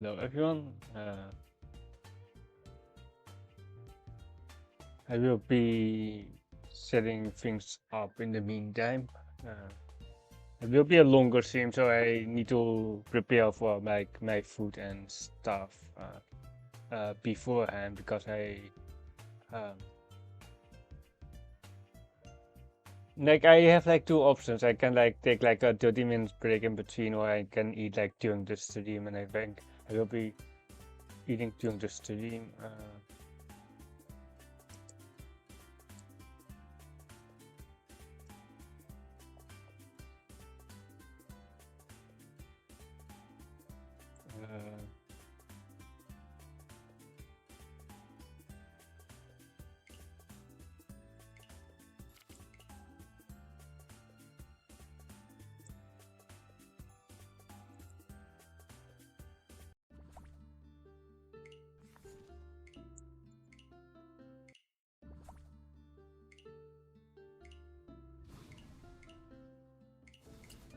Hello everyone. I will be setting things up in the meantime. It will be a longer stream, so I need to prepare for my food and stuff beforehand because um, I have like two options. I can like take like a 30 minutes break in between, or I can eat like during the stream, and I think I will be eating during the stream. Uh,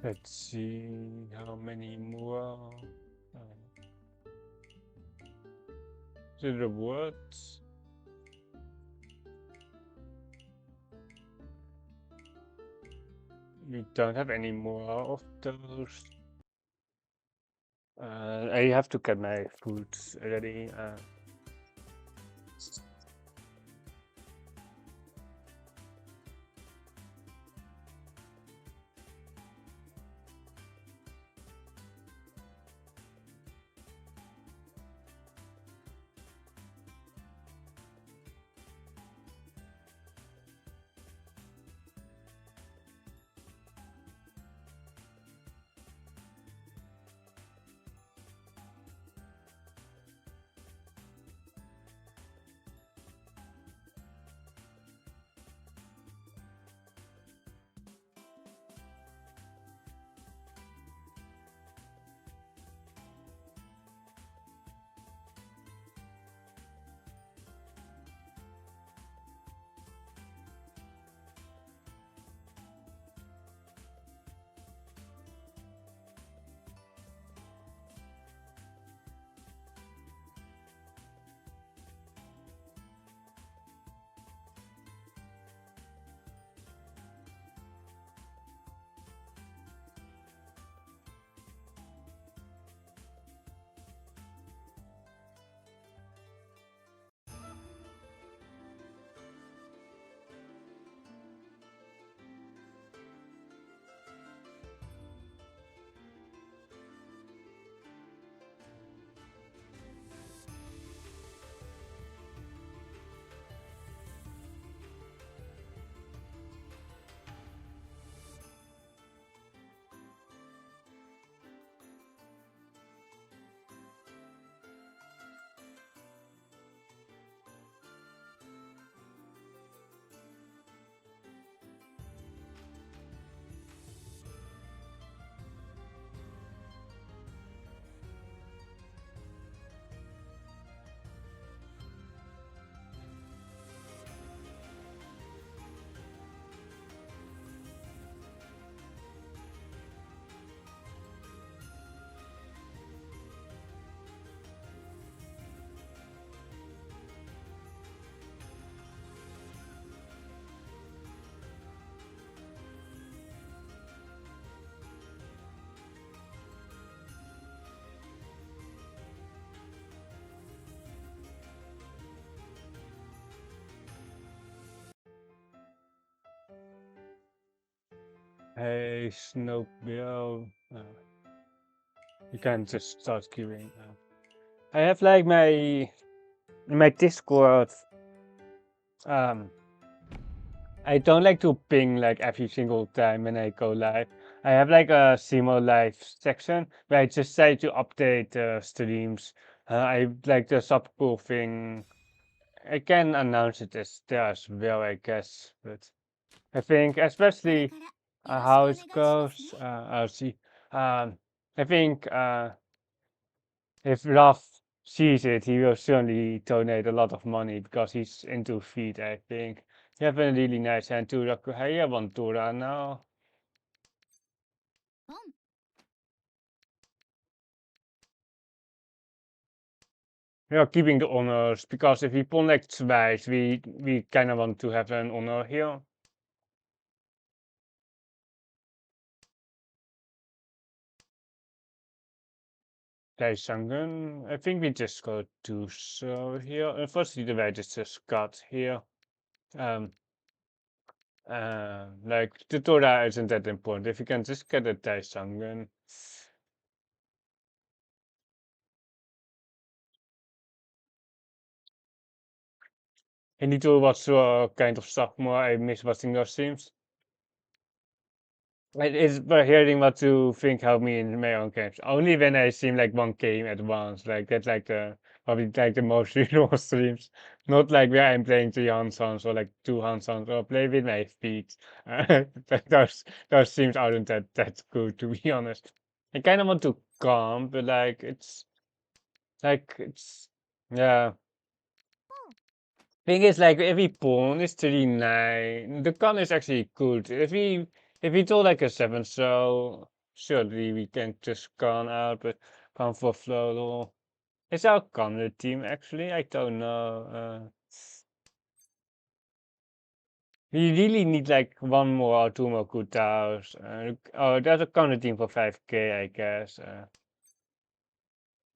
Let's see how many more. The rewards. We don't have any more of those. I have to get my food ready. Hey, Snowbill. You can just start queuing. I have like my Discord. Um, I don't like to ping like every single time when I go live. I have like a Simo live section where I just say to update the streams. I like the subcool thing. I can announce it as there as well, I guess, but I think especially how it goes. I'll see. I think if Ralph sees it, he will certainly donate a lot of money because he's into feed. I think. You have a really nice hand too, Rakuhaya Ventura now. We are keeping the honors because if we pawn like twice, we kind of want to have an honor here. Daishangun. I think we just go to so here. Unfortunately, the weight is just cut here. Like the Torah isn't that important. If you can just get a Daishangun. I need to watch kind of stuff more. I miss watching your streams. It's by hearing what you think help me in my own games. Only when I stream like one game at once. Like that's like the probably like the most usual streams. Not like where I'm playing 3 Hansons or like 2 Hansons or play with my feet. Those streams aren't that good to be honest. I kind of want to calm, but it's yeah. Thing is, like every pawn is 39. The con is actually good. If we do like a 7, so surely we can just con out, but con for flow. Is our con the team actually? I don't know. We really need like one more or two more good tiles. Oh, there's a con team for 5k, I guess.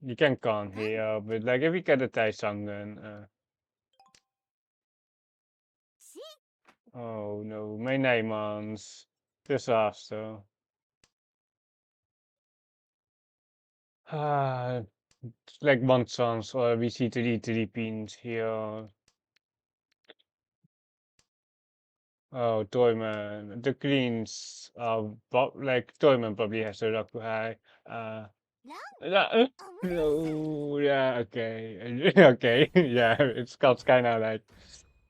You can con here, but like if we get a Taisangen, oh no, my Nijmans. Disaster. Ah, it's like one chance, or we see three pins here. Oh, Toyman. The greens are like Toyman probably has a Raku high. No, yeah, okay, okay, yeah. It's got kind of like,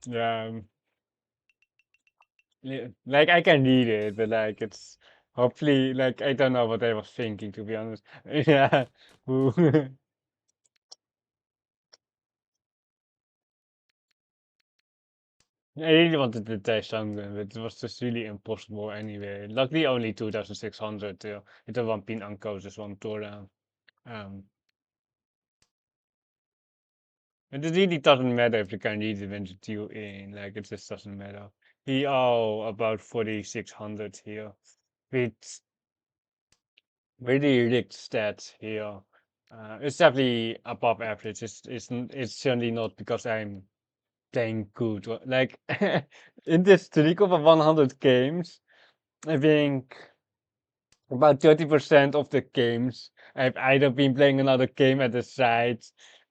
yeah, like I can read it, but like it's hopefully like I don't know what I was thinking to be honest. Yeah. Ooh. I really wanted to test something, but it was just really impossible anyway. Luckily, only 2,600 with the one pin uncodes is one Torah. Um, and it really doesn't matter if you can read it when you deal in, like, it just doesn't matter. We are about 4,600 here, with really rigged stats here. It's definitely above average. It's certainly not because I'm playing good. Like, in this streak of 100 games, I think about 30% of the games I've either been playing another game at the side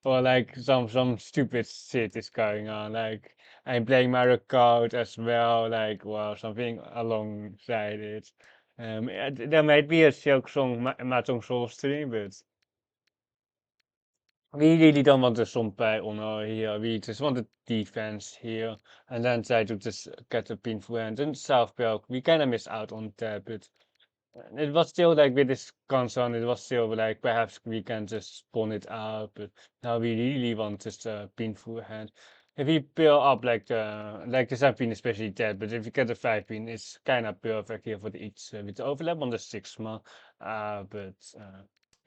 or like some stupid shit is going on. Like I'm playing Mario Kart as well, like well something alongside it. There might be a Silksong Mahjong Soul stream, but we really don't want the Sonpai honor here. We just want the defense here, and then try to just get a pinful hand. And South Belk, we kind of miss out on that, but it was still like with this concern, it was still like perhaps we can just spawn it out, but now we really want just a pinful hand. If we build up like the 7 pin especially dead, but if you get a 5 pin, it's kind of perfect here for the each with the overlap on the 6 man. But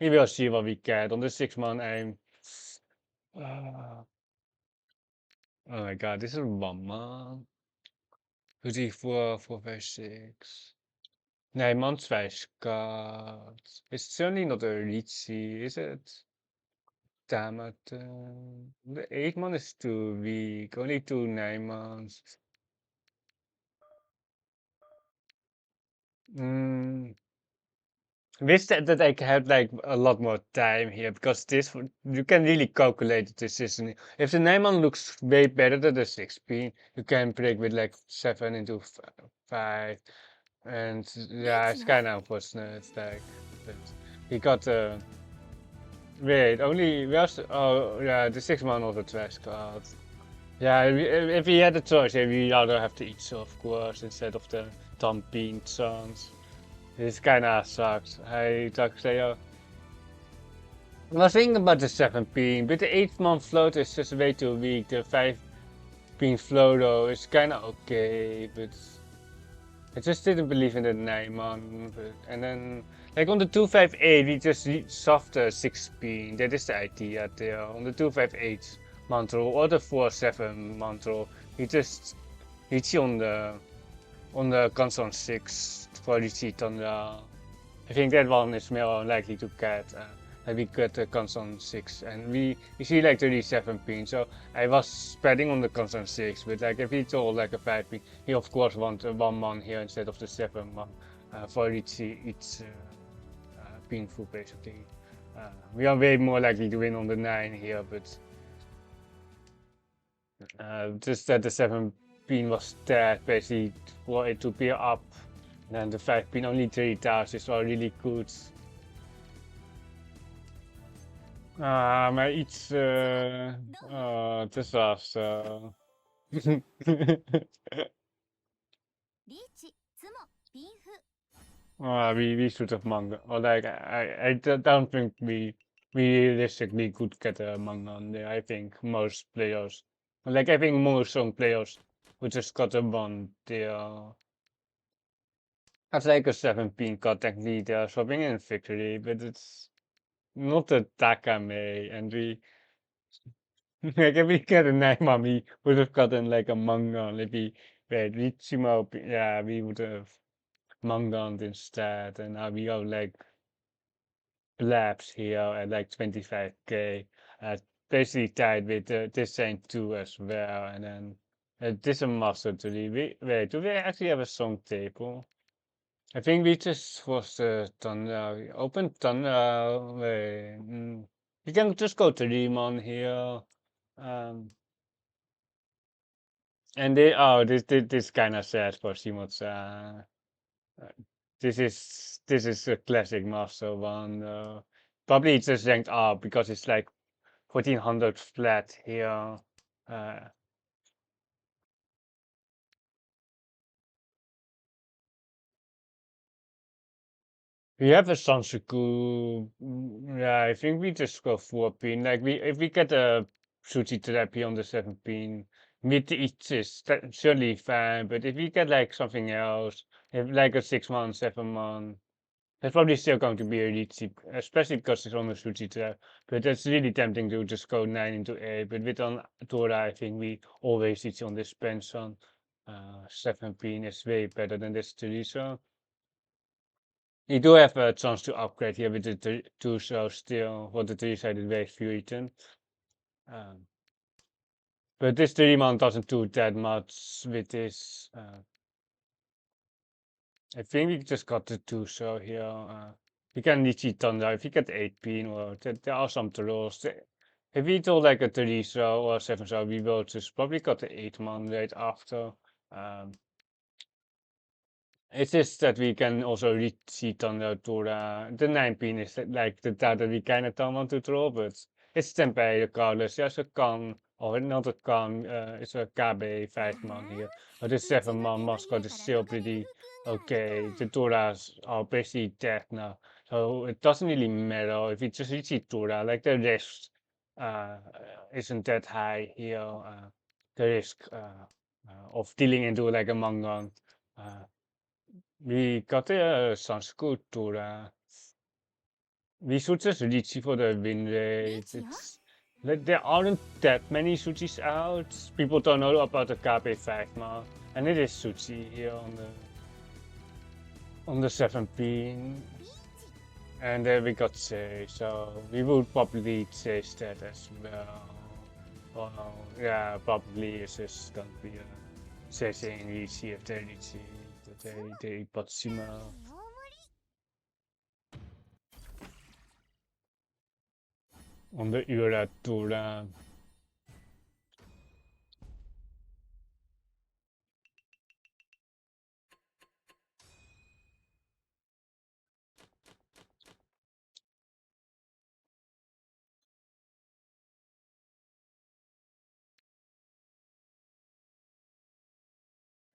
we will see what we get on the 6 man aim. Uh, oh my god, this is 1 man. 2, 3, 4, 4, 5, 6. Nee, Manswijskaart. It's certainly not a Riichi, is it? Damn it. The 8 man is too weak. Only 2 9 mans. Mm. Wish that I had like a lot more time here because you can really calculate the decision. If the 9 man looks way better than the 6 pin, you can break with like 7 into 5. And yeah, it's kind of unfortunate. Like, but he got wait, only oh yeah, the 6 man of the trash card. Yeah, if he had a choice, we rather have the each of course instead of the Tampin chance. This kinda sucks. I talk say I was thinking about the 7 pin, but the 8 man float is just way too weak. The 5 pin float though is kinda okay, but I just didn't believe in the 9 man. And then Like on the 258, we just soft 6 pin. That is the idea there. On the 258 mantle or the 47 mantle, we just reach on the console 6 for Riichi Tundra. I think that one is more likely to get. And we got the console 6 and we see like 37 pin. So I was betting on the console 6, but like if he told like a 5 pin, he of course want a 1 man here instead of the 7 man for each painful basically. We are way more likely to win on the 9 here, but just that the 7 pin was dead basically for it to be up. And then the 5 pin only 3 towers is all really good. Maar iets disaster. We should have manga. Or like don't think we realistically could get a manga on there. I think most players, like I think most strong players, would just got a one there. That's like a 7 pin cut technically. They are swapping in victory, but it's not a Takame, and we like if we get a nine we would have gotten like a manga if we wait Riichimo, yeah, we would have mangaed instead, and now we have like labs here at like 25k, basically tied with this Saint 2 as well, and then this a master to the wait, do we actually have a song table? I think we just was the Thunder. We opened Thunder. Wait, we can just go to Riemann here. Um, and they this kind of sad for Simons. This is a classic master one. Probably it's just ranked up because it's like 1400 flat here. Uh, We have a Sansuku. Yeah, I think we just go 4 pin. Like if we get a Suchi therapy on the 7 pin, mid each is surely fine. But if we get like something else, if like a 6 man, 7 man, that's probably still going to be a really cheap, especially because it's on the Suchi trap. But it's really tempting to just go 9 into 8. But with on Tora, I think we always reach on this pension. 7 pin is way better than this Teresa. You do have a chance to upgrade here with the two shows still for the three-sided wave fusion. Um, but this 3 man doesn't do that much with this. I think we just got the two show here. We can Nichi Thunder if you get 8 pin or there are some trolls. If we do like a 3 show or 7 show, we will just probably got the 8 man right after. Um, It's just that we can also reach it on the 9 pin is like the data we kind of don't want to draw, but it's tempeh regardless. Ja, ze kan, or not a kan, it's a KB 5 man here. But the 7 man mascot is still pretty okay. The Toras are basically dead now. So it doesn't really matter if you just reach it Tora, like the risk uh, isn't that high here. The risk of dealing into like a Mangan. Uh, we got a Sanskrit Torah. We should just reach for the win rate. It's like there aren't that many sushis out. People don't know about the KB5 now. And it is sushi here on the 7 pin. And then we got Say, so we would probably chase that as well. Well, yeah, probably it's just gonna be a chasing Riichi if they Riichi, they Ipatsima. On the Ura Tura.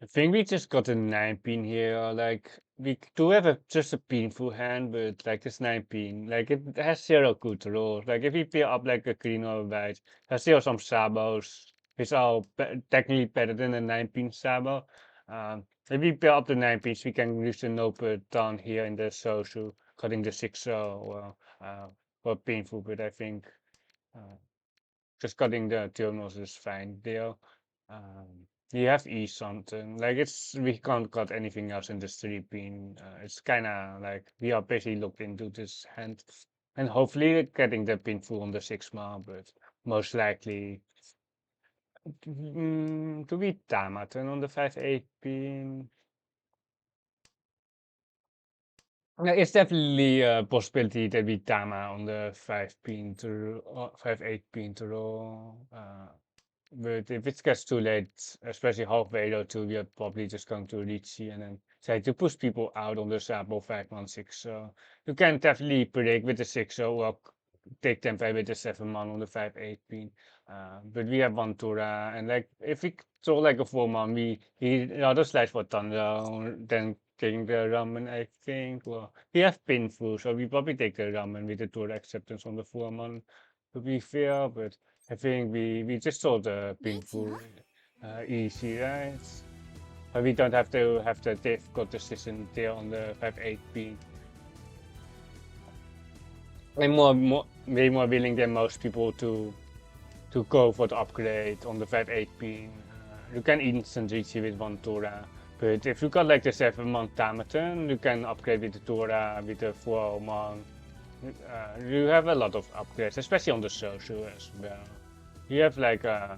I think we just got a 9 pin here. Like we do have just a painful hand, but like this 9 pin, like it has zero good rolls. Like if we pair up like a green or a white, there's still some sabos, which are technically better than a 9 pin sabo. If we pair up the 9 pins, we can use the nope down here in the Sosu. cutting the 6 were painful, but I think uh, just cutting the terminals is fine there. You have E something like we can't cut anything else in this 3 pin. It's kind of like we are basically looked into this hand, and hopefully getting the pin full on the 6 but most likely to be Tamaten on the 5-8 pin. It's definitely a possibility that we Tama on the 5 pin to 5-8 pin to roll. But if it gets too late, especially halfway though, too, we are probably just going to Riichi and then try to push people out on the Sabo 5-1-6. So you can definitely predict with the 6 or take them with the 7-man on the 5-8 pin. But we have one Tura, and like if we throw like a 4-man, he rather slides for Thunder than taking the ramen, I think. Well, we have pinful, so we probably take the ramen with the Tura acceptance on the 4-man to be fair, but I think we just saw the painful easy, right? But we don't have to have the difficult decision there on the 5-8 pin. I'm way more willing than most people to go for the upgrade on the 5-8 pin. You can instant reach it with one Tora, but if you got like the 7-man Tamaton, you can upgrade with the Tora with the 4-man. You have a lot of upgrades, especially on the social as well. You have like I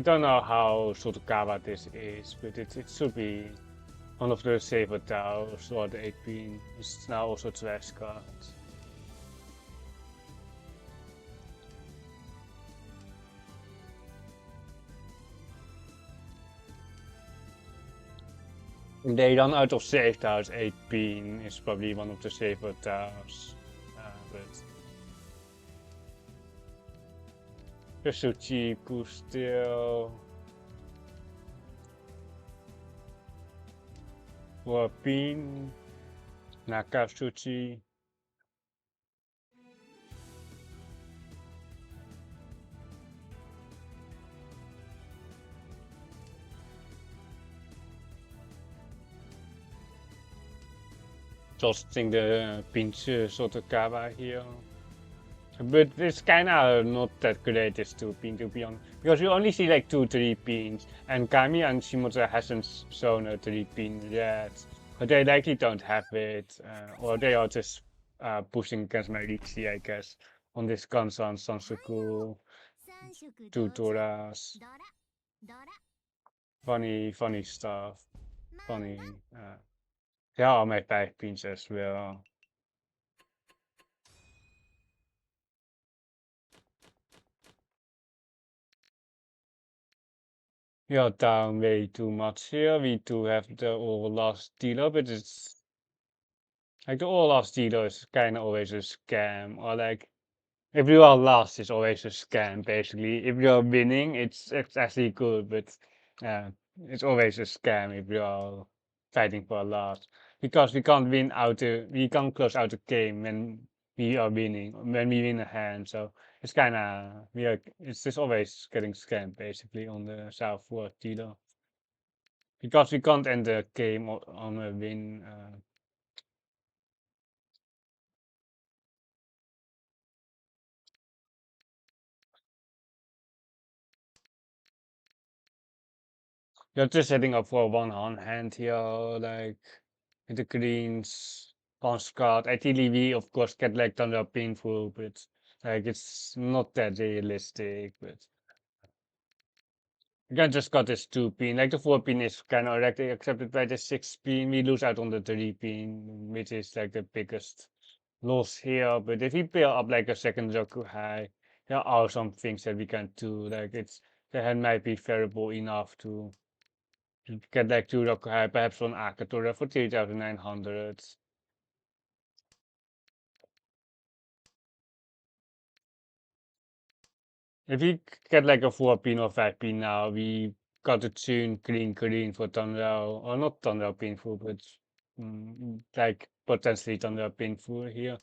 don't know how Sotokawa this is, but it should be one of the safer tiles or the 8-pin. It's now also trash cards. They run out of safe tiles. 8-pin is probably one of the safer tiles, but Yasuchiku still. Wapin, Nakatsuchi. Trusting the pinch Sotokawa here. But it's kinda not that great, this 2-pin, to be honest. Because you only see like 2-3 pins, and Kami and Shimoda hasn't shown a 3-pin yet. But they likely don't have it, or they are just pushing against my Riichi, I guess, on this Kansan Sansuku Tutoras. Funny stuff. Funny. There are my 5-pins as well. We are down way too much here. We do have the all last dealer, but it's like the all last dealer is kind of always a scam, or like if you are last, it's always a scam. Basically, if you're winning, it's actually good, but uh, it's always a scam if you are fighting for last because we can't close out the game when we are winning, when we win a hand. So it's kind of it's just always getting scammed basically on the southward dealer because we can't end the game on a win. You're just setting up for one on hand here, like with the greens, pawn card. Ideally, we of course get like thunder painful, but like it's not that realistic. But you can just got this 2-pin. Like the 4-pin is kind of already accepted by the 6-pin. We lose out on the 3-pin, which is like the biggest loss here. But if we pair up like a second Roku high, there are some things that we can do. Like the hand might be variable enough to get like 2 Roku high, perhaps one Akatora for 3,900. If we get like a 4-pin or 5-pin now, we got to tune green for Thunderl, or not Thunderl painful, but like potentially Thunderl painful here.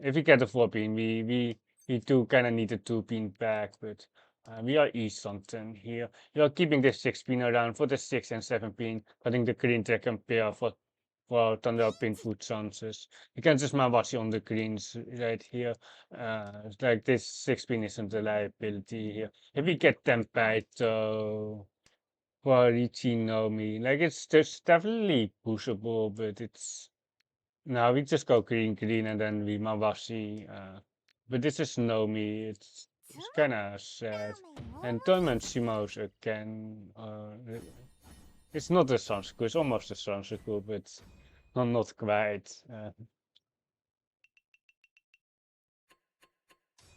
If we get a 4-pin, we do kind of need a 2-pin back, but we are east something here. We are keeping the 6-pin around for the 6 and 7-pin, cutting the green track and pair for for Thunder pin food chances. You can just Mawashi on the greens right here. Like this 6 pin isn't a liability here. If we get Tempai to for Riichi Nomi, like it's just definitely pushable, but it's now we just go green green and then we Mawashi. But this is Nomi. It's kind of sad. And Tournament Shimos again. It's not a Sansaku, it's almost a Sansaku, but not quite.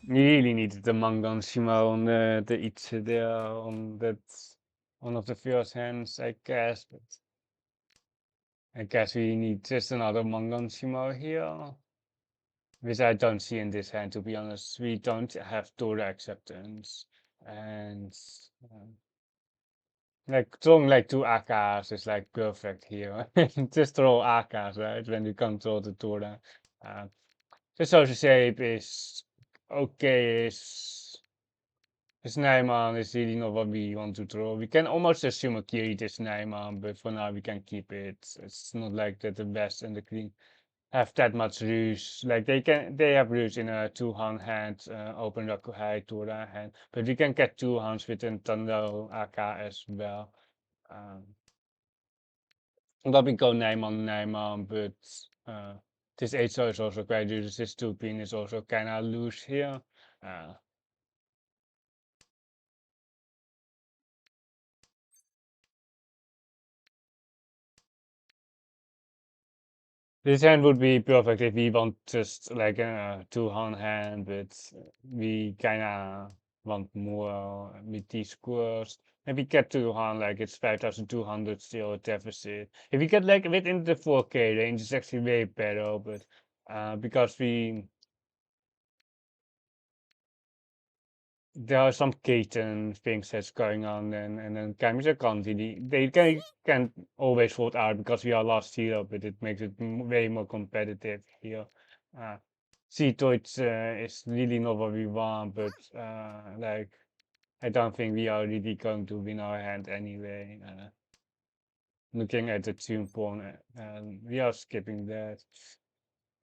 Really needed the Mangan Shima on the Itch there on that one of the first hands, I guess, but I guess we need just another Mangan Shima here. Which I don't see in this hand, to be honest. We don't have Dora acceptance. And like throwing like two Akas is like perfect here. Just throw Akas, right? When you control the Dora. Uh, the social shape is okay. Is Nijman is really not what we want to throw. We can almost assume a Kiri is Nijman, but for now we can keep it. It's not like that the best and the clean have that much ruse. Like they have ruse in a two-hand, open Rakuhai Tora hand, but we can get two hands with Nintendo AK as well. Omdat we go Nijman, but this 8 is also quite loose. This 2 pin is also kind of loose here. This hand would be perfect if we want just like a two-hand, but we kinda want more with these scores. If we get two-hand, like it's 5,200 still a deficit. If we get like within the 4K range, it's actually way better, but because there are some Katen things that's going on and then Camisa can't really, they can't always vote out because we are last hero, but it makes it way more competitive here. Cetoid is really not what we want, but like I don't think we are really going to win our hand anyway. Looking at the tune pawn, we are skipping that.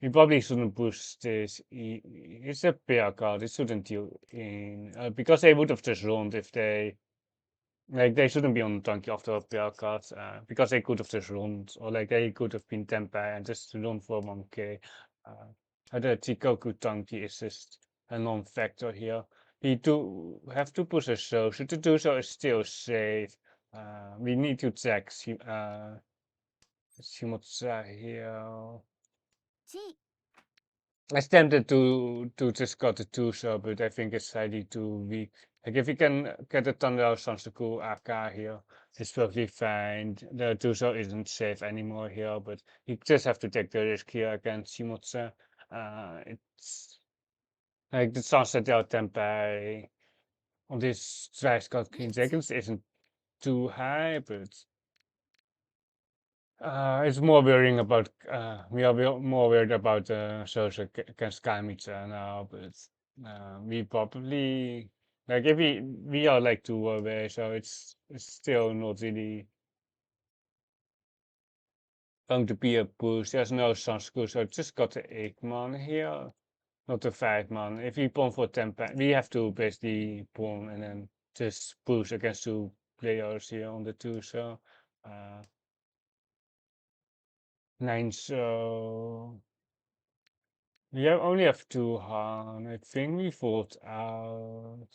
We probably shouldn't push this. It's a pair card. It shouldn't deal in because they would have just run if they like they shouldn't be on donkey after a pair card because they could have just run or like they could have been tempai and just run for 1k. The Chikoku donkey is just a non-factor here. We do have to push a social. To do so is still safe. We need to check Shimotsa here. I was tempted to just got the two so, but I think it's slightly too weak. Like if you can get a Thunder Sansaku AK here, it's perfectly fine. The Tuso isn't safe anymore here, but you just have to take the risk here against Shimotsa. It's like the Sunset Del Tempai on this Thrice got Clean Seconds isn't too high, but it's more worrying about we are more worried about social against Kamitsa now, but we probably like if we are like two away, so it's still not really going to be a push. There's no Sunschool, so it's just got the 8-man here, not the 5-man. If we pawn for 10, we have to basically pawn and then just push against two players here on the two, so. Uh, 9, so we only have two Han. I think we fought out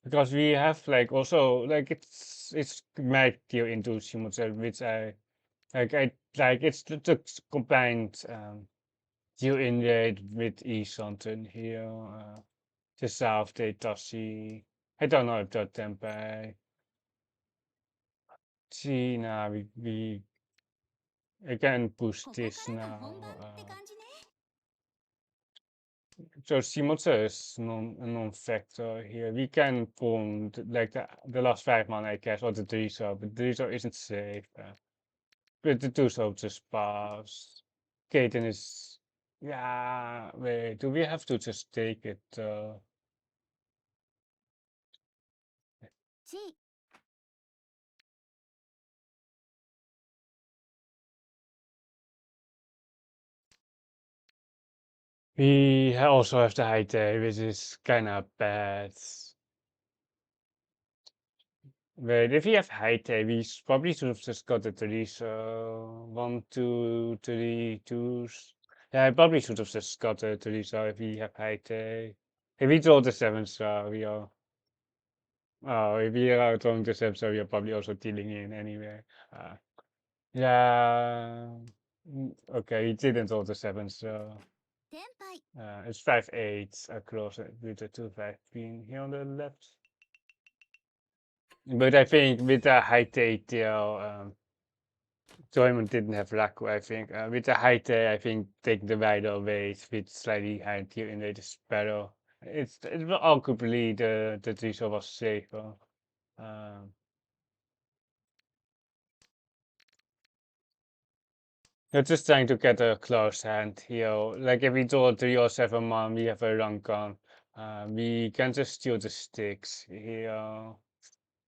because we have like also like it's might deal into Shimotsel, which I like it's the combined deal in with Isanten here. The South Tashi. I don't know if that Tempai. See now we I can push this now. So Simotsa is a non-factor here. We can pawn like the last 5 man, I guess, or the Driso, but Driso isn't safe. But the Tuso just passed. Katen is, yeah. Wait, do we have to just take it? We also have the high day, which is kind of bad. Wait, if we have high day, we probably should have just got the three, so 1, 2, 3, 2s. Yeah, I probably should have just got the three, so if we have high day. If we draw the 7, so we are. Oh, if we are drawing the 7, so we are probably also dealing in anyway. Uh, yeah. Okay, we didn't draw the 7, so. It's 5-8 across with the 2-5 being here on the left. But I think with the high tail, Toyman didn't have luck, I think. With the high tail, I think take the wider weight with slightly higher tail in the sparrow. It will arguably the Triso was safer. Um, You're just trying to get a close hand here. Like if we draw 3 or 7 man, we have a rank on. We can just steal the sticks here.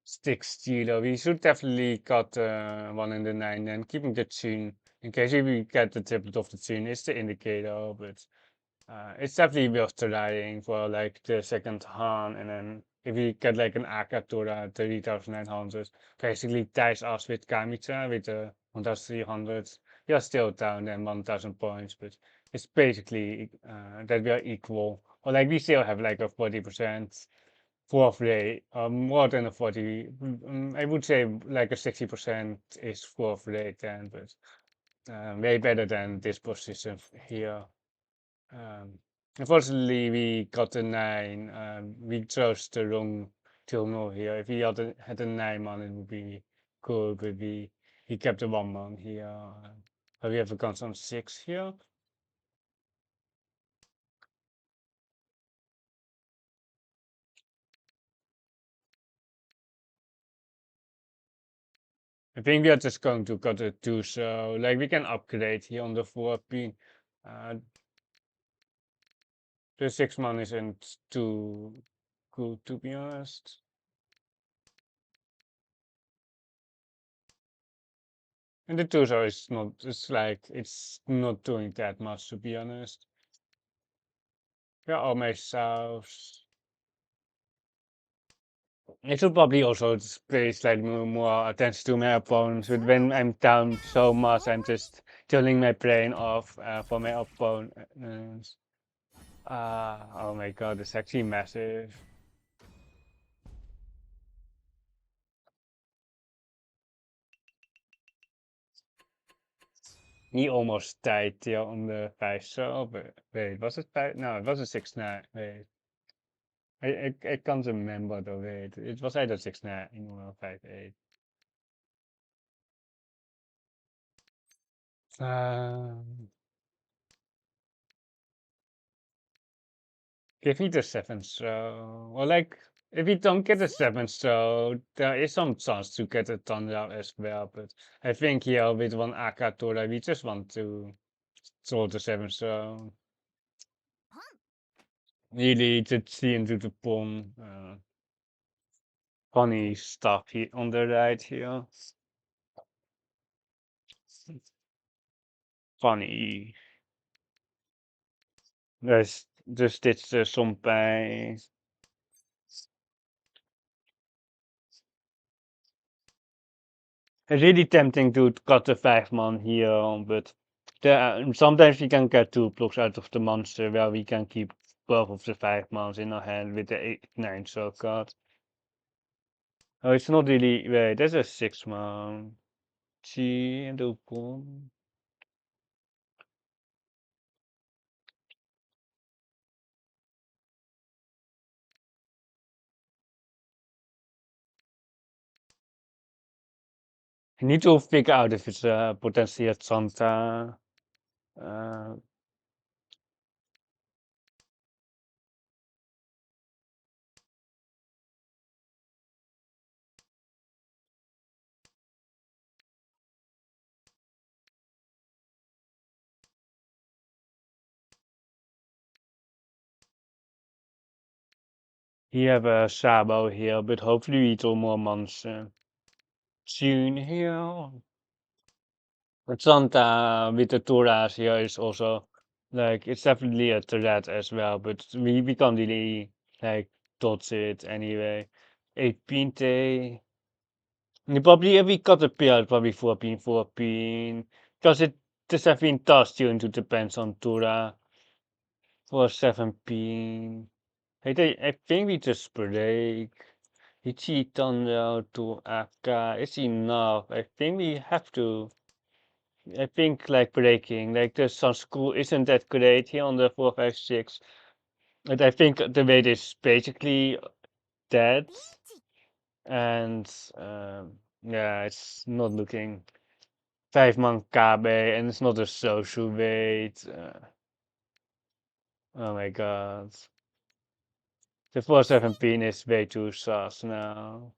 Stick stealer. We should definitely cut one in the 9 and keeping the tune in case we get the triplet of the tune is the indicator, but it's definitely worth trying for like the second hand, and then if we get like an Akatura 3900, basically ties us with Kamita with 1300. We are still down then 1000 points, but it's basically that we are equal. Or like we still have like a 40% fourth rate, more than a 40. I would say like a 60% is fourth rate then, but way better than this position here. Um, Unfortunately, we got a 9. We chose the wrong Tilmo here. If we had a 9 man, it would be cool, but he kept a 1 man here. We have a guns on 6 here. I think we are just going to cut a 2, so like we can upgrade here on the 4 pin. Uh, the 6 man isn't too good, to be honest. And the 2 so is not, it's not doing that much, to be honest. Yeah, almost south. I should probably also just pay slightly more attention to my opponents, but when I'm down so much, I'm just turning my brain off for my opponents. Oh my god, it's actually massive. He almost died there on the 5 so, but wait, was it 5? No, it was a 6-9. Wait. I can't remember though, wait. It was either 6-9 or 5-8. Give me the 7 so. Or like, if you don't get a 7 so, there is some chance to get a Thunder as well, but I think here with one Akatora, we just want to throw the 7 so. Really, just see into the pawn. Funny stuff here on the right here. Funny. Dus dit is soms bij. It's really tempting to cut the 5 man here, but sometimes we can get 2 blocks out of the monster where we can keep both of the 5 mans in our hand with the 8-9 so card. Oh, it's not really. Wait, there's a 6 man. G and open. I need to figure out if it's a potentially at Santa. We have a Sabo here, but hopefully we draw more monster. Soon here. But Santa with the Turas here is also Like it's definitely a threat as well, but we can't really like dodge it anyway. 18 day. Probably if we cut the pair, probably 14, 14. Because it just have been tossed you into depends on Tura for 17. I think we just break. He cheat on to Aka. It's enough. I think we have to. I think like breaking, like the Sun School isn't that great here on the 456. But I think the weight is basically dead. And yeah, it's not looking 5 man KB and it's not a social weight. Oh my god. The 417 is way too sus now.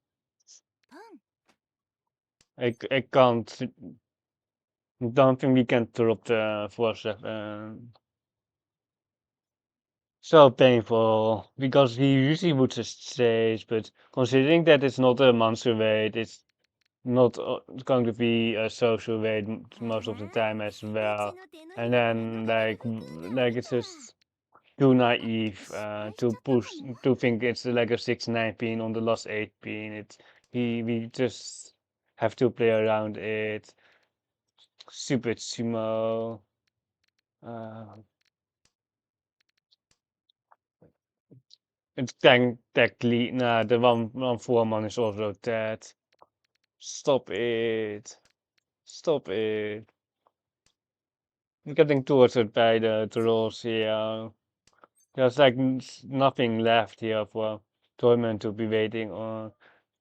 I can't, don't think we can drop the 47. So painful because he usually would just stage, but considering that it's not a monster weight, it's not going to be a social weight most of the time as well. And then like it's just too naive to push to think it's like a 6-9 pin on the last 8 pin. It's we just have to play around it. Stupid sumo. Uh, it's technically nah, the one 4 man is also dead. Stop it. Stop it. I'm getting towards it by the trolls here. There's like nothing left here for Toyman to be waiting on.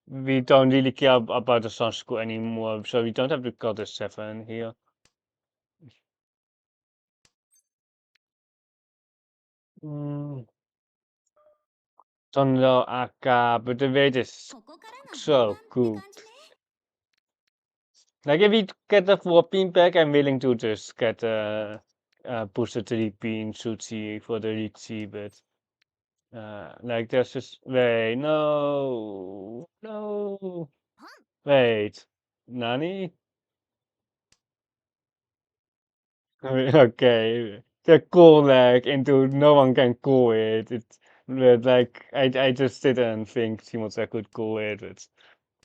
We don't really care about the Sun School anymore, so we don't have to cut the 7 here. Mm. Thunder AK, but the weight is so cooked. Like if we get the 4 pin back, I'm willing to just get push the 3 pin Suchi for the Riichi, but like there's just wait, no, wait, Nani? Okay, the cool like into no one can call it. It's but like I just didn't think Shimoza could call it. It's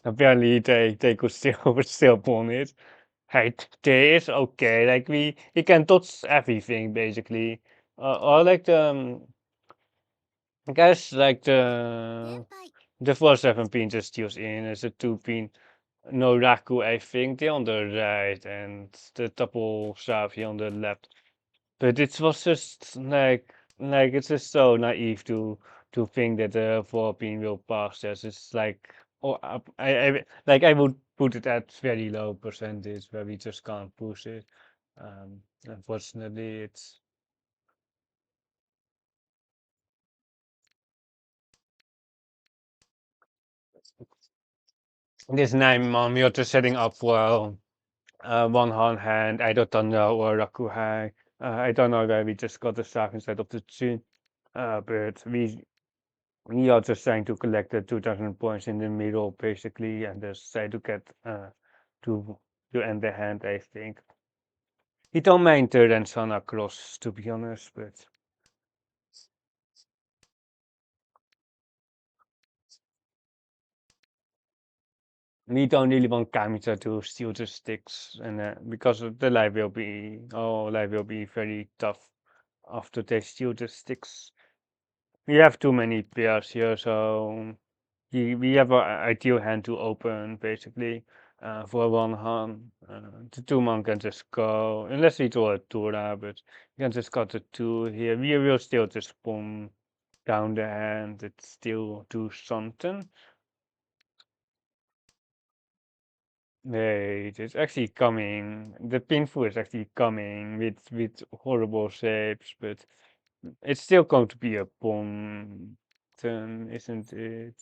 apparently they could still still pawn it. Hey, there is okay. Like we can touch everything basically. Or like I guess like the 4-7 pin just used in as a 2 pin. No Raku, I think they're on the right and the double shove here on the left. But it was just like it's just so naive to think that the 4 pin will pass this. It's like oh I would put it at very low percentage where we just can't push it. Unfortunately, it's this 9 man. We are just setting up for one hand. I don't know or Rakuhai. I don't know where we just got the staff instead of the Tsun. But we are just trying to collect the 2000 points in the middle, basically, and just try to get to to end the hand, I think. He don't mind third and son across, to be honest, but we don't really want Kamita to steal the sticks, and because the life will be very tough after they steal the sticks. We have too many pairs here, so we have an ideal hand to open basically for one hand. The 2 man can just go, unless we draw a Tura, but you can just got the 2 here. We will still just boom down the hand. It's still do something. Wait, it's actually coming. The pinful is actually coming with horrible shapes, but it's still going to be a pawn turn, isn't it?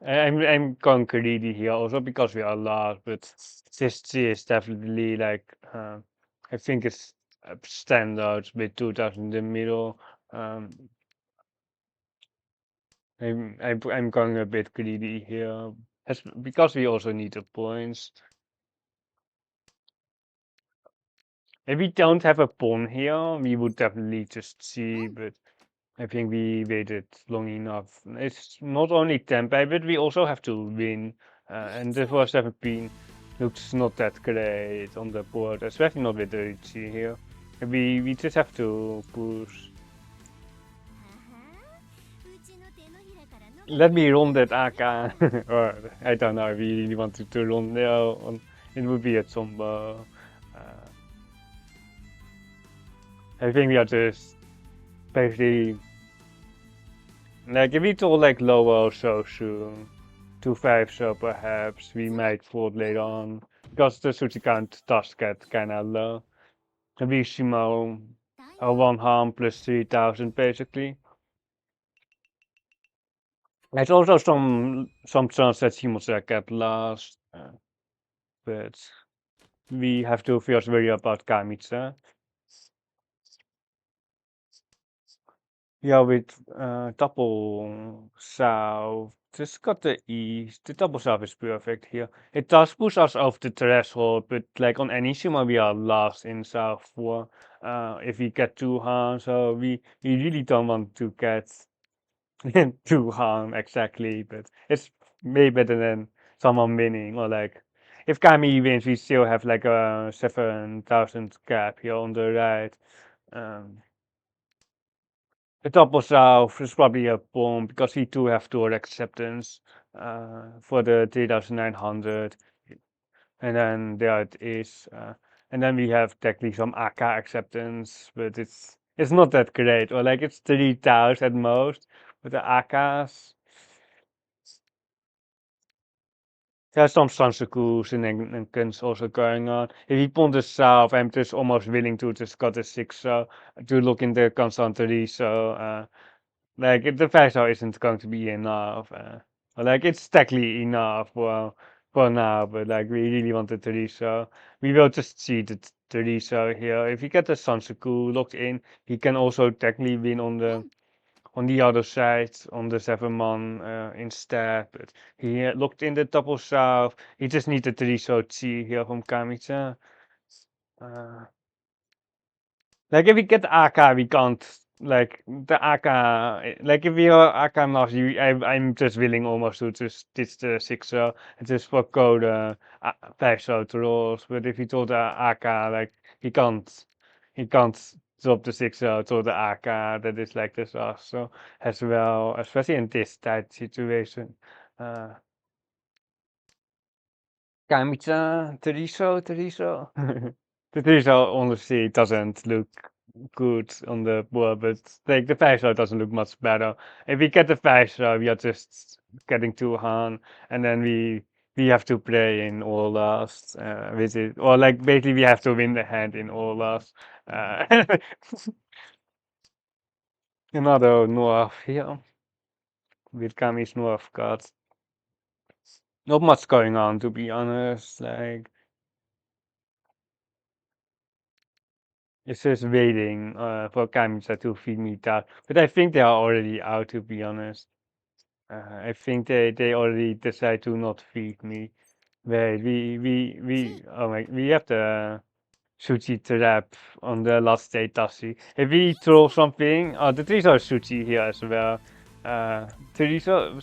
I'm going greedy here also because we are last, but this G is definitely like I think it's a standard with 2000 in the middle. Um, I'm going a bit greedy here, because we also need the points. If we don't have a pawn here, we would definitely just see, but I think we waited long enough. It's not only tempo, but we also have to win. And the first 17 looks not that great on the board, especially not with the Riichi here. We just have to push. Let me run that AK. Or I don't know if we really wanted to run there. It would be a Zombo. I think we are just basically like if we told like lower so soon, 2-5 so perhaps we might fold later on because the Suchi count does get kinda low. Maybe Shimo 1 harm plus 3000 basically. There's also some chance that Shimo will get lost, but we have to first worry about Kamitsa. Yeah, with double south, just got the east. The double south is perfect here. It does push us off the threshold, but like on any Shima, we are last in south 4. If we get too harm, so we really don't want to get too harm exactly, but it's way better than someone winning or like. If Kami wins, we still have like a 7,000 gap here on the right. Um, the double south is probably a bomb because we do have door acceptance for the 3900. And then there it is. And then we have technically some AK acceptance, but it's not that great. Or like it's 3000 at most with the AKs. There's some Sansaku shenanigans also going on. If he pawns the south, I'm just almost willing to just cut a 6 so to look in the constantly. So like the Faisal isn't going to be enough. Like it's technically enough for now, but like we really want the Teresa. We will just see the Teresa here. If you get the Sansaku locked in, he can also technically win on the other side on the 7-man instead. But he locked in the double south. He just needs the Teresa Chi here from Kamitsa. Uh, like if we get AK, we can't like the AK. Like if we are AK Nazi, I'm just willing almost to just ditch the 6 and just forgo the 5 rolls. But if he told the AK, like he can't drop the 6 to the AK. That is like this also as well, especially in this tight situation. Uh, Kamitsa, Teriso. The Teriso honestly doesn't look good on the board, but like the Faisal doesn't look much better. If we get the Faisal, we are just getting too hard, and then we have to play in all last, with it, or like basically we have to win the hand in all last. Another North here with Kami's North cards. Not much going on to be honest. Like it's just waiting for Kamisa to feed me that. But I think they are already out, to be honest. I think they already decide to not feed me. Wait, oh my, we have the sushi trap on the last day, Tassi. If we throw something, the trees are sushi here as well. Teresa,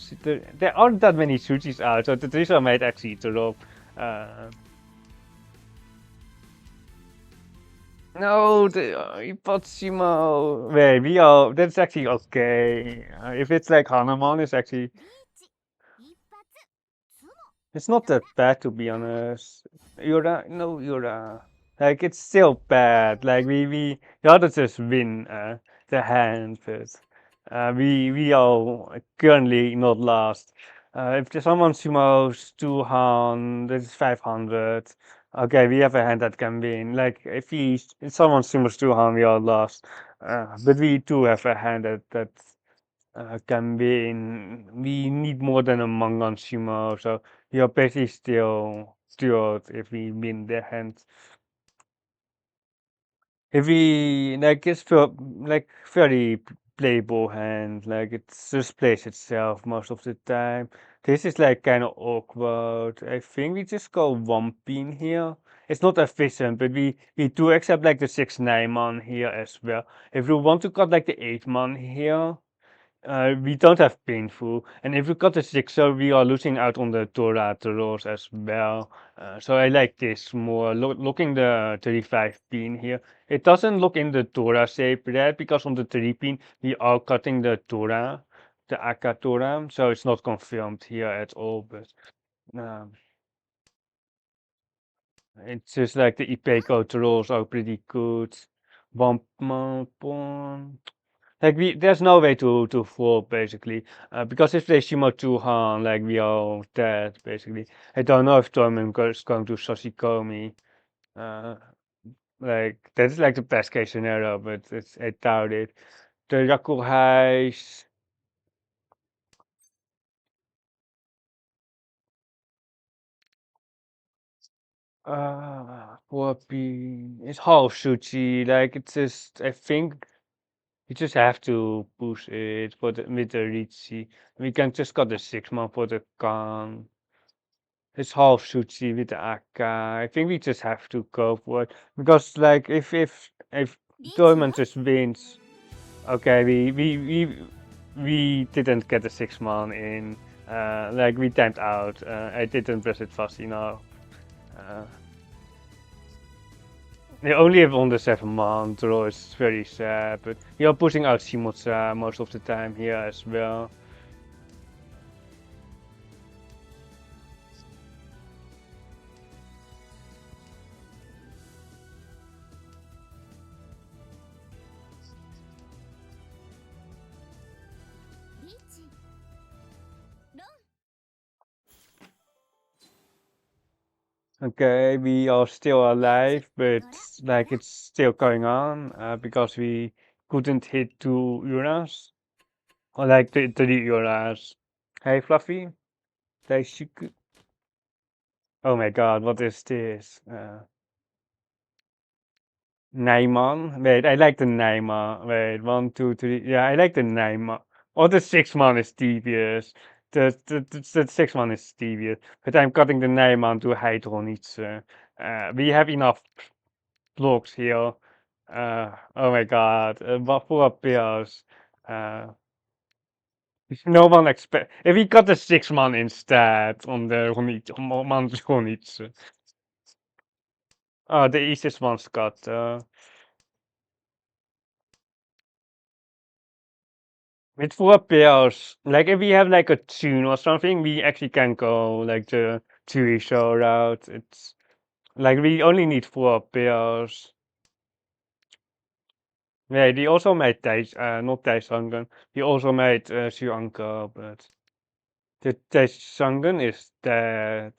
there aren't that many sushis out, so the Teresa might actually throw. Uh, No, the Ipotsimo. Wait, we are. That's actually okay. If it's like Hanamon, it's actually. It's not that bad to be honest. Yura, no Yura. Like it's still bad. Like we rather just win the hand, but we are currently not last. If there's someone sumos 200, this is 500. Okay, we have a hand that can win. Like if someone sumos 200, we are lost. But we do have a hand that can win. We need more than a Mangan sumo, so we are basically still steward if we win the hand. If we like it's for like very playable hand, like it just plays itself most of the time. This is like kind of awkward. I think we just go one pin here. it's not efficient, but we do accept like the 6 9 here as well. If you want to cut like the 8 here, we don't have painful, and if we cut the 6er, we are losing out on the Torah rolls as well. So I like this more. Looking the 35 pin here, it doesn't look in the Torah shape red because on the 3 pin we are cutting the Torah, the Akka Torah, so it's not confirmed here at all. But um, it's just like the Ipeco rolls are pretty good. Bump, bump, bump. Like there's no way to fall basically, because if they Shimo Tuhan, like we are dead basically. I don't know if Torment is going to Sashikomi. Uh, like that's like the best case scenario, but I doubt it. The Yakuhais, Wapi, it's half Suchi. Like it's just, I think you just have to push it for with the Riichi. We can just got the 6 man for the Khan. It's half sushi with the akka. I think we just have to go for it because, like, if Dortmund just wins, okay, we didn't get the 6 man in. Like we timed out. I didn't press it fast enough. Uh, they only have on the 7 man draw. It's very sad, but we are pushing out Shimotsa most of the time here as well. Okay, we are still alive, but like it's still going on because we couldn't hit 2 Uras or like the 3 Uras. Hey, Fluffy, Daisuke. Oh my God, what is this? Naiman. Wait, I like the Naima. Wait, 1, 2, 3. Yeah, I like the Naima. Or the 6 man is devious. The 6 man is devious, but I'm cutting the Naiman to Hydronitze. We have enough blocks here. Oh my God, Buffalo Bills. Uh, no one expect if we got the 6 man instead on the Ronitz. Oh, the easiest one's got. With 4 pairs, like if we have like a tune or something, we actually can go like the TV show route. It's like we only need 4 pairs. Yeah, they also made not Taisangan. He also made Shuanka, but the Taisangan is dead.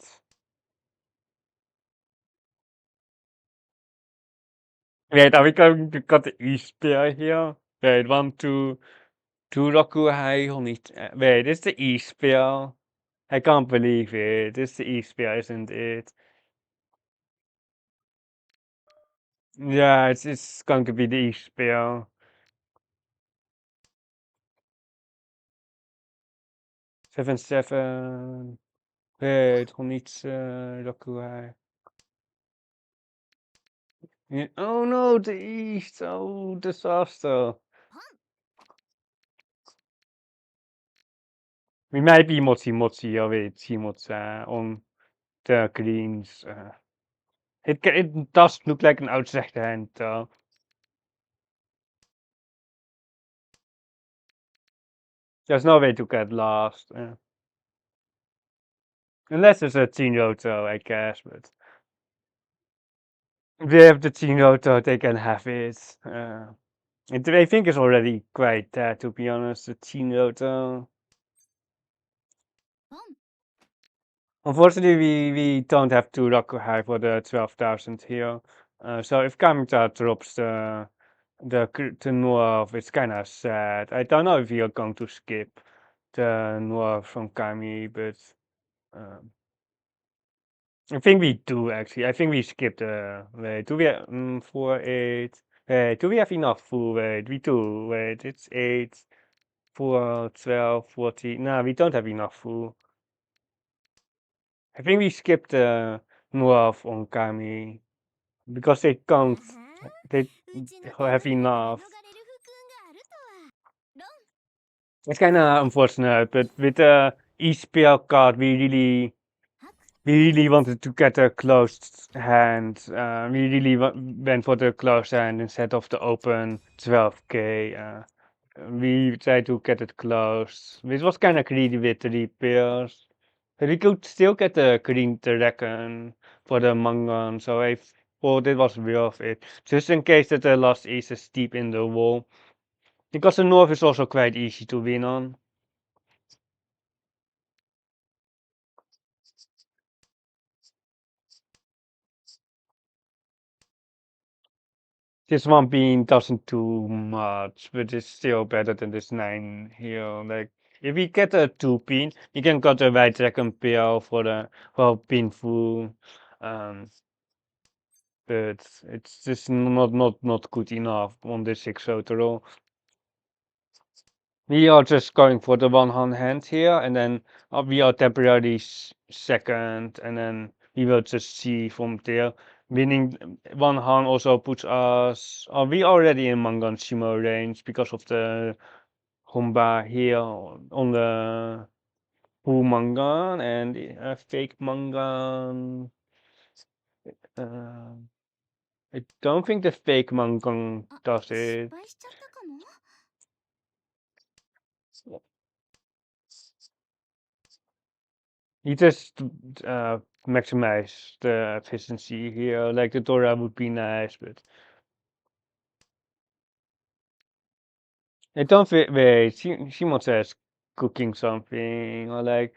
Wait, are we going to cut the East pair here? Wait, 1, 2, Rokuhai Honit. Wait, it's the East pair. I can't believe it. It's the East pair, isn't it? Yeah, it's going to be the East pair. 7, 7. Wait, Honit Rokuhai. Yeah. Oh no, the East. Oh, disaster. We might be Mochi Mochi of it, Chimotsa on the greens. It does look like an outstretched hand. There's no way to get lost. Unless it's a Chinroto, I guess, but if they have the Chinroto, they can have it. I think it's already quite dead, to be honest, the Chinroto. Unfortunately, we don't have to Rokuhai for the 12,000 here. So if Kamita drops the Noir, it's kind of sad. I don't know if we are going to skip the Noir from Kami, but um, I think we do actually. I think we skipped wait, do we have 4, 8? Wait, do we have enough full? Wait, we do. Wait, it's 8, 4, 12, 14. No, we don't have enough full. I think we skipped north on Kami because they can't. They have enough. It's kind of unfortunate, but with the e-spell card, we really wanted to get a closed hand. We really went for the closed hand instead of the open 12k. We tried to get it closed, which was kind of greedy with the repairs. But we could still get the green dragon for the Mangan, so I thought it was worth it. Just in case that the last ace is deep in the wall. Because the north is also quite easy to win on. This one bean doesn't do much, but it's still better than this 9 here. Like, if we get a 2 pin, we can got a white dragon pill for the pinful. Um, but it's just not good enough on this 6 overall. We are just going for the one hand here, and then we are temporarily second, and then we will just see from there. Winning one hand also puts us. We already in Mangan Shimo range because of the Humba here on the full Mangan and fake Mangan. Uh, I don't think the fake Mangan does it. You just maximize the efficiency here. Like the Dora would be nice, but I don't wait. Simon says cooking something or like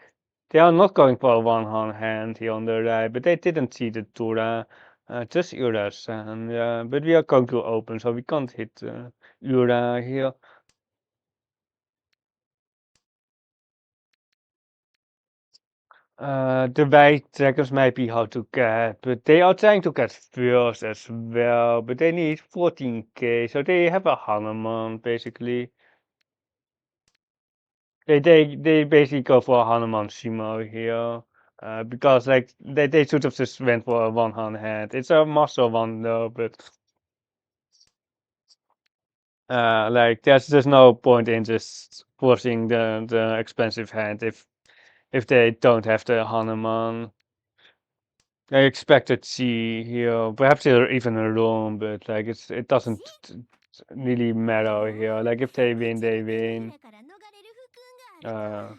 they are not going for a hand here on the right, but they didn't see the Dora. Just Ura's and yeah, but we are going to open, so we can't hit Ura here. The white dragons might be hard to get, but they are trying to get first as well. But they need 14k, so they have a Hanuman basically. They basically go for a Hanuman Shimo here, because like they should have just went for a one hand. It's a muscle one though, but like there's no point in just forcing the expensive hand if they don't have the Hanuman. I expected C here, perhaps even a room, but like it doesn't really matter here. Like if they win, they win. Uh,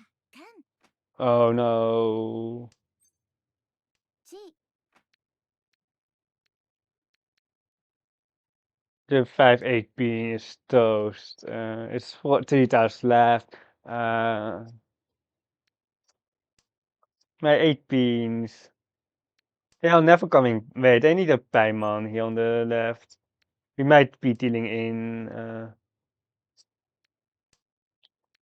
oh no, the 5-8 is toast. It's 3 times left. Uh, my 8 beans. They are never coming. Wait, they need a Paimon here on the left. We might be dealing in.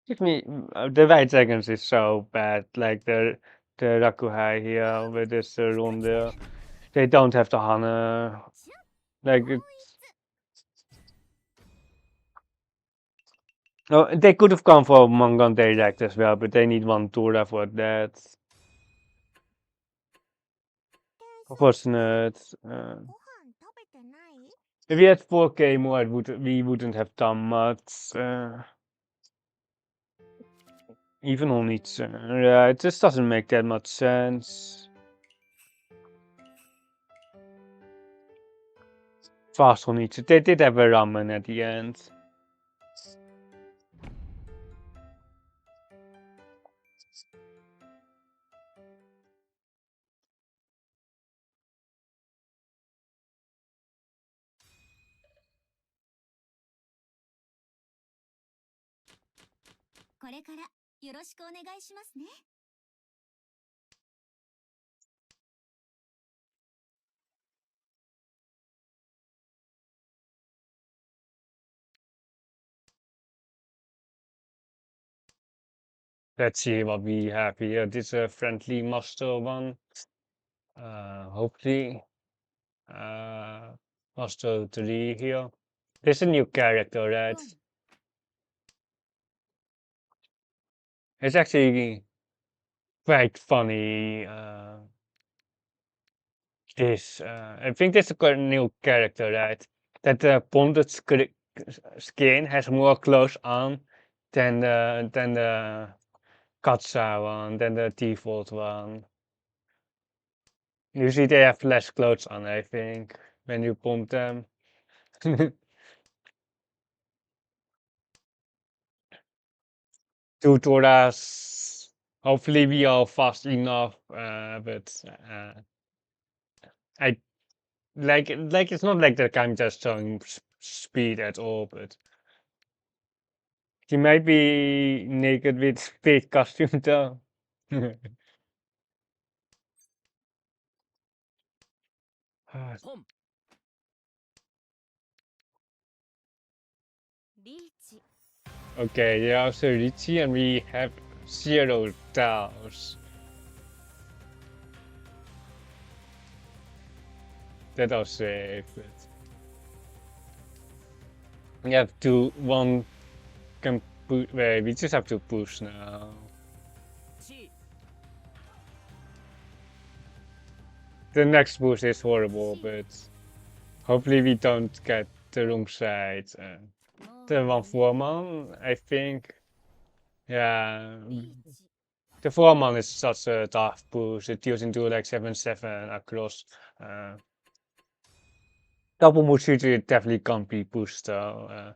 Give me the white dragons is so bad. Like the Rakuhai here with this Ronde. They don't have the Hana. Like no, they could have gone for Mongon Direct as well, but they need one Tora for that. Unfortunate. If we had 4k more, we wouldn't have done much. Even on each. Yeah, it just doesn't make that much sense. Fast on each. They did have a ramen at the end. Let's see what we have here. This is a friendly master one. Hopefully. Master 3 here. There's a new character, right? It's actually quite funny. this. I think this is a new character, right? That the bonded skin has more clothes on than the Katsa one, than the default one. Usually they have less clothes on, I think, when you pump them. Tutoras. Hopefully we are fast enough, but I like it's not like that I'm just showing speed at all, but he might be naked with paid costume though. Ah, リーチ okay, yeah, also Riichi and we have 0 tiles. That are safe, but we have to one can push. Wait, we just have to push now. The next push is horrible, but hopefully we don't get the wrong side. The one foreman, I think. Yeah, リーチ the foreman is such a tough push. It deals into like 7/7 across. Uh, Double move shooter definitely can't be pushed though.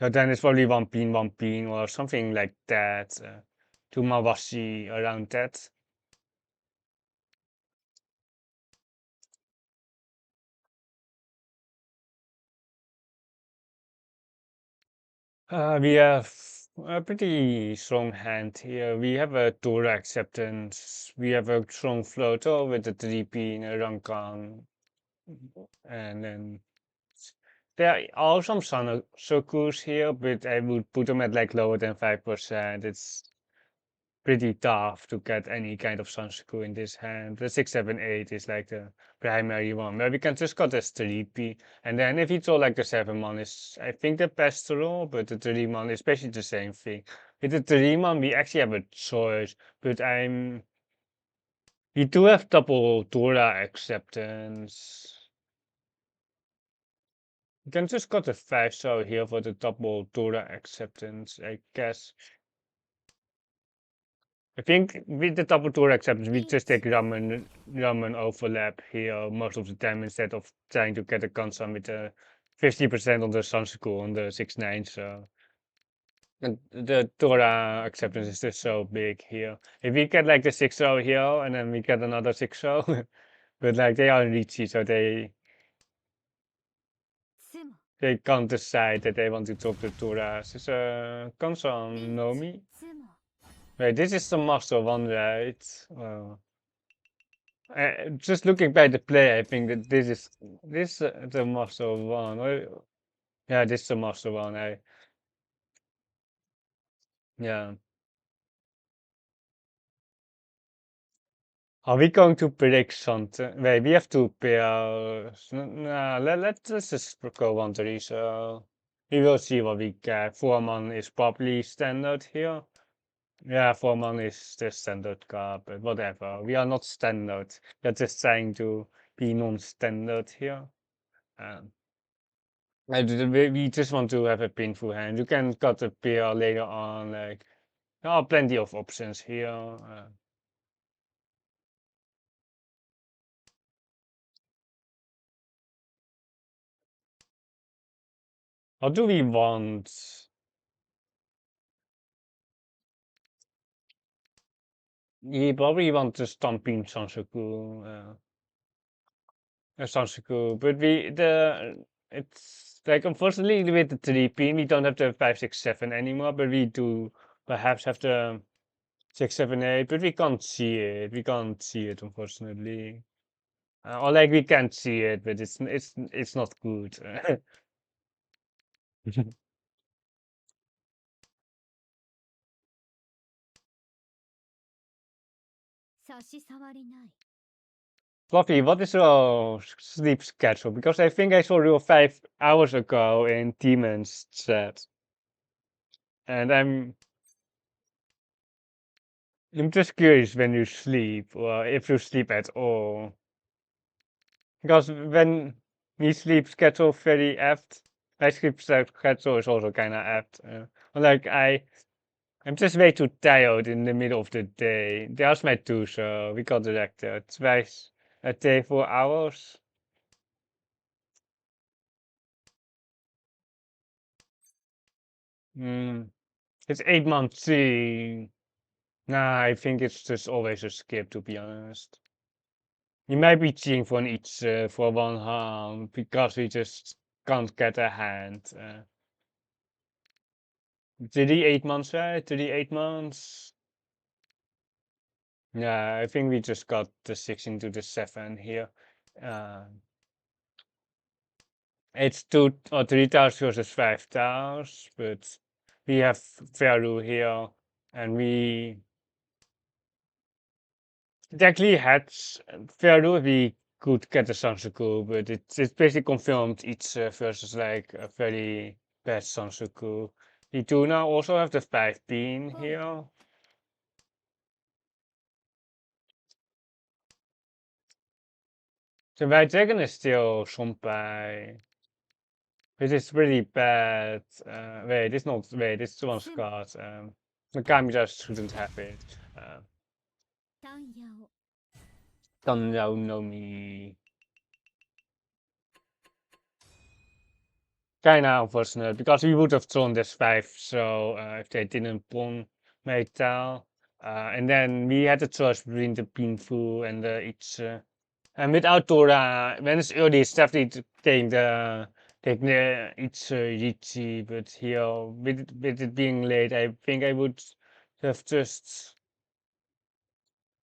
So then it's probably one pin or something like that. To Mawashi around that. We have a pretty strong hand here. We have a Dora acceptance. We have a strong floater with a 3P and a Rankan. And then there are some circles here, but I would put them at like lower than 5%. It's pretty tough to get any kind of Sansaku in this hand. The 6, 7, 8 is like the primary one, where we can just got a 3P. And then if you draw like the 7 man is, I think the best to roll, but the 3 man is basically the same thing. With the 3 man, we actually have a choice, but we do have double Dora acceptance. You can just got a 5 here for the double Dora acceptance, I guess. I think with the double tour acceptance, we just take ramen overlap here most of the time instead of trying to get a Kansan with a 50% on the Sansaku on the 6/9. So and the Tora acceptance is just so big here. If we get like the 6-0 here and then we get another 6-0, but like they are Riichi, so 妻 they can't decide that they want to drop the Toras. Is Kansan リーチ Nomi? 妻 Wait, this is the master one, right? Just looking by the play, I think that this the master one. Yeah, this is the master one. Yeah. Are we going to predict something? Wait, we have to pair. Nah, let's just go 1-3. So we will see what we get. 4-man is probably standard here. Yeah, 4-man is the standard card, but whatever. We are not standard. We're just trying to be non-standard here. Um, we just want to have a painful hand. You can cut a pair later on. Like there are plenty of options here. What do we want? We probably want the Stomping Sansaku, Sansaku, but it's like unfortunately with the 3P we don't have the 5, 6, 7 anymore, but we do perhaps have the 6, 7, 8, but we can't see it. We can't see it unfortunately. Or like we can't see it, but it's not good. 差し障りない Fluffy, what is your sleep schedule? Because I think I saw you 5 hours ago in Demon's chat. And I'm just curious when you sleep, or if you sleep at all. Because when he sleeps schedule very apt, my sleep schedule is also kind of apt. Like I'm just way too tired in the middle of the day. There's my two, so we got directed twice a day for hours. Mm, it's 8 months. Nah, I think it's just always a skip, to be honest. You might be cheating for each for one hand because we just can't get a hand. Did he 8 months, right? Did he 8 months? Yeah, I think we just got the 16 to the 7 here. Uh, it's 3 tiles versus 5 tiles, but we have value here, and we technically had value. We could get a Sansuku, but it's basically confirmed each versus like a very bad Sansuku. We do now also have the 5 bean here. The white dragon is still Sonpai. Which is really bad. Wait, it's not. Wait, it's one card. The game just shouldn't have it. Tanyao no Mi. Kinda unfortunate because we would have drawn this 5, so if they didn't pawn metal. And then we had a choice between the Pinfu and the Itch. And without Dora, when it's early, it's definitely taking the Itch Riichi, but here, with it being late, I think I would have just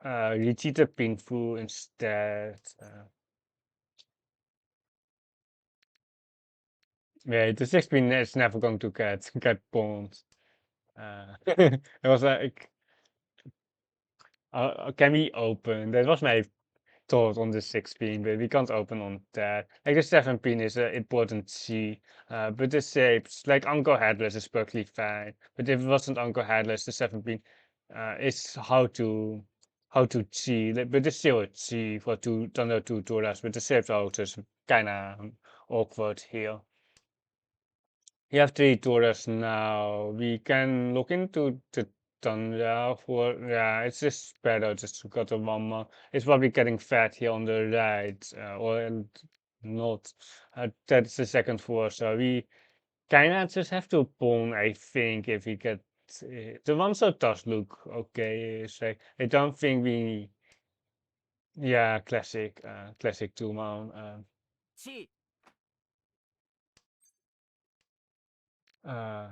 Riichi the Pinfu instead. Yeah, the 16 is never going to get pawned. It was like, can we open? That was my thought on the 16, but we can't open on that. Like the 17 is an important C, but the shapes, like Uncle Headless is perfectly fine. But if it wasn't Uncle Headless, the 17 is how to G, but it's still a G for two under two Doras, but the shapes are just kinda awkward here. You have 3 Doras now. We can look into the Tundra for, yeah, it's just better just to got a one more. It's probably getting fat here on the right, or not. That's the second floor, so we kinda just have to pawn, I think, if we get the one shot does look okay. So I don't think we, yeah, classic two mount. Uh,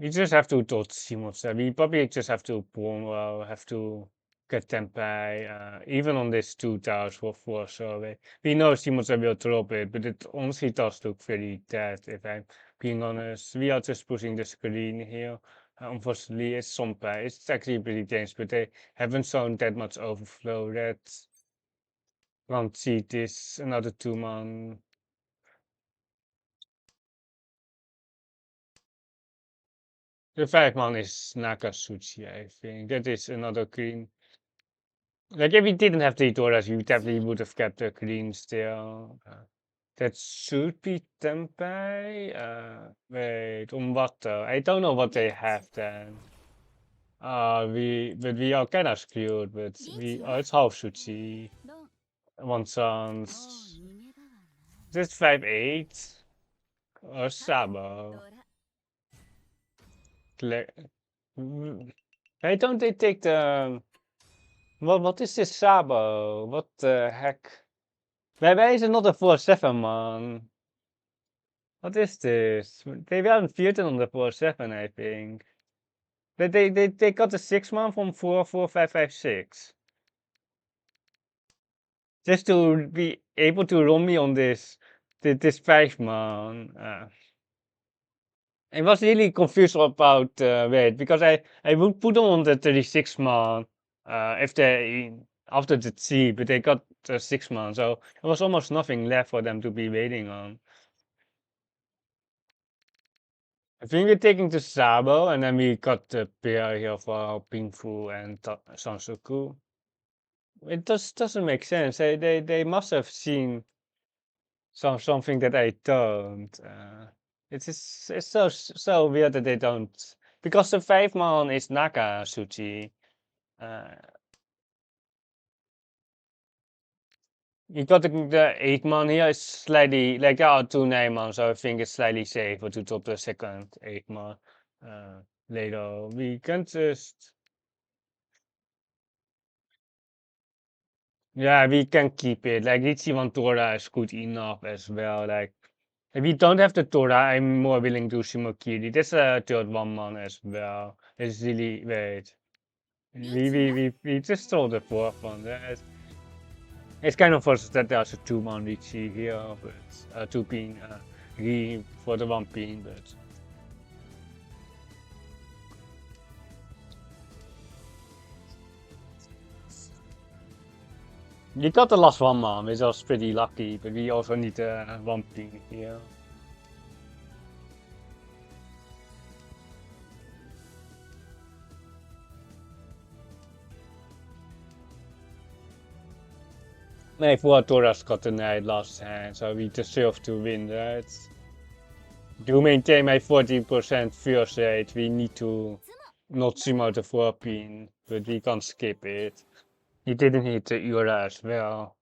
We just have to dot Simons. We probably just have to pawn well, have to get Tempai, even on this 2 tiles for 4, so we know Simons will drop it, but it honestly does look very dead, if I'm being honest. We are just pushing the screen here. Unfortunately, it's Sompai. It's actually pretty dangerous, but they haven't shown that much overflow. That won't see this, another 2-man. The 5-man is Nakasuchi, I think. That is another green. Like if we didn't have the Doras, we definitely would have kept the green still. That should be Tempai. Wait, on what though? I don't know what they have then. But we are kind of screwed. But it's half Suchi. One chance. Just 5-8 or Sabo. Why don't they take the? What is this Sabo? What the heck? Wij is not a 4-7, man. What is this? They haven't feared on the 4-7, I think. They got the 6-man from 4-4-5-5-6. Just to be able to run me on this 5-man. I was really confused about wait, because I would put on the 36-man if they after the T, but they got the 6-man, so there was almost nothing left for them to be waiting on. I think we're taking the Sabo, and then we got the pair here for Pingfu and Sansoku. It doesn't make sense. They must have seen something that I don't. It's so weird that they don't, because the 5 man is Naga Suchi. Uh, you got the 8 man here is slightly like there are two 9 man, so I think it's slightly safer to top the second 8 man later. We can just, yeah, we can keep it. Like Riichi Tora is good enough as well. Like if we don't have the Tora, I'm more willing to Shimokiri. That's a third 1 man as well. It's really wait. We just saw the fourth one. It's kind of forced that there's a 2 man Riichi here, but two pin Ri for the 1 pin, but we got the last 1 man, which was pretty lucky, but we also need a 1 pin here. Nee, voor Torres got the night last hand, so we deserve to win, right? To maintain my 14% first rate, we need to not sim out the 4 pin, but we can skip it. He didn't hit the Ura as well.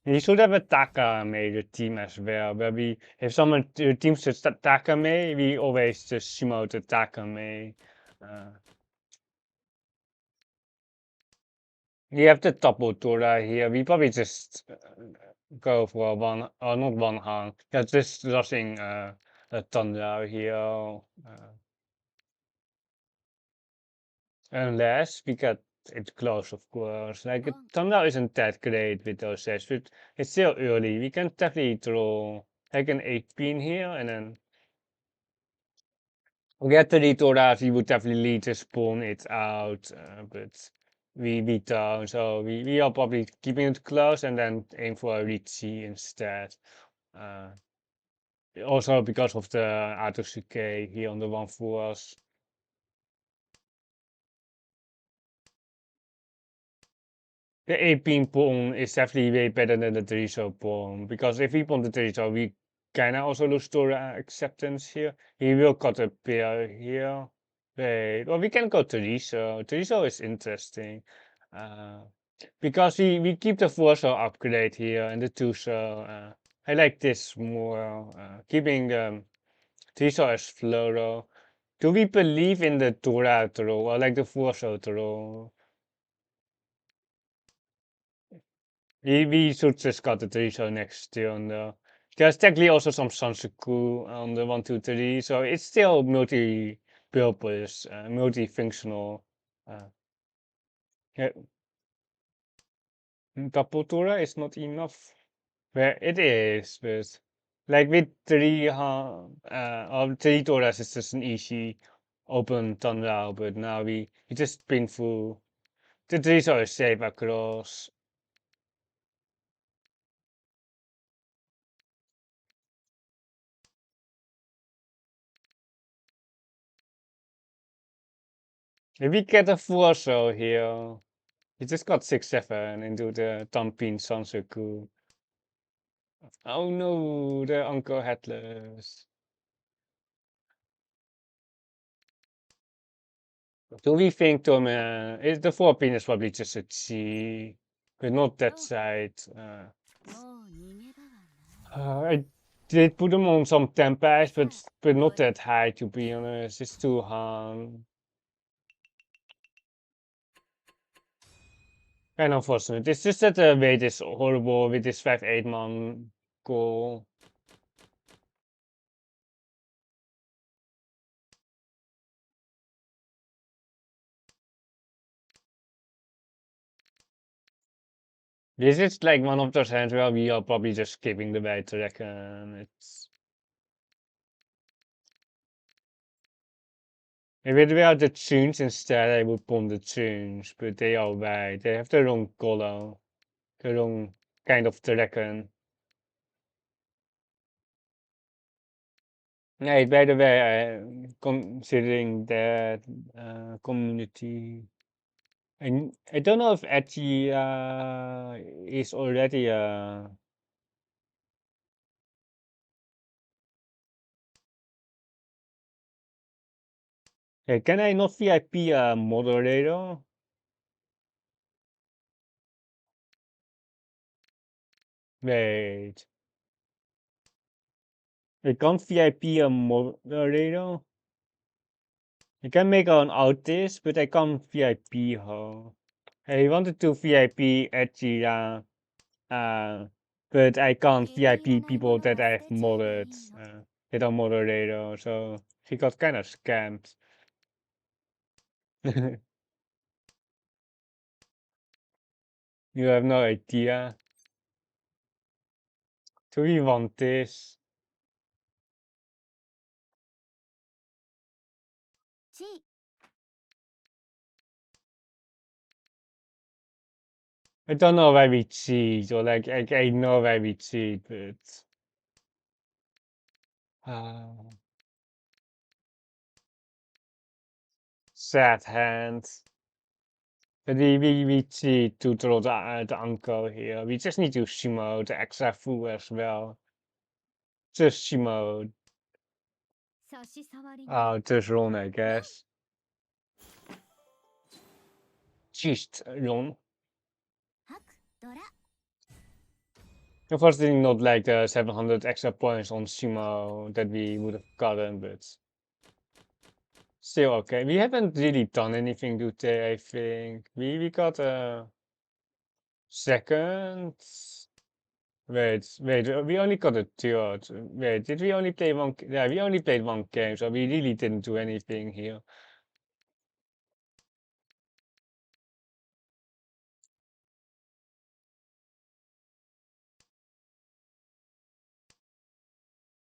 He should have a Takame, the team as well, but if someone teams the Takame, we always just sim out the Takame. We have the double Tora here, we probably just go for one, or not one hand, yeah, just rushing a Thunder here. Unless we get it close, of course. Like, Thunder isn't that great with those sets, but it's still early. We can definitely draw like an 8 pin here, and then we get the Tora, we would definitely just pawn it out, but we don't, so we are probably keeping it close and then aim for a Riichi instead. Also because of the Atosuke here on the 1-4s. The 8 pin pawn is definitely way better than the Teriso pawn, because if we pawn the Teriso, we kinda also lose Tora acceptance here. He will cut a pair here. Wait, well, we can go Teriso. Teriso is interesting. Because we keep the 4-so upgrade here and the 2-so. I like this more. Keeping Teriso as Floro. Do we believe in the Tora throw, or like the 4-so throw? We should just got the 3-so next to on the. There's technically also some Sansuku on the 1, 2, 3, so it's still multi-purpose, multi-functional. Yeah, double Tora is not enough. Well, it is, but like with 3 Toras, it's just an easy open Tanrao, but now we just painful. The 3-so is safe across. If we get a 4-so here. He just got 6-7 into the Tampin Sansoku. Oh no, the Uncle Headless. Do we think Tom, is the 4-pin is probably just a G, but not that side. I did put him on some Tempest, but not that high to be honest. It's too hard. Kind of unfortunate. It's just that the weight is horrible with this 5-8 man goal. This is like one of those hands where we are probably just skipping the weight, I reckon. It's if it were the tunes instead, I would pawn the tunes, but they are white. They have the wrong color, the wrong kind of dragon. Hey, by the way, considering that community, And I don't know if Etty is already hey, can I not VIP a moderator? Wait. I can't VIP a moderator? I can make her an artist, but I can't VIP her. I wanted to VIP Etty, but I can't VIP people that I've modded, that are moderator, so she got kind of scammed. You have no idea. Do we want this? ち I don't know why we cheat, or like I know why we cheat, but sad hand. But we cheat to draw the uncle here. We just need to shimo the extra fool as well. Just shimo. 差し障りない Oh, just run, I guess. Just run. 白ドラ Unfortunately, not like the 700 extra points on Shimo that we would have gotten, but still okay. We haven't really done anything today, I think. We got a second. Wait, we only got a third. Wait, did we only play one? Yeah, we only played one game, so we really didn't do anything here.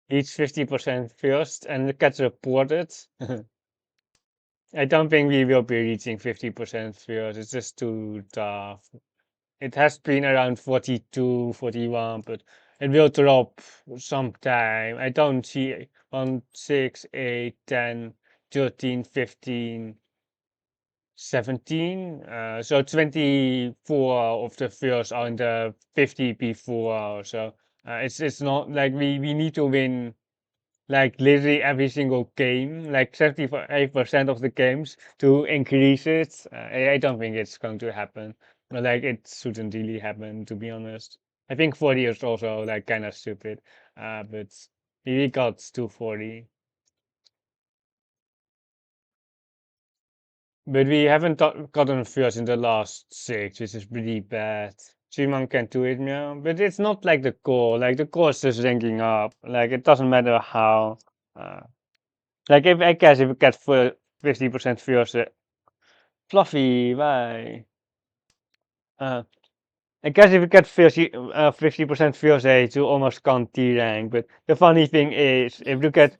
Each 50% first and gets reported. I don't think we will be reaching 50% first. It's just too tough. It has been around 42, 41, but it will drop sometime. I don't see on 6, 8, 10, 13, 15, 17. So 24 of the first are in the 50 before. So it's not like we need to win like literally every single game, like 75% of the games to increase it. I don't think it's going to happen. Like it shouldn't really happen, to be honest. I think 40 is also like kind of stupid, but we got to 40. But we haven't gotten first in the last 6, which is pretty bad. Chunman can do it now, but it's not like the core. Like the core is just ranking up. Like it doesn't matter how. Uh, Like if I guess if we get 50% first, fluffy, bye. Uh, I guess if we get 50% first rate, you almost can't D-rank. But the funny thing is, if you get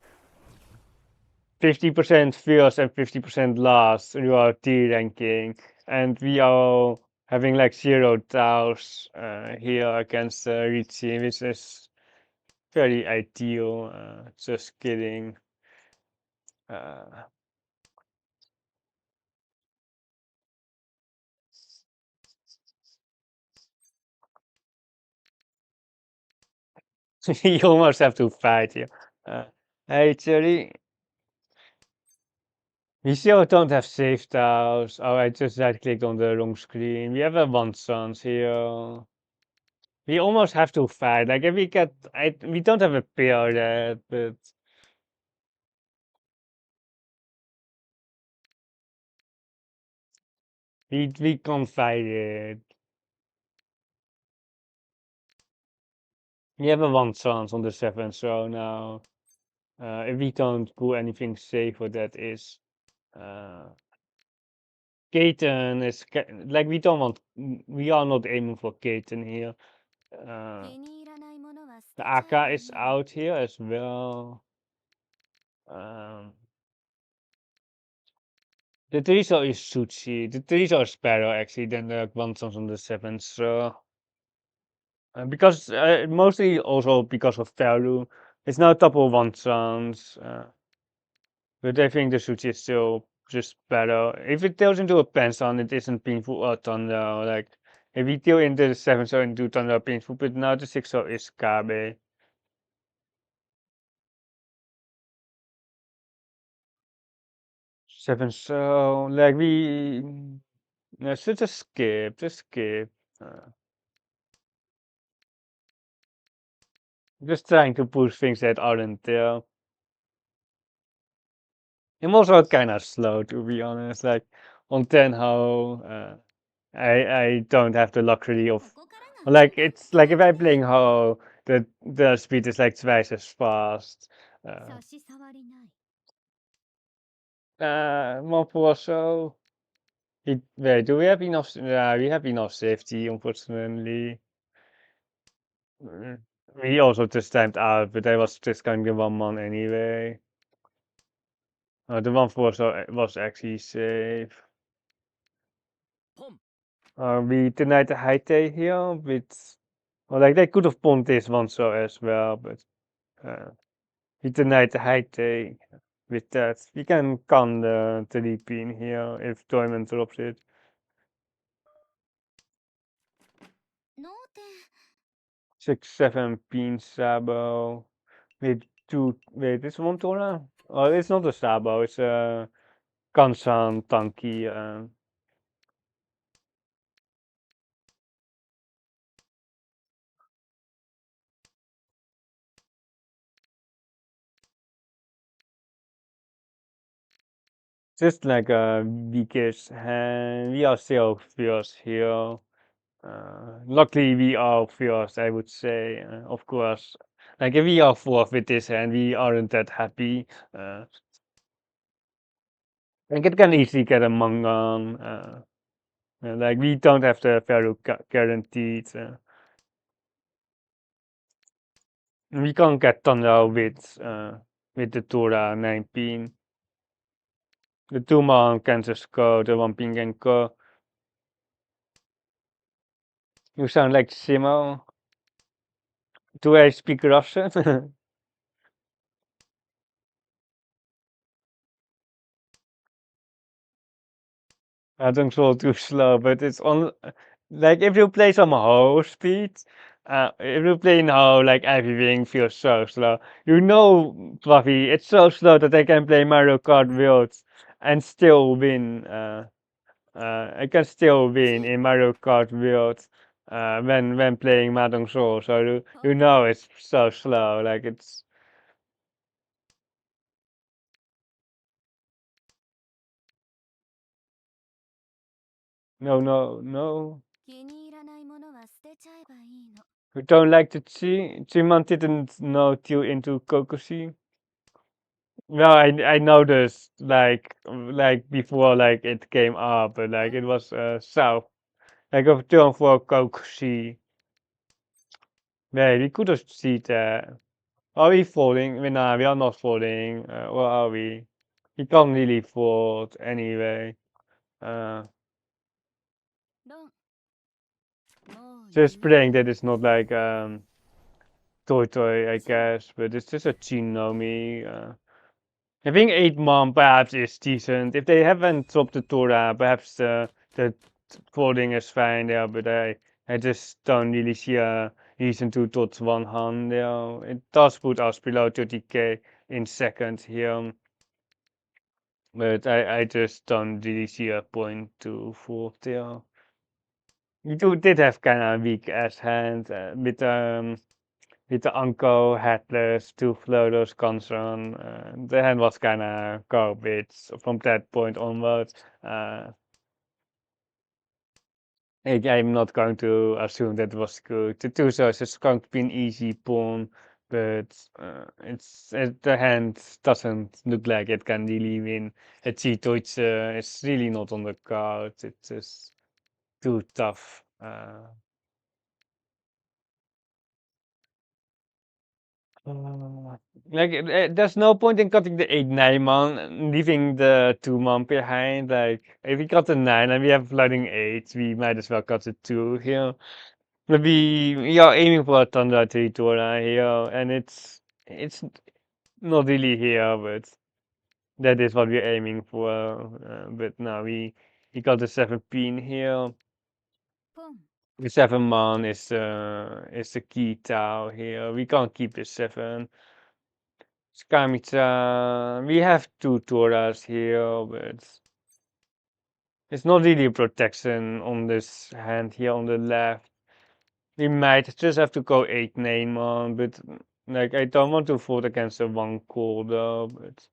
50% first and 50% last, you are D-ranking. And we are having like 0 taos here against Riichi, which is very ideal. Just kidding. Uh, you almost have to fight here. Hey, Cherry. We still don't have save tiles. Oh, I just right-clicked on the wrong screen. We have a one chance here. We almost have to fight. Like if we get, we don't have a pair yet, but we can't fight it. We have a one chance on the seventh, so now if we don't pull anything safe, what that is. Kaiten is like we don't want. We are not aiming for Kaiten here. 気に入らないものは捨 The てちゃえば Aka いい is out here as well. The Triso is Suchi. The Triso is better actually than the Gunsons on the seventh. So because mostly also because of value. It's now top of one sounds. But I think the Suchi is still just better. If it deals into a Penson, it isn't painful or Thunder. Like, if we deal into the 7 so into Thunder painful, but now the 6 so is Kabe. 7 so, like, we. Let's just skip, just skip. Uh, just trying to push things that aren't there. I'm also kind of slow, to be honest. Like, on Tenhou, I don't have the luxury of. ここからが Like, 本番 it's like if I'm playing Ho, the speed is like twice as fast. 差し障りない More so. Wait, do we have enough? Yeah, we have enough safety, unfortunately. Mm, We also just timed out, but I was just going to 1-man anyway. The 1-4 so was actually safe. We denied the high tay here, but well, like they could have pumped this one so as well, but we denied the high tay. With that, we can con the 3 pin here if Toyman drops it. 脳天 6-7 pin Sabo. With 2. Wait, this one Tora? Oh, it's not a Sabo, it's a Kansan Tanky. Just like a weakish hand. We are still fierce here. Luckily, we are fierce, I would say. Of course, like if we are fourth with this hand, we aren't that happy. Like it can easily get a Mangan. Like we don't have the value guaranteed. We can't get Thunder with the Tora 9 pin. The 2-man can just go, the 1 pin can go. You sound like Simo. Do I speak Russian? I don't feel too slow, but it's on. Like if you play some Ho speed, if you play in Ho, like everything feels so slow. You know, Fluffy, it's so slow that I can play Mario Kart Worlds and still win. I can still win in Mario Kart Worlds when playing Mahjong Soul. So you know it's so slow. Like it's. No, no, no. 気に入らないものは捨てちゃえばいいの You don't like to see? Chunman didn't know you into Kokoshi? No, I noticed like before like it came up, but like it was south. Like a term for Kokoshi. Yeah, we could have seen that. Are we falling? Nah, we are not falling. Where are we? We can't really fall anyway. Uh, ロンもう just 言わ praying ない that it's not like Toy, I guess, but it's just a Chinomi. I think 8-man perhaps is decent. If they haven't dropped the Torah, perhaps the clothing is fine there, but I just don't really see a reason to dot 100 there. It does put us below 30k in seconds here, but I just don't really see a point to fourth there. Did have kind of weak ass hand with the uncle headless, two floaters concern. The hand was kind of garbage from that point onwards. I'm not going to assume that was good. The two shows is going to be an easy pawn, but the hand doesn't look like it can really win. It's really not on the card. It's just too tough. Uh, like there's no point in cutting the 8-9 man and leaving the 2-man behind. Like if we cut the 9 and we have floating 8, we might as well cut the 2 here. But we are aiming for a Thunder territory here, and it's not really here, but That is what we're aiming for. But now we got the 7 pin here. ポン The 7 man is the key tile here. We can't keep the 7. Skamita, we have 2 Toras here, but it's not really a protection on this hand here on the left. We might just have to go 8 name on, but like I don't want to vote against the 1 call though, but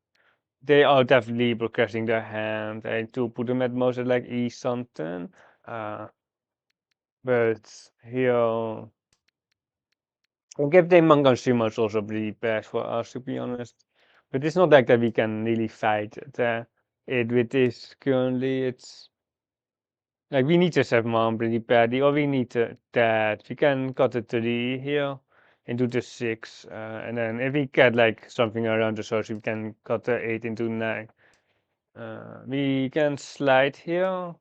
they are definitely progressing their hand and to put them at most at like E something. Uh, but here, Captain Manganshima is also pretty bad for us to be honest. But it's not like that we can really fight it with this currently. It's like we need to have mom pretty badly, or we need that. We can cut the 3 here into the 6, and then if we get like something around the source, we can cut the 8 into 9. We can slide here,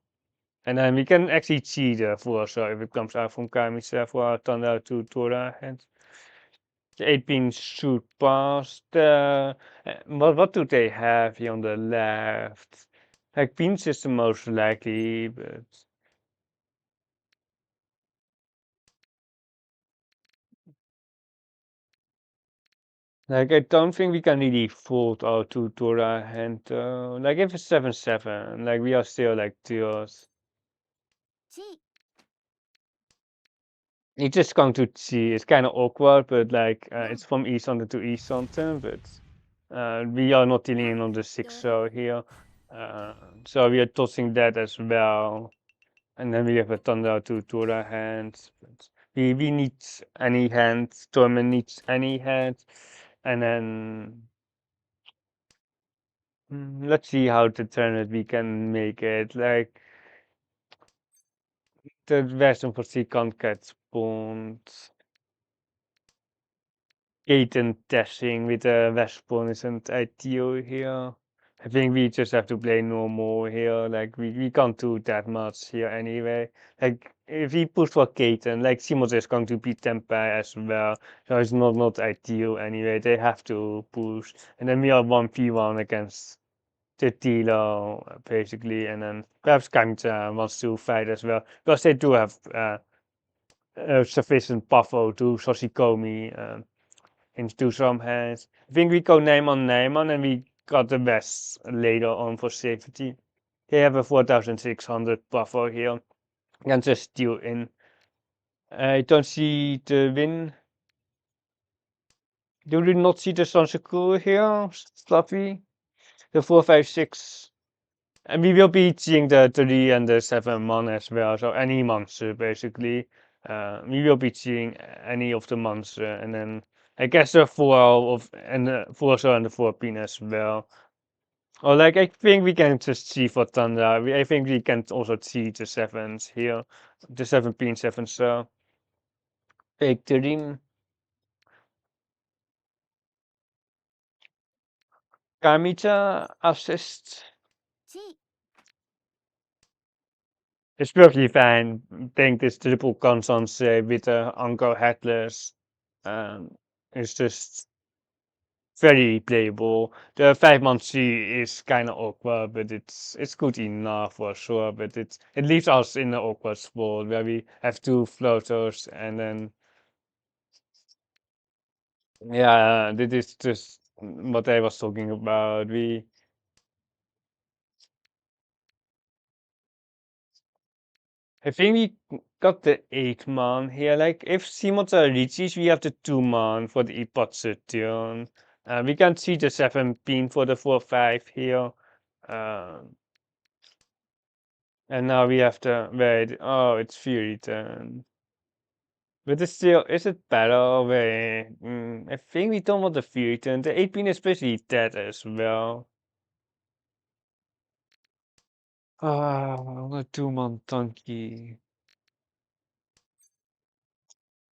and then we can actually cheat for so if it comes out from Kami's for our Thunder to Tora and the 8 pin shoot past. What do they have here on the left? Like pins is the most likely, but. Like, I don't think we can really fold our 2 Tora hand, like, if it's 7-7, like, we are still, like, tiers. チ It's just going to see, it's kind of awkward, but, like, ドン it's from east something to east something, but we are not dealing in on the 6 ド so here. So we are tossing that as well. And then we have a Thunder 2 Tora hand. But we need any hand, Torment needs any hand. And then let's see how determined we can make it. Like the version for C can't get spawned. Gate and dashing with the West spawn isn't ideal here. I think we just have to play normal here. Like we can't do that much here anyway. Like if we push for Katen, like Simons is going to beat Tempai as well. So it's not ideal anyway. They have to push. And then we are 1v1 against the dealer basically, and then perhaps Kamcha wants to fight as well because they do have sufficient buffo to Soshikomi into some hands. I think we go name on and we got the best later on for safety. They have a 4600 buffo here. Can just steal in. I don't see the win. Do you not see the Sansaku here, Fluffy? The 456. And we will be seeing the 3 and the 7 mon as well, so any monster basically. We will be seeing any of the monster, and then I guess the 4 of and the 4 so and the 4 pin as well. Or like I think we can just see for Thunder. I think we can also see the 7s here, the 7 pin 7 so. Fake dream. Kamita assist. チ It's perfectly fine. Think this triple consonants with Uncle Headless. It's just very playable. The 5-month C is kind of awkward, but it's good enough for sure. But it leaves us in an awkward spot where we have 2 floaters and then yeah, this is just what I was talking about. I think we got the 8 man here. Like if Simota reaches, we have the 2 man for the Ipotsution. We can see the 7 pin for the 4-5 here. And now we have to wait. Oh, it's Fury turn. But it's still, is it better? Wait, I think we don't want the Fury turn. The 8 pin is basically dead as well. Ah, a 2-man Tanky.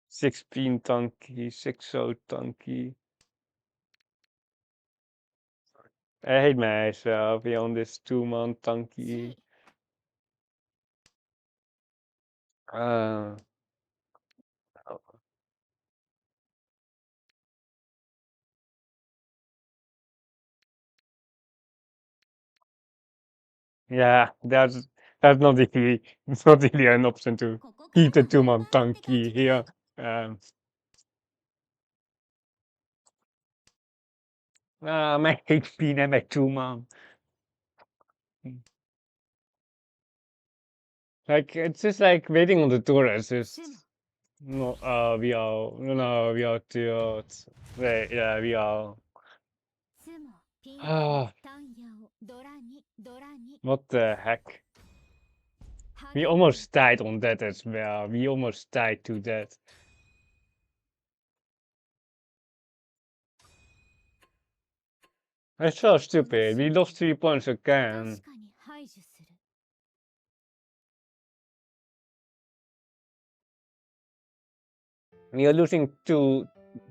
6 pin Tanky, 6-0 Tanky. I hate myself on this 2-man チ Tanky. Uh, Yeah, that's not really it's not really an option to ここから keep the が本 two-man 番って感 donkey じね here. My HP and my two-man. Like it's just like waiting on the door. It's ス just モ no. We are two. Yeah, we are. スモピンク Ah, タンヤオドラにドラに what the heck? ハ We ゲ almost died on that as well. We almost died to that. That's so stupid. We lost 3 points 確 again. かに排除する We are losing too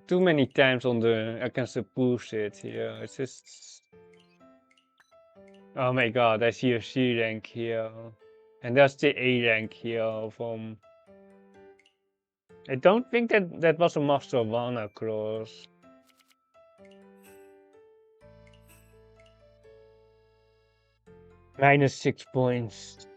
many times on the against the bullshit here. It's just oh my god, I see a C rank here. And that's the A rank here from I don't think that was a Master of Honor cross. Minus 6 points.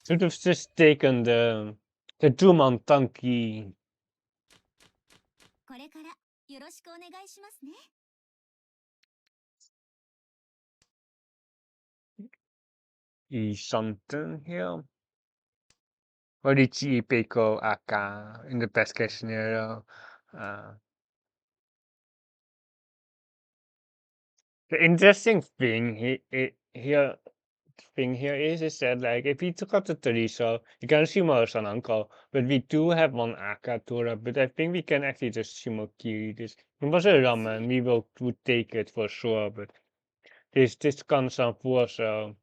Should have just taken the two-man donkey. これからよろしくお願いしますね Something here. Riichi Peiko Aka in the best case scenario. The interesting thing here is that like if we took out the Teresa, you can sumo Sananko, but we do have one Akatora, but I think we can actually just sumo Kiri this. If it was a ramen, we would take it for sure, but this Kansan Fuso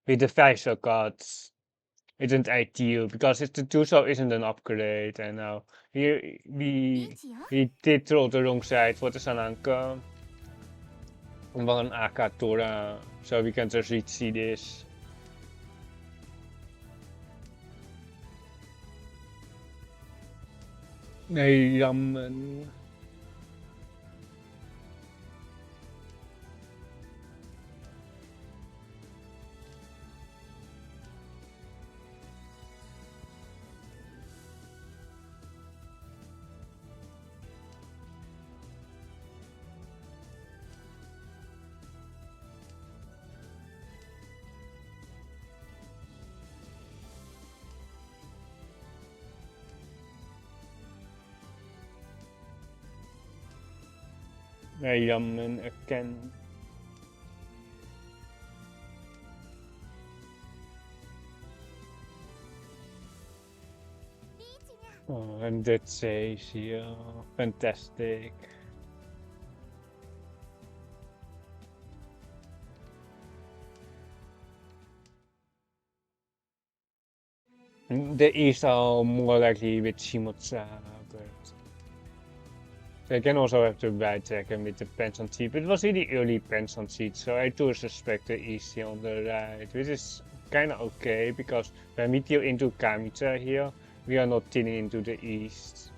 with the Faisal cards isn't ideal because the Tuso isn't an upgrade, and now here リーチよ we did throw the wrong side for the Sananko. One Akatora, so we can just see this. Nee, ramen. Nee, ramen again. Oh, and that says here, fantastic. The East are more likely with Shimotsa, but they can also have the right second with the Pension seat. But it was really early Pension seat, so I do suspect the East here on the right, which is kinda okay because when we deal into Kamitsa here, we are not dealing into the East.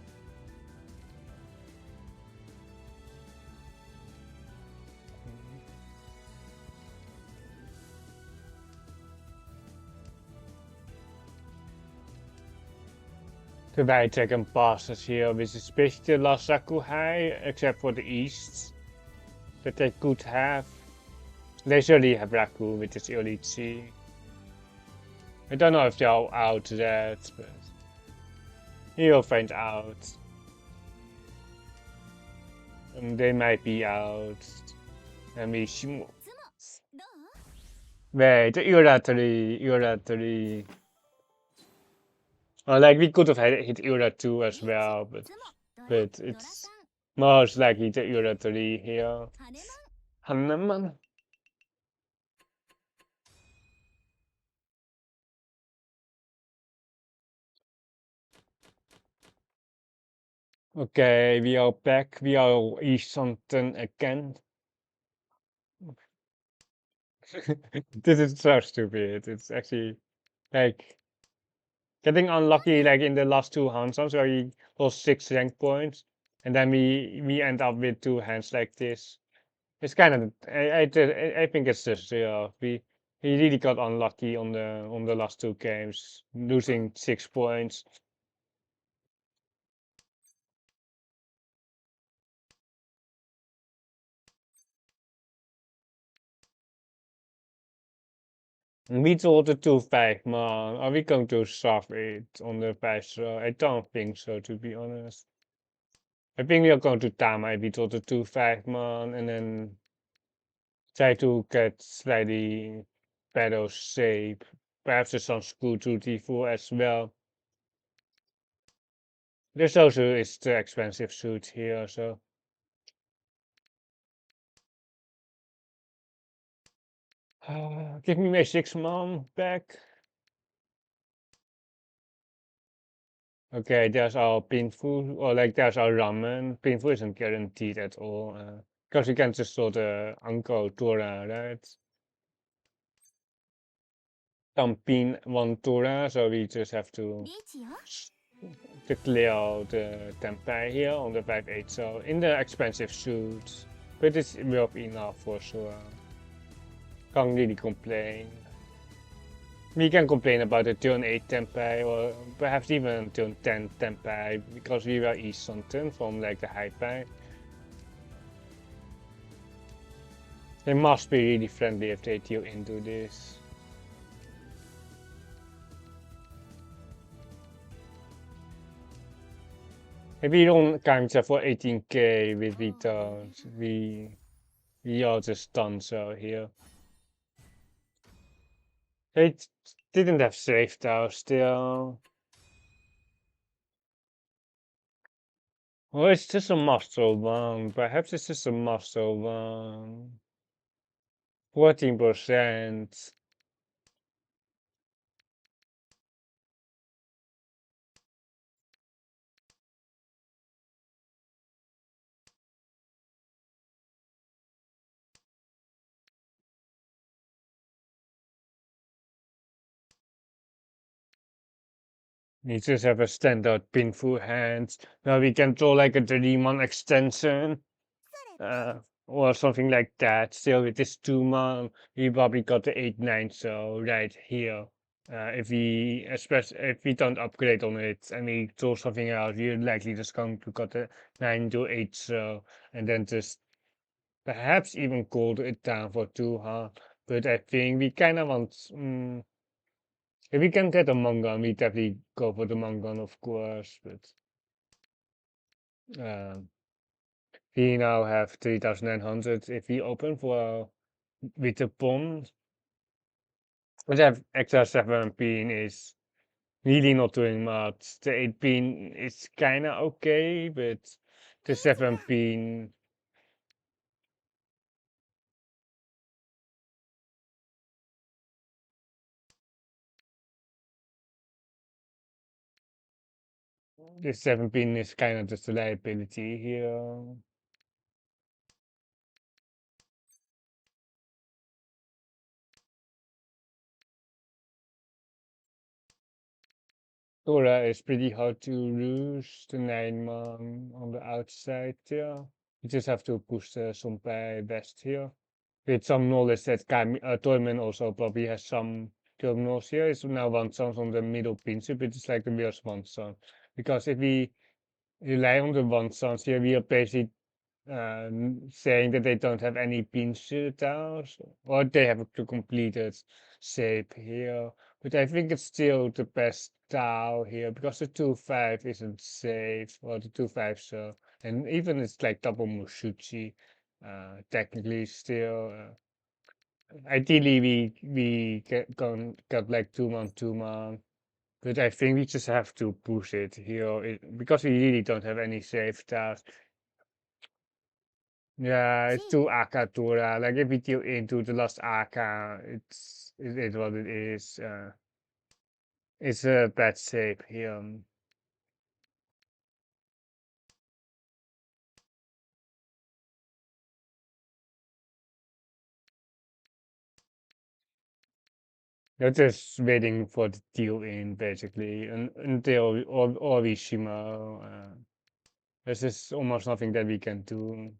The right second passes here, which is basically the last Sakuhai, except for the East that they could have. They surely have Raku with this Riichi. I don't know if they're out yet, but you'll find out. And they might be out. And we スモどう wait, the Ura 3. Well, like we could have hit Ura 2 as リーチ well, スモドラ but ドラ it's さん most likely the Ura 3 here. ハネ Hanneman. Okay, we are back. We are East something again. This is so stupid. It's actually like getting unlucky like in the last two hands where we lost 6 rank points and then we end up with two hands like this. It's kind of I think it's just we really got unlucky on the last two games, losing 6 points. We told the 2-5 man. Are we going to solve it on the patch? I don't think so, to be honest. I think we are going to Tama we told the 2-5 man and then try to get slightly better shape. Perhaps there's some school to T4 as well. This also is the expensive suit here, so. Give me my 6 man back. Okay, there's our pinfu, or like there's our ramen. Pinfu isn't guaranteed at all, because you can just sort of Uncle Tora, right? Some pin one Tora, so we just have to リーチよ。 clear the tempeh here on the 5-8, so in the expensive suits, but it's worth enough for sure. Can't really complain. We can complain about the turn 8 tempeh or perhaps even turn 10 tempeh because we were east something from like the high pie. They must be really friendly if they deal into this. Maybe we don't cancel for 18k with returns. We are just done so here. They didn't have safe though still. Well, it's just a muscle one. Perhaps it's just a muscle one. 14%. We just have a standard pinful hand. Now we can draw like a Dreamon extension. Or something like that. Still with this 2 man, we probably got the 8-9, so right here. Especially if we don't upgrade on it and we draw something else, we're likely just going to got a 9 to 8, so and then just perhaps even gold it down for 2, huh? But I think we kind of want. If we can get a Mongon, we definitely go for the Mongon, of course. But um, we now have 3,900 if we open for with the pond. But have extra 7 pin is really not doing much. The 8 pin is kinda okay, but the 7 pin is kind of just a liability here. Dora is pretty hard to lose. The 9 man on the outside here. You just have to push the Sonpai best here. With some knowledge that Toyman also probably has some terminals here. It's now one song on the middle pinch, but it's like the worst one song. Because if we rely on the one songs here, we are basically saying that they don't have any pinch tiles, or they have to completed shape here. But I think it's still the best tile here because the 2-5 isn't safe, or the 2-5 so, and even it's like double Mushuchi, technically still. Ideally, we got like 2 man, 2 man. But I think we just have to push it here because we really don't have any safe tiles. Yeah, it's too Akatura. Like if we deal into the last Aka, it's what it is. It's a bad shape here. You're just waiting for the deal in, basically, until Orishima. There's just almost nothing that we can do.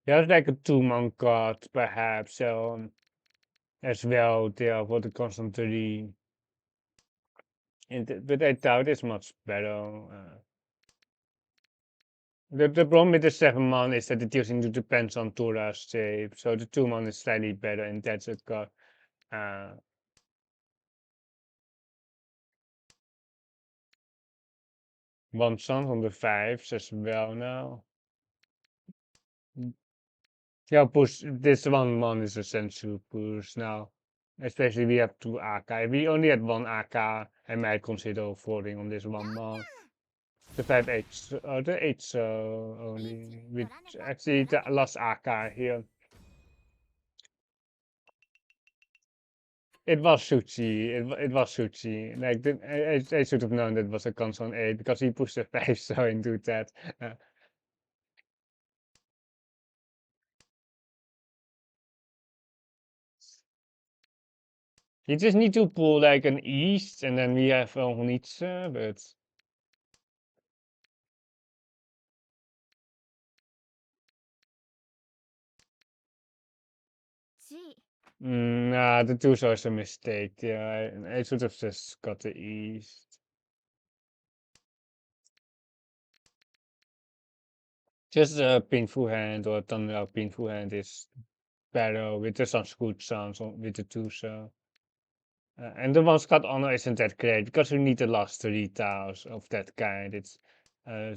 There's like a 2-month card, perhaps, so as well there for the constantly. But I doubt it's much better. The problem with the 7-month is that it usually depends on Tura's shape, so the 2-month is slightly better, and that's a card. Uh, One son from the 5s as well now. Yeah, push. This 1-1 is essential push now. Especially we have 2 AK. If we only had 1 AK, I might consider falling on this 1-1. The 5-8, the 8 only. With actually the last AK here. It was Suchi. It was Suchi. Like I should have known that was a console 8 because he pushed the 5 so into that. Uh, you just need to pull like an east and then we have Honitsu, but G. nah, the 2 is a mistake. Yeah, I should have just got the east. Just a painful hand or thunder painful hand is better with the some good sounds with the 2 so. And the one Scott Honor isn't that great because we need the last 3 tiles of that kind. It's uh,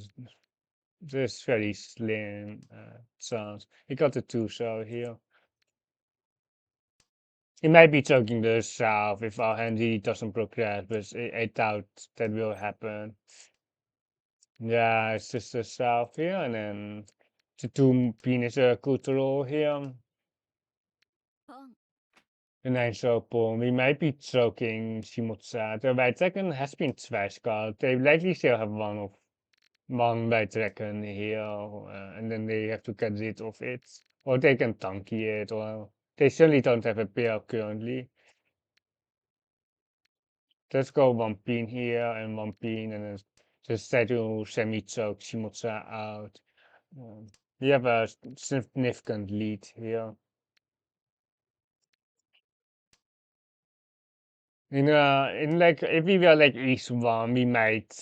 just very slim sounds. He got the 2 so here. He might be choking the south if our hand really doesn't progress, but I doubt that will happen. Yeah, it's just the south here, and then the 2 penis cultural here. Pong. The 9 so pawn. We might be choking Shimotsa. The white dragon has been twice called. They likely still have one white dragon here, and then they have to get rid of it. Or they can tanky it, or they certainly don't have a pair currently. Let's go 1 pin here and 1 pin, and then just try to semi-choke Shimotsa out. We have a significant lead here. In like, if we were like East 1, we might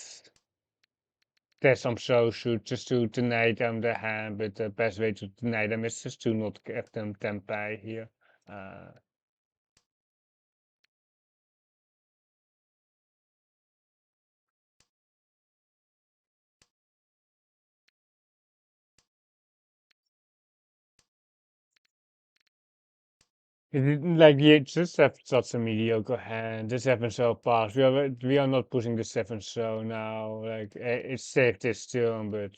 there's some show shoot just to deny them the hand, but the best way to deny them is just to not give them tempai here. Uh, like you just have such a mediocre hand. This 7 so pass. We are not pushing the 7 so now. Like it's safe this turn, but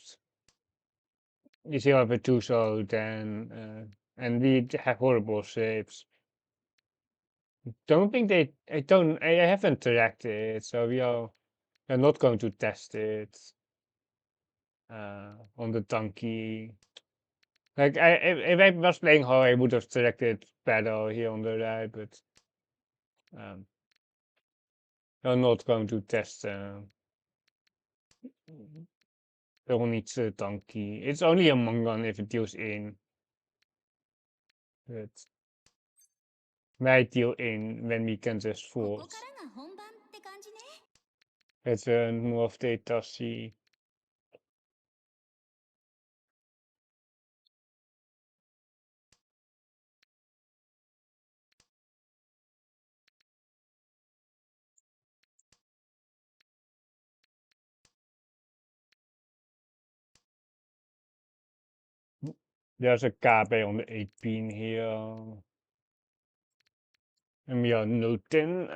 you still have a 2 so then, and we have horrible shapes. Don't think they. I haven't tracked it, so we are not going to test it on the donkey. Like if I was playing how I would have selected better here on the right, but um, I'm not going to test the Onitsu donkey. It's only a Mongon if it deals in, but might deal in when we can just ここ force. からが本番って感じね。 It's a move Tashi. There's a Kabe on the 8 pin here. And we are Newton.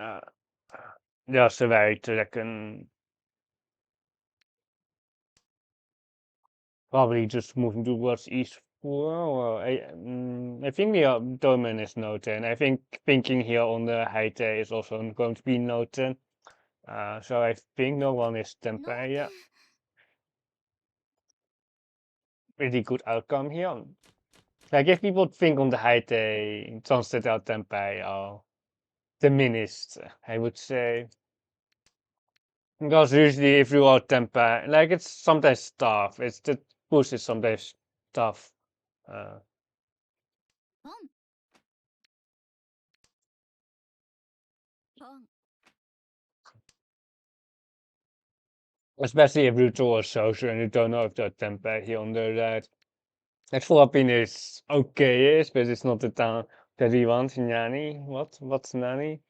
There's a right reckon. Probably just moving towards east 4. Or I think the domain is no 10. I think thinking here on the height is also going to be no 10. So I think no one is 10 No by, yeah. pretty good outcome here. Like if people think on the high day, chances out tempai are diminished, I would say. Because usually if you are tempai, like it's sometimes tough. It's the push is sometimes tough. Uh, ポンポン especially if you draw a social and you don't know if they're tempai here on the right. Like full opinion is okay-ish, but it's not the town that we want. Nani? What? What's Nani?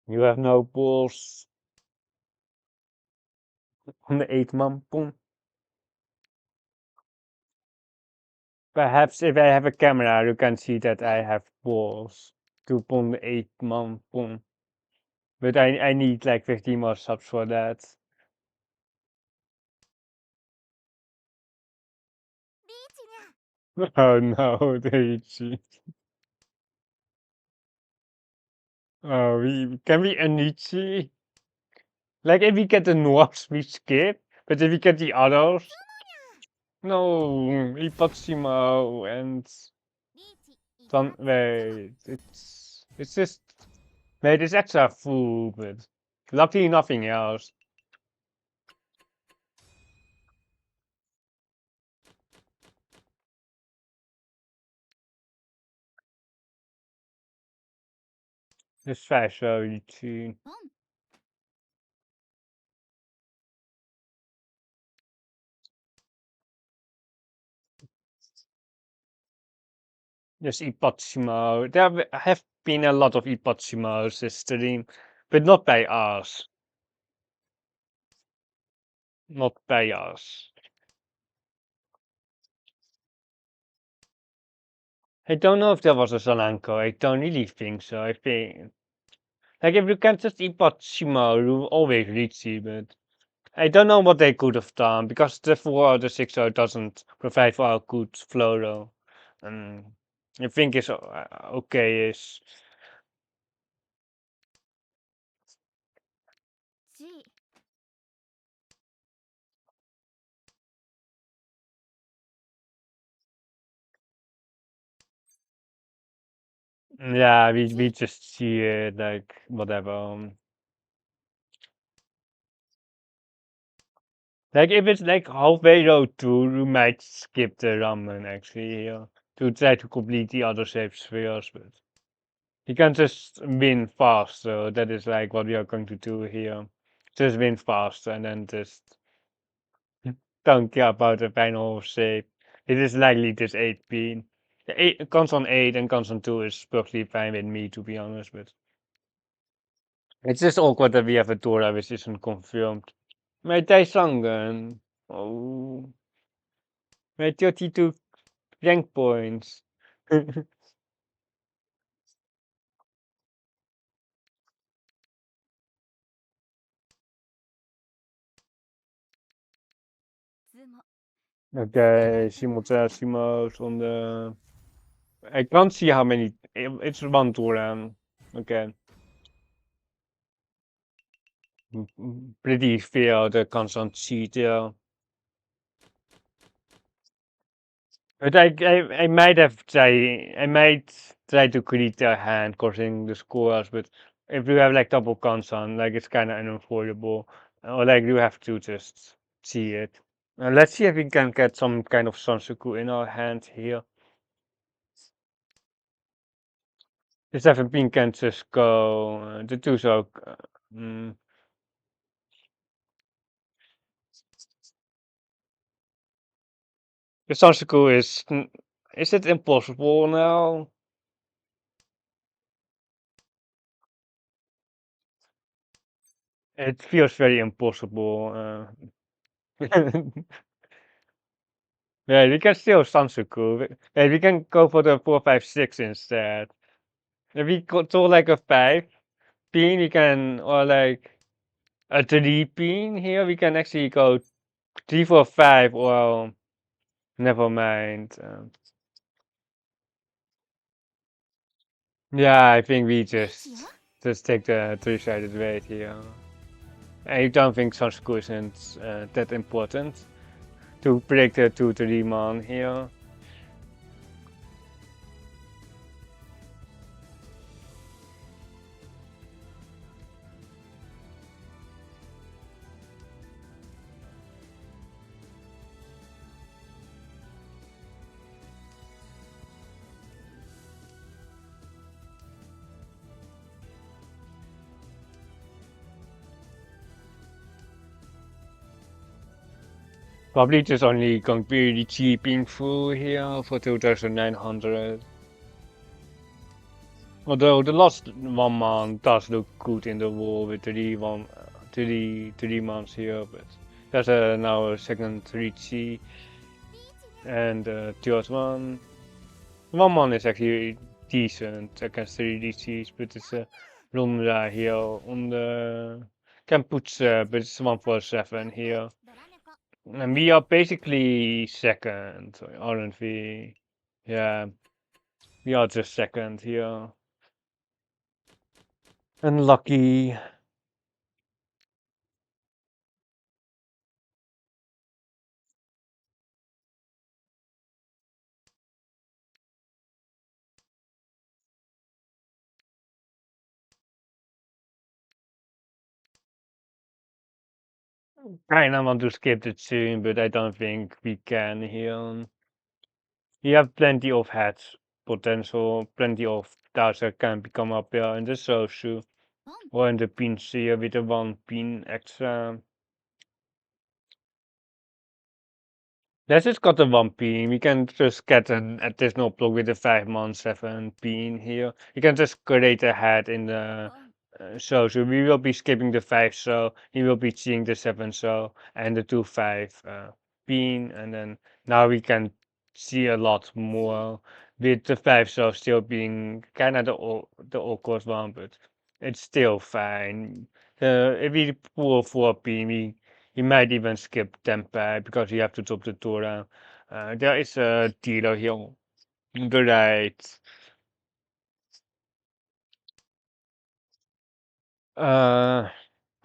You have no balls on the 8-man pong. Perhaps if I have a camera, you can see that I have balls to pong the 8-man pong. But I need like 15 more subs for that. リーチにゃ Oh no, Riichi. Oh, can we Anichi? Like if we get the Norse, we skip. But if we get the others, no, Ipatsimo and リーチい Don. た Wait, it's just wait, it's extra full, but luckily nothing else. This is very too. ポン Yes, Ipatsimo. Have been a lot of Ipatsimos this stream, but not by us. Not by us. I don't know if there was a Solanko. I don't really think so. I think like if you can just Ipatsimo, you always Riichi, but I don't know what they could have done because the 4 or the 6 doesn't provide for a good flow though. I think it's okay is G yeah, we just see it like whatever. Like if it's like halfway road through, you might skip the ramen actually here to try to complete the other shape spheres, but you can just win fast. So that is like what we are going to do here. Just win fast and then just don't care about the final shape. It is likely this 8 pin. The 8 console 8 and console 2 is perfectly fine with me to be honest, but it's just awkward that we have a Dora which isn't confirmed. My Taisangan. Oh. My 32 rank points. Okay, simultaneous on the. I can't see how many. It's one Turan. Okay. Pretty fair, the constant cheat, yeah. But I might try to create a hand causing the scores, but if you have like double constant, like it's kind of unavoidable. Or like you have to just see it. Let's see if we can get some kind of Sansuku in our hand here. The 17 can just go. The 2 so. Mm, the Sansuku is. Is it impossible now? It feels very impossible. Yeah, we can still Sansuku. Yeah, we can go for the 4-5-6 instead. If we go to like a 5 pin, we can, or like a 3 pin here, we can actually go 3-4-5 or Never mind. Yeah, I think we just take the three-sided weight here. I don't think Sansaku isn't that important to predict the 2-3 man here. Probably just only going to be really cheaping through here for 2,900. Although the last one man does look good in the wall with 3 months here, but there's now a second Riichi and third one. One man is actually decent against 3 Riichis, but it's a Lumra here on the can put but it's 147 here. And we are basically second, aren't we? Yeah, we are just second here. Unlucky. Kinda want to skip it soon, but I don't think we can here. We have plenty of heads potential, plenty of doubts that can become up here in the social or in the pins here with the 1 pin extra. Let's just got the 1 pin. We can just get an additional block with the 5 man 7 pin here. You can just create a head in the so we will be skipping the 5 so he will be seeing the 7 so and the 2-5 pin, and then now we can see a lot more with the 5 so still being kind of the awkward one, but it's still fine. If we pull 4 pin, we might even skip Tempe because you have to top the Torah. There is a dealer here on the right. Uh,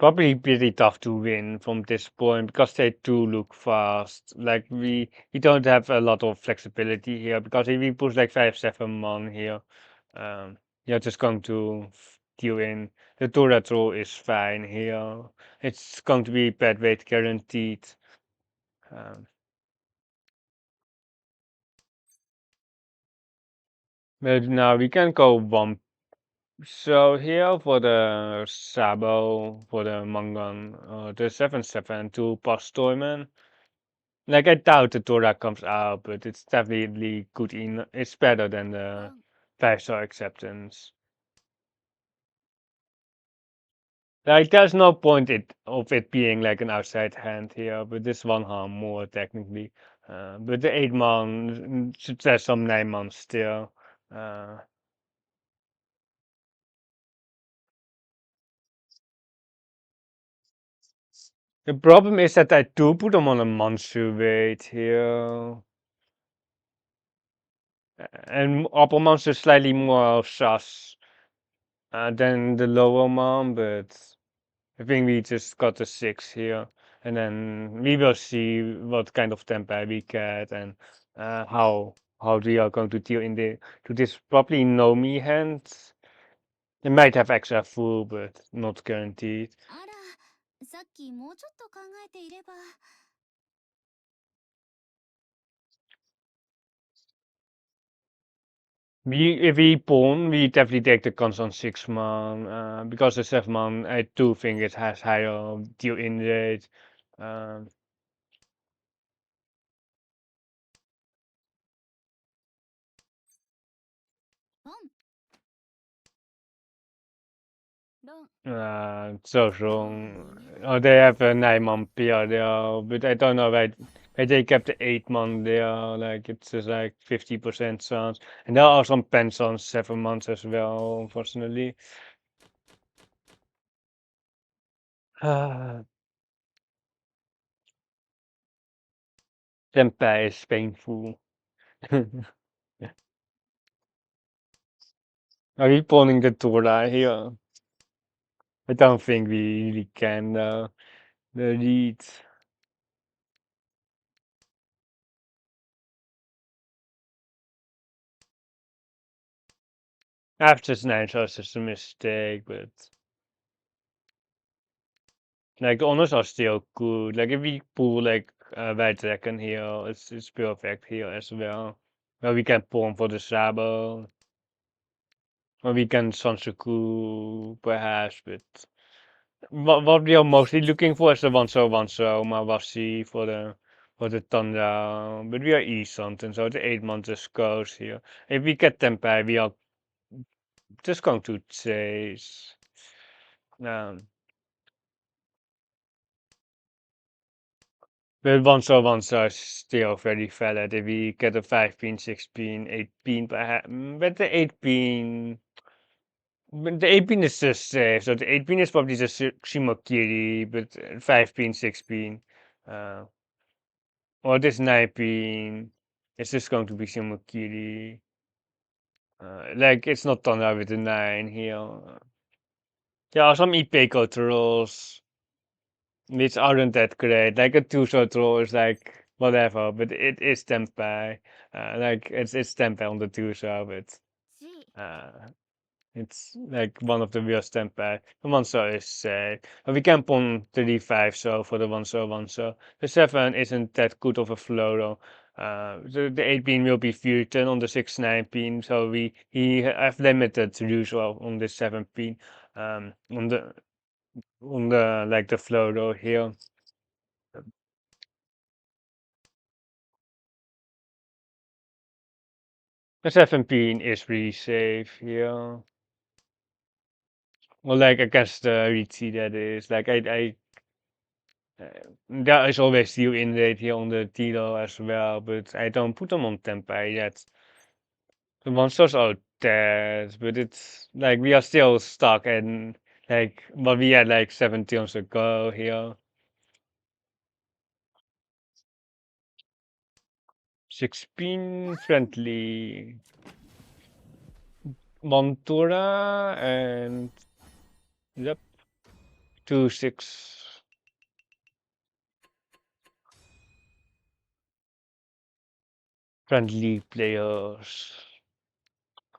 Probably pretty tough to win from this point because they do look fast. Like we don't have a lot of flexibility here because if we push like 5-7 man here, you're just going to deal in. The Torah throw is fine here. It's going to be bad weight guaranteed. Um, but now we can go one. So here for the Sabo, for the Mangan, the 7-7 to pass Toyman. Like I doubt the Torah comes out, but it's definitely good in. It's better than the 5-star acceptance. Like there's no point of it being like an outside hand here, but this one harm more technically. But the 8 man should have some 9 man still. Uh, the problem is that I do put them on a Mansu weight here. And upper mounts are slightly more sus than the lower mount, but I think we just got a 6 here. And then we will see what kind of tempo we get and how we are going to deal to this probably no me hand. They might have extra full, but not guaranteed. あら、さっきもうちょっと考えていれば。If we pawn, we definitely take the constant 6 man, because the 7 man, I do think it has higher deal in rate. Um, ポン、ロン、so wrong. Oh, they have a 9 man PR there, but I don't know why they kept the 8 man there. Like it's just like 50% chance, and there are some pens on 7 months as well, unfortunately. Tempeh is painful. Are we pulling the Torah here? I don't think we really can the read. After 9 shots is a mistake, but like the honors are still good. Like if we pull like White Dragon here, it's perfect here as well. Well, we can pull him for the Sabo. Or we can Sansuku perhaps, but what we are mostly looking for is the one so Mawasi for the Thunder. But we are East something, so the 8 months is goes here. If we get Tempai, we are just going to chase. But one so is still very valid. If we get a 5 pin, 6 pin, 8 pin, perhaps. But the 8 pin. But the 8 pin is just safe. So the 8 pin is probably just Shimokiri, but 5 pin, 6 pin. Uh, or this 9 pin. It's just going to be Shimokiri. Like it's not done out with the 9 here. There are some EP controls which aren't that great. Like a 2-shot roll is like whatever, but it is Tempai. Like it's Tempai on the 2-shot, but uh, it's like one of the worst Tempai. The 1-shot is safe. But we can pawn 35 so for the 1-shot 1-shot. The 7 isn't that good of a flow though. The 8 pin will be Futon on the 6-9 pin, so he have limited use on the 7 pin. On the like the flow though here. The 7 pin is pretty safe here. Well, like against the Riichi that is. Like there is always steel inlaid here on the Tilo as well, but I don't put them on Tempai yet. The monsters are dead, but it's like we are still stuck and like what we had like 7 turns ago here. 6 pin friendly. Montura and yep. 2-6 friendly players.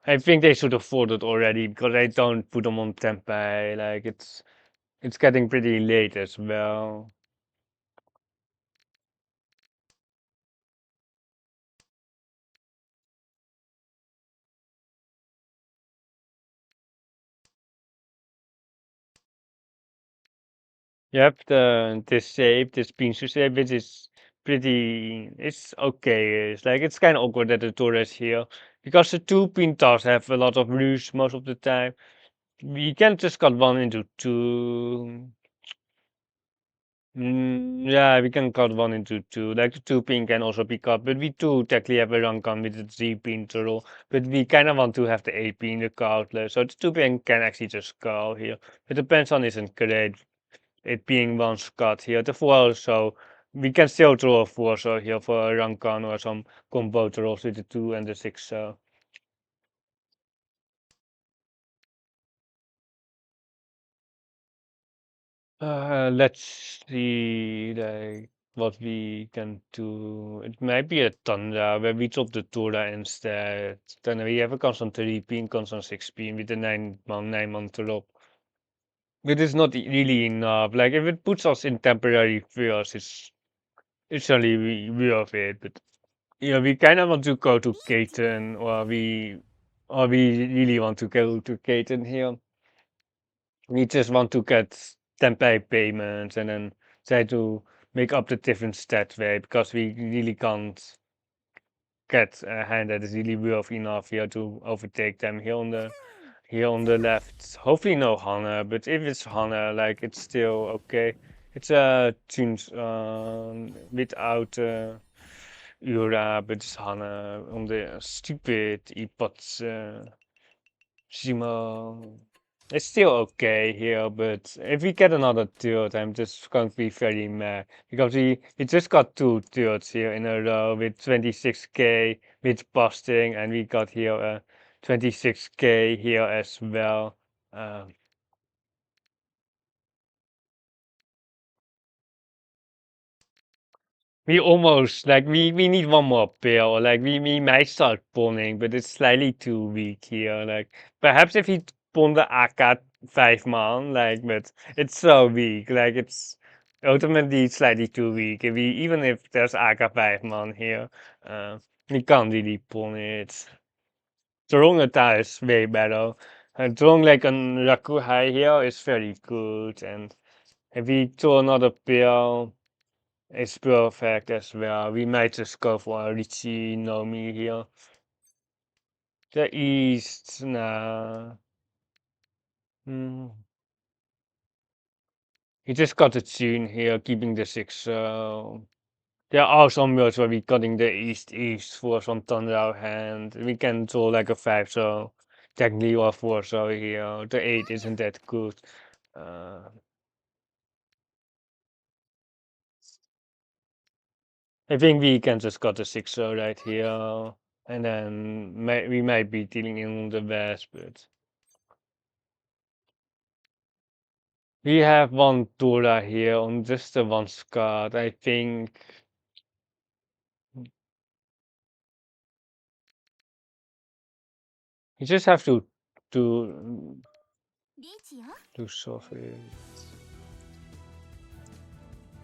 I think they should afford it already because I don't put them on Tempai. Like it's getting pretty late as well. Yep, this shape, this pincer shape, which is pretty, it's okay. It's like it's kind of awkward that the Torres here because the 2 pin have a lot of roost most of the time. We can just cut one into 2. Yeah, we can cut one into 2. Like the 2 pin can also be cut, but we do technically have a run gun with the 3 pin turtle. But we kind of want to have the 8 pin the cutler, so the 2 pin can actually just go here. But the pencil isn't great, it being one cut here. The 4, so we can still draw a 4 so here for a run gun or some combo turtles with the 2 and the 6 so. Let's see, like, what we can do. It might be a Thunder where we drop the Tora instead. Then we have a constant 3 pin, constant 6 pin with the 9-month drop. It is not really enough. Like, if it puts us in temporary fears, it's only worth it. But, we kind of want to go to Kaiten, or we really want to go to Kaiten here. We just want to get template payments and then try to make up the different stat way because we really can't get a hand that is really worth enough here to overtake them here on the left. Hopefully no Hana, but if it's Hana, like it's still okay. It's a tunes without Ura, but it's Hana on the stupid iPods Shimo. It's still okay here, but if we get another tilt, I'm just going to be very mad because we just got two tilts here in a row with 26k with busting, and we got here 26k here as well. We almost like we need one more pill. Like we might start pawning, but it's slightly too weak here. Like perhaps if he pawn the AK 5 man, like but it's so weak. Like it's ultimately slightly too weak. If we even if there's AK 5 man here, uh, we can't really pawn it. Throwing attack is way better. And throwing like an Raku high here is very good. And if we throw another pill. It's perfect as well. We might just go for a Riichi Nomi here. The East, nah. Hmm. He just got a tune here, keeping the 6. There are some words where we cutting the East for some thunder hand. We can draw like a 5, so technically or 4, so here. The 8 isn't that good. Uh, I think we can just cut a 6 right here. And then we might be dealing in the west, but. We have one Dora here on just the one card. I think you just have to リーチよ。 to solve it.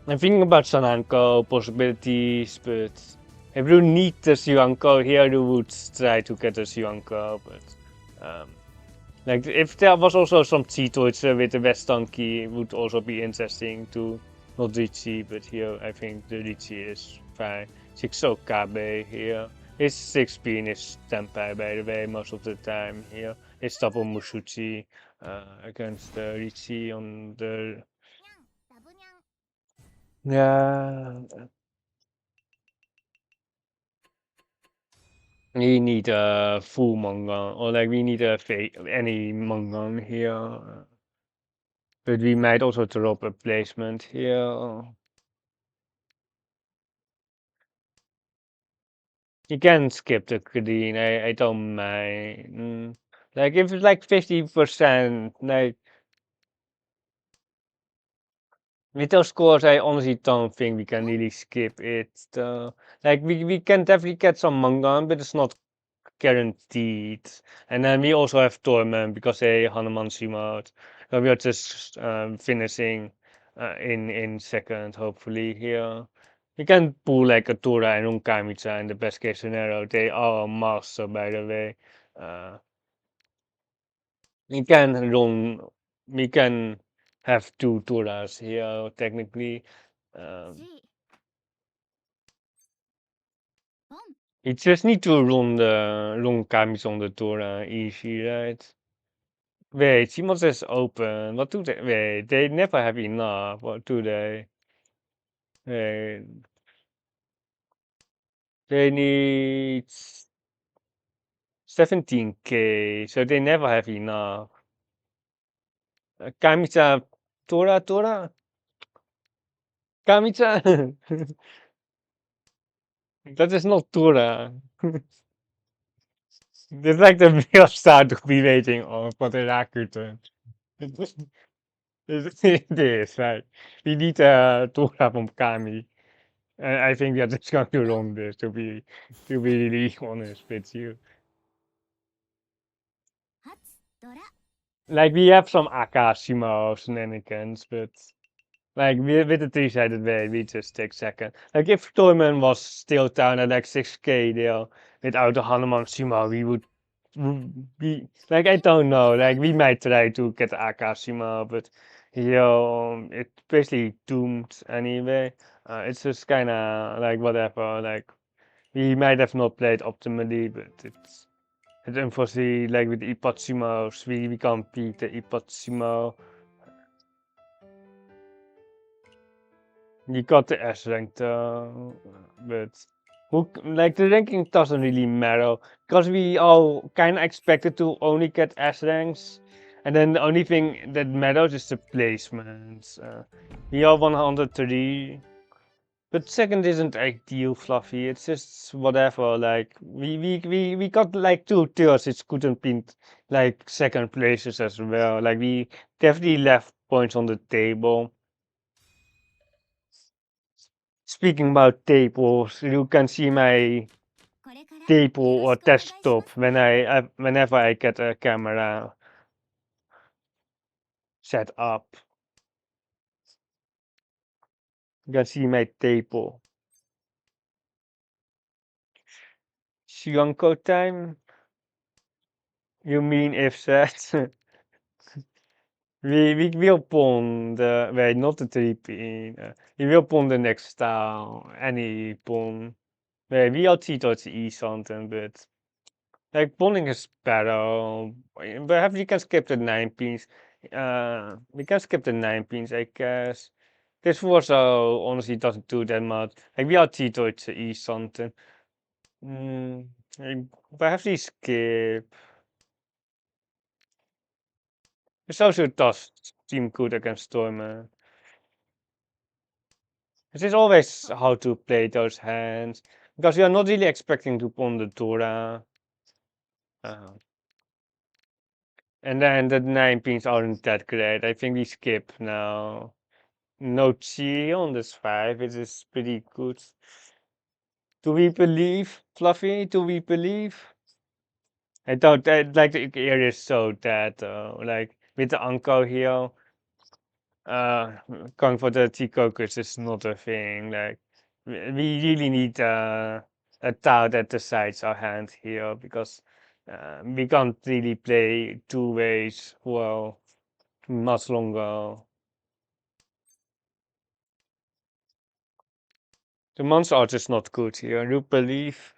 I'm thinking about Sananko possibilities, but if you need the Siwanko here, you would try to get the Siwanko, but like if there was also some Cheetoids with the West Donkey, it would also be interesting to not Riichi, but here I think the Riichi is fine. 6 KB here. His 6 pin is Tempai by the way most of the time here. It's double Mushuchi against the Riichi on the ダブニャン yeah. We need a full Mongon or like we need any Mongon here. But we might also drop a placement here. You can skip the green. I don't mind. Like if it's like 50%, like with those scores, I honestly don't think we can really skip it. Like we can definitely get some Mangan, but it's not guaranteed. And then we also have Torment because they Hanumanshi mode. So we are just finishing in second, hopefully here. You can pull like a Tura and Unkamicha in the best case scenario. They are a master, by the way. Uh, we can run, we can have two Turas here, technically. Um, G ボン you just need to run the Unkamicha on the Tura easy, right? Wait, Simons is open. What do they? Wait, they never have enough. What do they? Wait, they need 17k, so they never have enough. Kami-chan, Tora, Kami-chan. That is not Tora. It's like the real start to be waiting on for the Rakuten. It is, right? We need Tora from Kami. I think we are just going to run this to be really honest with you. 発ドラ Like we have some Akashimo shenanigans, but like with the three-sided way, we just take second. Like if Toyman was still down at like 6k there without the Hanuman Shima, we would be like I don't know. Like we might try to get Akashima, but it's basically doomed anyway. It's just kind of like whatever. Like we might have not played optimally, but it's unfortunately like with the Ipatsumos, we can't beat the Ipatsumo. You got the S rank though, but like the ranking doesn't really matter because we all kind of expected to only get S ranks. And then the only thing that matters is the placements. We are 103. But second isn't ideal, Fluffy. It's just whatever. Like we got like 2 tiers. It couldn't be like second places as well. Like we definitely left points on the table. Speaking about tables, you can see my これから table よろ or しくお願いします desktop ね when whenever I get a camera set up. You can see my table. Shionko time? You mean if set? we will pawn the wait, not the 3 pin. We will pawn the next tile. Any pawn. Wait, we are towards the east something, but like pawning is better. Perhaps we can skip the 9 pins. We can skip the 9 pins, I guess. This also honestly doesn't do that much. Like we are towards the east something. Mm, perhaps we skip. This also does seem good against Stormer. It is always how to play those hands, because we are not really expecting to pawn the Dora. Uh, and then the 9 pins aren't that great. I think we skip now. No chi on this 5, it is pretty good. Do we believe, Fluffy? Do we believe? I don't, like the area is so dead though. Like with the uncle here, uh, going for the T-Cocos is not a thing. Like, we really need a tout at the sides our hand here because we can't really play 2 ways well much longer. The monster art is not good here. You believe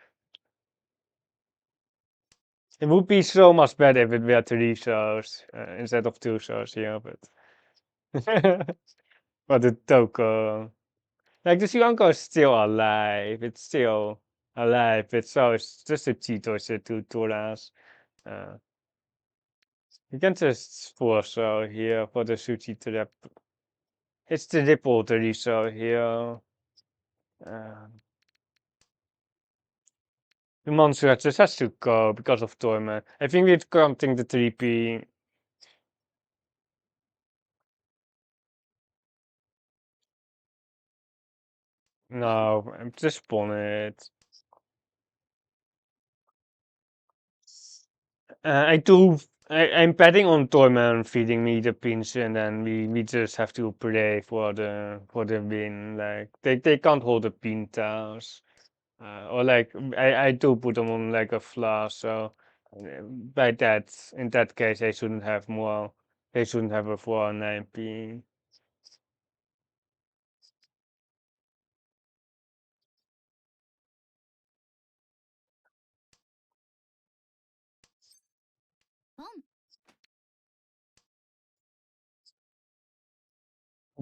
it would be so much better if it were 3 shows instead of 2 shows here, but but the Toko. Like the Sri is still alive. It's still alive. It's just a Cheeto to Toras. Uh, you can just force here for the sushi trap. It's the ripple so here. Uh, the monster just has to go because of Torment. I think we're counting the 3P. No, I'm just spawn it. I do. I'm betting on Toyman feeding me the pins, and then we just have to pray for the win. Like they can't hold the pin towers, or like I do put them on like a flash. So by that, in that case, they shouldn't have more. They shouldn't have a 4 9 pin.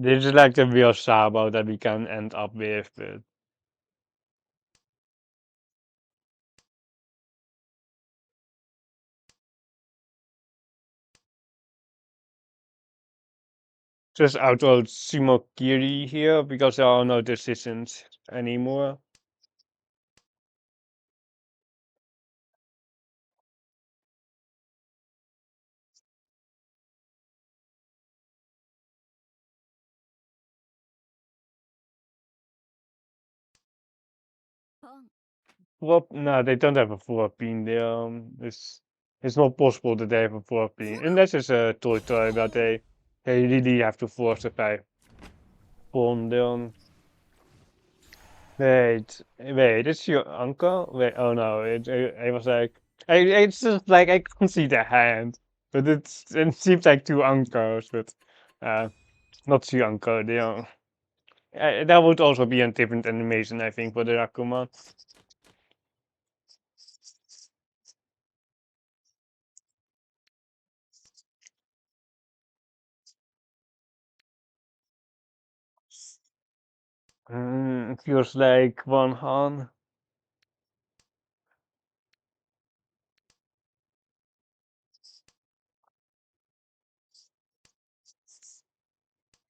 This is like the real Sabo that we can end up with, but just auto Shimokiri here because there are no decisions anymore. Well, no, they don't have a 4 pin there. It's not possible that they have a 4 pin unless it's a toy, but they really have to force a 5 pawn down. Wait, it's your uncle? Wait, oh no, I was like, it's just like I can't see the hand, but it seems like 2 uncles, but uh, not 2 uncle. That would also be a different animation, I think, for the Rakuma. Feels like one Han.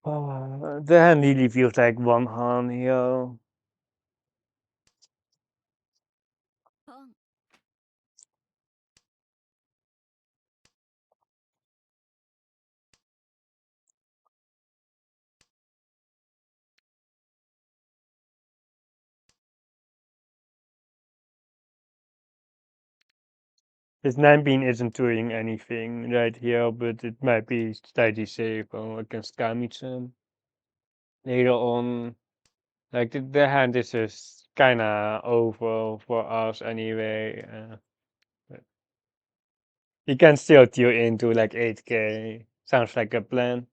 Oh, the hand really feels like one hand here. His 9 isn't doing anything right here, but it might be slightly safe against Kami-chan later on. Like the hand is just kinda over for us anyway. But he can still deal into like 8k. Sounds like a plan.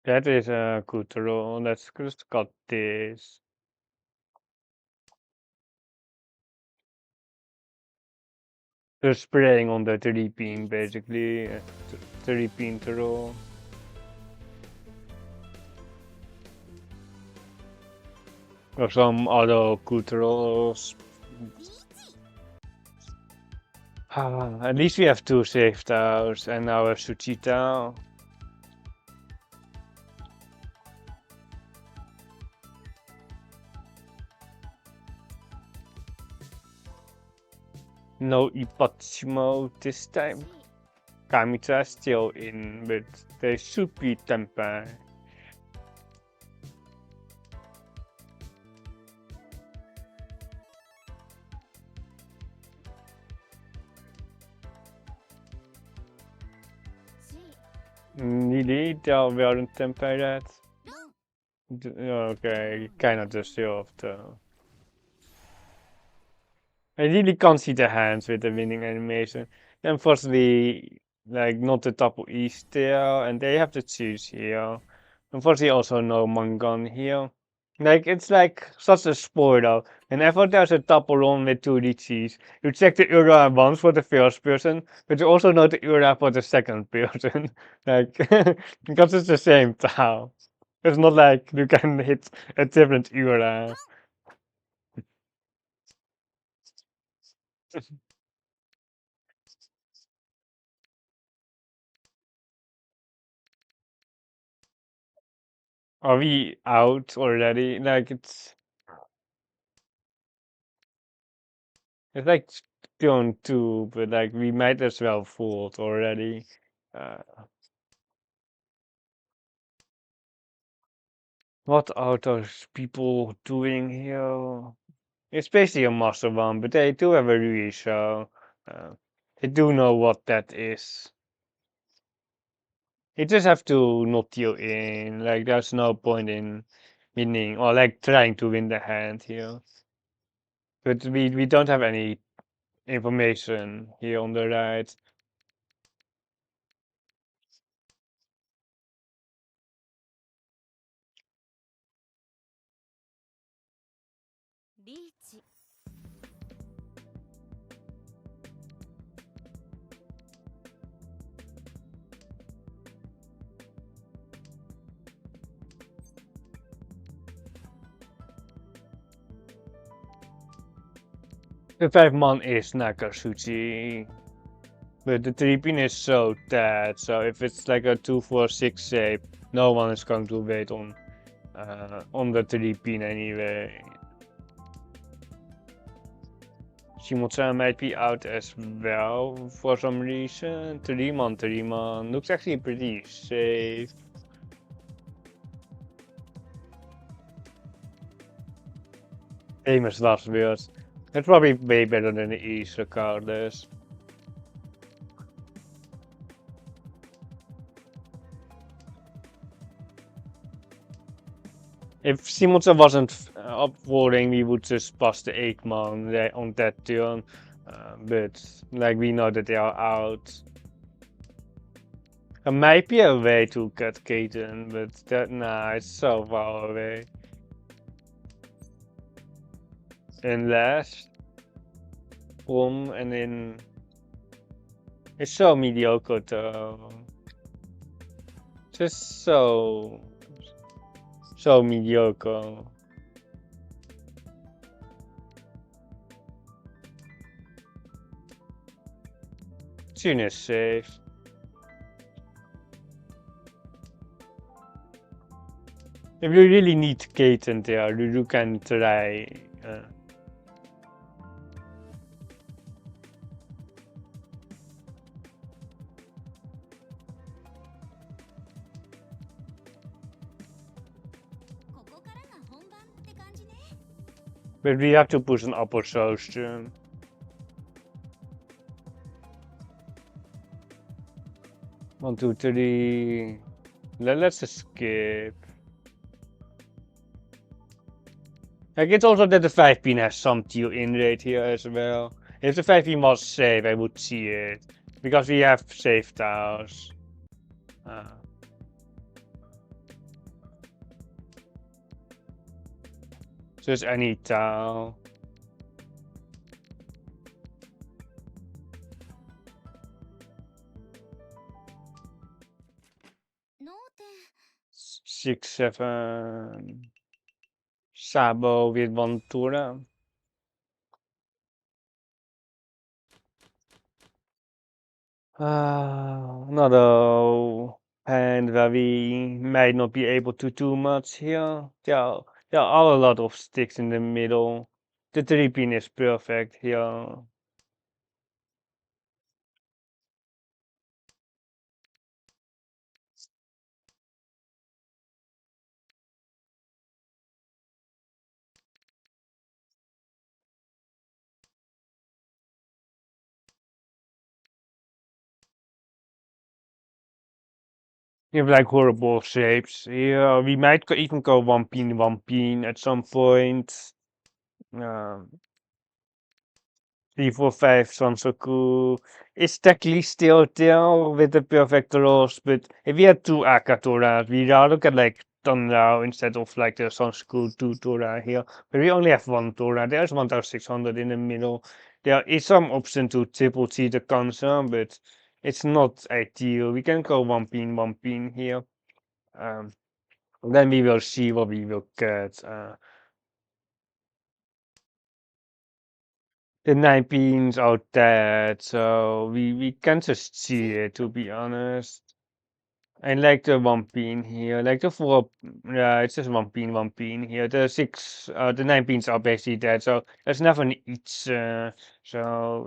That is a good roll. Let's just cut this. Just spraying on the 3 pin basically. 3 pin to roll. Or some other good rolls. At least we have 2 safe towers and now a Suchita. No Ipachimo this time. Kamita still in, but they should be Tempai. Really? They weren't Tempai that? Okay, kinda deserved though. I really can't see the hands with the winning animation. Unfortunately, like not the double E still, and they have to choose here. Unfortunately, also no Mangan here. Like it's like such a spoiler. Whenever there's a double run with 2 Riichis, you check the Ura once for the first person, but you also know the Ura for the second person. Like because it's the same tile. It's not like you can hit a different Ura. Are we out already? Like it's like turn 2, but like we might as well fold already. Uh, what are those people doing here? It's basically a master one, but they do have a Rui, so they do know what that is. You just have to not deal in. Like there's no point in winning or like trying to win the hand here. But we don't have any information here on the right. The 5 man is Nakatsuchi, but the 3 pin is so dead, so if it's like a 2-4-6 shape, no one is going to wait on the 3 pin anyway. Shimotsa might be out as well for some reason. 3 man looks actually pretty safe. Famous last words. It's probably way better than the East regardless. If Simonsen wasn't upvoting, we would just pass the 8 man on that turn. But like we know that they are out. There might be a way to get Kaden, but it's so far away. Unless and then It's so mediocre though. Just so mediocre. Tune is safe. If you really need Katen there, you can try. Uh, ここからが本番って感じね。 but we have to push an upper social. 1, 2, 3. Let's escape. I guess also that the 5-pin has some teal in rate here as well. If the 5-pin was safe, I would see it. Because we have safe tiles. Just any tile. No 点 6, 7. Sabo with 1 Tura. Another hand where we might not be able to do much here. There are a lot of sticks in the middle. The 3-pin is perfect here. You have like horrible shapes here. We might even go 1-pin at some point. 3, 4, 5 Sansoku is technically still there with the perfect rolls, but if we had 2 Akatoras, we'd rather get like Tondao instead of like the Sansoku 2 Tora here. But we only have 1 Tora. There's 1600 in the middle. There is some option to triple C the cancer, but it's not ideal. We can go 1-pin here. Then we will see what we will get. The 9-pins are dead, so we can just see it, to be honest. I like the 1-pin here, like the 4, yeah, it's just 1-pin here. The 9-pins are basically dead, so there's nothing each, so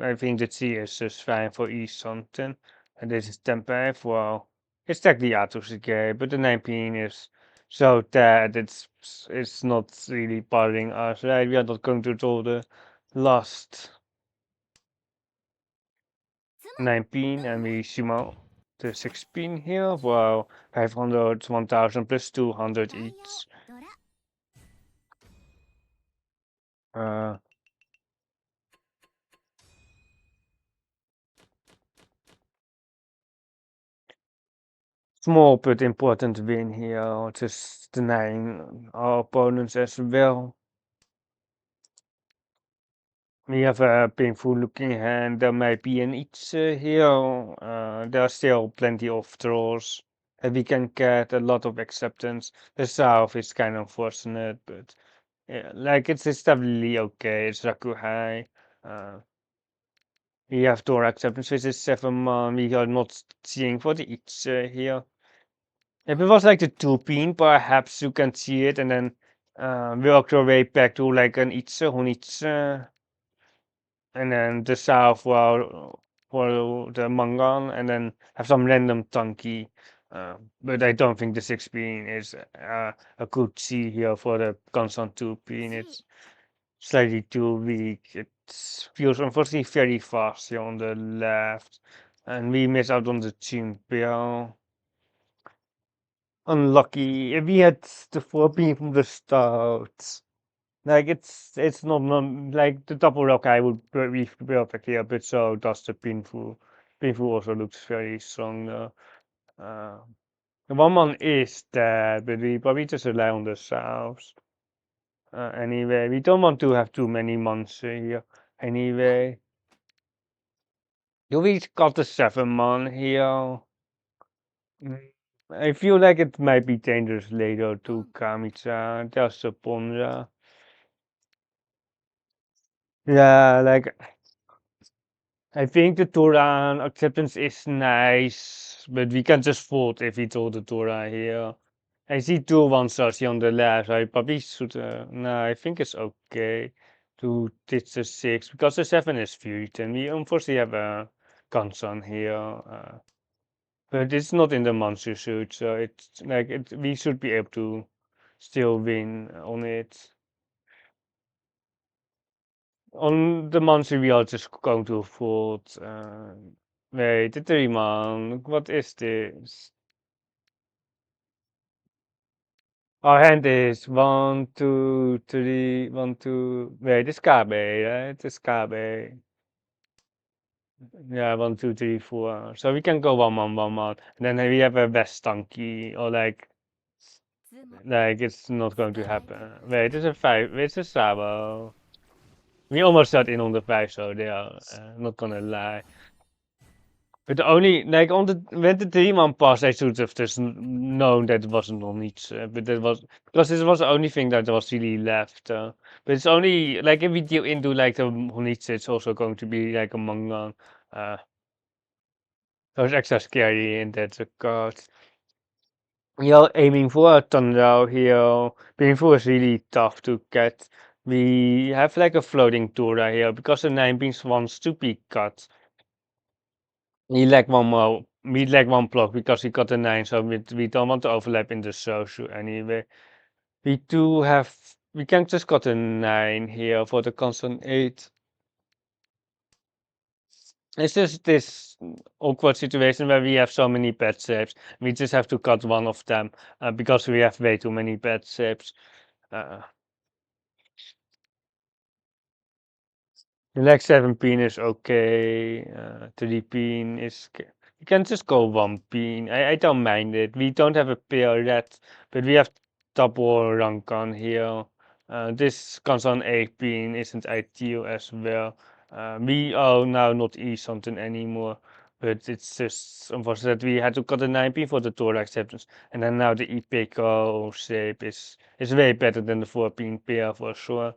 I think the C is just fine for each something. And this is 10-5, well, it's technically Atusuke, but the 9-pin is so dead, it's not really bothering us, right? We are not going to draw the last 9-pin and we Shimo the 6-pin here. Wow, 500, 1000 plus 200 each. ドラ Uh, small but important win here, just denying our opponents as well. We have a painful looking hand, there might be an each here. There are still plenty of draws that we can get, a lot of acceptance. The south is kind of unfortunate, but yeah, like it's definitely okay. It's Rakuhai. We have door acceptance, which is 7 we are not seeing for the each here. If it was like the 2-pin, perhaps you can see it and then work your way back to like an each, and then the south for the Mangan, and then have some random Tanki. But I don't think the 6-pin is a good C here for the constant 2-pin. It's slightly too weak. It feels unfortunately very fast here on the left. And we miss out on the Chimpio. Unlucky. If we had the 4-pin from the start. Like it's not like the double rock I would be perfect here, but so does the pinful. Pinful also looks very strong though. The 1-man is dead, but we probably just rely on the south. Anyway, we don't want to have too many months here. Anyway, we got the 7-man here? I feel like it might be dangerous later to Kamicha. There's a Ponja. Yeah, like I think the Torah acceptance is nice, but we can just vote if we told the Torah here. I see 2 1-stars here on the left. I probably should. No, I think it's okay to ditch the 6 because the 7 is feud, and we unfortunately have a Kansan here. But it's not in the monster suit, so it's like we should be able to still win on it. On the monster, we are just going to vote. Wait, the 3-man. What is this? Our hand is 1, 2, 3, 1, 2. Wait, it's KB, right? It's KB. Yeah, 1, 2, 3, 4. So we can go 1-man, 1-man. And then we have a best donkey, or like it's not going to happen. Wait, it's a 5. It's a Sabo. We almost got in on the 5, so they are not gonna lie. But only like on the when the 3-man passed, I should have just known that it wasn't on each. But that was because this was the only thing that was really left. But it's only like if we deal into like the Honitsu, it's also going to be like a manga. So it's extra scary in that regard. You're aiming for a Tundra here. Painful is really tough to get. We have like a floating Tura here because the 9 beans wants to be cut. He lack one more. We lack one block because he got a 9, so we don't want to overlap in the social anyway. We do have. We can just got a 9 here for the constant 8. It's just this awkward situation where we have so many bad saves. We just have to cut one of them because we have way too many bad saves. Like 7 pin is okay. 3 pin is. You can just go 1 pin. I don't mind it. We don't have a pair yet, but we have double rank on here. This comes on 8 pin isn't ideal as well. We are now not E something anymore, but it's just unfortunate that we had to cut a 9 pin for the Tor acceptance, and then now the Ipeco shape is way better than the 4 pin pair for sure.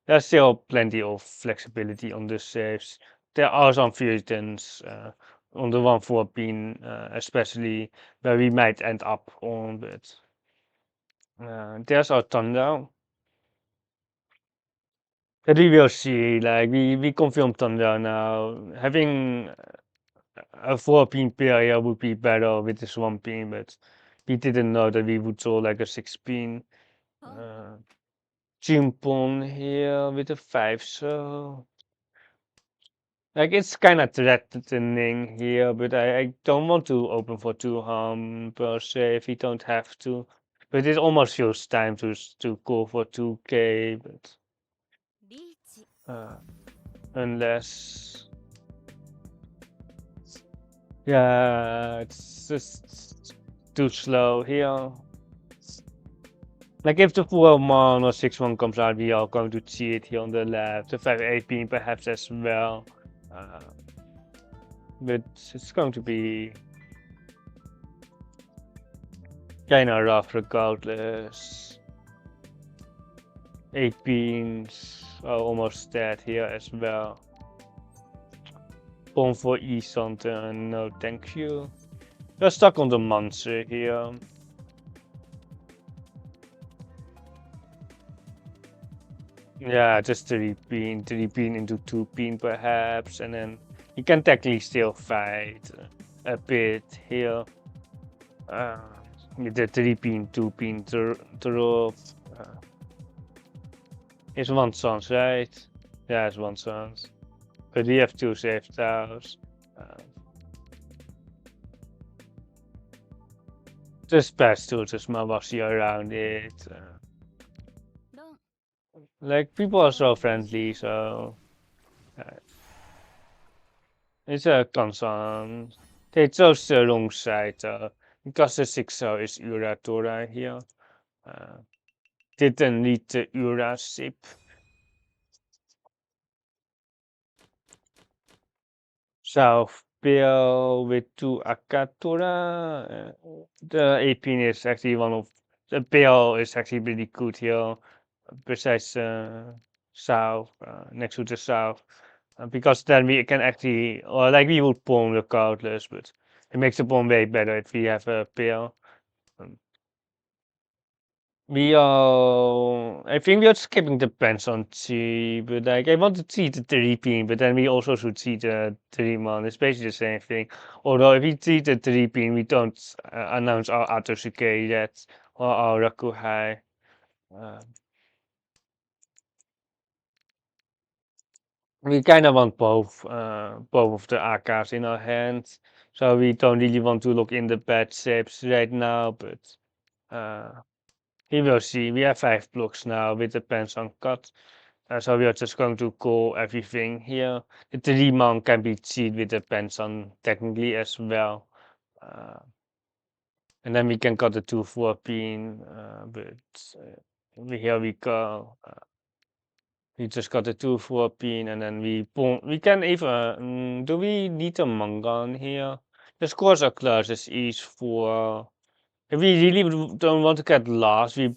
There's still plenty of flexibility on the shapes. There are some fusions on the 1-4 pin, especially where we might end up on, but there's our thunder. But we will see. Like we confirmed thunder now. Having a 4 pin pair here would be better with this 1 pin, but we didn't know that we would draw like a 6 pin. Chimpon here with a 5, so. Like it's kind of threatening here, but I don't want to open for 2 harm per se if we don't have to. But it almost feels time to go for 2k, but uh, unless yeah, it's just too slow here. Like if the 4-1 or 6-1 comes out, we are going to see it here on the left. The 5-8 perhaps as well. But it's going to be kind of rough regardless. 8 beans are almost dead here as well. Pawn for E something, no thank you. We're stuck on the monster here. Yeah, just 3 pin into 2 pin perhaps, and then you can technically still fight a bit here. With the 3 pin, 2 pin draw. It's 1 chance, right? Yeah, it's 1 chance. But we have 2 safe tiles. Just best to just Mawashi around it. Like people are so friendly, so it's a concern. They chose the wrong side because the 6-0 is Uratora here. Didn't need the Ura ship. south bill with 2 Akatora. The 18 is actually one of the bill is actually pretty good here, besides south, next to the south, because then we can actually, or like we would pawn the cardless, but it makes the pawn way better if we have a bill. I think we are skipping the pension tree, but like I want to see the 3-pin, but then we also should see the 3-man. It's basically the same thing. Although if we see the 3-pin, we don't announce our Atosuke yet or our Rakuhai. Uh, we kind of want both of the AKs in our hands, so we don't really want to look in the bad shapes right now, but uh, we will see. We have 5 blocks now with the pension cut. So we are just going to call everything here. The 3-man can be cheated with the pension technically as well. Uh, and then we can cut the 2-4 pin, but here we go. We just got the 2-4 pin and then we can even, do we need a mangan here? The scores are close as each 4. If we really don't want to get lost, we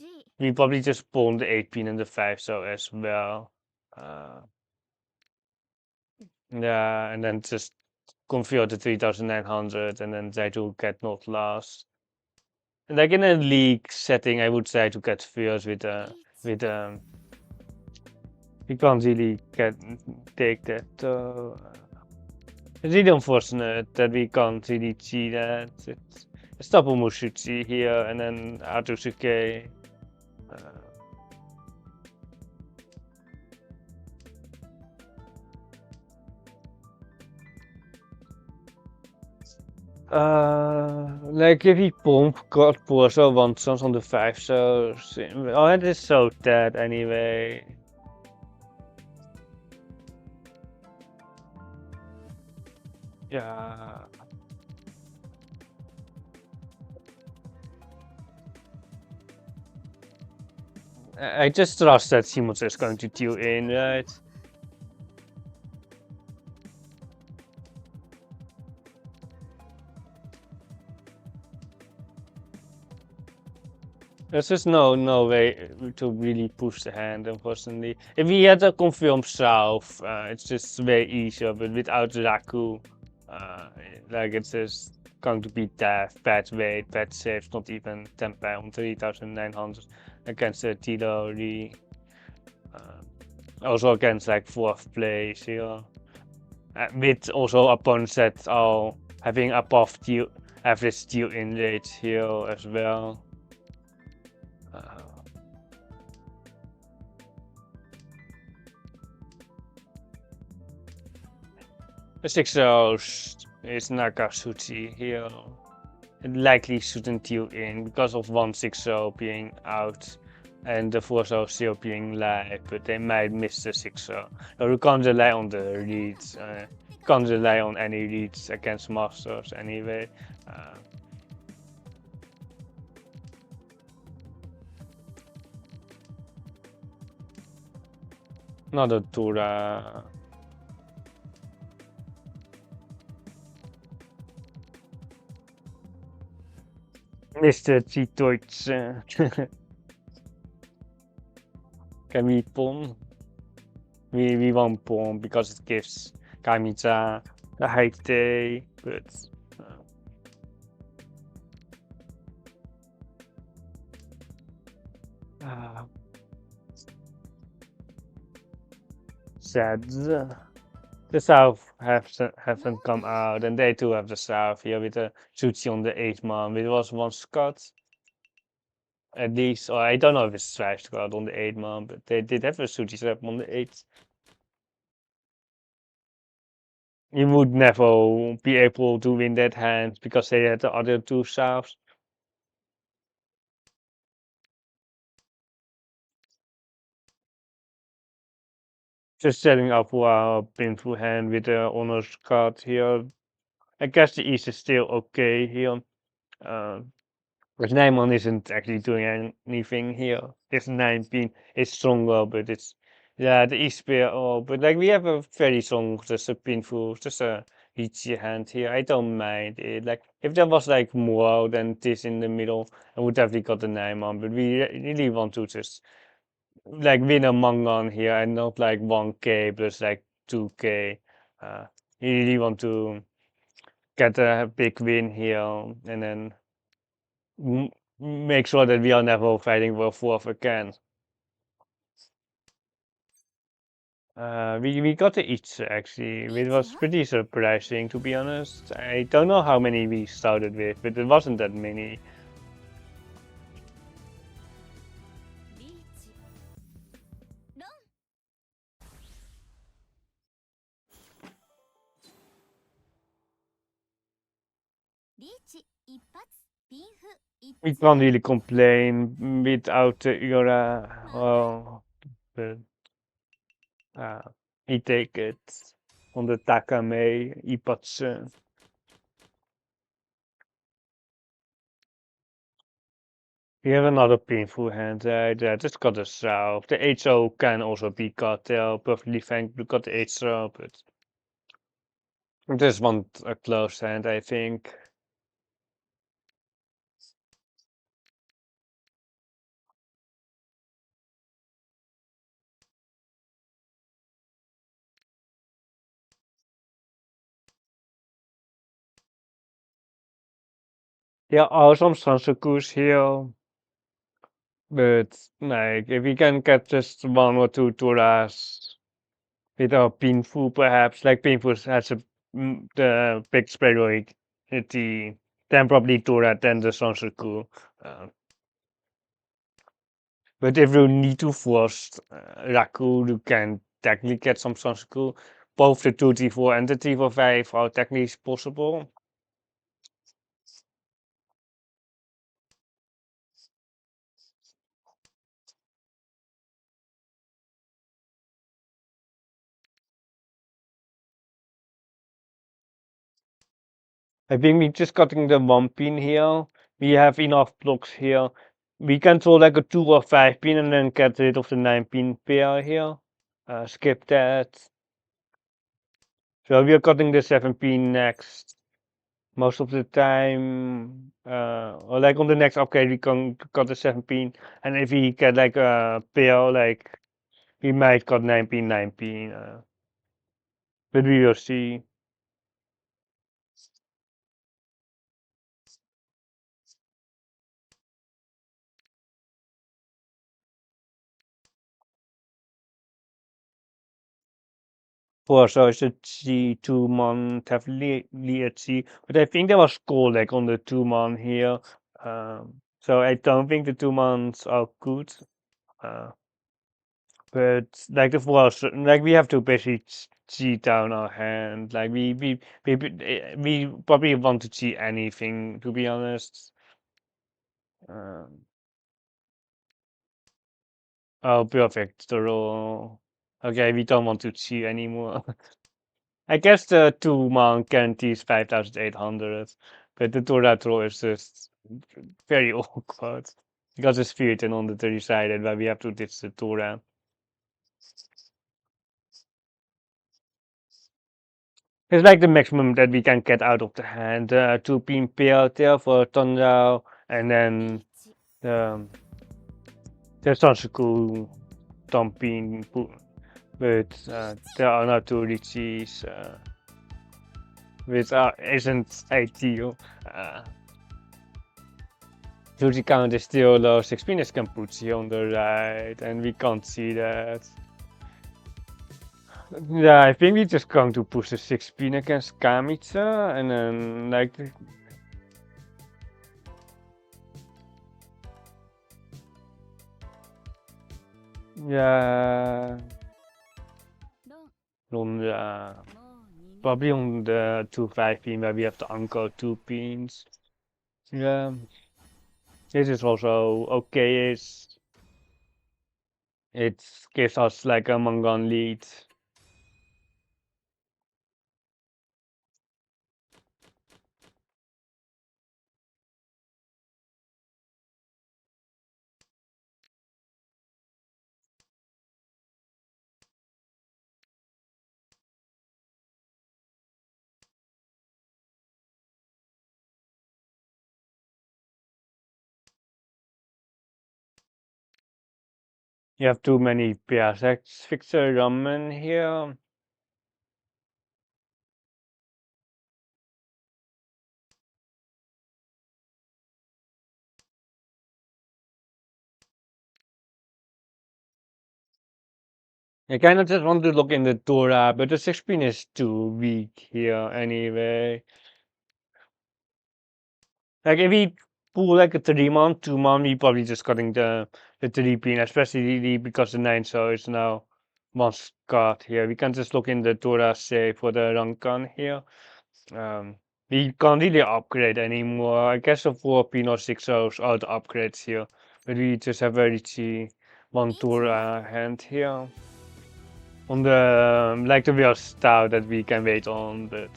probably just pawn the 8 pin and the 5 so as well. Uh, Yeah, and then just convert to 3900 and then try to get not lost. And like in a league setting, I would try to get first with you can't really take that. It's really unfortunate that we can't really see that. It's Tapomushuchi here and then Atusuke. Like if he pomp got Porso want soms on the 5 so oh it is so dead anyway. Yeah. I just trust that Simons is going to tune in, right? There's just no way to really push the hand, unfortunately. If we had a confirm south, it's just way easier, but without Raku, like it's just going to be death, bad weight, bad saves, not even 10 pound, 3900 against the Tidori. Also against like 4th place here. With also opponents that are having above average deal in rate here as well. The 6-0 is Nakatsuchi here. It likely shouldn't deal in because of 1-6-0 being out and the 4-0 still being live, but they might miss the 6-0. So you can't rely on the reads. Can't rely on any reads against masters anyway. Not a Tura. Mr. T-Deutsch. Can we pawn? We won't pawn because it gives Kamicha the high day, but sad. The South haven't come out, and they too have the South here with the Tsuchi on the 8-man. It was one Scott. At least, or I don't know if it's Trash Scott on the 8-man, but they did have a Tsuchi strap on the 8. You would never be able to win that hand because they had the other 2 Souths. Just setting up for a painful hand with the honors card here. I guess the East is still okay here. But Nijman isn't actually doing anything here. This 19 is stronger, but it's yeah the East pair. Oh, but like we have a very strong just a painful just a Riichi hand here. I don't mind it. Like if there was like more than this in the middle, I would definitely got the 9 but we really want to just like win a Mangon here and not like 1k plus like 2k. We really want to get a big win here and then make sure that we are never fighting for fourth again. We got the each actually. It was pretty surprising to be honest. I don't know how many we started with, but it wasn't that many. リーチロン リーチ一発ピンフ一 We 通 can't really complain without the Ura. Well, but he take it on the Takame Ipatsu. We have another painful hand. I just got a south. The HO can also be cartel. Perfectly fine. We got the HO, but I just want a close hand, I think. There are some Sansakus here, but like if we can get just 1 or 2 Turas with our Pinfu perhaps, like Pinfu has the big superiority, then probably Tura, then the Sansaku. But if you need to force Raku, you can technically get some Sansaku. Both the 2T4 and the 345 are technically possible. I think we just getting the 1 pin here. We have enough blocks here. We can throw like a 2 or 5 pin and then get rid of the 9 pin pair here. Skip that. So we are cutting the 7 pin next. Most of the time, or like on the next upgrade, we can cut the 7 pin. And if we get like a pair, like we might cut 9 pin, 9 pin. But we will see. For so it's a G2 month heavily at sea, but I think there was gold like on the 2 month here. So I don't think the 2 months are good. But like the was like we have to basically cheat down our hand. Like we probably want to cheat anything to be honest. Um, oh, perfect. The roll. Okay, we don't want to cheat anymore. I guess the 2 month guarantees 5,800, but the Torah throw is just very awkward because it's spirit and on the 30 sided where we have to ditch the Torah. It's like the maximum that we can get out of the hand. 2 pin pair there for Tondao, and then リーチ the Sansaku dumping, but there are not 2 Riichis, which isn't ideal. Duty count is still low. 16 is Campucci on the right, and we can't see that. Yeah, I think we're just going to push the 16 against Kamitsa, and then like. Yeah. ロン On the, もう逃げ probably on the 2-5 pin where we have to anchor 2 pins. Yeah. This is also okay. It gives us like a Mongon lead. You have too many pairs. Let's fix a ramen here. I kind of just want to look in the Torah, but the 16 is too weak here anyway. Like if we pull like a 3-man, 2-man, we probably just cutting the 3-pin, especially because the 9 so is now one card here. We can just look in the Torah save for the Rankan here. We can't really upgrade anymore. I guess the 4-pin or 6 O's are the upgrades here. But we just have a Riichi one Torah hand here. On the like the real stout that we can wait on, but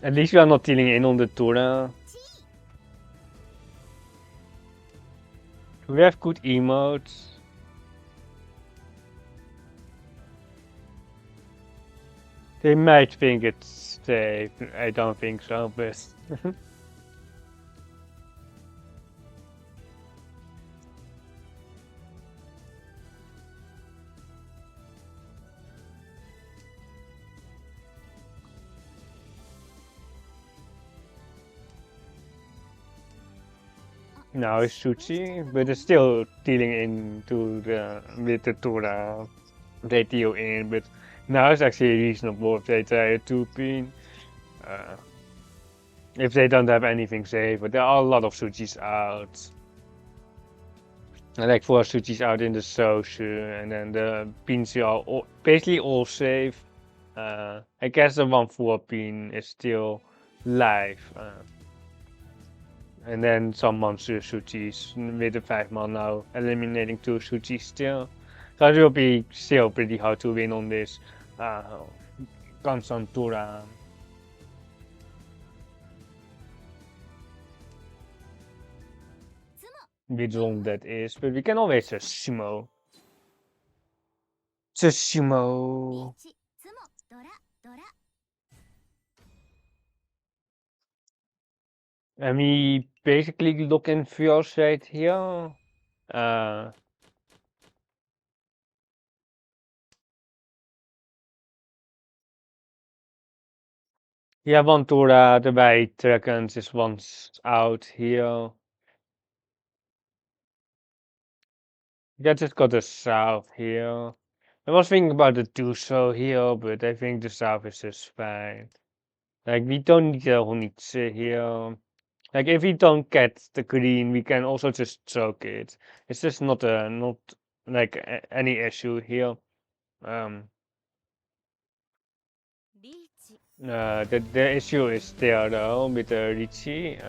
at least we are not dealing in on the Torah. We have good emotes. They might think it's safe. I don't think so, but now it's Sushi, but it's still dealing into the with the Torah. They deal in, but now it's actually reasonable if they try a 2-pin. If they don't have anything safe, but there are a lot of Sushis out. Like 4 Sushis out in the social, and then the pins are basically all safe. I guess the 1-4 pin is still live. And then some monster Sushis with the 5-man now eliminating 2 Sushis still. So it will be still pretty hard to win on this constant Tura. Which long that is, but we can always just sumo. Just sumo. And we basically look in Fjord's right here. Yeah, Ventura, the white dragons is once out here. Yeah, just got the south here. I was thinking about the Tuso here, but I think the south is just fine. Like, we don't need a Honitsu here. Like, if we don't get the green, we can also just choke it. It's just not like any issue here. The issue is there though with the Riichi.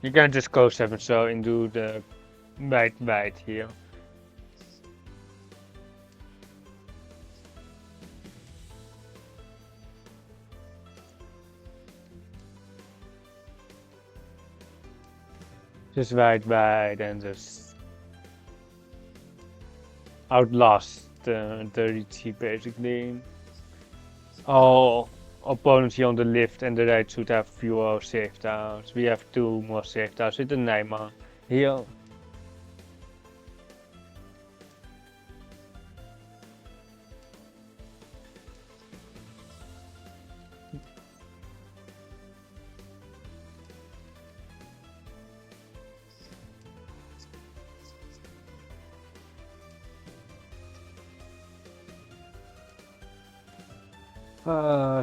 You can just go 7 so and do the bite here. Just bite and just outlast the Riichi basically. All opponents here on the left and the right should have fewer save downs. We have 2 more save downs with the Naima here.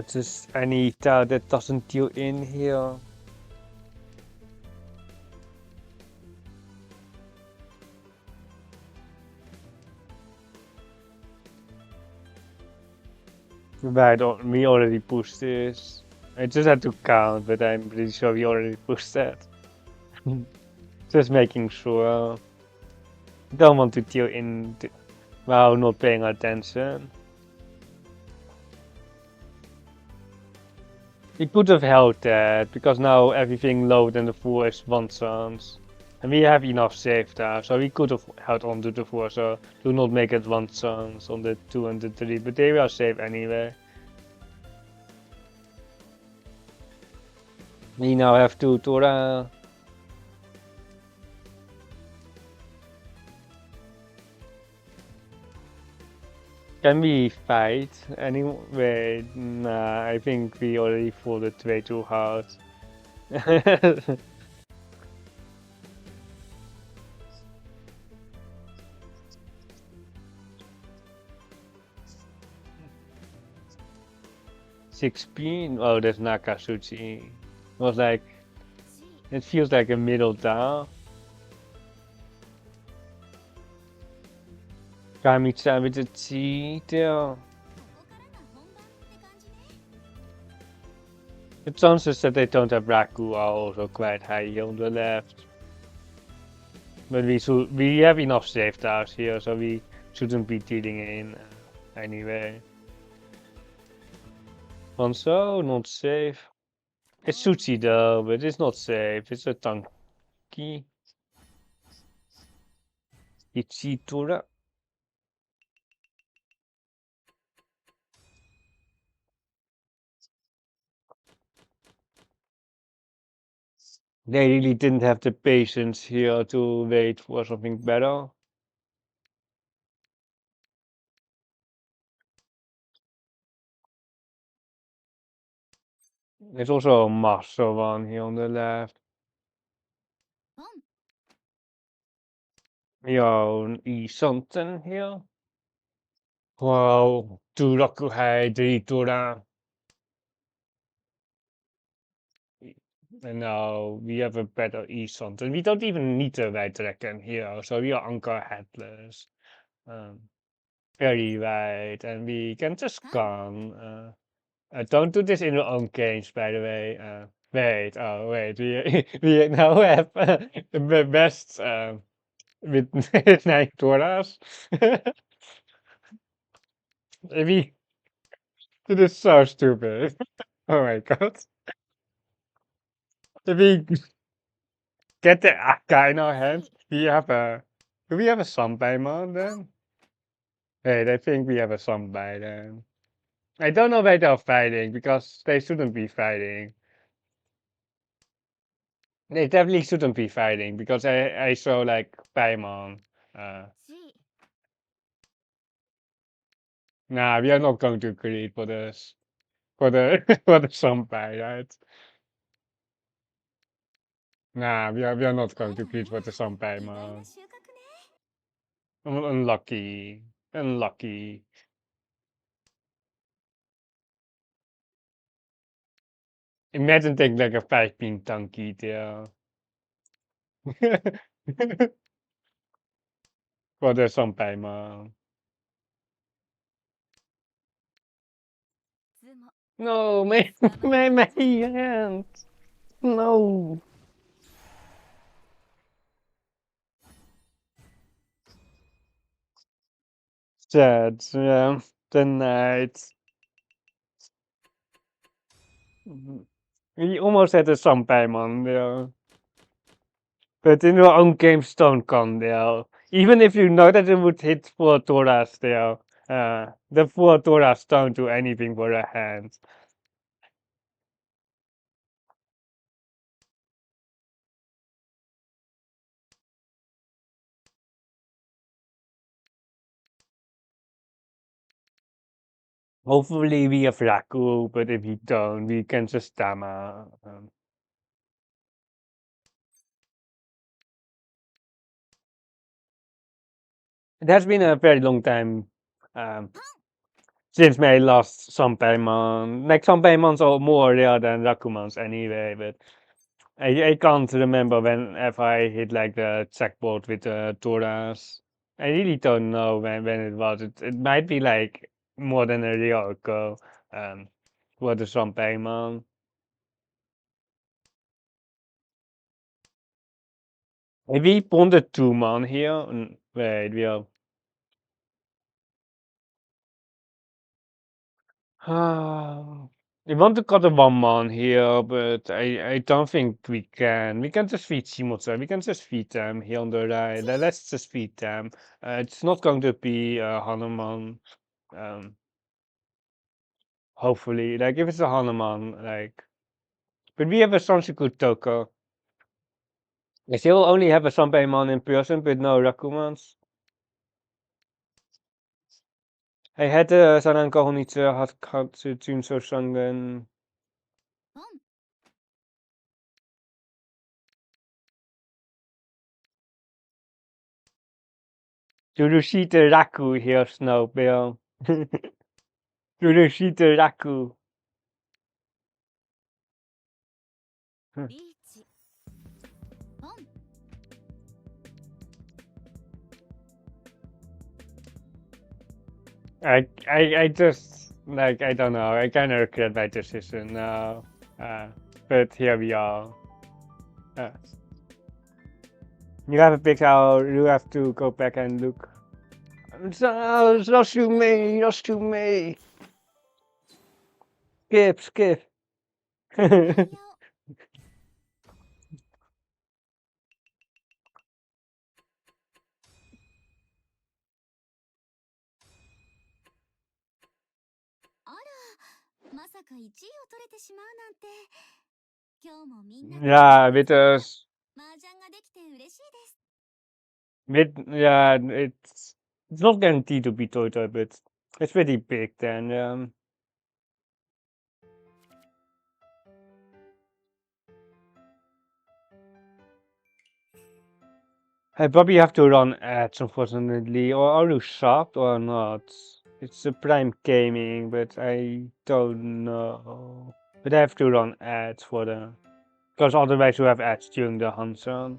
Just any tile that doesn't deal in here. Right, we already pushed this. I just had to count, but I'm pretty sure we already pushed that. Just making sure. Don't want to deal in while not paying attention. We could have held that, because now everything lower than the 4 is 1 chance. And we have enough save there, so we could have held on to the 4, so do not make it 1 chance on the 2 and the 3, but they were safe anyway. We now have two Tora. Can we fight anyway? Nah, I think we already folded way too hard. 16? Oh, that's Nakasuchi. Was like, it feels like a middle down. Kami-chan with a detail. The chances that they don't have Raku are also quite high here on the left. But we have enough safe towers here, so we shouldn't be dealing in anyway. Also, not safe. It's Suchi though, but it's not safe. It's a tanky. Ichitura. They really didn't have the patience here to wait for something better. There's also a master one here on the left. Yo, something here. Wow, two Rakuhei, three Tura. And now we have a better something. We don't even need a white dragon here, so we are anchor headless. Very right, and we can just gone. Don't do this in your own games, by the way. Wait, oh wait, we now have the best with 9 Toras. we It is so stupid. Oh my god. If we get the Akka in our hands, do we have a Sunpaimon then? Wait, I think we have a Sunbai then. I don't know why they're fighting, because they shouldn't be fighting. They definitely shouldn't be fighting, because I saw like Paimon. Nah, we are not going to create for this. For the for the Sunbai, right? Nah, we are not going to create for the Sunpaimon. Unlucky. Unlucky. Imagine taking like a 5-pin tanky there. For the Sunpaimon. No, my hand. No. Sad, yeah. The night. We almost had a Sunpaimon there. But in your own game, stone con there. Even if you know that it would hit 4 Toras there, the 4 Toras don't do anything for a hand. Hopefully we have Raku, but if we don't, we can just Tama. It has been a very long time since my last Sunpaimon. Like Sunpaimons are more rare than Rakumons anyway, but I can't remember when if I hit like the checkboard with the Toras. I really don't know when it was. It might be like more than a year ago. For the Sunpaimon. Maybe put a 2-mon here. Wait, we are. We want to cut a 1-mon here, but I don't think we can. We can just feed Shimotsu. We can just feed them here on the right. Let's just feed them. It's not going to be Hanuman. Hopefully, like if it's a Hanuman, like But we have a Sanseku Toko. I still only have a Sanpaimon in person, but no Rakumans. I had a Sananko Honitsu, Hakatsu, Junso Sangen. ポン Turushite Raku here, Snowbill. Turushite Raku. リーチポン I just, like, I don't know, I kind of regret my decision now. But here we are. You have a picture, you have to go back and look. Just to me, just to me. Skip, skip. タイヤを あらまさか1位を取れてしまうなんて今日もみんなで Yeah, with us. 麻雀ができて嬉しいです Yeah, it's not guaranteed to be total, but it's pretty big then. I probably have to run ads, unfortunately, or are you shocked or not? It's a Prime Gaming, but I don't know. But I have to run ads for them, because otherwise you have ads during the Hanson.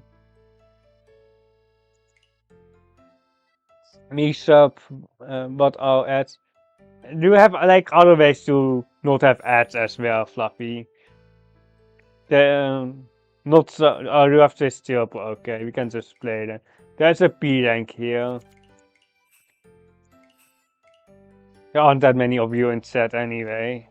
Me sub, what are ads? Do you have like other ways to not have ads as well, Fluffy? Not so. Oh, you have to still. Okay, we can just play that. There's a P rank here. There aren't that many of you in chat anyway.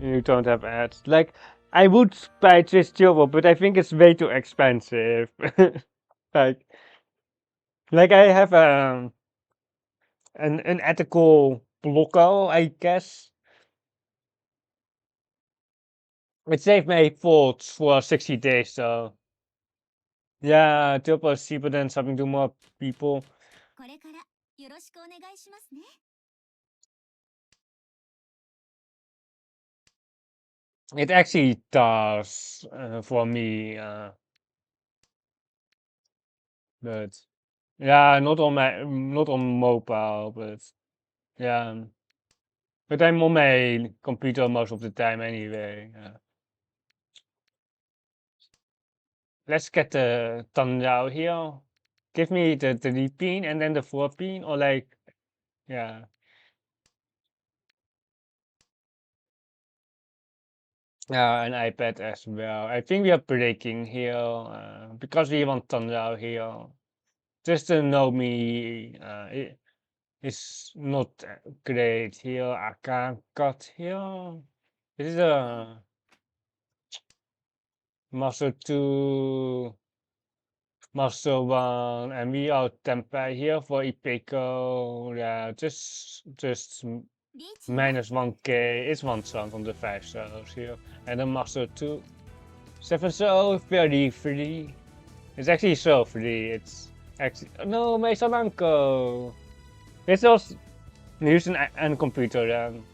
You don't have ads. Like, I would buy this Turbo, but I think it's way too expensive. like, I have an ethical blocker, I guess. It saved my thoughts for 60 days, so. Yeah, Turbo is cheaper than something to more people. これからよろしくお願いしますね It actually does for me, but yeah, not on mobile, but yeah, but I'm on my computer most of the time anyway. Let's get the Tanjao here. Give me the 3 pin and then the 4 pin, or like, yeah. An iPad as well. I think we are breaking here because we want Tanjao here. Just to know me, it's not great here. I can't cut here. This is a Master 2, Master 1, and we are Tempai here for Ipeco. Yeah, just リーチよ minus 1k. It's one song from the 5 stars here. And then Master 2. 7 so very free. It's actually so free. It's actually. No, my Solanko! This was use an computer then.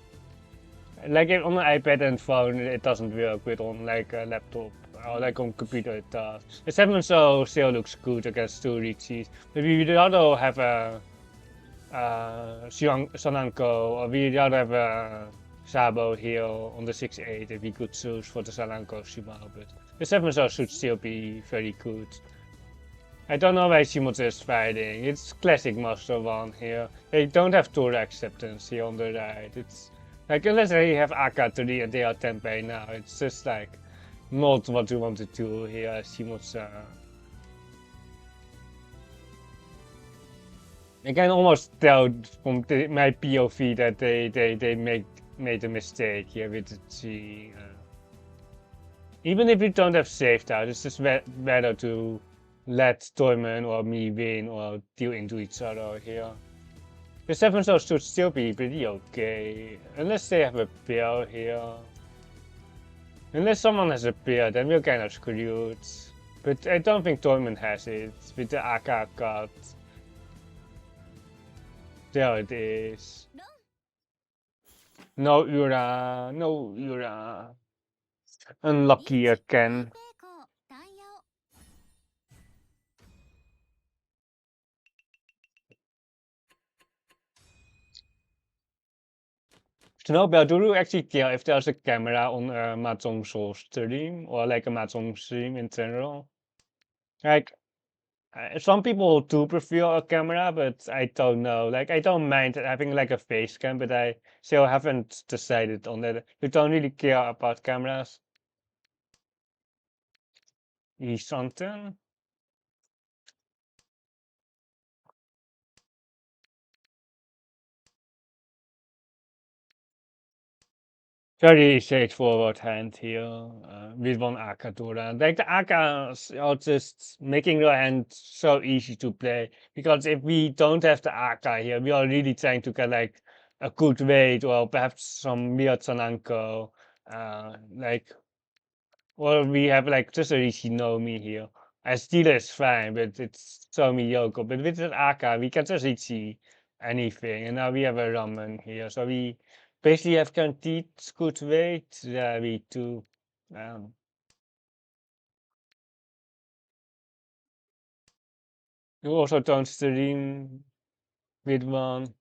Like on an iPad and phone, it doesn't work, but on like a laptop or like on computer it does. The 7 so still looks good against 2 Riichis. But we would rather have a Solanko, or we'd rather have a Sabo here on the 6-8 if we could choose for the Solanko Shimao, but the 7 so should still be very good. I don't know why Shimoto is fighting. It's classic Master 1 here. They don't have Tora acceptance here on the right. It's like, unless they have AK3 and they are Tenpei now, it's just like not what you want to do here as Shimoto. I can almost tell from my POV that they made a mistake here with the G. Even if you don't have saved out, it's just better to let Toyman or me win or deal into each other here. The 7 stars should still be pretty okay, unless they have a bill here. Unless someone has a pair, then we're kind of screwed. But I don't think Torment has it with the AK card. There it is. No Ura, no Ura. Unlucky again. タイヤを Snowbell, do you actually care if there's a camera on a Mahjong Soul stream or like a Mahjong stream in general? Like, some people do prefer a camera, but I don't know. Like, I don't mind having like a face cam, but I still haven't decided on that. You don't really care about cameras. Is something? Very straightforward hand here with one Akadora. Like the Akas are just making the hand so easy to play because if we don't have the Aka here, we are really trying to get like a good weight or perhaps some weird Sananko. Like, or we have like just a Riichi Nomi here. Stealer is fine, but it's so mediocre. But with the Aka, we can just Riichi anything. And now we have a Ramen here, so we basically have guaranteed good weight. Yeah, we do. Um, you also don't stream with one.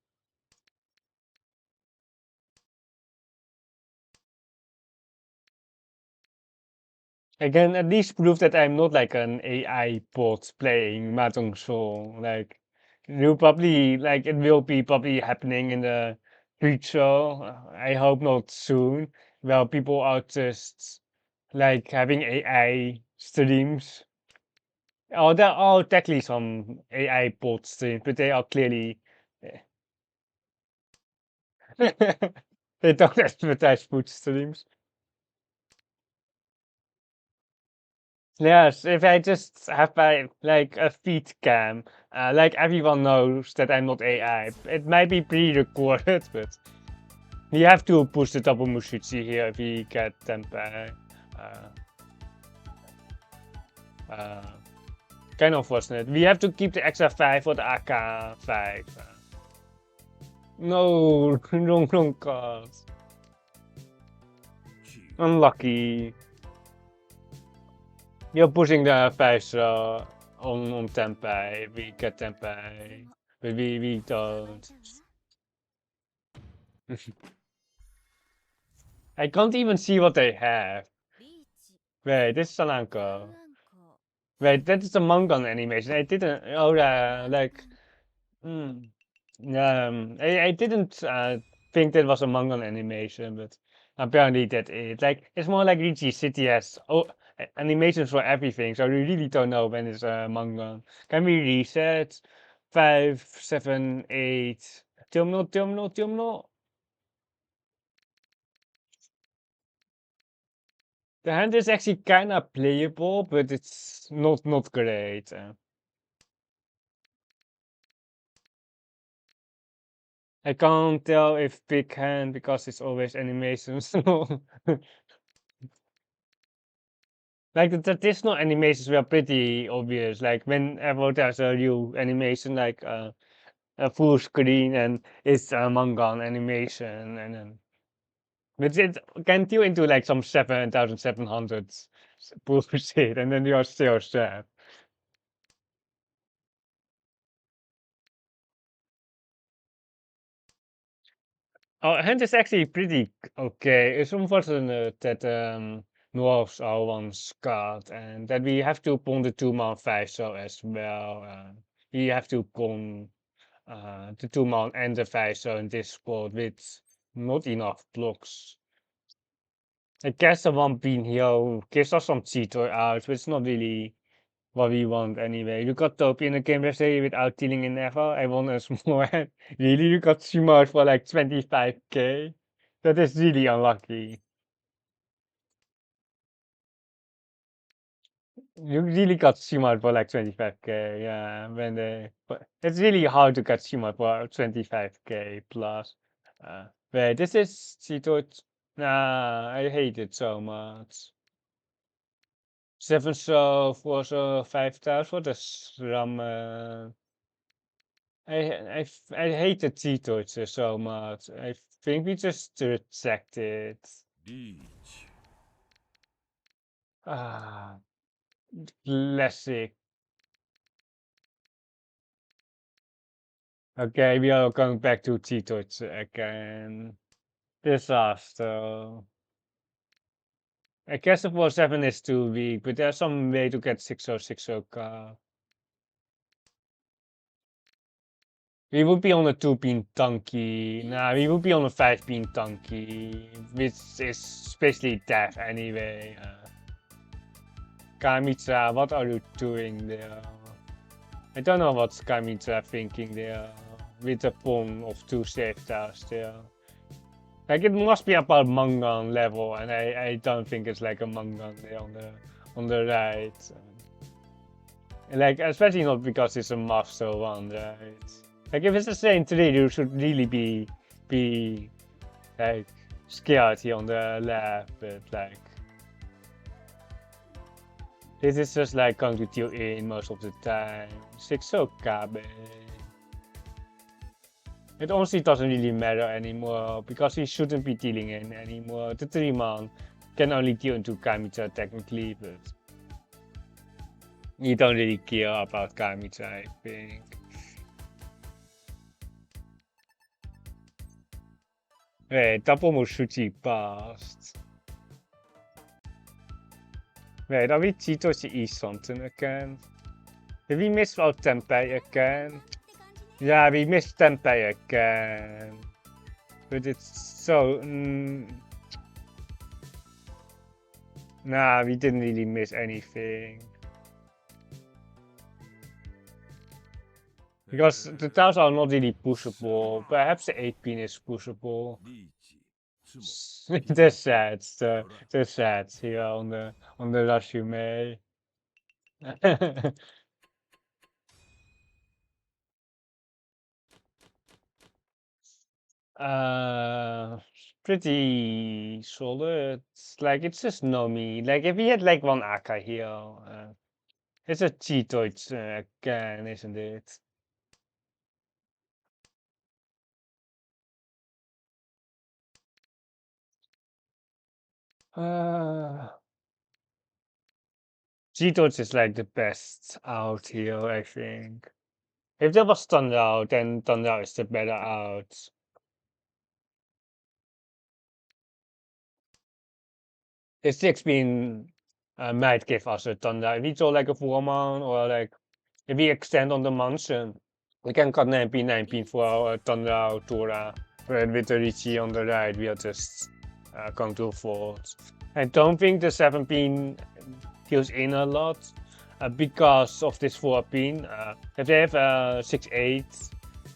Again, at least prove that I'm not like an AI bot playing Mahjong Soul. Like, you probably like it will be probably happening in the future. I hope not soon, where people are just like having AI streams. Oh, there are technically some AI bot streams, but they are clearly they don't advertise food streams. Yes, if I just have my like a feed cam, like everyone knows that I'm not AI. It might be pre-recorded, but we have to push the double mushichi here if we get tempai. Uh, uh, kind of unfortunate. We have to keep the extra 5 for the AK5. No, wrong cards. Unlucky. You're pushing the 5 so on tempai. We get tempai, but we don't. I can't even see what they have. リーチ Wait, this is 3 Solanko. アンコ Wait, that is a Mongon animation. I didn't. Oh, like. Hmm. I didn't think that was a Mongon animation, but apparently that is. Like, it's more like Riichi City has animations for everything, so we really don't know when it's a Mongon. Can we reset? 5, 7, 8. Terminal. The hand is actually kind of playable, but it's not great. I can't tell if big hand because it's always animations. Like the traditional animations were pretty obvious. Like whenever there's a new animation, like a full screen and it's a manga animation, and then but it can do into like some 7,700 bullshit, and then you're still sad. Oh, hand is actually pretty okay. It's unfortunate that dwarves are one card and that we have to pon the 2-man 5 so as well. We have to pon the 2-man and the 5 so in this spot with not enough blocks. I guess the one bean here gives us some cheater out, but it's not really what we want anyway. You got Topi in the game yesterday without dealing in ever. I won a small hand. Really? You got Shimmer for like 25k? That is really unlucky. You really got Shimmer for like 25k, yeah. But it's really hard to get Shimmer for 25k plus. Wait, this is Cheeto. Nah, I hate it so much. 7 so for so 5,000 for the SRAM. I hate the T-Torture so much. I think we just reject it. Riichi. Ah, classic. Okay, we are going back to T-Torture again. Disaster. I guess the 4-7 is too weak, but there's some way to get 6-0 car. We would be on a 2-pin Tanky. Nah, we would be on a 5-pin Tanky, which is especially death anyway. Kamitra, what are you doing there? I don't know what Kamitra thinking there, with a pawn of 2 safe tiles there. Like it must be about Mangan level, and I don't think it's like a Mangan there on the right. Like especially not because it's a master one, right? Like if it's the same tree, you should really be like scared here on the left, but like this is just like going to deal in most of the time. 6-0 Kabe. It honestly doesn't really matter anymore because he shouldn't be dealing in anymore. The 3-man can only deal into Kamitra technically, but you don't really care about Kamitra, I think. Wait, double Mushuchi passed. Wait, are we Chito to eat something again? Did we miss our Tempeh again? Yeah, we missed Tempeh again. But it's so... Nah, we didn't really miss anything. Because the tiles are not really pushable. Perhaps the 8-pin is pushable. The sets, the sets here on the resume. Pretty solid. Like it's just Nomi. Like if we had like one Aka here, it's a cheatoid again, isn't it? Cheatoids is like the best out here, I think. If there was Thunder, then Thunder is the better out. The 6-pin might give us a Thunder. If we draw like a 4-man or like if we extend on the mansion, we can cut 9-pin for our Thunder Tora. But with the Riichi on the right, we are just going to fold. I don't think the 7-pin deals in a lot because of this 4-pin. If they have 6-8,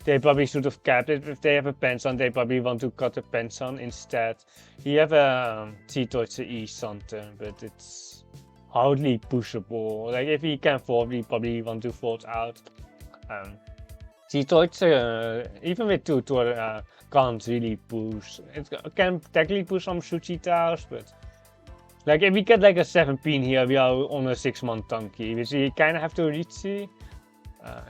they probably should have kept it. If they have a Penson, they probably want to cut the Penson instead. You have a T-Torch E something, but it's hardly pushable. Like if he can fold, we probably want to fold out. T-Torch, even with 2 can't really push. It can technically push some Shuchi tiles, but like if we get like a 7-pin here, we are on a 6-man Tanky, which we kind of have to reach.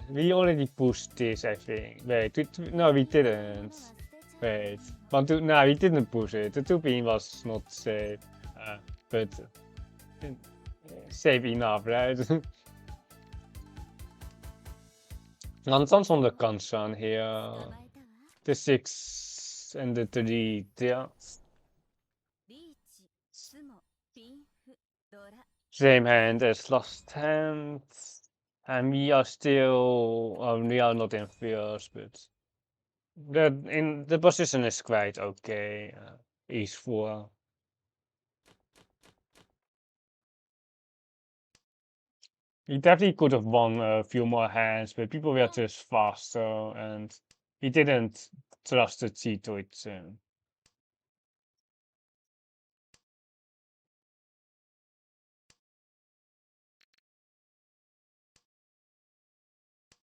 We already pushed this, I think. Wait, no, we didn't. Wait, no, we didn't push it. The 2-pin was not safe, but safe enough, right? Nonsense on the Kansan here. The 6 and the 3, yeah. Same hand as last hand. And we are still, we are not in first, but the position is quite okay. Ace 4. He definitely could have won a few more hands, but people were just faster, and he didn't trust the cheat to it.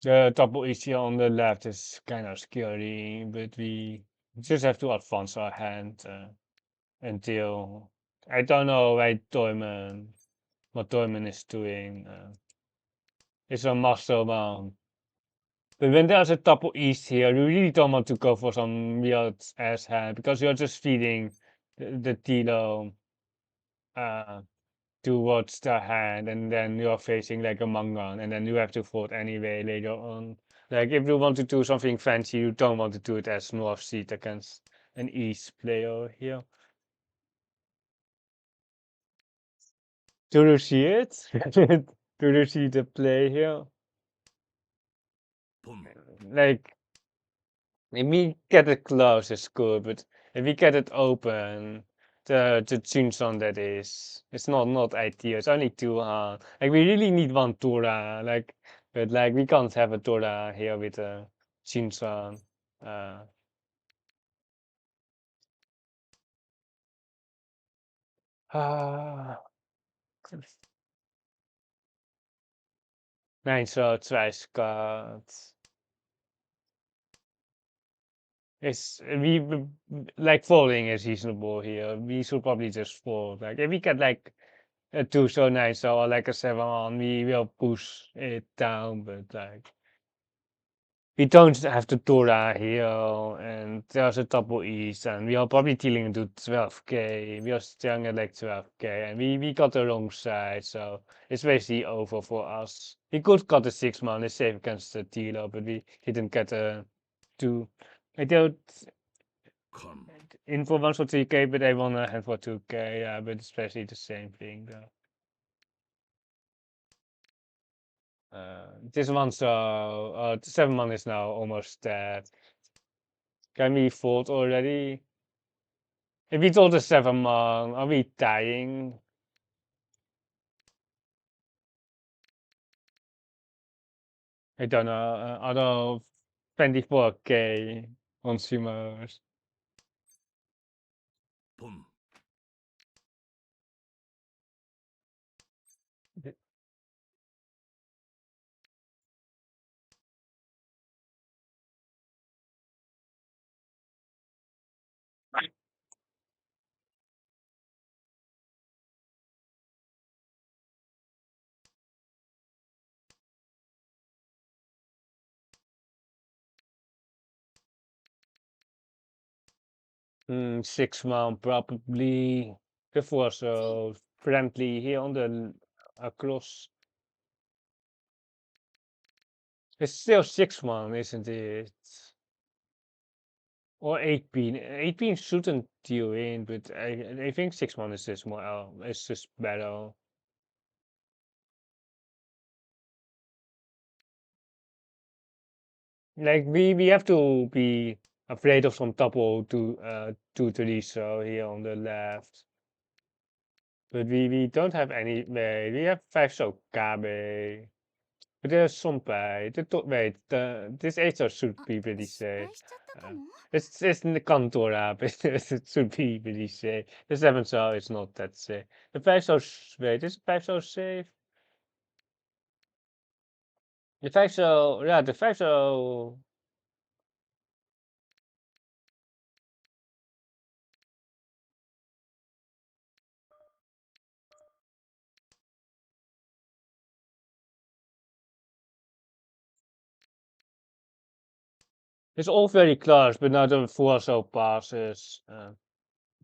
The double issue on the left is kind of scary, but we just have to advance our hand. until I don't know why what Toyman is doing. It's a muscle bound. But when there's a double east here, you really don't want to go for some weird ass hand because you're just feeding the Tilo towards the hand, and then you're facing like a Mangan, and then you have to fold anyway later on. Like if you want to do something fancy, you don't want to do it as North Seat against an East player here. Do you see it? Do you see the play here? Like, if we get it close, it's good, but if we get it open, the Chunson that is, it's not ideal. It's only two hand. Like, we really need one Tora, like, but like, we can't have a Tora here with a Chunson. Ah, Nine shots, twice cut. It's like folding is reasonable here. We should probably just fold. Like if we get like a 2 so nice or like a 7 on, we will push it down, but like we don't have the Tora here, and there's a double east, and we are probably dealing into 12k. We are staring at like 12k, and we got the wrong side, so it's basically over for us. We could got the 6 man, it's safe against the dealer, but we didn't get a 2. I don't in for 1 for 3k, but I wanna have for 2k, yeah, but it's basically the same thing though. This one, so the 7 man is now almost dead. Can we fold already? If we told the 7 man, are we dying? I don't know. I don't know. 24k consumers. Mm, 6 man probably. Before so friendly here on the across. It's still 6 man, isn't it? Or 8 pin. 8 pin shouldn't deal in, but I think 6 man is just more it's just better. Like we have to be afraid of some double two to these so here on the left. But we don't have any way. We have 5 so Kabe. But there's some pay. Wait, this 8 so should be pretty 失敗 safe. しちゃったか Uh, も it's in the contour app. It should be pretty safe. The 7 so is not that safe. The 5 so wait, is 5 so safe? The 5 so yeah, the 5 so it's all very close, but now the 4 so passes.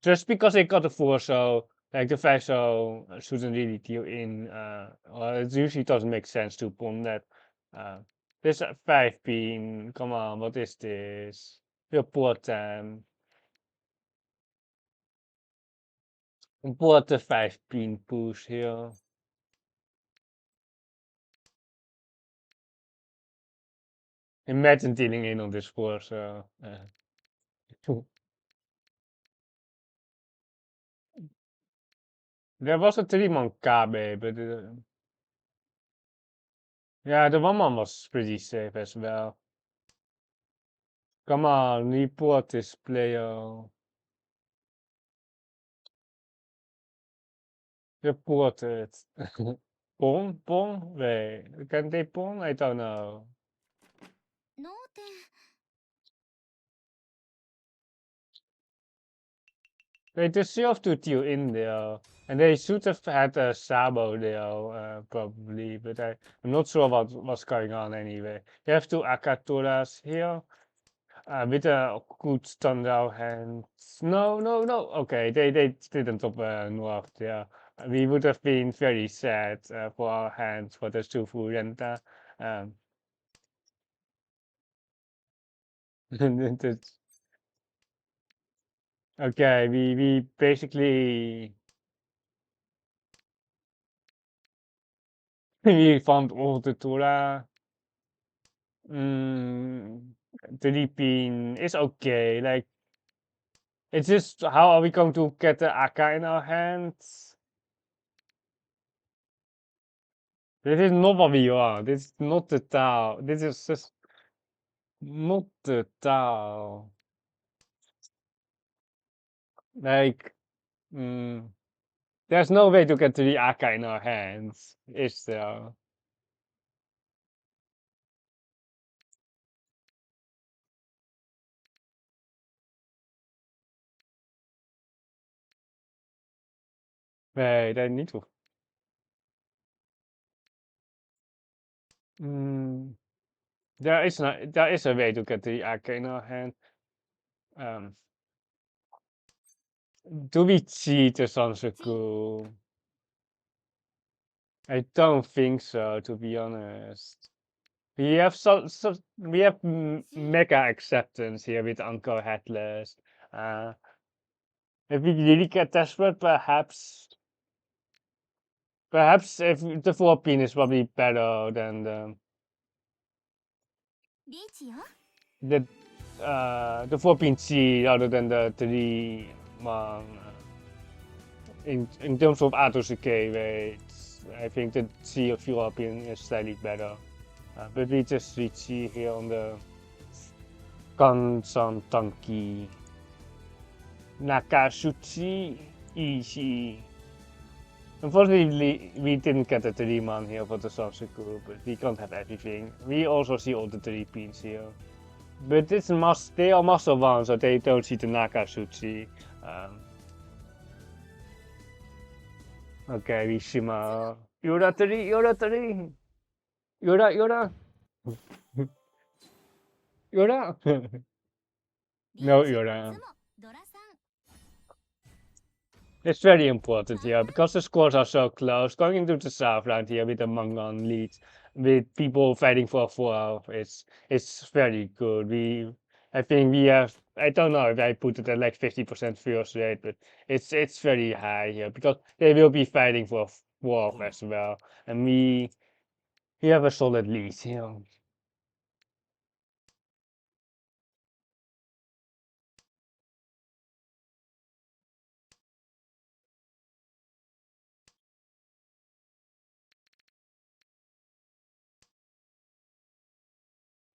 Just because I got a 4 so like the 5 so shouldn't really deal in or it usually doesn't make sense to pawn that. This 5 pin, come on, what is this? We're poor time. What the 5 pin push here? Imagine dealing in on this 4 so there was a 3-man Kabe, but yeah, the 1-man was pretty safe as well. Come on, report this player. Report it. Pawn? Pawn? Wait, can they pawn? I don't know. 脳天 They just shoved two in there. And they should have had a Sabo there, probably, but I'm not sure what's going on anyway. You have two Akatoras here, with a good standout hand. No, no, no. Okay, they didn't top North there. We would have been very sad for our hands for the Sufu Renta. Um, okay, we basically we found all the Tora. Mm, the Deepin is okay. Like, it's just how are we going to get the AK in our hands? This is not what we want. This is not the Tao. This is just not the Tao. Like, mm, there's no way to get to the AK in our hands, is there? Wait, I need to. Mm, there is a way to get the AK in our hand. Um, do we cheat the Sansaku? I don't think so, to be honest. We have we have mega acceptance here with Uncle Headless. Uh, if we really get desperate, perhaps if the 4-pin is probably better than the 4-pin C rather than the 3-one. In terms of auto decay rates, I think the C of 4-pin is slightly better. But we just Riichi here on the Kansan Tanki. Nakashuchi Ishii. Unfortunately, we didn't get the 3-man here for the Sansaku, but we can't have everything. We also see all the 3 pins here. But they are muscle one, so they don't see the Nakashuchi. Okay, we Shima. Yura 3, Yura 3! Yura, Yura! Yura! No, Yura. It's very important here because the scores are so close. Going into the south round here with the Mangan lead, with people fighting for 4, it's very good. I think we have. I don't know if I put it at like 50% first rate, but it's very high here because they will be fighting for 4 as well, and we have a solid lead here.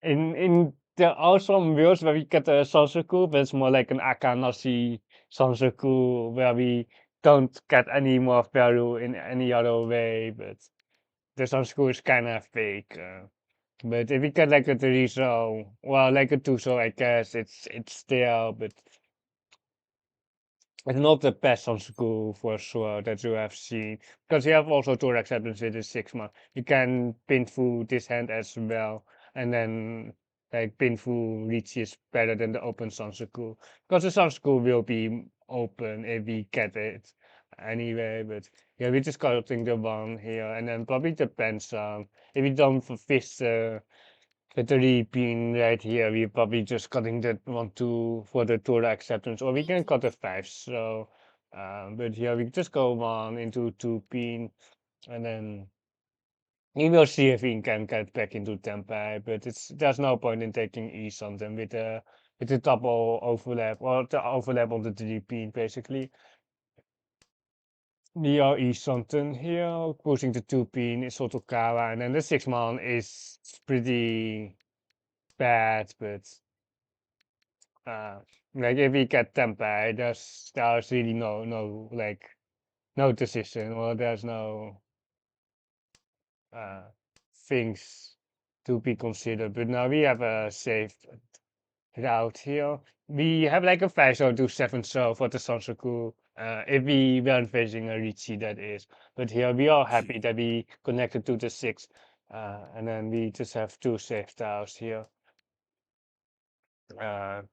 In there are some worlds where we get a Sansaku, but it's more like an Akanashi Sansaku, where we don't get any more value in any other way, but the Sansaku is kind of fake. But if we get like a Teriso, well, like a Tuso, I guess it's there, but it's not the best on school for sure that you have seen. Because you have also tour acceptance with the 6-man. You can pin through this hand as well. And then like pin through Riichi is better than the open Sansaku. Because the Sansaku will be open if we get it anyway. But yeah, we're just cutting the one here. And then probably the Pensam. If we don't fish the 3-pin right here, we're probably just cutting that one for the tour acceptance, or we can cut a 5. So, but here we just go one into 2-pin, and then we will see if we can get back into Tempai. But there's no point in taking E something with the double overlap or the overlap on the 3-pin basically. We are E something here, pushing the 2-pin is Sotokawa, and then the 6-man is pretty bad, but uh, like if we get Tempe, there's really no like no decision or there's no uh things to be considered. But now we have a safe route here. We have like a 5 to 7 for the Sansaku. If we weren't facing a Riichi, that is. But here we are happy that we connected to the 6. And then we just have 2 safe tiles here.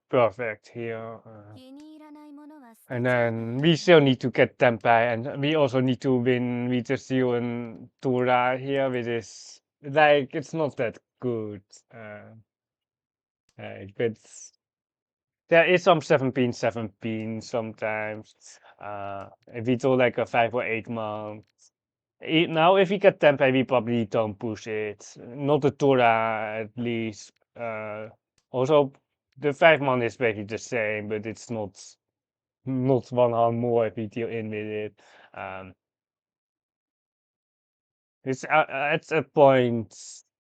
Perfect here. And then we still need to get Tempai, and we also need to win Vita Steel and Tura here, which is like it's not that good. But there is some 17 sometimes. If we do like a 5 or 8 month. Now, if we get Tempai, we probably don't push it. Not the Tura, at least. Also, the 5 month is basically the same, but it's not 1 hand more if we deal in with it. Um, it's at a point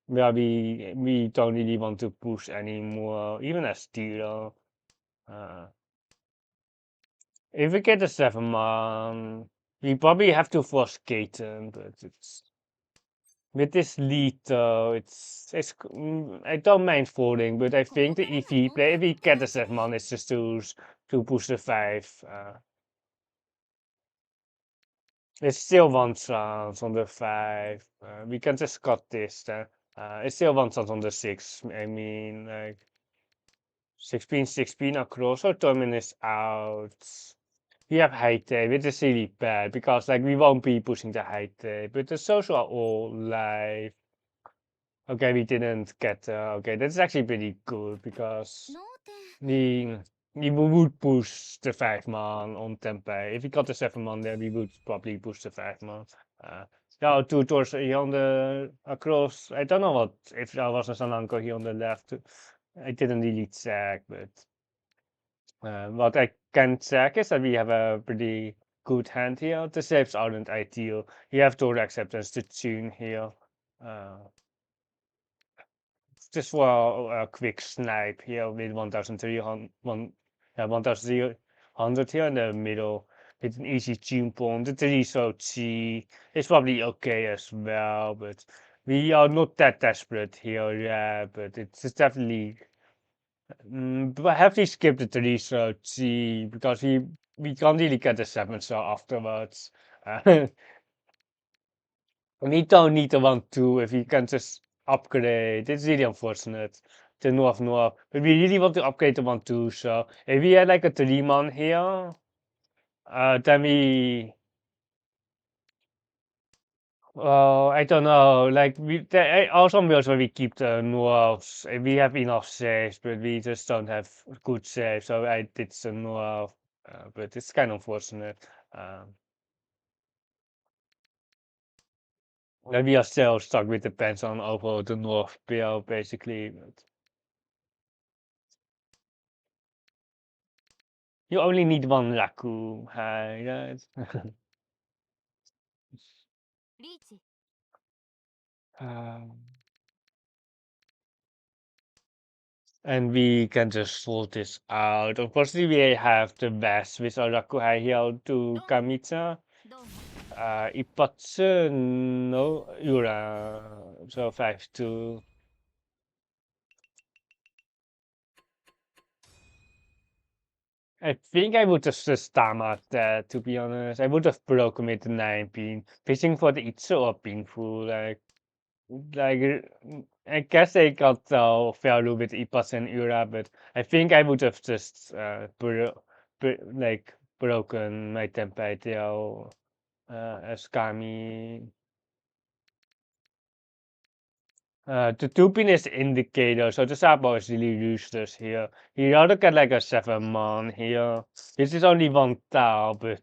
where we don't really want to push anymore, even as dealer. Uh, if we get a 7 man, we probably have to force Gaten, but it's with this lead though, I don't mind folding, but I think the EV play if we get a 7 man is just to push the 5. It's still 1 chance on the 5. We can just cut this then. It's still 1 chance on the 6. I mean, like 16 across. So Torment is out. We have high tape, which is really bad because like we won't be pushing the high tape, but the social are all live. Okay, we didn't get. Okay, that's actually pretty good because we we would push the 5 man on Tempe. If we got the 7 man there, we would probably push the 5 man. Yeah, 2 doors here on the across. I don't know what if there was a Sananko here on the left. I didn't really check, but what I can check is that we have a pretty good hand here. The saves aren't ideal. You have door acceptance to tune here. Uh, just for a quick snipe here with 1300 here in the middle with an easy tune point. The 3 so G is probably okay as well, but we are not that desperate here, yeah, but it's definitely but have we skipped the 3 so G because we can't really get the 7 so afterwards. We don't need the 1-2 if we can just upgrade. It's really unfortunate. The North. But we really want to upgrade the 1-2, so if we had like a 3 man here, then we. Well, I don't know. Like there are some builds where we keep the Norths. We have enough saves, but we just don't have good saves. So I did the North, but it's kind of unfortunate. And we are still stuck with the pens on over the North build, basically. But you only need 1 Raku. Hi, guys. Um, and we can just sort this out. Unfortunately, we have the best with our Rakuhai here to Kamitsa. Ipatsu no Ura. So 5-2. I think I would have just stammered that, to be honest. I would have broken with the 9 pin. Fishing for the Itsu or Pingfu, I guess I got value with Ipas and Ura, but I think I would have just broken my Tempatio as Kami. The 2 pin is indicator, so the Sabo is really useless here. You rather get like a 7 man here. This is only 1 tile, but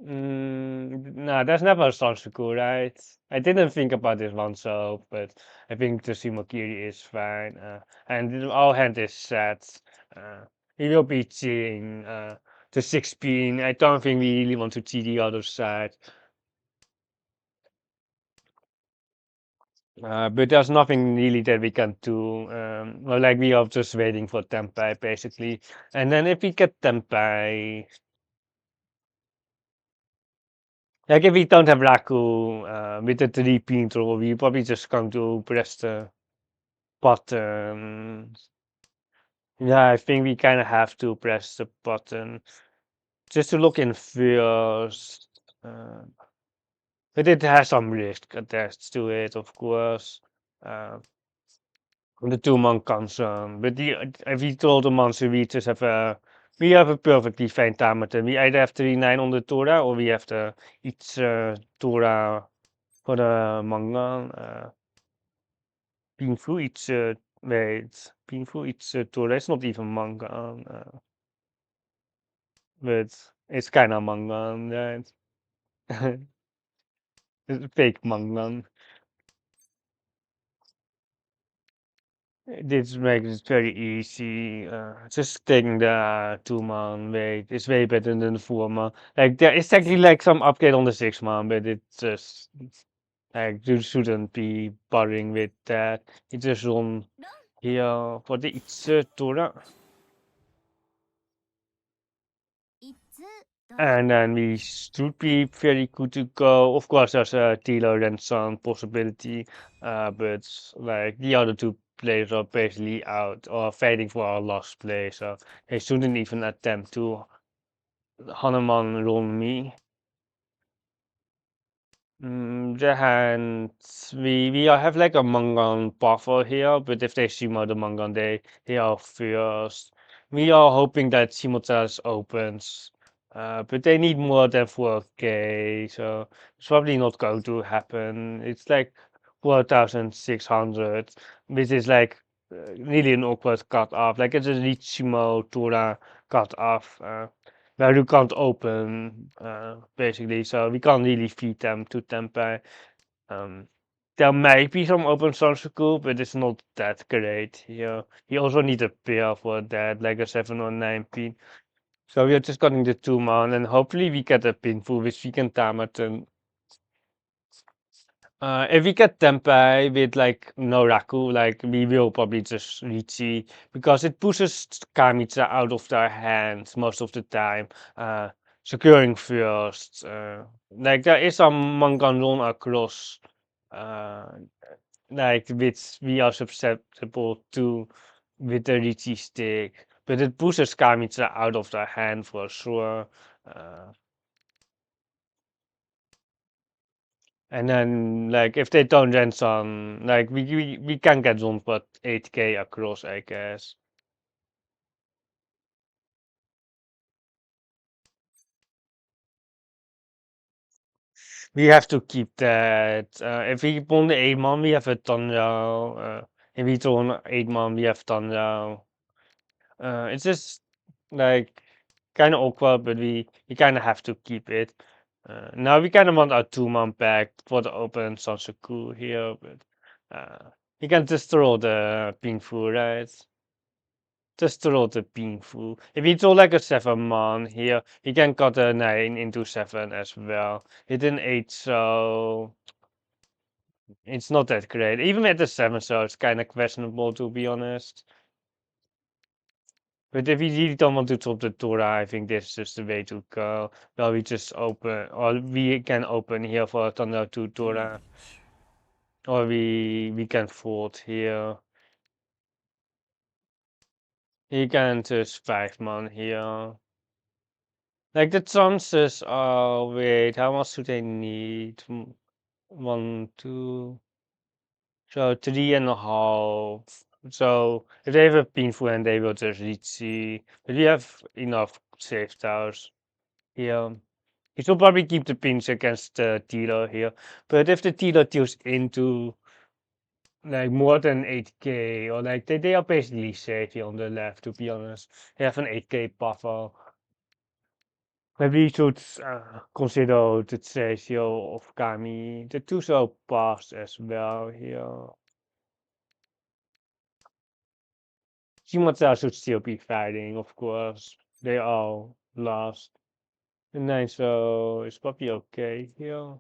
no, there's never a Sansuku, right? I didn't think about this one so, but I think the Sumakiri is fine. And our hand is set. He will be cheating the 6 pin. I don't think we really want to cheat the other side. But there's nothing really that we can do. Well, like we are just waiting for Tempai basically. And then if we get Tempai, like if we don't have Raku with the 3 pin throw, we probably just going to press the button. Yeah, I think we kind of have to press the button just to look in first. But it has some risk attached to it, of course. Uh, the two-month concern. But if we told the months we just we have a perfectly fine time with them. We either have to 9 on the Torah or we have to each Torah for the manga. Painful each wait, painful each Torah. It's not even manga, but it's kind of manga, right? It's fake manga. This makes it very easy. Just taking the 2 month wait is way better than the 4 month. Like there is actually like some upgrade on the 6 month, but it's just like you shouldn't be bothering with that. It just run ロン here for the Torah. いつどう And then we should be very good to go. Of course, there's a dealer and some possibility, but like the other two players are basically out or fighting for our last place, so they shouldn't even attempt to Hanuman run me. Then have like a Mangan buffer here, but if they Shimo the Mangan, they are first. We are hoping that Shimota's opens, but they need more than 4K, so it's probably not going to happen. It's like 4,600, which is like really an awkward cut off. Like it's a Riichi Tura cut off. Where you can't open basically, so we can't really feed them to Tempe. Um, there might be some open Sansuku, but it's not that great. You also need a pair for that, like a 7 or 9 pin. So we are just cutting the 2 man, and hopefully we get a pinful which we can time it. And if we get Tempai with like no Raku, like we will probably just Riichi because it pushes Kamitsa out of their hands most of the time. Securing first. Like there is some Manganron across, uh, like which we are susceptible to with the Riichi stick, but it pushes Kamitsa out of their hand for sure. Uh, And then, like, if they don't rent some, like, we can get some for 8K across, I guess. We have to keep that. If we won the 8 man, we have a Tanjao. If we won 8 man, we have Tanjao. It's just, like, kind of awkward, but we kind of have to keep it. Now we kind of want our 2 man back for the open Sansaku here, but we can just throw the Pingfu, right? Just throw the Pingfu. If you throw like a 7 man here, he can cut a 9 into 7 as well. Hit an 8, so it's not that great. Even at the 7, so it's kind of questionable to be honest. But if you really don't want to top the Torah, I think this is just the way to go. Well, we just open, or we can open here for Thunder 2 Torah, or we can fold here. He can just 5 man here. Like the chances are, wait, how much do they need? 1, 2, so 3.5. So if they have a painful and they will just reach C, but we have enough safe towers here. He should probably keep the pins against the dealer here, but if the dealer deals into like more than 8K or like they are basically safe here on the left, to be honest. They have an 8K buffer. Maybe you should consider the ratio of Kami. The two so pass as well here. Shimata should still be fighting, of course. They all lost. And then so it's probably okay here.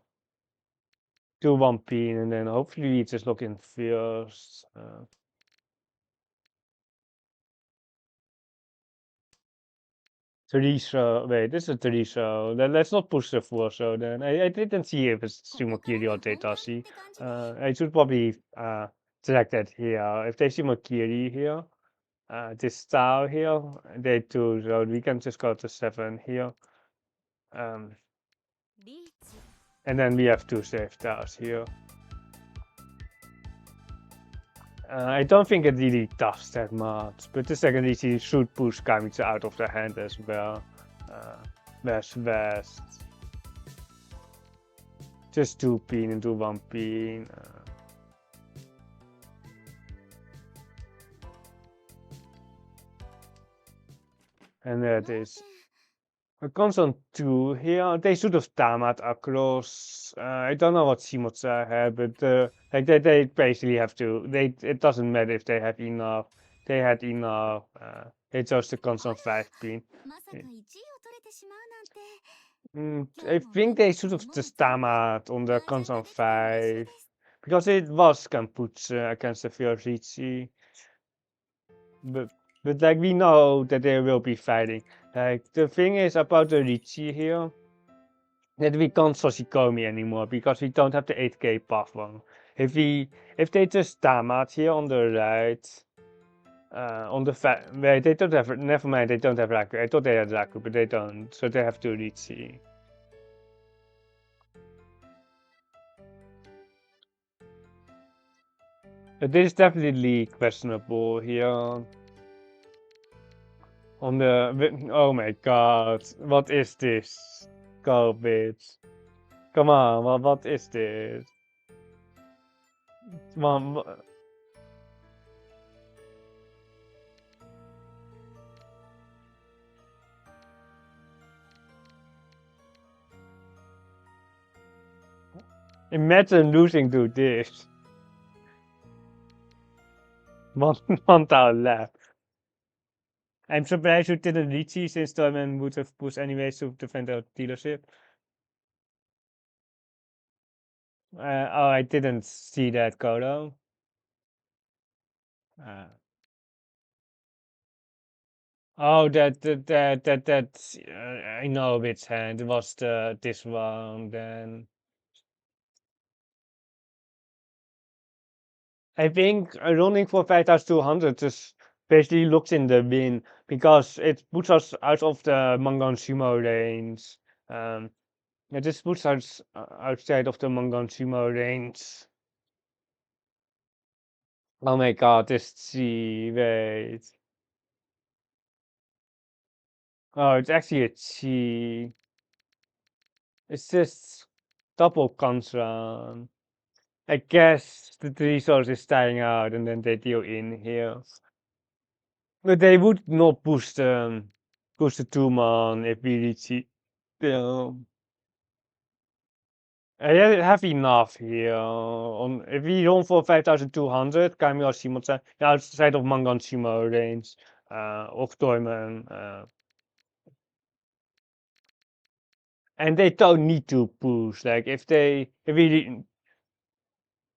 Do one pin and then hopefully we just look in first. Three so wait, this is three so let's not push the four so then. I didn't see if it's ここから Sumakiri が or 本番 Datashi. って感じね I should probably select that here. If they Sumakiri here. this style here. They 2, so we can just go to 7 here. And then we have 2 save tiles here. I don't think it really does that much, but the second Riichi should push Kamitsu out of the hand as well. West. Just 2 pin into 1 pin. And that is a constant 2 here. They should have tamat across. I don't know what Shimotsa had, but like they basically have to. It doesn't matter if they have enough. They had enough. They chose the constant 5 pin. I think they should have just tamat on the constant 5 because it was Kamputsu against the Riichi. But like we know that they will be fighting. Like the thing is about the Riichi here that we can't Soshikomi anymore because we don't have the 8k path one. If they just tamat here on the right, on the wait, they don't have, never mind, they don't have Raku. I thought they had Raku, but they don't, so they have to Riichi. But this is definitely questionable here. On the, oh my god, what is this? Go, bitch. Come on, what is this? Come on. Imagine losing to this. One town left. I'm surprised you didn't Riichi since Toyman would have pushed anyways to defend our dealership. Oh, I didn't see that, Kodo. Oh, that I know which hand. It was this one then. I think running for 5200 just basically looks in the bin because it puts us out of the Mahjong Sumo range. It just puts us outside of the Mahjong Sumo range. Oh my god, this Chi, wait. Oh, it's actually a Chi. It's just double contra. I guess the resource is dying out and then they deal in here. But they would not push the 2-man if we reach it. I have enough here. If we run for 5200, Kami or Shimotsa, outside of Mangan Shimo range, of Toyman. And they don't need to push. Like if we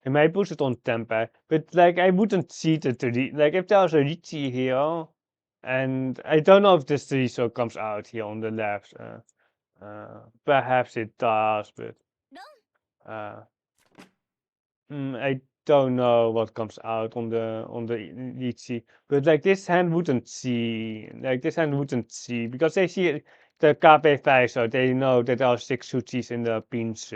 may push it on tempo, but like I wouldn't see it like if there's a Riichi here, and I don't know if this Riso comes out here on the left. Perhaps it does, but I don't know what comes out on the Litchi. But like this hand wouldn't see, because they see the KP5, so they know that there are 6 Suchis in the pins.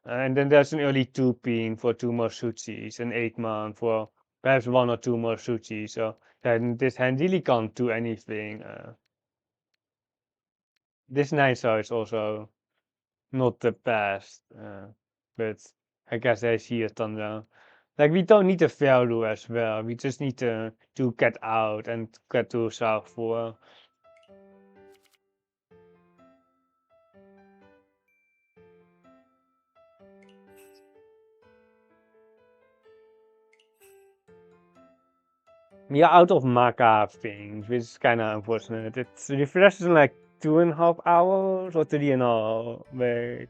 And then there's an early 2 pin for 2 more Suchis, and 8-man for perhaps 1 or 2 more Suchis. So then this hand really can't do anything. This 9 star is also not the best, but I guess I see it on the. Like we don't need a value as well. We just need to get out and get to South 4. We are out of Maka things, which is kind of unfortunate. It's refreshes in like 2.5 hours or 3.5. Wait,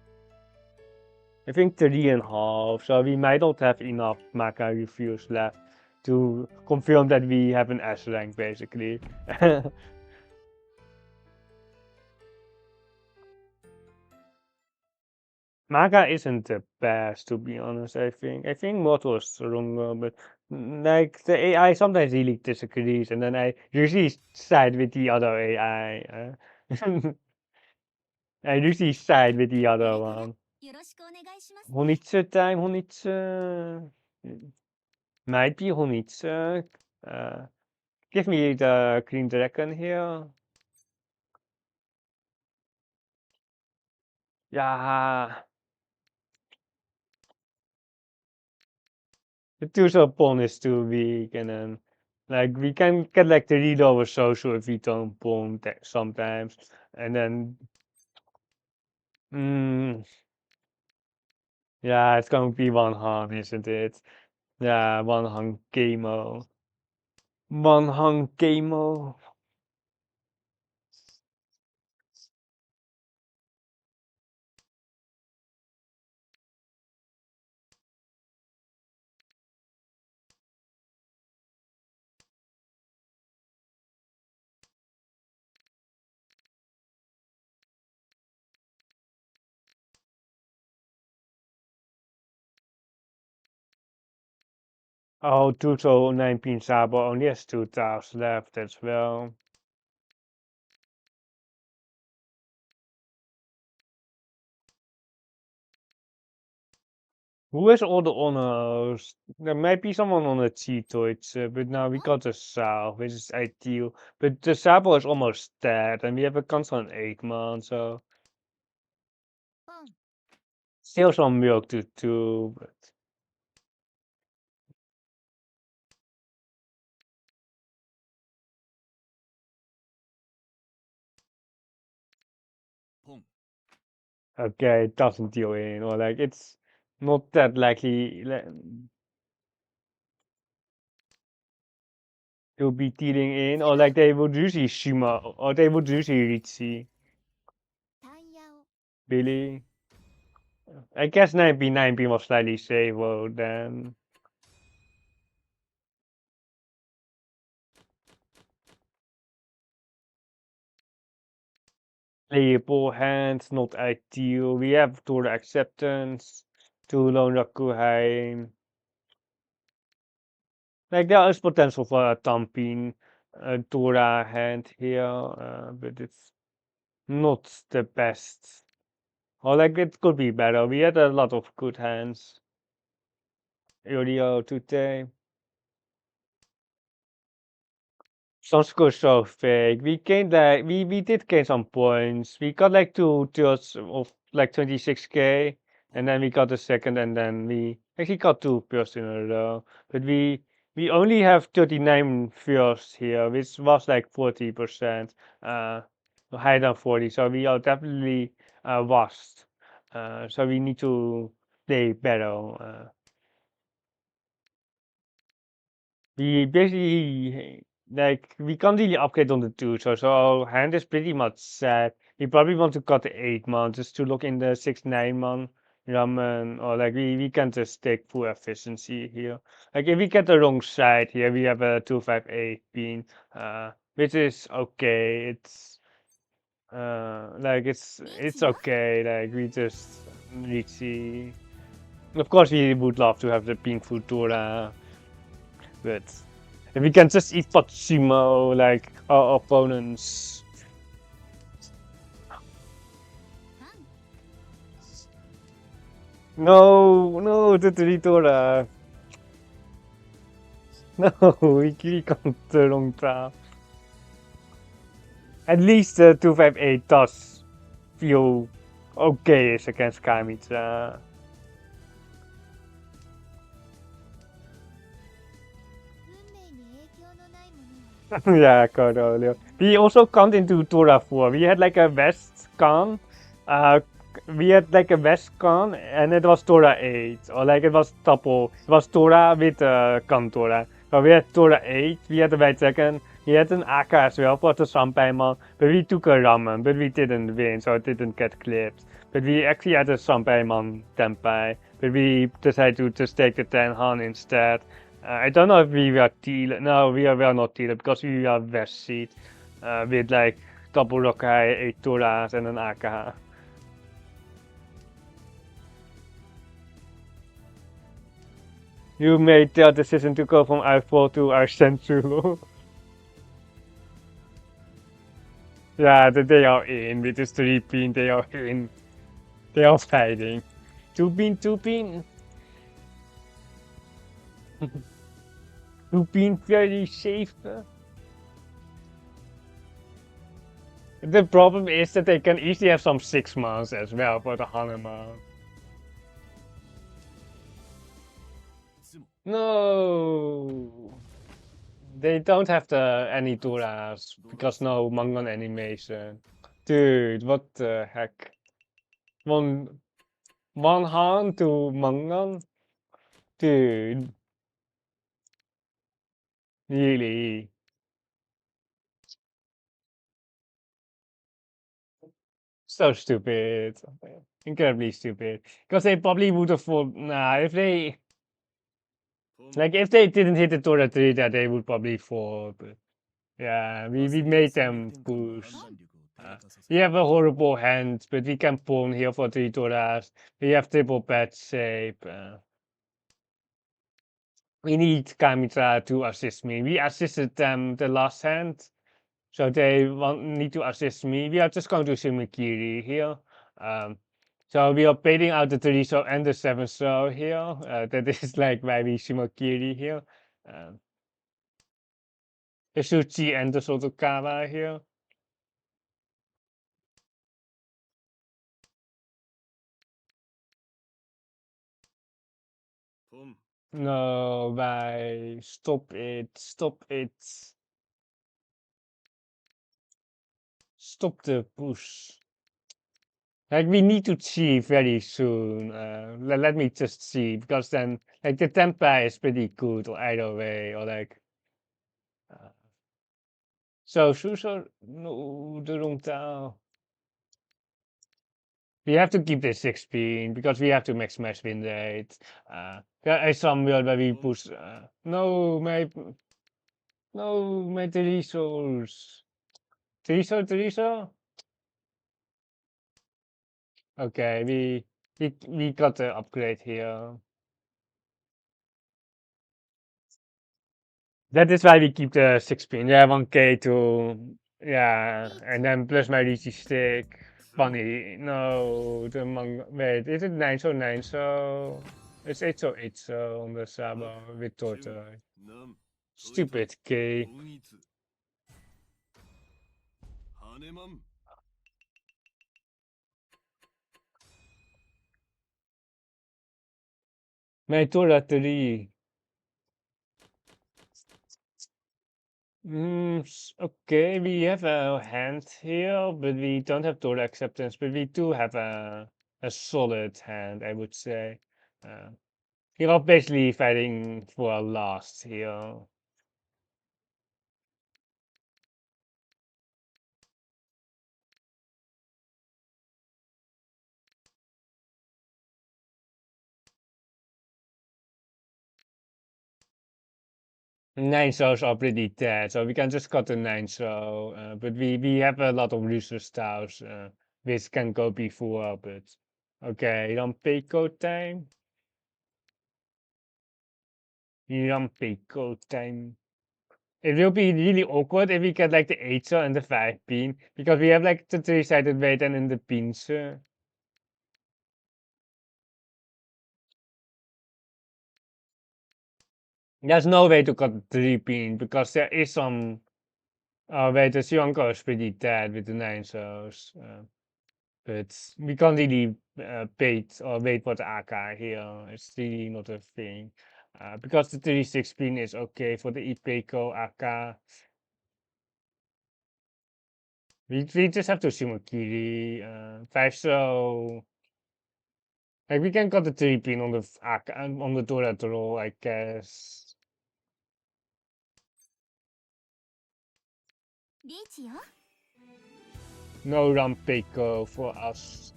I think 3.5. So we might not have enough Maka reviews left to confirm that we have an S rank basically. Maga isn't the best, to be honest. I think Moto is stronger, but Like the AI sometimes really disagrees, and then I usually side with the other AI. I usually side with the other one. よろしくお願いしますね。 Honitsu time, Honitsu. Might be Honitsu. Give me the green dragon here. Yeah. The two's a bonus too weak, and then like we can get like the read over social if we don't bomb sometimes, and then yeah, it's gonna be one hung, isn't it? Yeah, one hung Gamo. One hung Gamo. Oh, Tuto 19 Sabo only has 2 tiles left as well. Who has all the honors? There might be someone on the Cheetoids, but now we got the South, which is ideal. But the Sabo is almost dead, and we have a constant 8 man, so. Still some milk to do, but. Okay, it doesn't deal in, or like it's not that likely to be dealing in, or like they would usually Shima, or they would usually Riichi. Really? I guess 9B was slightly safer then. Playable hands, not ideal. We have Tora Acceptance, to Lone Rakuheim. Like there is potential for a Tampin Tora hand here, but it's not the best. Or like it could be better. We had a lot of good hands earlier today. Sansko is so fake. We gained like we did gain some points. We got like 2 turns of like 26k, and then we got the second, and then we actually got 2 firsts in a row. But we only have 39 firsts here, which was like 40%, higher than 40. So we are definitely washed. So we need to play better. We basically like we can't really upgrade on the 2, so our hand is pretty much set. We probably want to cut the 8 man just to look in the 6-9 man ramen, or like we can just take full efficiency here. Like if we get the wrong side here, we have a 258 bean, which is okay. It's like it's okay. Like we just need see. Of course, we would love to have the pink Futura, but. If we can just eat Fatsumo like our opponents. No, no, the Tritora. No, we click on the wrong tab. At least the 258 does feel okay against Kamitra. Yeah, got earlier. We also count into Tora 4. We had like a West con. We had like a West con, and it was Tora 8. Or like it was double. It was Tora with con Tora. But we had Tora 8. We had the White Second. We had an Aka as well for the Sanpaimon. But we took a Ramen. But we didn't win, so it didn't get clipped. But we actually had a Sanpaimon Tenpai. But we decided to just take the Tenhan instead. I don't know if we were deal. No, we are not dealer because we are West seed with like double Rokai, 8 Toras, and an Aka. You made the decision to go from R4 to R Yeah, they are in with this 3-pin, they are in. They are fighting. 2-pin, 2-pin. 2-pin very safe. The problem is that they can easily have some 6 months as well for the Hanuman. No! They don't have any Duras because no Mangan animation. Dude, what the heck? One Han to Mangan? Dude. Really? So stupid. Incredibly stupid. Because they probably would have thought, nah, if they didn't hit the Dora 3 that they would probably fall. But yeah, we made them push. We have a horrible hand, but we can pawn here for 3 Doras. We have triple bad shape. We need Kamitra to assist me. We assisted them the last hand. So they need to assist me. We are just going to Shimakiri here. So we are baiting out the 3 show and the 7 show here. That is like why we Shimakiri here. The Shuchi and the Sotokawa here. No, bye. Stop it. Stop it. Stop the push. Like we need to see very soon. Let me just see because then like the tempo is pretty good or either way or like. So no the wrong tile. We have to keep this 16 because we have to max win rate. There is some world where we push. No, my Teresos. Teresa. Okay, we got the upgrade here. That is why we keep the 6-pin. Yeah, 1k to yeah, and then plus my Riichi stick. Funny, no, the manga. Wait, is it 9 so? It's 8 so on the Sabo with Tortoise. Stupid K. My Tora 3. Okay, we have a hand here, but we don't have Tora acceptance, but we do have a solid hand, I would say. We are basically fighting for a last here. Nine shows are pretty dead, so we can just cut the 9 show. But we have a lot of loser styles, which can go before. But okay, Rampeiko time. Rampeiko time. It will be really awkward if we get like the 8 show and the 5 pin because we have like the 3-sided weight and in the pins. There's no way to cut 3 pin because there is some. Oh wait, the Sionko is pretty dead with the 9 shows. But we can't really bait or wait for the AK here. It's really not a thing. Because the 36 pin is okay for the Ipeco AK. We just have to Shimakiri. 5 so. Like we can cut the 3 pin on the AK on the Dora roll, I guess. No Rampeiko for us.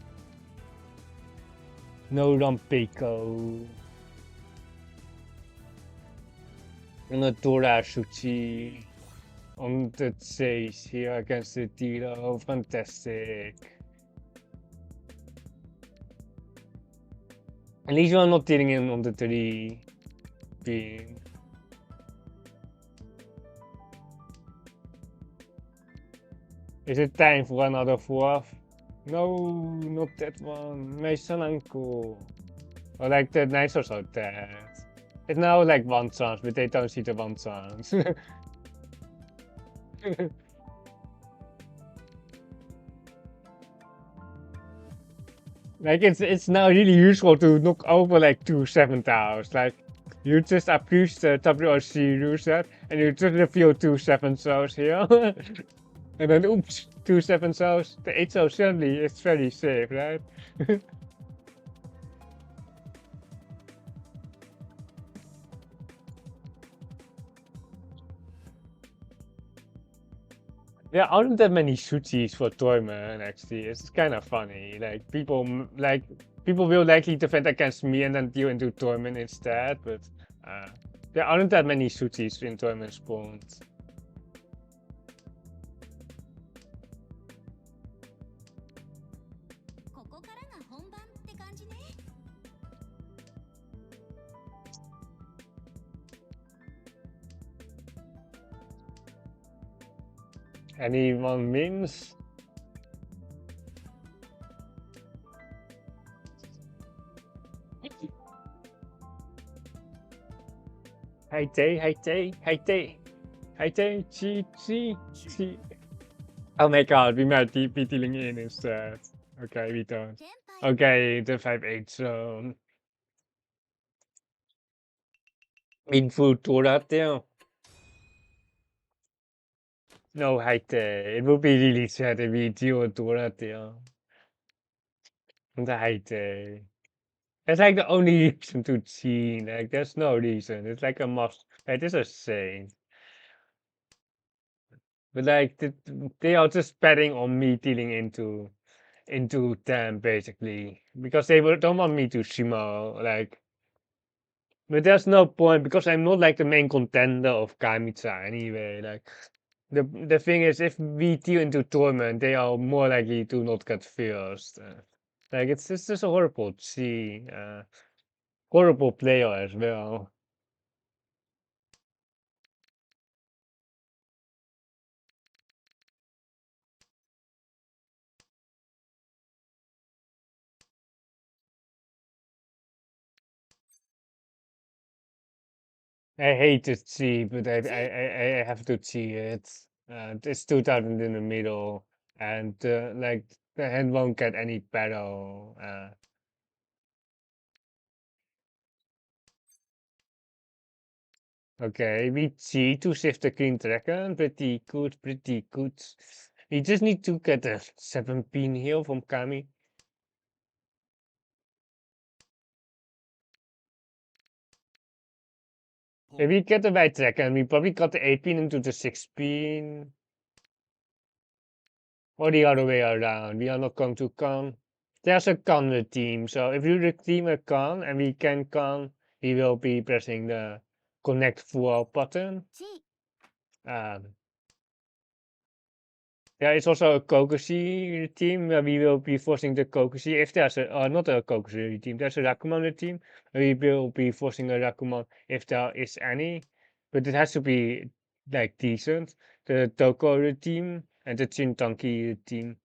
No Rampeiko. On the Dora Shuchi. On the chase here against the Tiro. Fantastic. At least we are not dealing in on the 3. bean. Is it time for another fourth? No, not that one. My son uncle. Or like the nice also dead. It's now like one chance, but they don't see the one chance. Like it's now really useful to knock over like 2 7 tiles. Like you just abuse the WRC reset and you just reveal 2 7 cells here. And then oops, 2 7 cells. The 8 cells suddenly it's very safe, right? There aren't that many shooties for tournament actually. It's kind of funny. Like people will likely defend against me and then deal into tournament instead. But there aren't that many shooties in tournament spawns. ここからが本番って感じね。Anyone wins? Hi day, hi day, hi day, hi day, chi. Oh my god, we might be dealing in instead. Okay, we don't. 先輩、 Okay, the 5-8 zone. Meaningful Torah there. No, hi day. It would be really sad if we deal with Torah there. The hi day. It's like the only reason to cheat. Like, there's no reason. It's like a must. Like, this is insane. But like, they are just betting on me dealing into them basically because don't want me to shimmer like. But there's no point because I'm not like the main contender of Kamitsa anyway. Like, the thing is, if we deal into tournament, they are more likely to not get first. Like, it's just a horrible horrible player as well. I hate to see, but I have to see it. It's 2000 in the middle, and like the hand won't get any better. Okay, we see to shift the green dragon. Pretty good, pretty good. We just need to get a 7 pin here from Kami. If we get the white dragon, we probably got the 8 pin into the 6 pin. Or the other way around. We are not going to con. There's a con in the team, so if you redeem a con and we can con, we will be pressing the connect full button. チー、 There is also a Kokushi team where we will be forcing the Kokushi. If there's not a Kokushi team, there's a Rakuman team. We will be forcing a Rakuman if there is any, but it has to be like decent. The Toko team and the Chintanki team.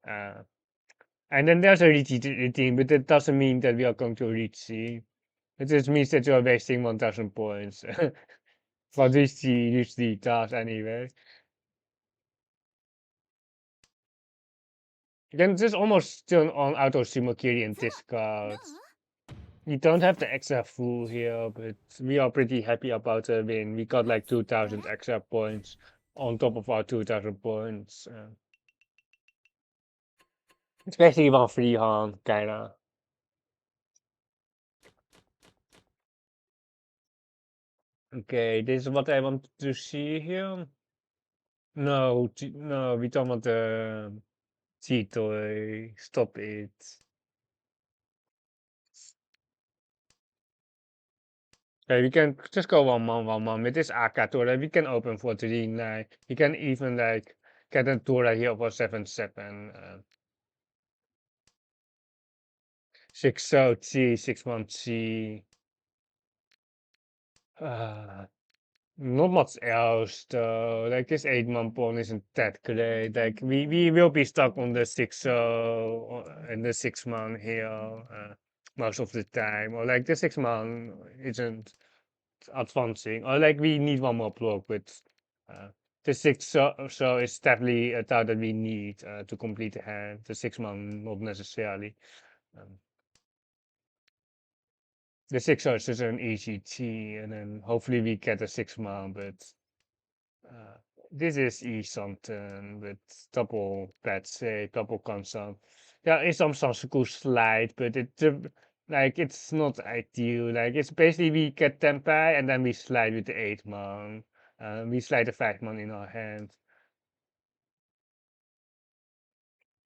And then there's a Riichi team, but that doesn't mean that we are going to reach C. It just means that you are wasting 1000 points. For this usually does anyway. You can just almost turn on auto Shimokiri and どう discard. We don't have the extra full here, but we are pretty happy about the win. We got like 2000 extra points on top of our 2000 points. Especially one free hand, kinda. Okay, this is what I want to see here. No, no, we don't want the cheat toy. Stop it. Okay, we can just go 1-1 with this AK Tora. We can open for 3-9. We can even like get a Tora here for 7-7. 6-0 G, 6-1 G. Not much else though. Like this 8-man pawn isn't that great. Like we will be stuck on the 6 and the 6-man here most of the time. Or like the 6-man isn't advancing. Or like we need one more block with uh, the 6 so it's definitely a tile that we need to complete the hand. The 6-man not necessarily. Um, the 6 is just an easy T and then hopefully we get a 6-man, but Uh, this is E something with double bad say, double console. There is some Sansuku slide, but like it's not ideal. Like it's basically we get Tempai and then we slide with the 8-man. We slide the 5-man in our hand.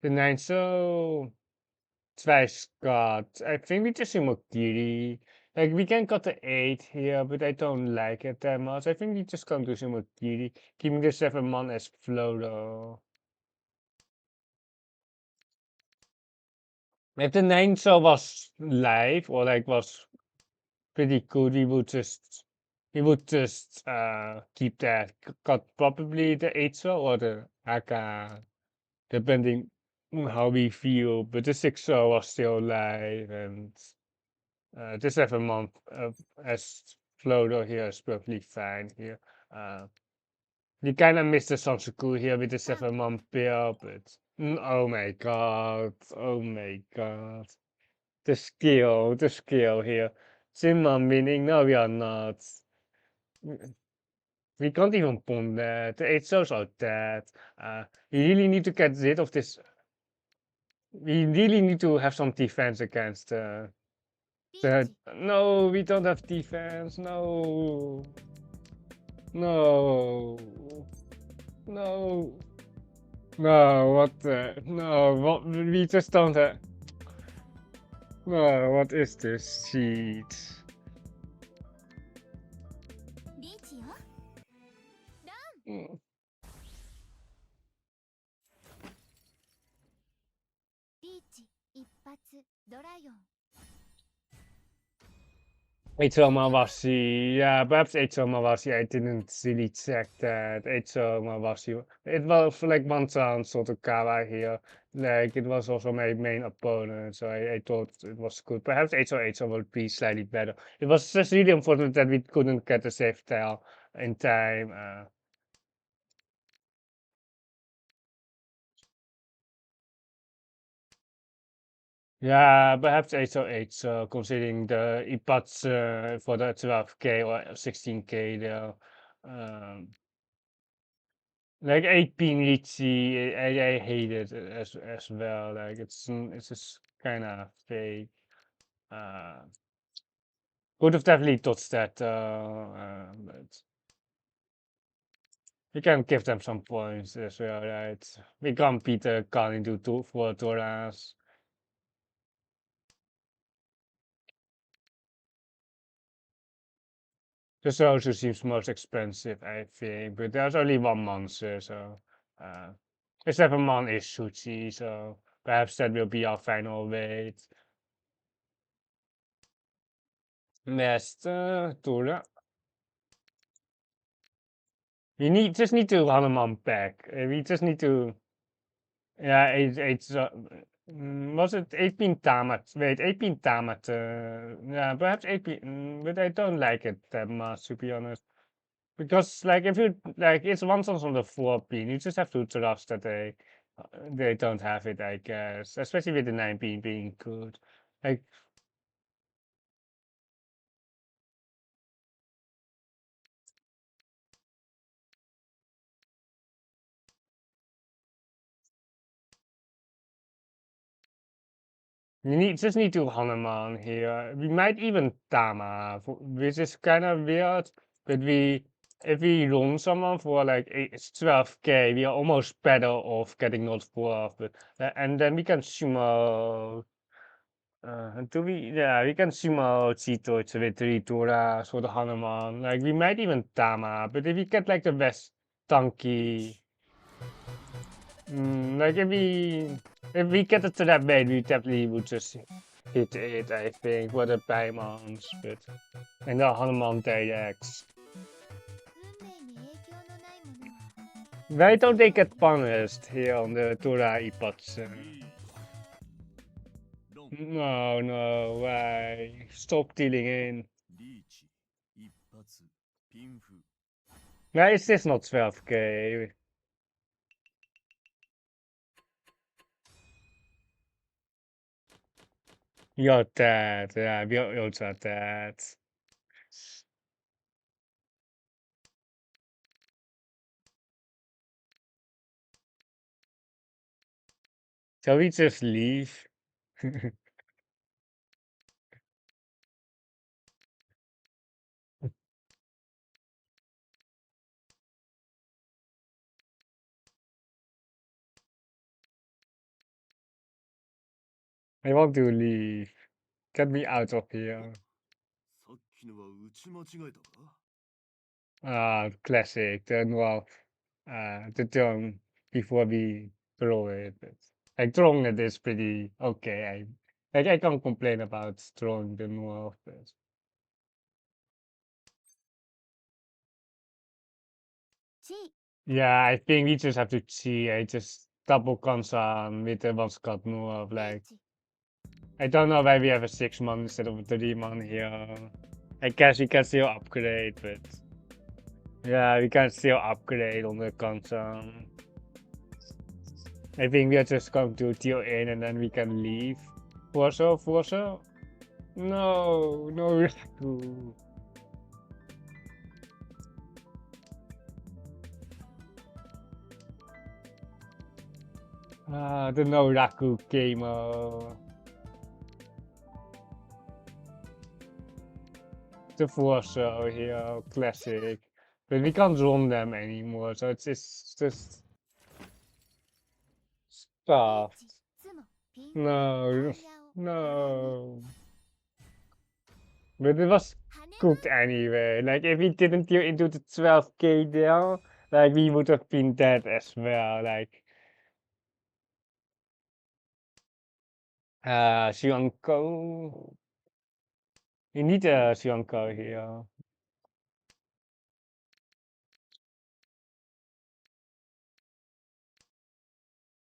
The 9 so twice got. I think we just Shimokiri. Like we can cut the 8 here, but I don't like it that much. I think we just can't do Shimokiri. Keeping the 7-man as flow though. If the 9 cell was live or like was pretty good, we would just keep that. Got probably the 8 cell or the AK, depending on how we feel. But the 6 cell was still live and the 7-man as floater here is perfectly fine here. You kind of missed the Sansuku here with the 7-man pair, but oh my god, oh my god. The skill here. Simon winning, no we are not. We can't even pon that. The 8 souls are dead. We really need to get rid of this. We really need to have some defense against the... No, we don't have defense, no. No. No. No, what the... No, what, we just don't have... No, what is this cheat? リーチよ。 Mm. リーチ一発ドラヨン。 Eicho Mawashi, yeah, perhaps Eicho Mawashi, I didn't really check that. Eicho Mawashi, it was like one chance sort of Kawa here. Like, it was also my main opponent, so I thought it was good. Perhaps Eicho would be slightly better. It was just really important that we couldn't get the safe tile in time. Yeah, perhaps 808, considering the IPADs for the 12K or 16K there. Like 18 Riichi, I hate it as well. Like it's just kind of fake. Could have definitely dodged that, but we can give them some points as well, right? We can't beat the gun into 4 Toras. The Sosu seems most expensive, I think, but there's only one monster, so the 7-man is Suchi, so perhaps that will be our final weight. Next, Tora. We just need to run them on back. We just need to, yeah, was it 18 Tamat? Wait, 18 Tamat. Yeah, perhaps 18, but I don't like it that much, to be honest. Because like if you like it's once on the 4 pin, you just have to trust that they don't have it, I guess. Especially with the 9 pin being good. Like just need to Hanuman here. We might even Tama, which is kind of weird. But if we run someone for like 12K, we are almost better off getting not 4, but and then we can sumo. Yeah, we can sumo Cheeto, with 3 Tora, sort of Hanuman. Like we might even Tama, but if we get like the best Donkey, like if we get it to that bait, we definitely would just hit it, I think, for the Paimons, but And the Hanuman DX. Why don't they get punished here on the Tora Ipatsu? No, no, why? Stop dealing in. Why is this not 12k? You're dead, yeah, you're also dead. Shall we just leave? I want to leave. Get me out of here. Ah, classic. Then well, the drone before we throw it. Like throwing it is pretty okay. I can't complain about throwing the more of this. Yeah, I think we just have to see. I just double concern with the one's got more of like. I don't know why we have a 6-month instead of a 3-month here. I guess we can still upgrade, but yeah, we can still upgrade on the console. I think we are just going to deal in and then we can leave. Forza, Forza? No, no. Ah, the no Raku gamer. The Forza here, classic. But we can't run them anymore, so it's just stuff. No, no. But it was cooked anyway. Like if we didn't go into the 12k there, like we would have been dead as well. Like Sionko. You need a Sionko here.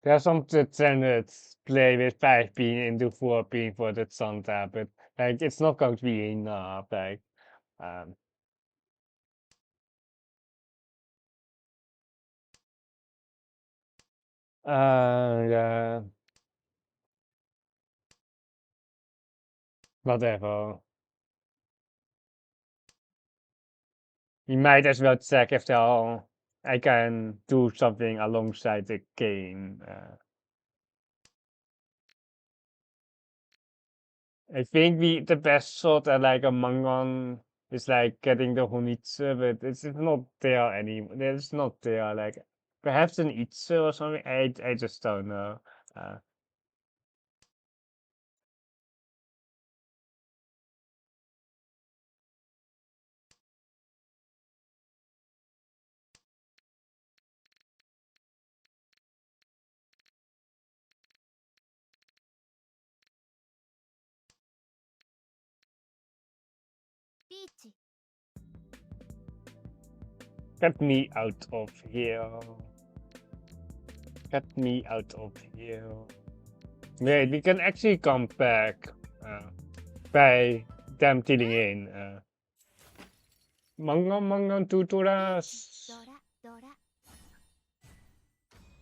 There's some standards play with 5 pin into 4 pin for the Santa, but like it's not going to be enough. Like um yeah, whatever. We might as well check if I can do something alongside the game. I think the best shot at like a Mangon is like getting the Honitsu, but it's not there anymore. It's not there. Like perhaps an Itsu or something. I just don't know. Uh, get me out of here. Get me out of here. Wait, we can actually come back by them killing in. Mangon Tuturas.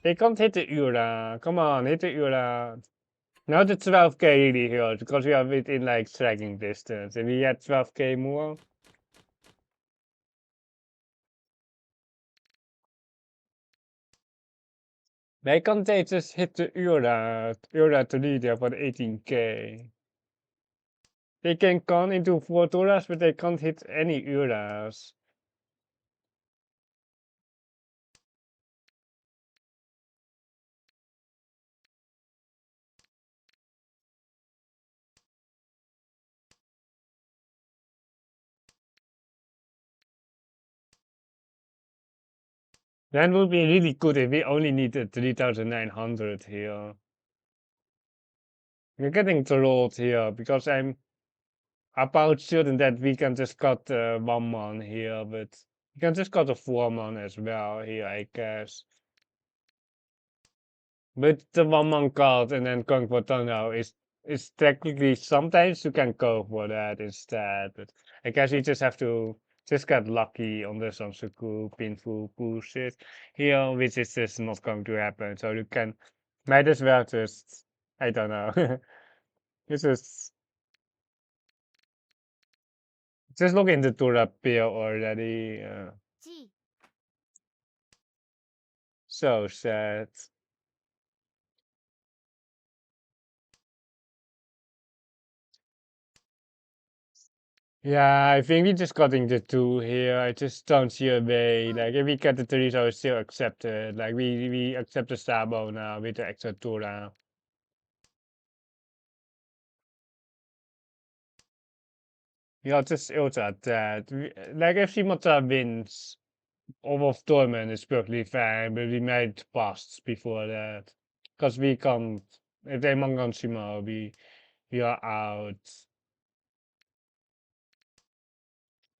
They can't hit the Ura. Come on, hit the Ura. Now the 12k really hurt because we are within like striking distance and we had 12k more. Why can't they just hit the Ura to lead there for the 18k? They can con into 4 Turas, but they can't hit any Uras. That would be really good if we only needed 3900 here. We're getting trolled here because about certain that we can just cut 1 man here, but we can just cut a 4 man as well here, I guess. But the 1 man card and then going for Tenhou is technically sometimes you can go for that instead, but I guess you just have to just get lucky under some cool painful bullshit here, which is just not going to happen. So you can might as well just I don't know. It's just look into the bill already. G. So sad. Yeah, I think we just got into 2 here. I just don't see a way. Like if we get the 3, so it's still accepted. Like we accept the Sabo now with the extra Tura. Yeah, just ultra that. Like if Shimota wins all of tournament, it's perfectly fine, but we might pass before that. Because we can't. If they Mangan Shima, we are out.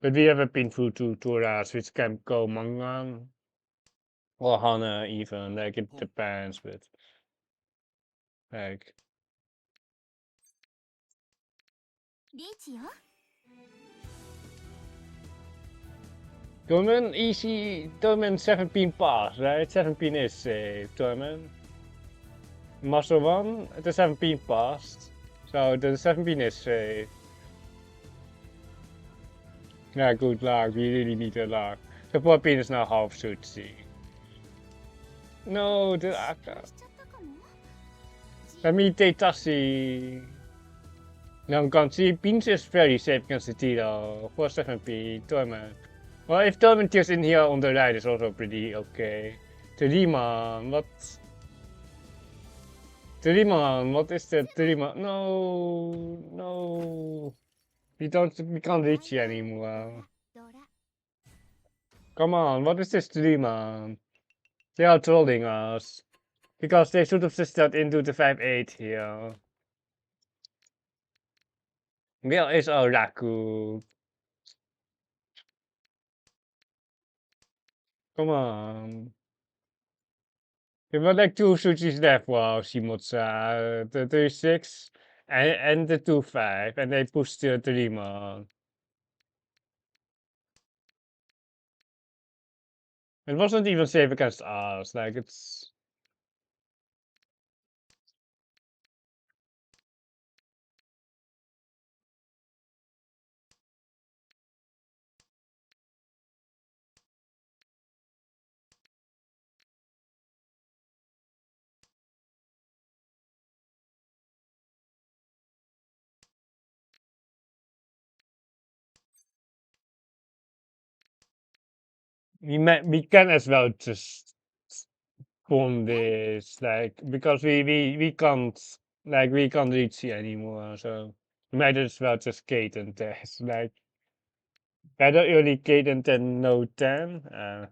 But we have been through 2 Turas, which can go Mangan or Hana even. Like it depends, but like. リーチよ。 Tournament easy. Tournament 17 pass, right? 17 is safe. Tournament. Master 1, the 17 passed. So the 17 is safe. Yeah, good luck. We really need the luck. The 14 is now half Suchi. No, the Aka. しちゃったかも。 Let me take Tassi. No, can see Beans is very safe against the Tito. For 7P, Tournament. Well, if Tournament is in here on the right, is also pretty okay. The Riemann, what? The Riemann, what is that? The Riemann? No, no. We can't reach you anymore. ドラ。 Come on, what is this Riemann? They are trolling us. Because they should have just got into the 5-8 here. Where is our Raku? Come on. There were like 2 Suchis left. Wow, Shimotsa. The 36 and the 2-5. And they pushed the Riemann. It wasn't even safe against us. Like, it's. We can as well just on this, like, because we can't, like, we can't reach it anymore, so we might as well just gate and test, like, better early gate and then no 10.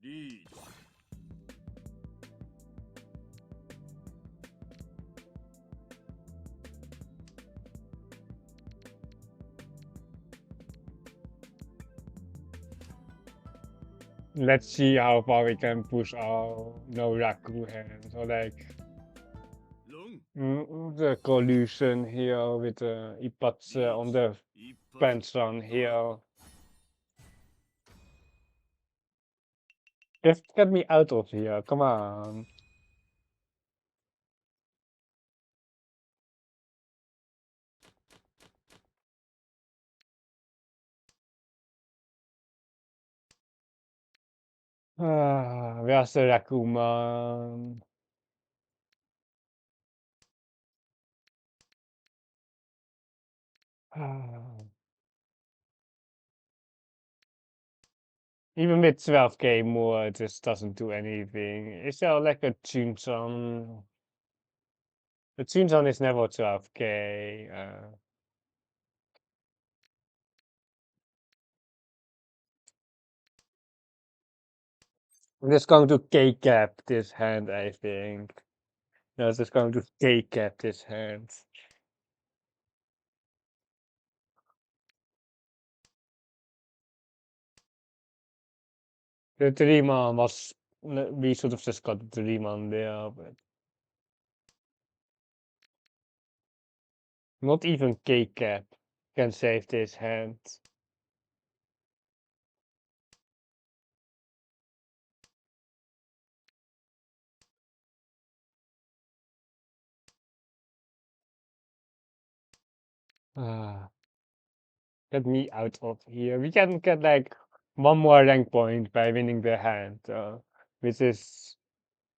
G. Let's see how far we can push our no Raku hands, or like, the collusion here with the Ipatse on the bench on here. Just get me out of here, come on. Where's the Rakuman? Even with 12k more, it just doesn't do anything. Is there like a Chunman? The Chunman is never 12k. I'm just going to K-cap this hand, I think. No, it's just going to K-cap this hand. The 3-man was... We should have just got the 3-man there, but... Not even K-cap can save this hand. Ah, get me out of here. We can get like one more rank point by winning the hand, which is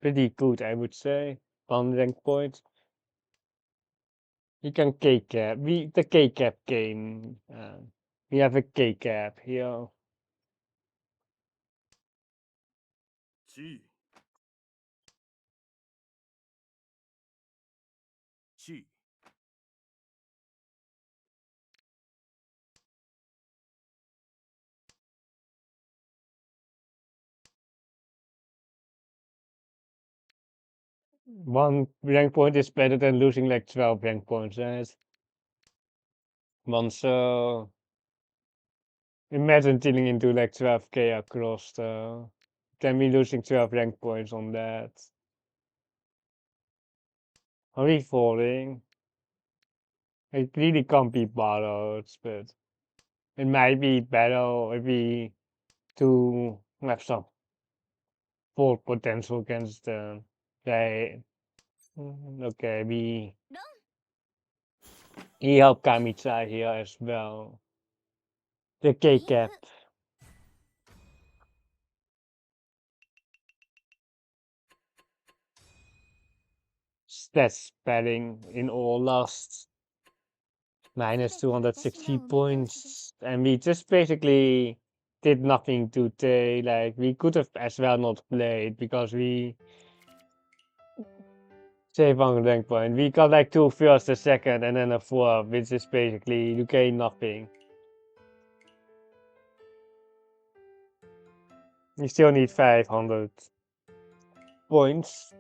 pretty good, I would say. One rank point. We can K-cap. The K-cap game. We have a K-cap here. 地地 One rank point is better than losing like 12 rank points, right? So imagine dealing into like 12k across then we losing 12 rank points on that. Are we falling? It really can't be borrowed, but it might be better if we do have some full potential against them. They okay, he helped Kamicha here as well. The K-cap. Stats padding in all lost minus 260 points, and we just basically did nothing today. Like we could have as well not played because we save one rank point. We got like 2 first, a second, and then a 4, which is basically you gain nothing. You still need 500 points.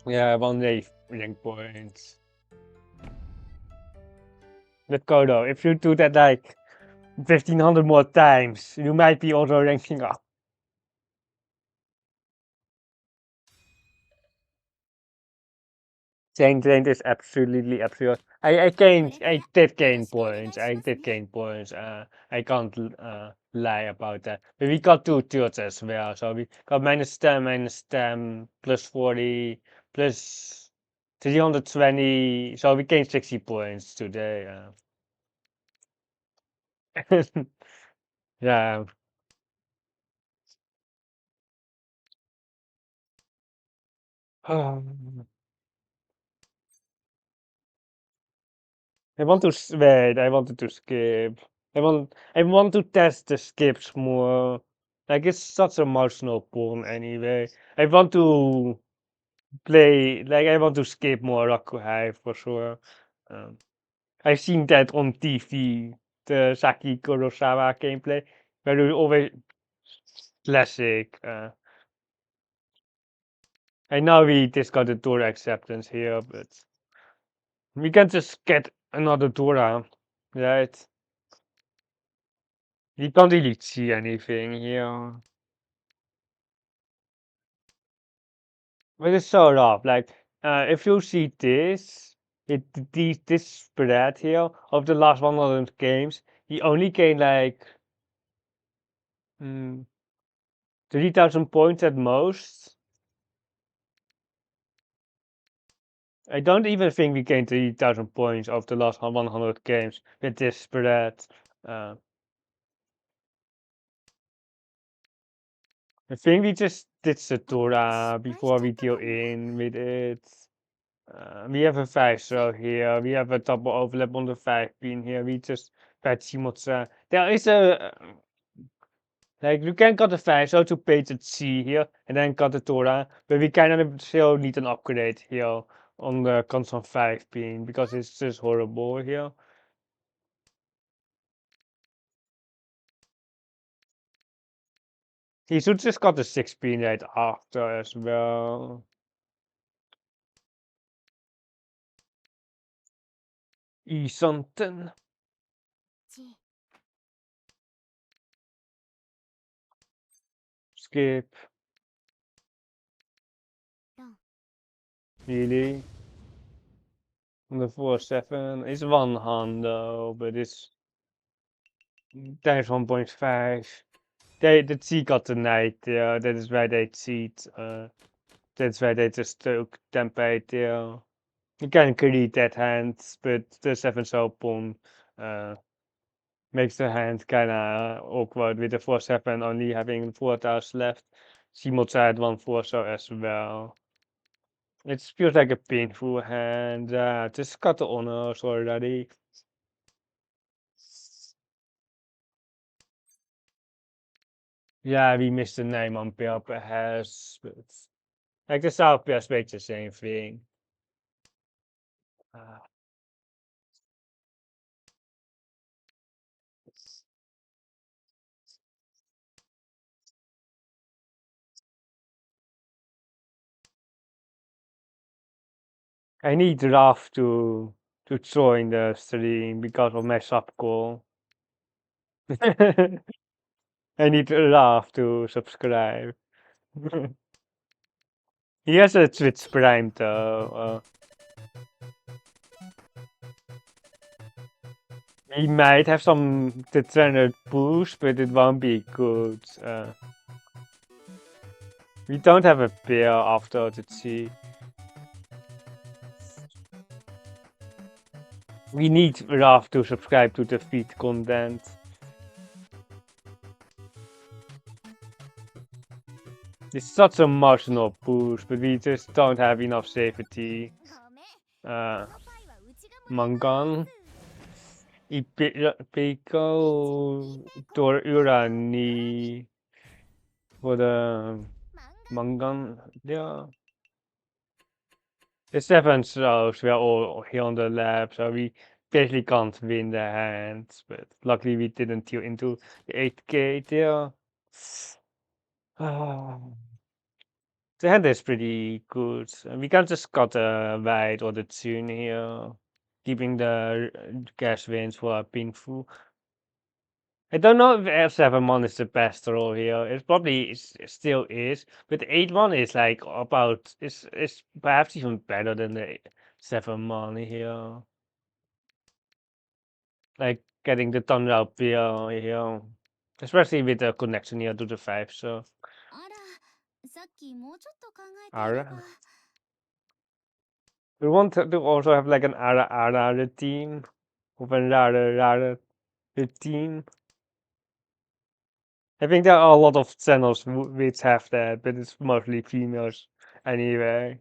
Yeah, 1 rank points. Let's go though. If you do that like 1500 more times, you might be also ranking up. Chain is absolutely absurd. I did gain points. I did gain points. I can't lie about that. But we got 2 turrets as well. So we got minus 10, plus 40, plus 320. So we gained 60 points today. Yeah. I want to wait. I wanted to skip. I want to test the skips more. Like it's such a marginal pawn anyway. I want to play. Like I want to skip more Rakuhai for sure. Um, I've seen that on TV, the Saki Kurosawa gameplay, where you always classic. I know we just got the Dora acceptance here, but we can just get another Dora, right? You can't really see anything here. But it's so rough. Like, if you see this, this spread here of the last 100 games, he only gained like 3,000 points at most. I don't even think we gained 3,000 points of the last 100 games with this spread. Uh, I think we just did Satura before we deal in with it. We have a 5 throw here. We have a double overlap on the 5 pin here. We just bij Chimotsa. There is a like you can cut the 5 so to page at C here and then cut the Torah, but we kind of still need an upgrade here on the console 5 pin because it's just horrible here. He should just cut the 6 pin right after as well. E something. Skip. Really? On the 4-7. It's one hand though, but it's times 1.5. The T got the knight there, that is why they cheat. That's why they just took template there. You can create that hand, but the 7 soul pawn makes the hand kinda awkward with the 4-7 only having 4 tiles left. Simotsa had 1 4 so as well. It feels like a painful hand. Just got the honors already. Yeah, we missed the name on pair perhaps, but like the South Pair makes the same thing. Uh, I need Raf to join the stream because of my sub call. I need Raf to subscribe. He has a Twitch Prime though. He might have some the trainer boost, but it won't be good. We don't have a pair after the T. We need Raf to subscribe to the feed content. It's such a marginal push, but we just don't have enough safety. Mangan. Ipeko door Urani for the Mangan. Yeah. The 7 shows we are all here on the lab, so we basically can't win the hands, but luckily we didn't deal into the 8k there. The hand is pretty good. We can just cut a white or the tune here, keeping the cash wins for a pinful. I don't know if F7-1 is the best roll here. It probably it still is, but the 8-1 is like about is perhaps even better than the 7-1 here. Like getting the thunder up here, especially with the connection here to the 5. So. Ara. We want to also have like an Ara team of a Rara team. I think there are a lot of channels which have that, but it's mostly females anyway.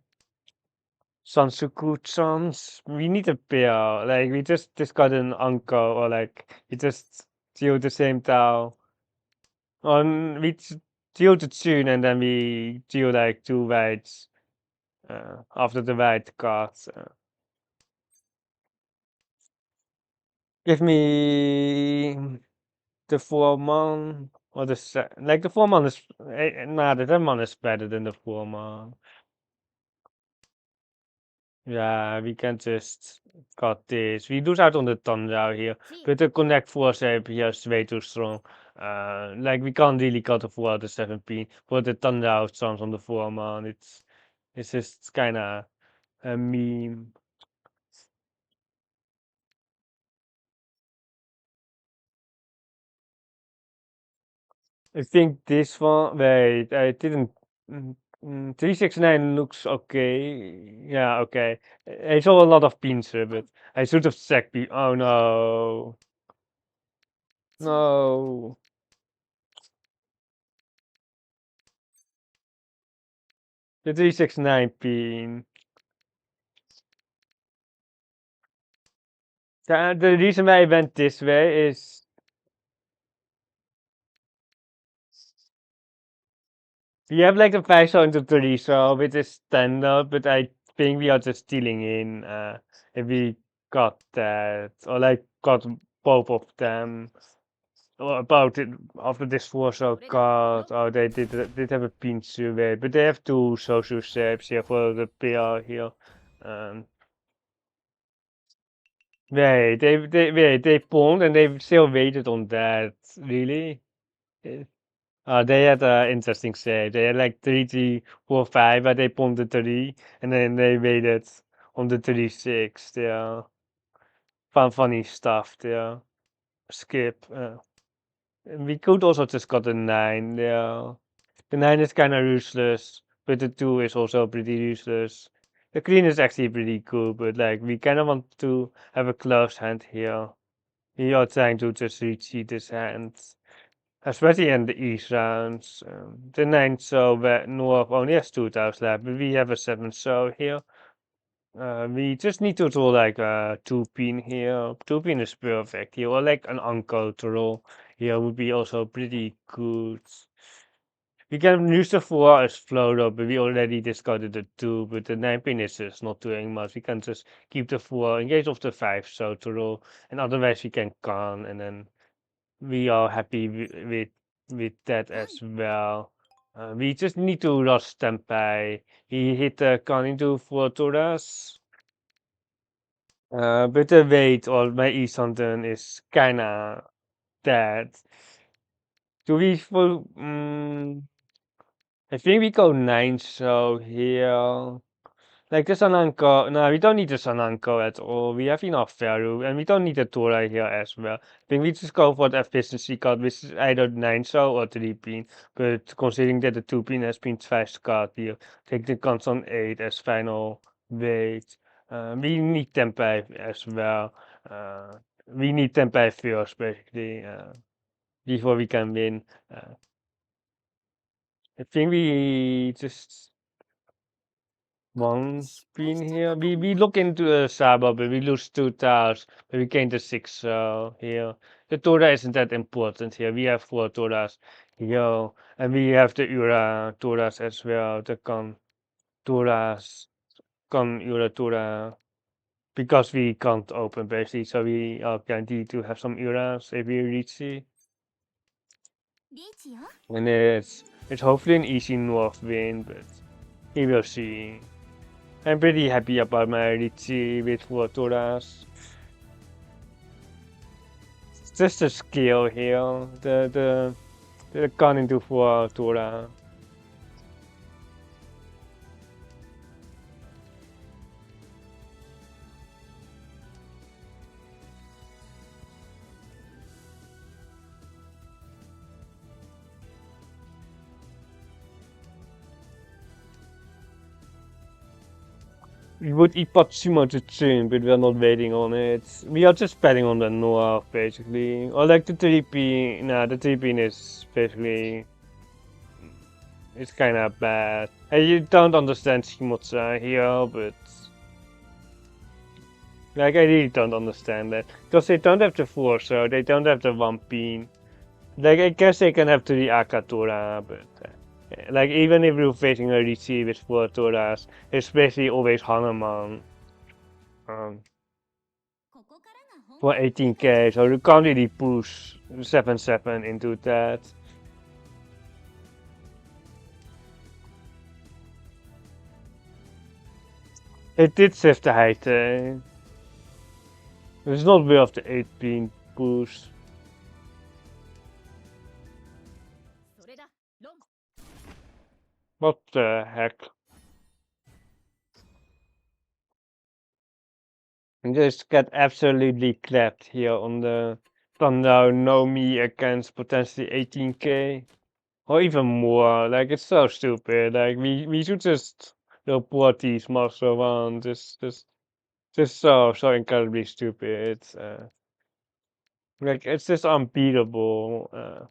Sansuku-chans, we need a pair. Like we just got an uncle, or like we just deal the same tile. On we deal the tune and then we deal like 2 whites after the white cards. Give me the 4-man or the like the 4-man is nah, the 10-man is better than the 4-man. Yeah, we can just cut this. We lose out on the thunder here, but the connect force here is way too strong. Like we can't really cut the 4 out of 7p, but the thunder out storms on the 4-man. It's just kind of a meme. I think this one. Wait, I didn't. 369 looks okay. Yeah, okay. I saw a lot of pincer, but I should have checked. Oh no. No. The 369 pin. The reason why I went this way is we have like a 503 so which is standard, but I think we are just stealing in if we got that or like got both of them. Or about it after this war so card. Oh, they did have a pin survey, but they have two social shapes here for the PR here. Um, they pawned and they still waited on that. Really? Eh, they had an interesting shape. They had like 3, 3, 4, 5, but they pawned the 3, and then they waited on the 3, 6. Yeah, funny stuff there. Skip. We could also just got a 9. Yeah, the 9 is kind of useless, but the 2 is also pretty useless. The queen is actually pretty cool, but like we kind of want to have a close hand here. We are trying to just reach this hand, especially in the east rounds. The 9 so North only has 2 tiles left, but we have a 7 so here. We just need to draw like a 2 pin here. 2 pin is perfect here, or like an uncle to roll here would be also pretty good. We can use the 4 as floater, but we already discarded the 2, but the 9 pin is just not doing much. We can just keep the 4 in case of the 5 so to roll, and otherwise we can con, and then we are happy with that as well. We just need to rush Tempai. He hit the con into 4 Toras. But the weight or my Eastonton is kinda dead. Do we full? I think we go 9 so here. Like the Sananko, no, we don't need the Sananko at all. We have enough value, and we don't need the Tora here as well. I think we just go for the efficiency card, which is either 9 so or 3 pin. But considering that the 2 pin has been twice card here, take the constant 8 as final weight. We need Tempai as well. We need Tempai first, basically, before we can win. I think we just one spin here. We look into a Saba, but we lose 2 tiles, but we gain the 6 here. The Tora isn't that important here. We have 4 Toras here, and we have the Ura Toras as well. The Toras, Ura Tora, because we can't open basically, so we are guaranteed to have some Uras if we reach it. And it's hopefully an easy North win, but we will see. I'm pretty happy about my Riichi with 4 Toras. Just the skill here, the gun into 4 Tora. We would Ipatsuma to Tsun, but we're not waiting on it. We are just betting on the North, basically. Or like the 3P, nah, the 3P is basically... It's kinda bad. I don't understand Shimotsa here, but... Like, I really don't understand that. Because they don't have the 4, so they don't have the 1 pin. Like, I guess they can have 3 Akatora, but... like, even if you're facing a Riichi with 4 Toras, it's basically always Hanuman. For 18k, so you can't really push 7-7 into that. It did save the height. It's not worth the 18 push. What the heck? And just get absolutely clapped here on the Thunder no me against potentially 18k. Or even more. Like, it's so stupid. Like, we should just report these Master One. Just so incredibly stupid. Like, it's just unbeatable.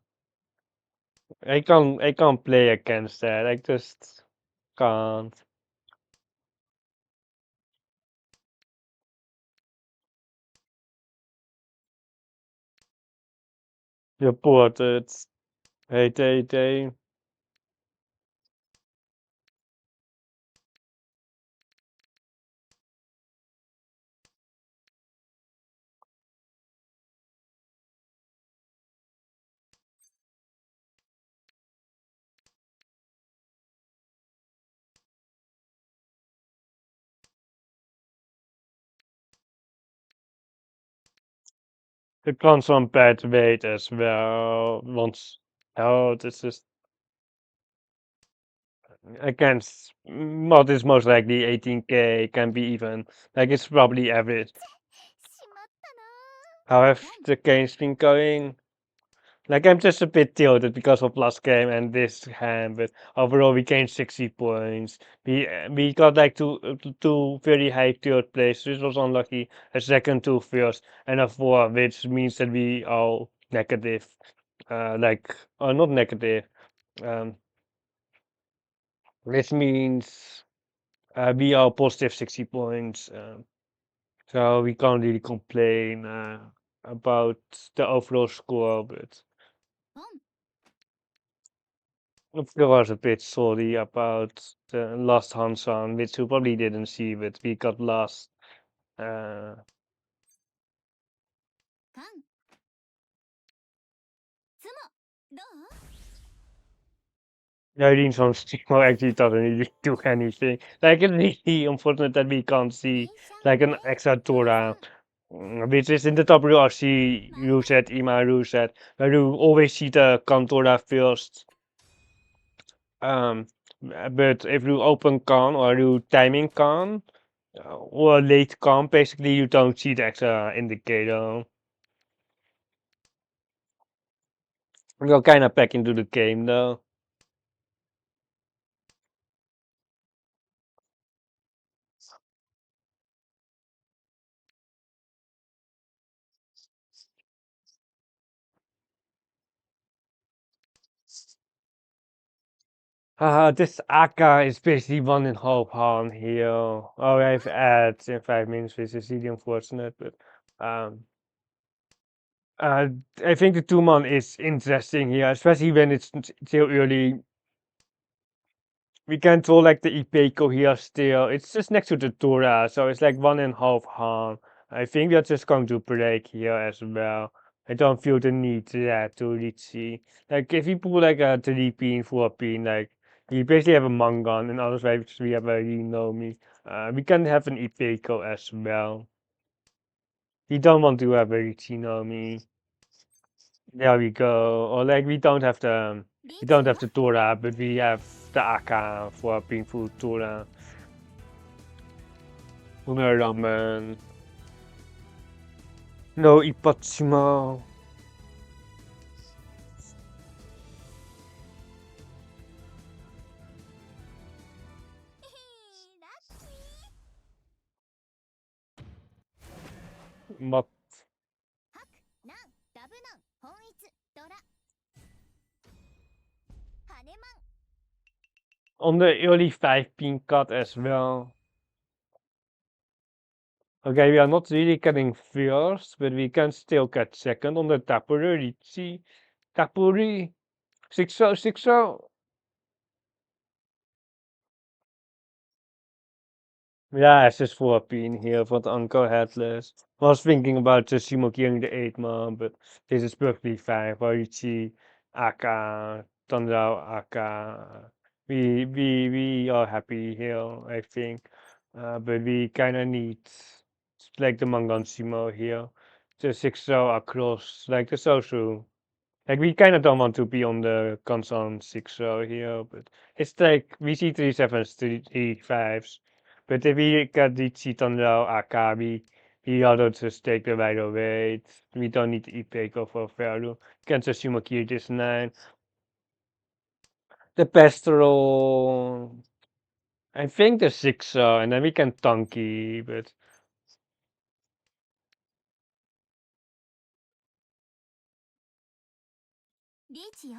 I can't play against that. I just can't. Reported. Hey. Het kan zo'n bad weight as well. Want this is against what is most likely 18k, can be even like it's probably average. しまったな How have the games been going? Like I'm just a bit tilted because of last game and this hand, but overall we gained 60 points. We got like two very high third place, which was unlucky. A second, two first, and a four, which means that we are negative. Not negative. Um, which means we are positive 60 points. So we can't really complain about the overall score, but. ポン Of course, a bit sorry about the last Hansan, which you probably didn't see, but we got lost. カンツモどう Jardine on streamer actually doesn't really do anything. Like, it's really unfortunate that we can't see, 電車 like, an ね extra トラ Tora, さん which is in the top row of C reset, Ima reset, where you always see the Kantora first. Um, but if you open con or you timing con, or late con, basically you don't see the extra indicator. You're kind of back into the game though. This Akka is basically 1.5 harm here. Oh, I've added in 5 minutes, which is really unfortunate, but um, uh, I think the 2-man is interesting here, especially when it's still early. We can throw like the Ipeco here still. It's just next to the Tora, so it's like 1.5 harm. I think we're just going to break here as well. I don't feel the need to Riichi. Like if you pull like a 3-pin, 4-pin, like you basically have a Mangon, and otherwise we have a Rinomi. We can have an Ipeco as well. We don't want to have a Riichi. There we go. Or like we don't have the リ we ーチ don't よ have the Tora, but we have the Akka for being full Tora. Ramen. No Ipatsima. ラッキー But ハクナンダブナン本一ドラハネマン on the early 5-pin cut as well. Okay, we are not really getting first, but we can still get second on the Tapuri Riichi. Tapuri 6-0. Yeah, it's just 4-pin here for the Uncle Headless. I was thinking about just Shimo killing the 8-man, but this is perfectly fine for Riichi, Akka, Tandao, Akka. We are happy here, I think. But we kinda need like the Mangan Shimo here. The 6-0 across, like the social. Like we kind of don't want to be on the console 6-0 here, but it's like we see 3-7s, 3-5s. But if we get the cheat on the AK, we ought to just take the right away. We don't need to Ipeco for value. Can just Sumakir this 9. The Pastoral, I think the 6-0, and then we can Tonky, but リーチよ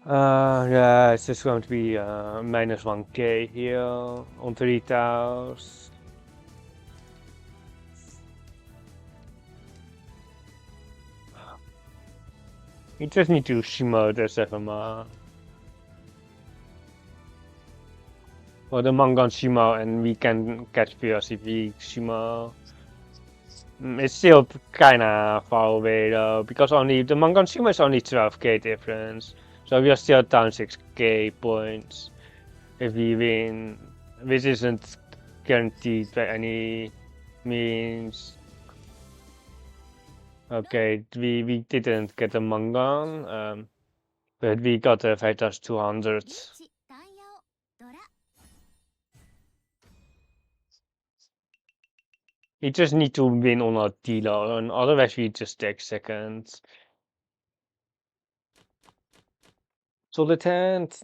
yeah, it's just going to be minus 1k here on 3,000. We just need to Shimo the 7 or the Mahjong Shimo, and we can catch Pios if we Shimo. It's still kinda far away though, because only the Mahjong Shimo is only 12k difference. So we are still down 6k points if we win, which isn't guaranteed by any means. Okay, we didn't get a Mahjong, but we got a 5200. リーチタンヤオドラ We just need to win on our dealer, and otherwise we just take seconds. So the tent,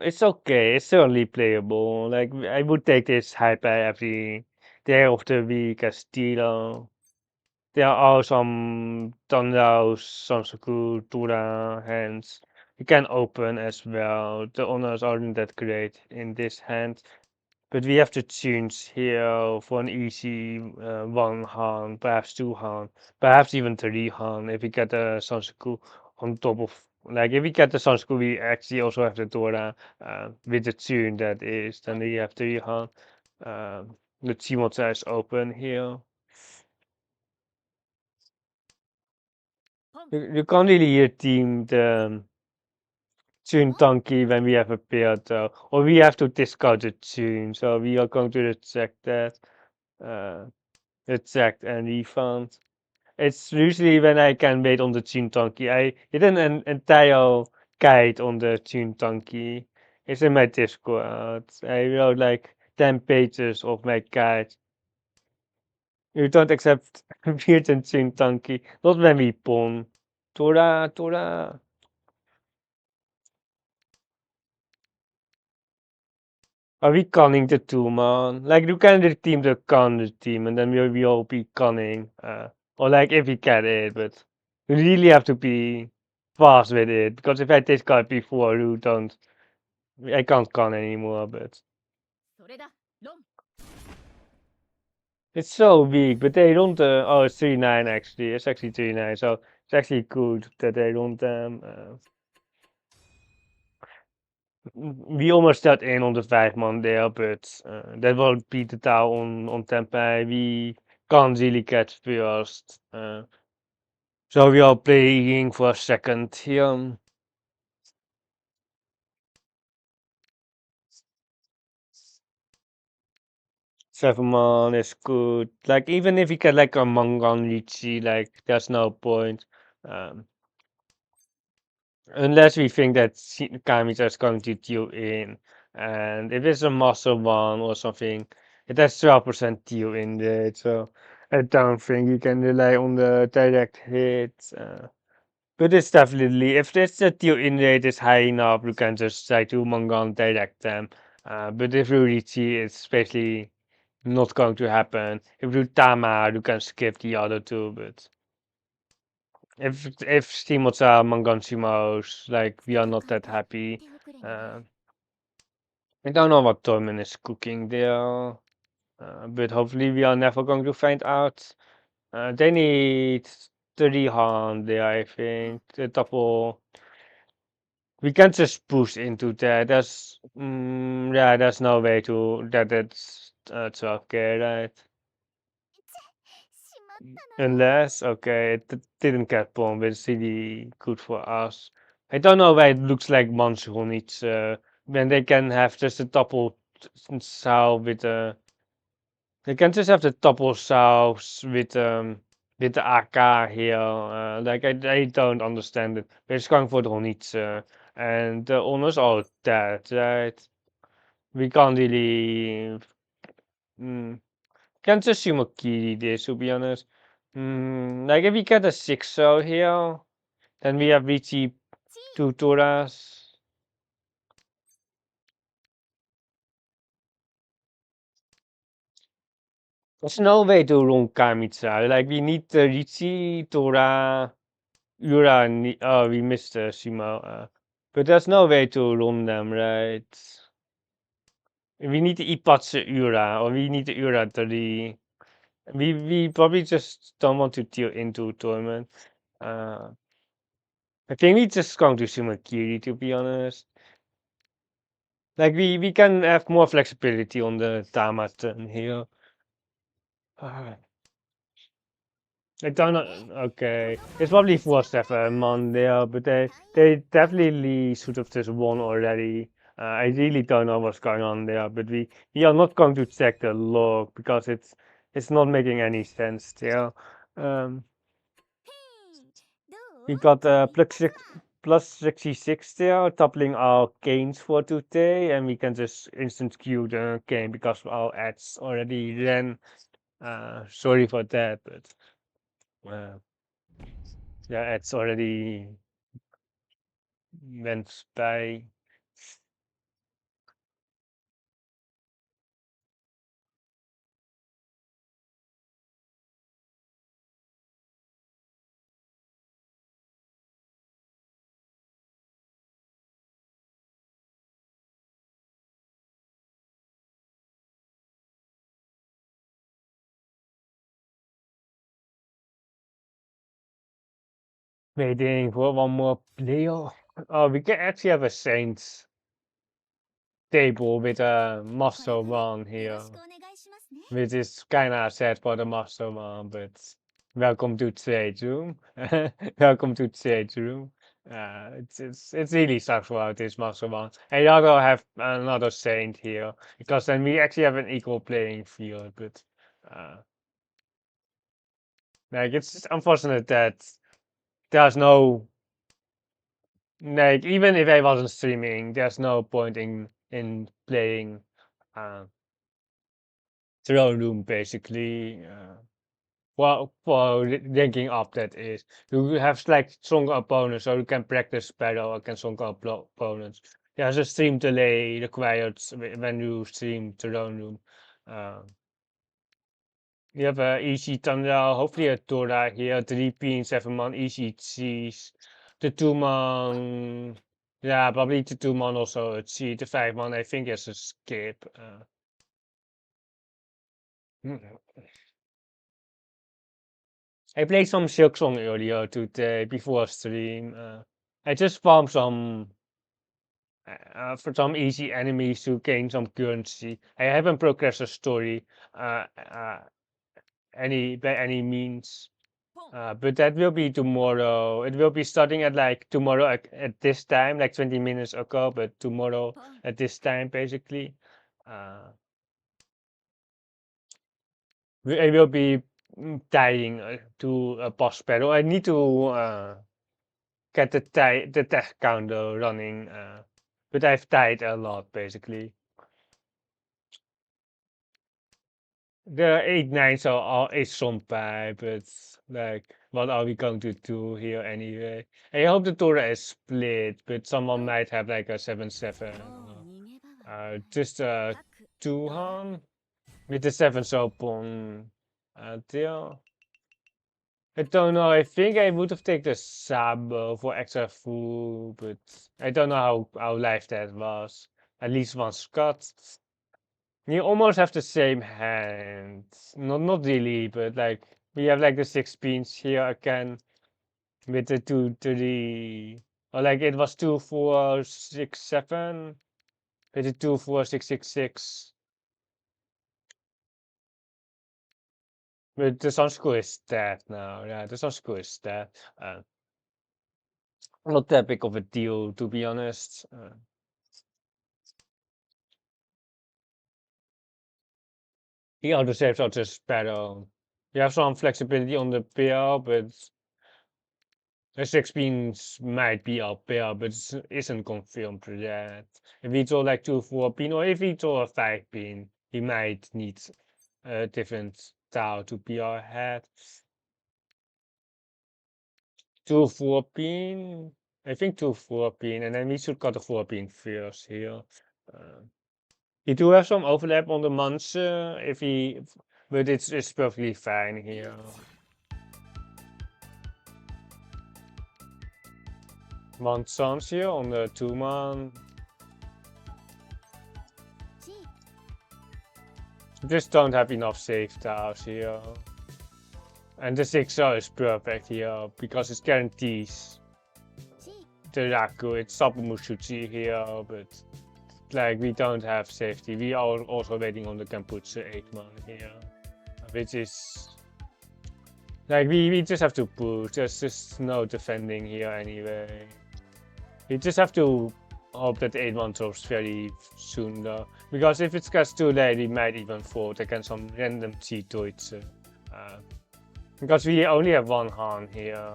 it's okay. It's certainly playable. Like I would take this hyper every day of the week as dealer. There are some Tandao, Sansaku, Tura hands you can open as well. The honors aren't that great in this hand. But we have to choose here for an easy 1 Han, perhaps 2 Han, perhaps even 3 Han if we get the Sansaku on top of. Like if we get the Sansaku, we actually also have the Dora with the tune that is. Then we have 3 Han. Let's see what is open here. You can't really hear team the tune donkey when we have a pair though, or we have to discard the tune. So we are going to reject that. Uh, Reject and refund. It's usually when I can wait on the Chintonki. I did an entire guide on the Chintonki. It's in my Discord. I wrote like 10 pages of my guide. You don't accept weird and Chintonki. Not when we pawn. Tora, Tora. Are we conning the 2 man? Like you can redeem the con team and then we all be conning. Or like if we get it, but you really have to be fast with it. Because if I discard before you don't, I can't con anymore, but それだロン it's so weak, but they don't, oh it's 3-9 actually, it's actually 3-9, so it's actually good that they don't, we almost got in on the 5 man there, but that won't beat the tower on Tempai. We can't really catch first. So we are playing for a second here. 7 man is good. Like even if we get like a Mangan Riichi, like there's no point. Um, Unless we think that Kamita is going to deal in. And if it's a muscle one or something, it has 12% deal in it. So I don't think you can rely on the direct hit. But it's definitely, if this the deal in rate is high enough, you can just try to Mangan direct them. But if you Riichi, it's basically not going to happen. If you Tama, you can skip the other two, but if Steamotsa Manganshimos, like we are not that happy. 手遅れにね Uh, I don't know what Torment is cooking there, but hopefully we are never going to find out. They need 3 Han there, I think. The double. We can't just push into that. Yeah, there's no way to that. That's 12k, right? しまったな Unless, okay, it didn't get bombed, but it's really good for us. I don't know why it looks like Monsoon needs, when they can have just a double sow with they can just have the double sows with the AK here. Like I don't understand it. But it's going for the Honitsu, and the owners are dead, right? We can't really, can't just Shimokiri this, to be honest. Like if we get a 6 out here, then we have Riichi チ Tutoras. There's no way to run Kamitsa. Like we need the Riichi, Tora, Ura, oh we missed the Shima. But there's no way to run them, right? We need the Ipatsu Ura, or we need the Ura 3. We probably just don't want to deal into tournament. I think we just going to Sumakiri, to be honest. Like we can have more flexibility on the Tama turn here. I don't know. Okay, it's probably 4-7 on there, but they definitely should have just won already. I really don't know what's going on there, but we are not going to check the log because it's not making any sense there. Um, we got plus 66 there, doubling our gains for today, and we can just instant queue the game because our ads already ran. Sorry for that, but yeah, it's already went by. Waiting for one more player. Oh, we can actually have a Saints table with a Master One here, which is kinda sad for the Master One, but welcome to trade room. Welcome to trade room. It's really sucks about this Master One. I'd rather have another Saint here because then we actually have an equal playing field, but like it's just unfortunate that there's no like even if I wasn't streaming, there's no point in playing uh, throne room basically. Ranking up that is, you have like stronger opponents, so you can practice battle against stronger opponents. There's a stream delay required when you stream throne room. Uh, you have a easy thunder, hopefully a Tora here, 3P and 7-man easy cheese. The 2-man, yeah, probably the 2-man also a cheat. The 5-man, I think, is a skip. I played some Silk Song earlier today before stream. I just farmed some for some easy enemies to gain some currency. I haven't progressed the story by any means. But that will be tomorrow. It will be starting at like tomorrow at this time, like 20 minutes ago, but tomorrow at this time, basically. I will be dying to a boss battle. I need to get the tech counter running, but I've died a lot, basically. The 8-9s is some pie, but like, what are we going to do here anyway? I hope the Torah is split, but someone might have like a 7-7 or just a 2-han with the 7 open. Deal. I don't know. I think I would have taken the Sabo for extra food, but I don't know how live that was. At least one Scott. You almost have the same hand. Not really, but like we have like the 6 beans here again with the 2-3. Or like it was 2-4-6-7 with the 2-4-6-6-6. But the Sun School is dead now. Yeah, the Sun School is dead. Not that big of a deal, to be honest. The other shapes are just better. You have some flexibility on the pair, but the 6 beans might be up there, but it isn't confirmed yet. If we draw like 2-4 bean, or if we draw a 5 bean, he might need a different tile to be ahead. 2-4 bean, I think 2-4 bean, and then we should got a 4 bean first here. You do have some overlap on the monster, but it's perfectly fine here. One chance here on the 2-man. Just don't have enough save tiles here. And the 6-0 is perfect here because it guarantees the Raku. It's Sabumushuchi here, but like we don't have safety. We are also waiting on the Kenputsu 8-man here, which is like we just have to push. There's just no defending here anyway. We just have to hope that 8-man drops very soon though, because if it gets too late, we might even fold against some random cheat Deutsche. Because we only have one hand here.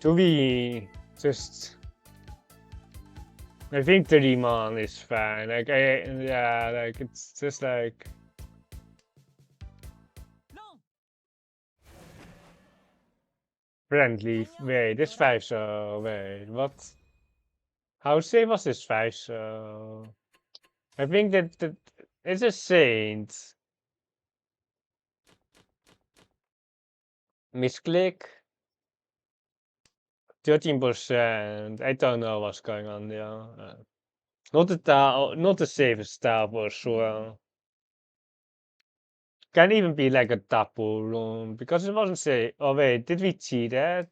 Do we just? I think 3-man is fine. Like yeah, like it's just like. Friendly. Wait, this 5-0. Wait, what? How safe was this 5-0? I think that it's a saint. Misclick. 13%. I don't know what's going on there. Not the safest style for sure. Can even be like a double room because it wasn't say. Oh wait, did we cheat that?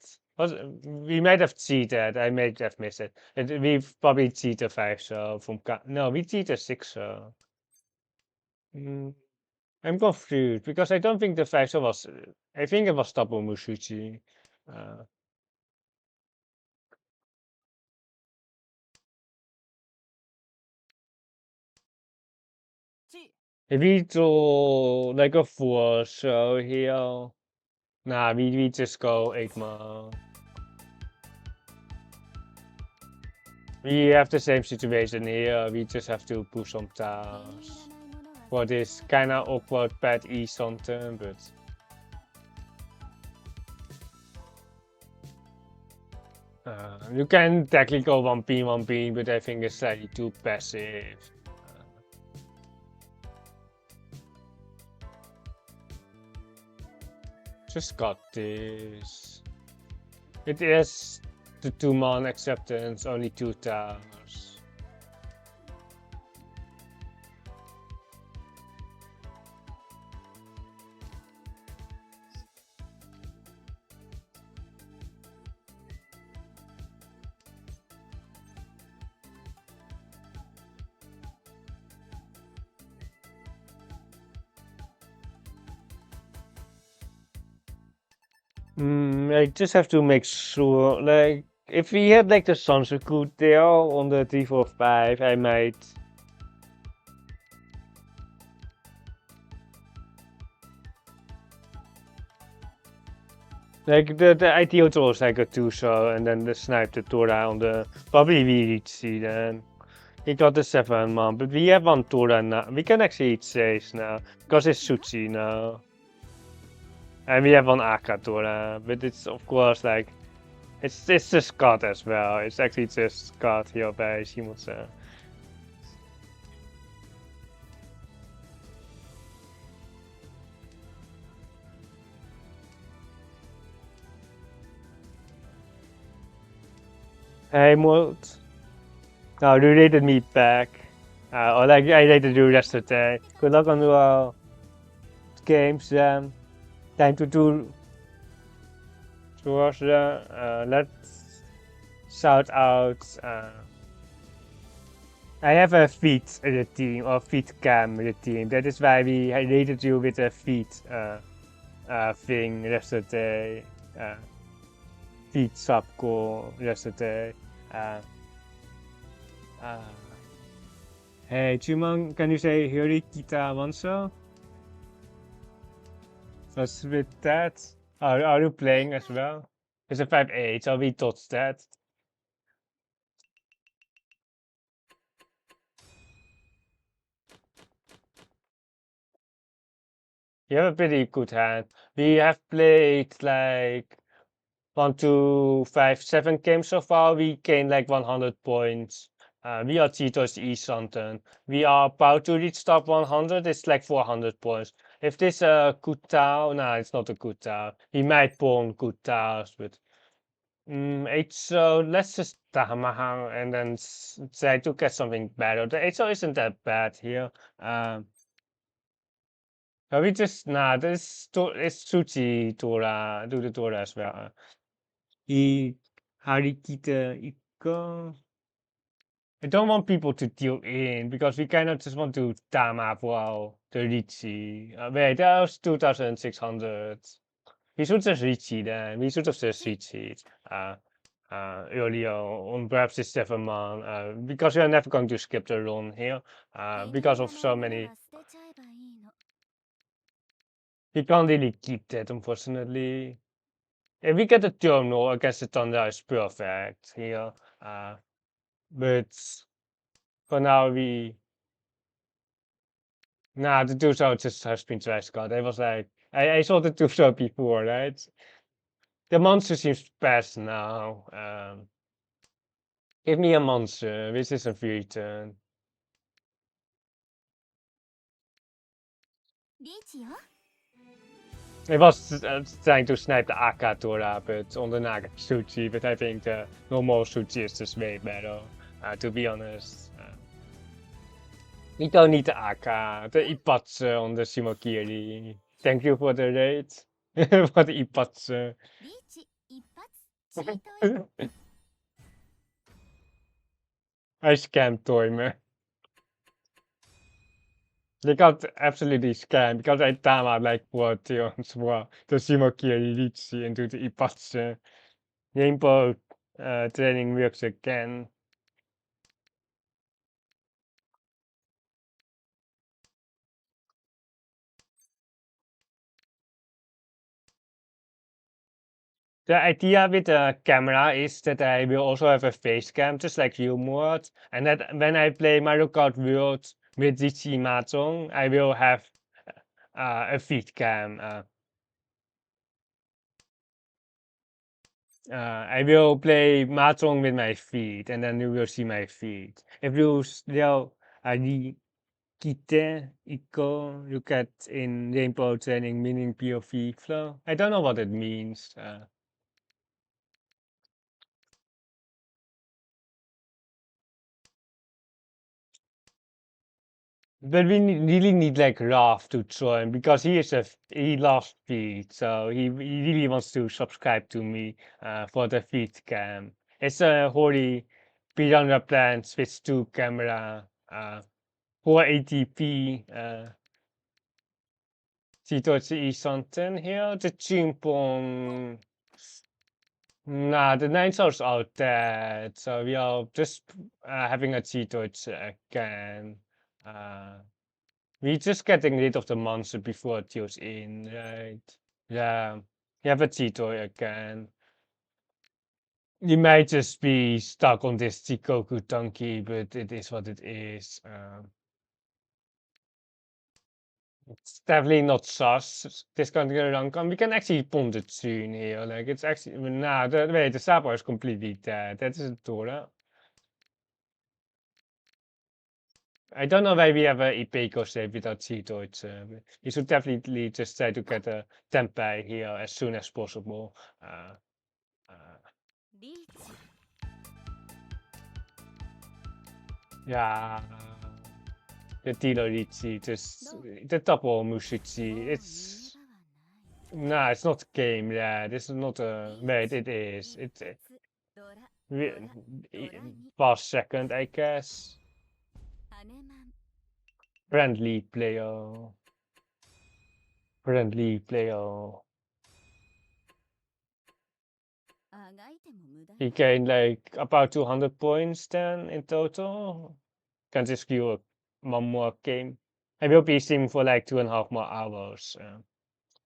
We might have cheated. I might have missed it. We've probably cheated 5-0 from. No, we cheated 6-0. I'm confused because I don't think the 5-0 was. I think it was double Mushuchi. If we do like a 4-0 here. Nah, we just go 8-man. We have the same situation here. We just have to push some towns. For this kinda awkward bad E something, but. You can technically go 1P, but I think it's slightly too passive. Just got this. It is the 2-man acceptance, only 2 towers. I just have to make sure, like, if we had like the Sansuku there on the 3-4-5, I might. Like the ideal draw is like a 2-0 and then the snipe the Tora on the probably we Riichi then. He got the 7-man, but we have one Tora now. We can actually eat 6 now because it's Suchi now. And we have one Akatora, but it's of course like it's just God as well. It's actually just God here by Shimutsu. Hey Molt. Oh, you rated me back. Or like I rated you yesterday. Good luck on the games. Time to do towards let's shout out. I have a feet in the team or feet cam in the team. That is why I rated you with a feet thing yesterday. Feet sub goal yesterday. Hey Chunman, can you say Hirikita Wanso? What's with that? Are you playing as well? It's a 5-8, so we dodged that. You have a pretty good hand. We have played like 1, 2, 5, 7 games so far. We gained like 100 points. We are Cheetos E something. We are about to reach top 100. It's like 400 points. If this a good tower, no, it's not a good tower. We might pawn good towers, but HO, let's just Mahjong and then try to get something better. The HO isn't that bad here. But we just, nah, it's Tsuchi Dora, do the Dora as well. Harikita Iko. I don't want people to deal in because we kind of just want to Tama for the Riichi. Wait, that was 2600. We should just Riichi then. We should have just Riichi earlier on perhaps this 7 month because we are never going to skip the run here because of so many. We can't really keep that unfortunately. If we get a terminal against the Thunder is perfect here. But for now the 2-shot just has been trash card. I was like, I saw the 2-shot before, right? The monster seems best now. Give me a monster, which is a free turn. I was trying to snipe the Akatora, but on the Naga Suchi, but I think the normal Suchi is just way better, to be honest. We don't need the Aka, the Ipatsu on the Shimokiri. Thank you for the raid. For the Ipatsu. I scammed Toimer. They got absolutely scammed because I time out like 40 on Swa, the Shimokiri Riichi into the Ipatsu. Rainbow training works again. The idea with the camera is that I will also have a face cam, just like real mode, and that when I play Mario Kart World with Riichi Mahjong, I will have a feed cam. I will play Mahjong with my feet, and then you will see my feet. If you still Kite Iko, you get in Rainbow Training meaning POV flow. I don't know what it means. But we really need like Raf to join because he loves feed, so he really wants to subscribe to me for the feed cam. It's a holy piranha plant switch to camera 480p situatie something here. The chimpon. Nah, the 9 souls are dead, so we are just having a cheat again. We're just getting rid of the monster before it deals in, right? Yeah, you have a Cheetor again. You might just be stuck on this Chikoku donkey, but it is what it is. It's definitely not sus. This can't get around. We can actually pond it soon here. Like, it's actually. Nah, wait, the Sabo is completely dead. That isn't Tora. I don't know why we have a Ipeco save without Cheetoids. We should definitely just try to get a Tempeh here as soon as possible. Yeah, the Tilo Riichi, just the double Mushichi. It's nah, it's not a game. Yeah, this is not a. Wait, it is. It's past second, I guess. Friendly player. Friendly player. He gained like about 200 points then in total. Can just queue one more game. I will be streaming for like 2.5 more hours.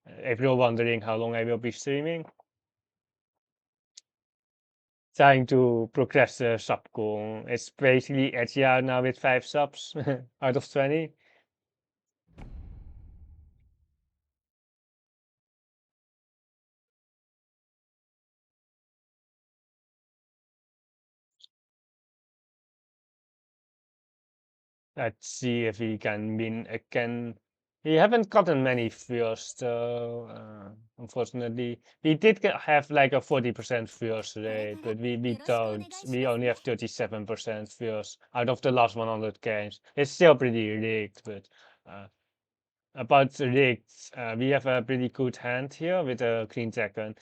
If you're wondering how long I will be streaming, trying to progress the sub goal. It's basically edgy now with 5 subs out of 20. Let's see if we can win again. We haven't gotten many first, unfortunately. We did have like a 40% first rate, but we don't. We only have 37% first out of the last 100 games. It's still pretty rigged, but uh, about rigged, we have a pretty good hand here with a green dragon.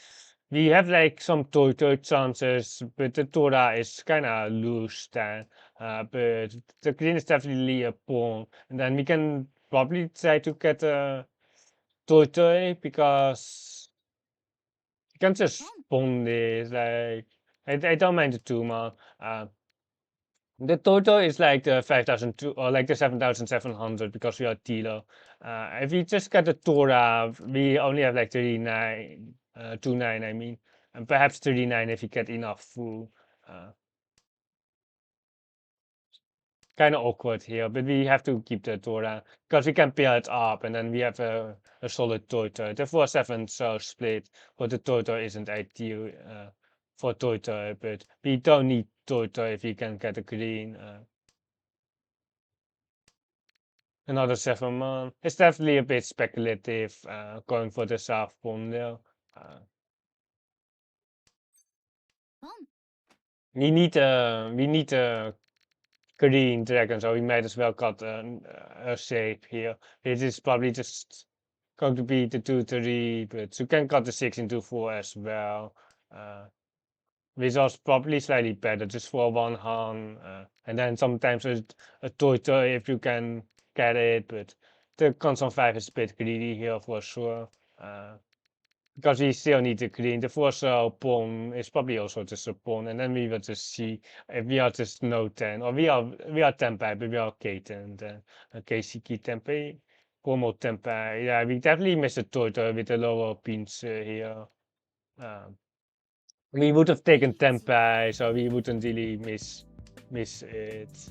We have like some total chances, but the Torah is kind of loose then. But the green is definitely a pawn, and then we can probably try to get a total because you can just pawn this. Like I don't mind the two man. The total is like the 5,002 or like the 7,700 because we are dealer. If we just get the Torah, we only have like 39, 29, I mean, and perhaps 39 if we get enough full. Uh, kind of awkward here, but we have to keep the Torah because we can pair it up and then we have a solid total. The 4-7 so split, but the total isn't ideal for total, but we don't need total if we can get a green. Another 7 man. It's definitely a bit speculative going for the South Pawn there. Uh, we need a green dragon, so we might as well cut a shape here. It is probably just going to be the 2-3, but you can cut the 6 into 4 as well. Which was probably slightly better just for one hand. And then sometimes a total if you can get it, but the console 5 is a bit greedy here for sure. Because we still need the green. The Forza pawn is probably also just a pawn, and then we will just see if we are just no 10, or we are 10 by, but we are K10, then KCK 10 by, Como 10 by. Yeah, we definitely missed a total with the lower pins here. Um, we would have taken 10 by, so we wouldn't really miss it.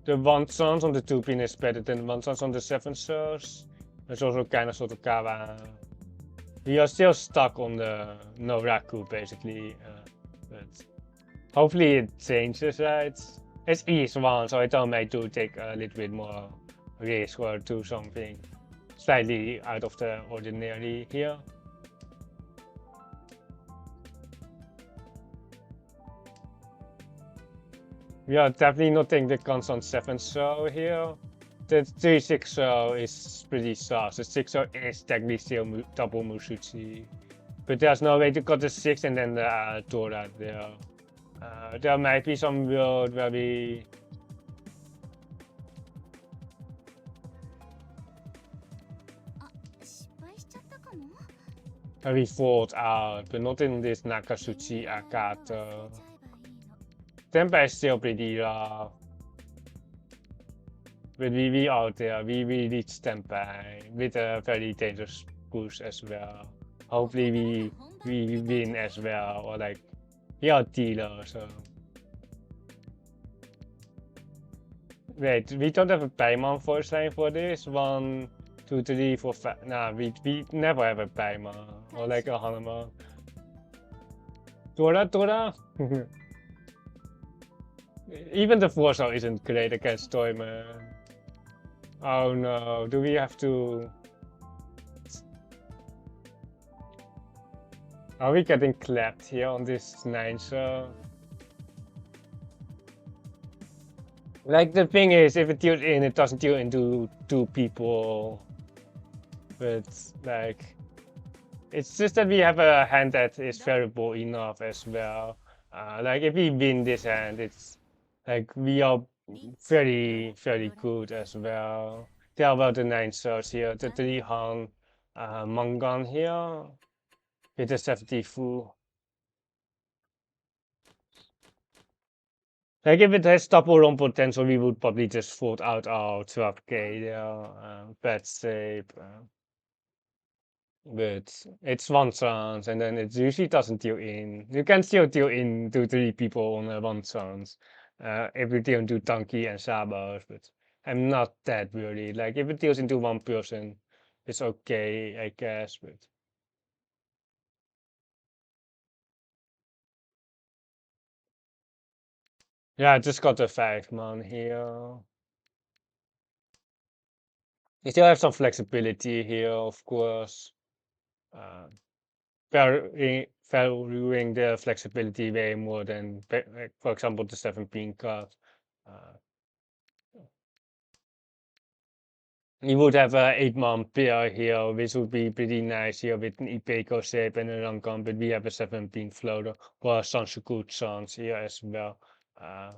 The one sounds on the 2 pin is better than one sounds on the 7 source. There's also kind of sort of Kawa. We are still stuck on the no Raku basically, but hopefully it changes, right? It's ES1, so I might do take a little bit more risk or do something slightly out of the ordinary here. We are definitely not taking the constant 7 show here. The 3-6 show is pretty sus. The 6 show is technically still double Musuchi. But there's no way to cut the 6 and then the Torah there. There might be some world where we fought out, but not in this Nakasuchi Akato. Tempa is still pretty rough. But we out there, we reach Tempa with a very dangerous push as well. Hopefully we win as well, or like we are dealer, so. Wait, we don't have a Paimon force line for this? 1, 2, 3, 4, 5. Nah, we never have a Paimon or like a Hanuman. Tora? Even the Forza isn't great against Toyman. Oh no, do we have to... Are we getting clapped here on this 9 show? Like the thing is, if it deals in, it doesn't deal into 2 people. But like, it's just that we have a hand that is variable enough as well. Like if we win this hand, it's like we are very, very good as well. There about the 9 shots here, the 3 Han Mangan here with the 70 full. Like if it has double run potential, we would probably just fold out our 12k there. Bad shape. But it's one chance, and then it usually doesn't deal in. You can still deal in 2-3 people on a one chance. If you deal into Donkey and Sabas, but I'm not that worried. Like if it deals into one person, it's okay, I guess. But yeah, I just got a 5 man here. We still have some flexibility here, of course. Valuing the flexibility way more than, like, for example, the 7 pin card. We would have a 8-man pair here, which would be pretty nice here with an Ipeco shape and a Rankan, but we have a 7-pin floater or a Sansuku chance here as well. I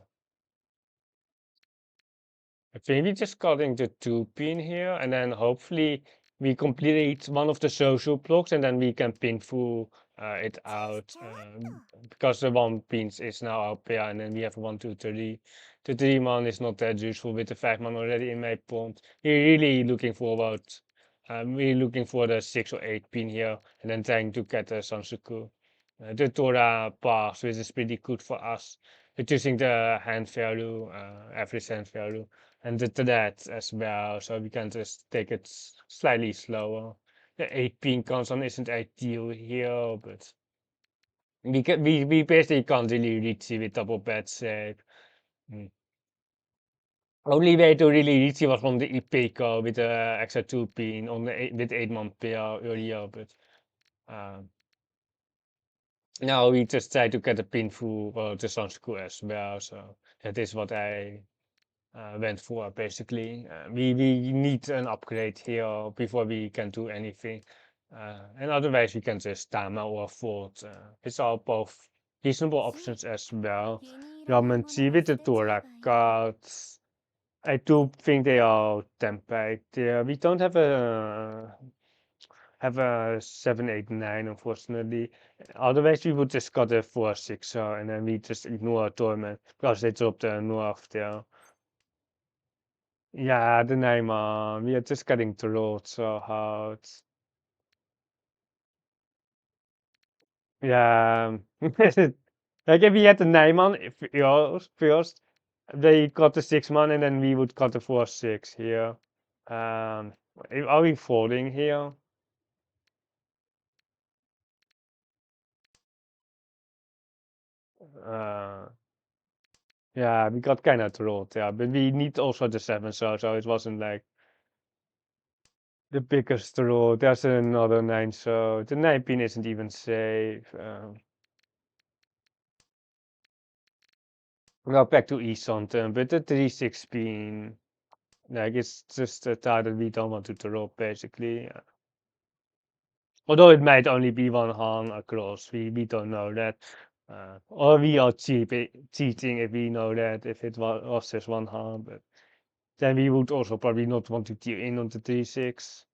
think we just cutting the 2-pin here, and then hopefully we complete one of the social blocks, and then we can pin full it out, because the 1 pin is now our pair, and then we have 1, 2, 3. The 3-man is not that useful with the 5-man already in my pond. We're really looking forward. We're looking for the 6 or 8 pin here, and then trying to get the Sansuku. The Tora pass, which is pretty good for us, reducing the hand value, average hand value, and the thread as well, so we can just take it slightly slower. The 8-pin console isn't ideal here, but we basically can't really reach it with double bed shape. Only way to really reach it was from the Ipeco with the extra 2-pin on the with 8-man pair earlier, but now we just try to get a pin full the Sunscrew as well, so that is what I went for basically. We need an upgrade here before we can do anything, and otherwise we can just Tama or Ford. It's all both reasonable options as well. Ramen with the Tora cards. I do think they are tempered. We don't have a 789 unfortunately. Otherwise we would just got a 4-6 and then we just ignore Torment because they dropped the North there. Yeah, the name, we are just getting trolled so hard. Yeah, like if we had the 9-man first, they got the 6-man and then we would got the 4-6 here. Are we folding here? Uh, yeah, we got kind of trolled, yeah, but we need also the 7, so it wasn't like the biggest troll. There's another 9, so the 9-pin isn't even safe. Well, back to E-Something, but the 3-6-pin, like, it's just a tile that we don't want to drop, basically. Although it might only be 1 hand across, we don't know that. Or we are cheating if we know that, if it was just 1 hand, but then we would also probably not want to tear in on the 3-6.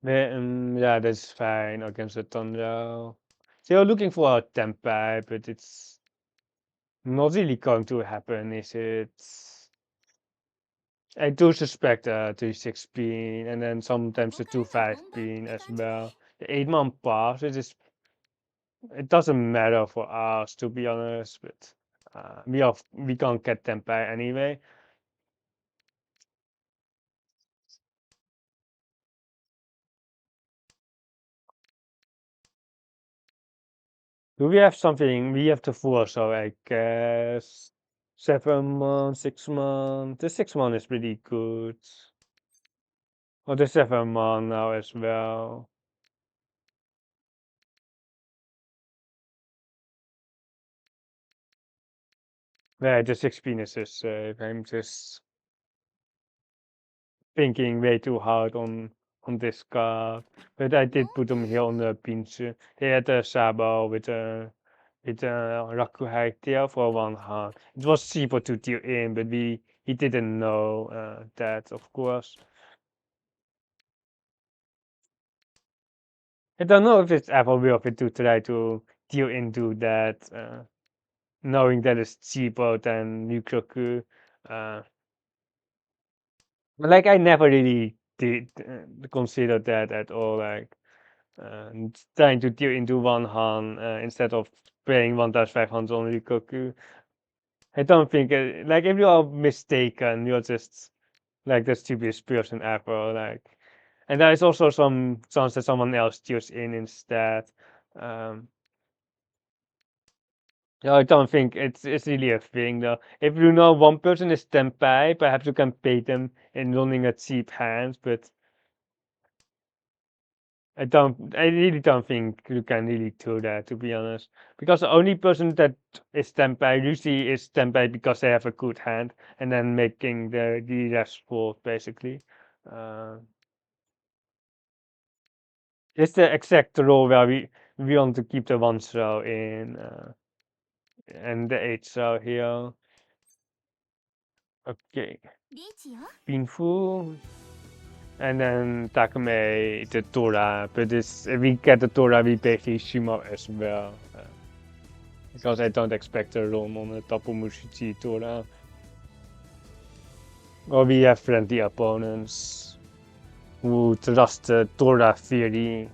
Yeah, that's fine against the Thunder. Still looking for a Tempai, but it's not really going to happen, is it? I do suspect a 3-6-pin and then sometimes a 2-5-pin as well. The 8-man pass, it doesn't matter for us to be honest, but we can't get them back anyway. Do we have something we have to force? So I guess 7 months, 6 months. The 6 month is pretty good. Or the 7 month now as well. Yeah, the 6-pin is just safe. I'm just thinking way too hard on this card. But I did put them here on the pins. They had a Sabo with a Rakuhai tail for 1 hand. It was cheaper to deal in, but he didn't know that, of course. I don't know if it's ever worth it to try to deal into that, knowing that it's cheaper than Yukoku. Like I never really did consider that at all. Like trying to deal into 1 hand instead of paying 1,500 on Rikoku. I don't think like if you are mistaken, you're just like the stupidest person ever. Like, and there is also some chance that someone else deals in instead. Um, I don't think it's really a thing though. If you know one person is Tenpai, perhaps you can pay them in running a cheap hand, but I really don't think you can really do that, to be honest. Because the only person that is Tenpai usually is Tenpai because they have a good hand, and then making the rest fault, basically. Uh, it's the exact role where we want to keep the 1 throw in, and the 8 throw here. Okay, リーチよ。 painful. And then Takame the Tora, but if we get the Tora, we pay Shimo as well. Because I don't expect a run on a Tapomushichi Tora. Or we have friendly opponents who trust the Tora theory.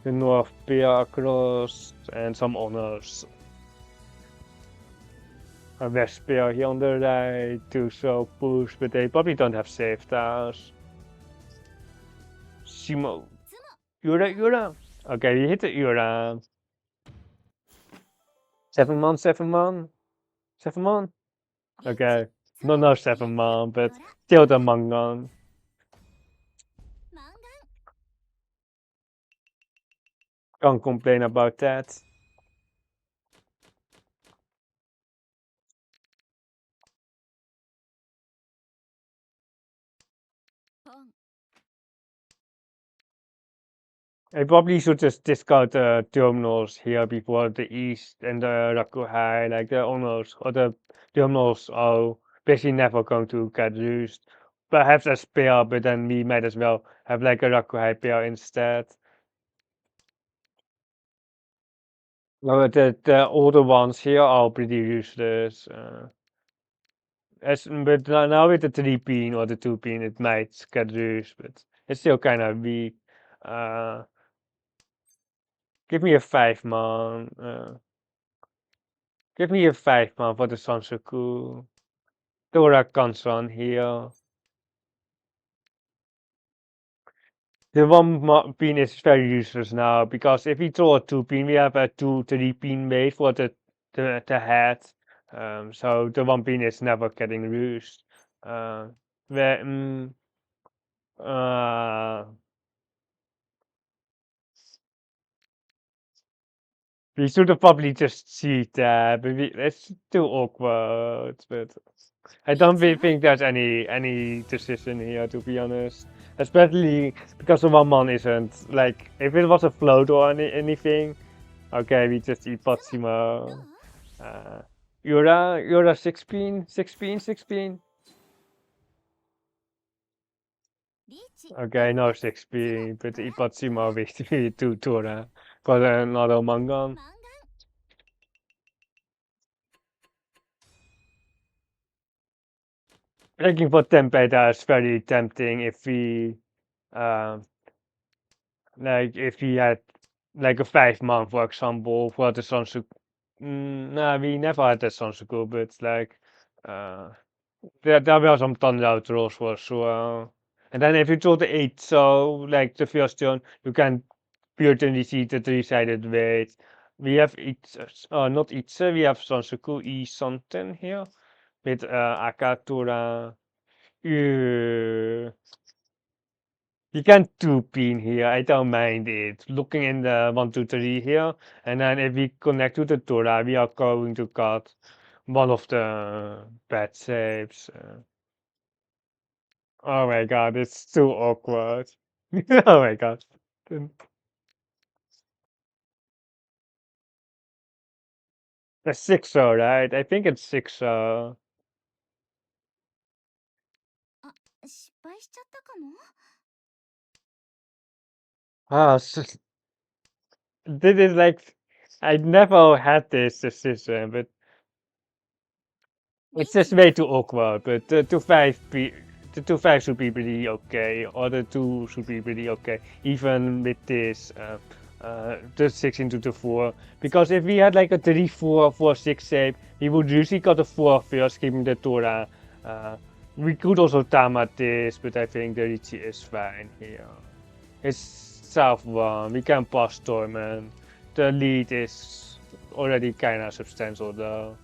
The North Pair across and some honors. A West Pair here on the right to show push, but they probably don't have save tiles. Shimo. Yura. Okay, we hit the Yura. 7 man, 7 man. 7 man. Okay. No 7 man, but still the Mangan. マンガン Can't complain about that. I probably should just discard the terminals here before the east and the Rakuhai, like the honors or the terminals are basically never going to get used. Perhaps as pair, but then we might as well have like a Rakuhai pair instead. No, the older ones here are pretty useless. But now with the 3-pin or the 2-pin, it might get used, but it's still kind of weak. Give me a 5 man. Give me a 5 man for the Sansoku. Dora Kansan here. The 1-pin is very useless now because if we draw a 2-pin, we have a 2-3-pin made for the head. So the 1-pin is never getting used. Where, we should have probably just cheat that, but it's too awkward. But I don't really think there's any decision here, to be honest. Especially because the 1 man isn't like if it was a float or anything. Okay, we just eat ど Potsimo. う Yura 6-pin, 6-pin, 6-pin. リーチ Okay, no 6-pin, but eat Potsimo with 2 Tora for another Mangan. マンガン Looking for Tempeta is very tempting if we like if we had like a 5-man, for example, for the Sansuku. No, we never had the Sansuku, but like there were some Tanjao trolls for sure. And then if you draw the 8, so like the first turn, you can certainly see the 3-sided weight. We have not Itse, we have Sansuku E something here with Akatura. You can 2-pin here, I don't mind it. Looking in the 1, 2, 3 here, and then if we connect to the Tora, we are going to cut one of the bad saves. Oh my god, it's too awkward. Oh my god. The 6-0, right? I think it's 6-0. あ、失敗しちゃったかも。 Ah, this is like I never had this decision, but it's just way too awkward. But the 2-5 should be pretty okay, or the 2 should be pretty okay, even with this the 6 into the 4. Because if we had like a 3-4, 4-6 save, we would usually got the 4 first, keeping the Tora. We could also Tama this, but I think the Riichi is fine here. It's South 1, we can pass Torment. The lead is already kind of substantial though.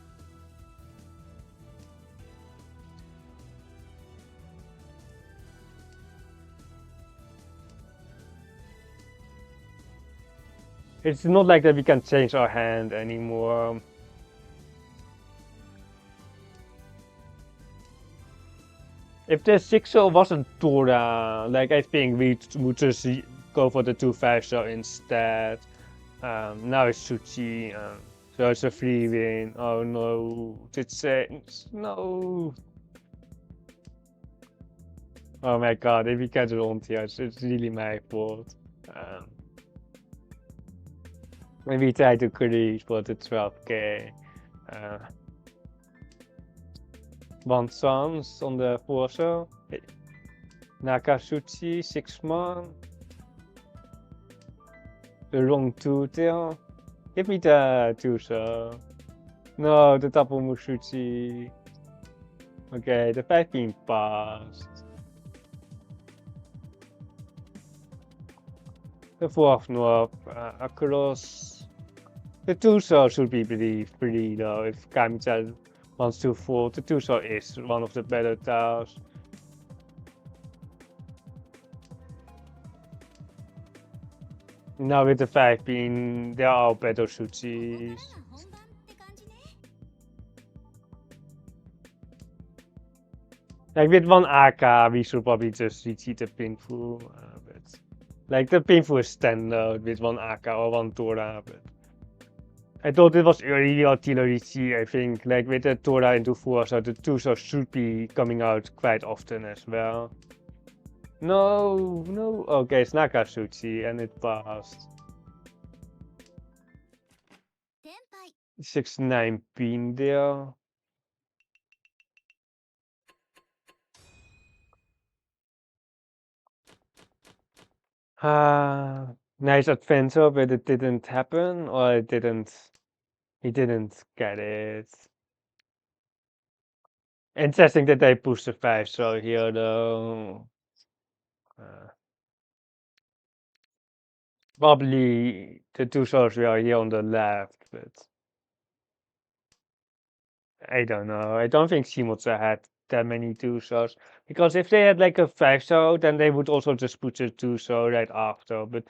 It's not like that we can change our hand anymore. If the 6-0 wasn't Tora, like I think we would just go for the 2-5-0 instead. Now it's Suchi, so it's a free win. Oh no, it's no. Oh my god, if we get it on here, it's really my fault. Maybe try to create for the 12k. One Sons on the Forza. Nakasuchi, 6-man. The wrong 2-tail. Give me the 2-so. No, the double Mushuchi. Okay, the 15 passed. The 4th North, across. The 2-so should be pretty though, if Kamicha wants to fold. The 2-so is one of the better tiles. Now with the 5 pin, there are better Shuchis. Like with one AK, we should probably just retreat the pinful, but like the pinful is standard with one AK or one Tora, but I thought it was early artillery C, I think, like with the Tora into 4, so the 2-so should be coming out quite often as well. No, okay, it's Nakasuchi and it passed. 6-9 pin there. Nice adventure, but it didn't happen, or he didn't get it. Interesting that they pushed the 5-so here though. Probably the 2-sos were here on the left, but I don't know. I don't think Shimotsu had that many 2-sos, because if they had like a 5-so, then they would also just put the 2-so right after, but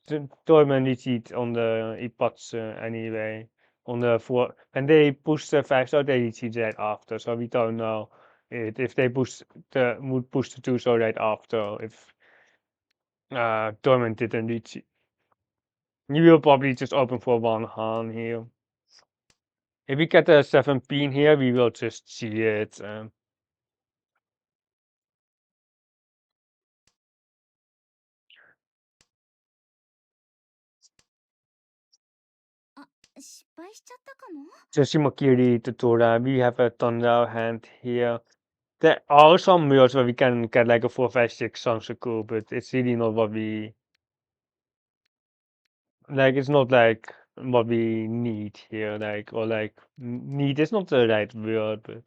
the Dorman retreat on the Ipatsu anyway. On the 4, when they push the 5-so, they retreat right after, so we don't know if they would push the 2-so right after if Dorman didn't retreat. You will probably just open for one hand here. If we get a 7 pin here, we will just see it. Joshimokiri Tutora, we have a Thunder hand here. There are some mirrors where we can get like a 4-5-6 Sansaku, but it's really not what we like. It's not like what we need here, like, or like need is not the right word, but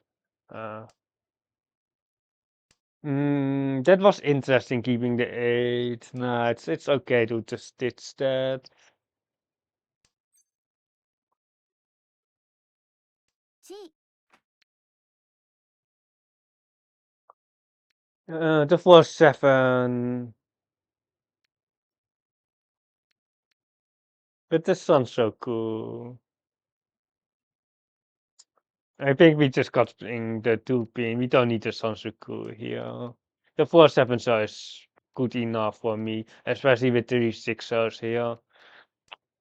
that was interesting keeping the 8. Nah, it's okay to just stitch that. The 4-7. But the Sansaku. I think we just got in the 2 pin. We don't need the Sansaku here. The 4-7 is good enough for me, especially with 3-6 here.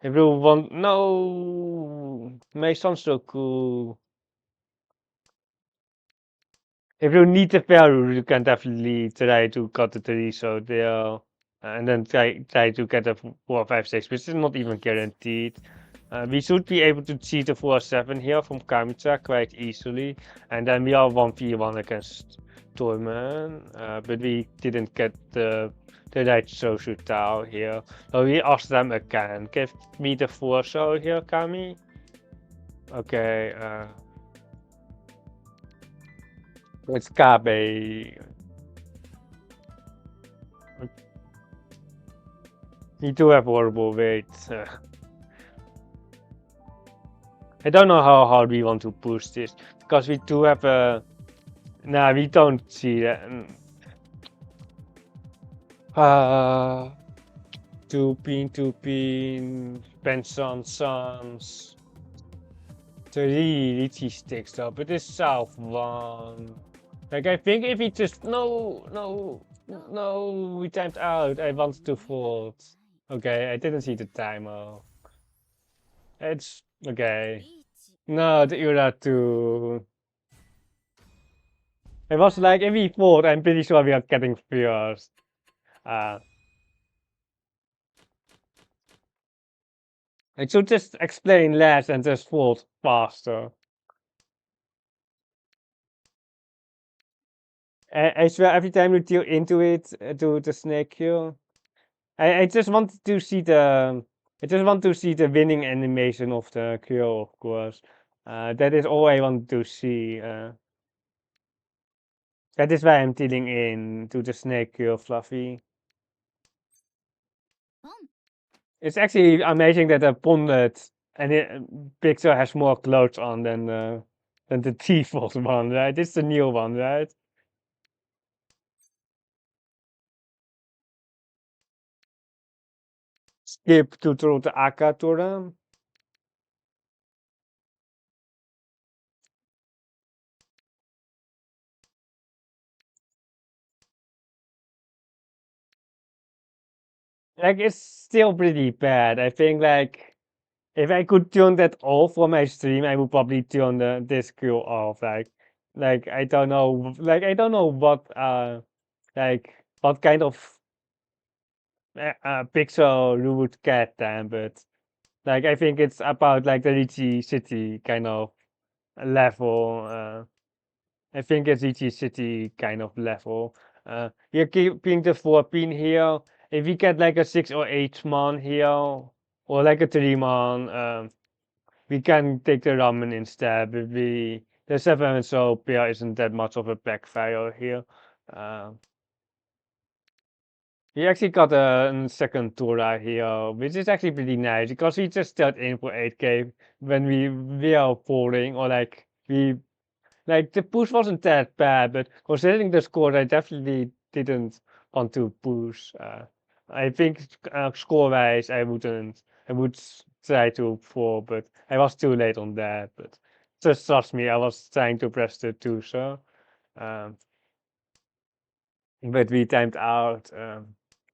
If you want, no, my Sansaku. If you need the value, you can definitely try to cut the 3 so there, and then try to get a 4-5-6, which is not even guaranteed. We should be able to cheat the 4-7 here from Kamicha quite easily, and then we are 1v1 against Torman, but we didn't get the right social tile here. So we asked them again, give me the 4-so here, Kami. Okay, it's Kabe. We do have horrible weight. I don't know how hard we want to push this because we do have a. Nah, we don't see that. Two pin, pension sons. Three Riichi sticks up, but this south one. Like I think if we just no, we timed out. I wanted to fold. Okay, I didn't see the timer. It's okay. No, the era too. It was like if we fold, I'm pretty sure we are getting first. I should just explain less and just fold faster. I swear every time you deal into it, do the snake kill. I just want to see the winning animation of the kill, of course. That is all I want to see. That is why I'm dealing in to the snake kill, Fluffy. It's actually amazing that a bonded and picture has more clothes on than the default one, right? It's the new one, right? Skip to throw the Aka to them. Like it's still pretty bad. I think like if I could turn that off for my stream, I would probably turn this skill off. Like I don't know, like what kind of pixel you would get then, but like I think it's about like the Riichi City kind of level. I think it's Riichi City kind of level. You're keeping the 4 pin here. If we get like a 6 or 8 mon here, or like a 3 mon, we can take the ramen instead. But the 7 so pair isn't that much of a backfire here. We actually got a second Tora here, which is actually pretty nice because we just start in for 8k when we are falling, or like like the push wasn't that bad, but considering the score, I definitely didn't want to push. I think score-wise, I would try to fall, but I was too late on that. But just trust me, I was trying to press the two, so. But we timed out.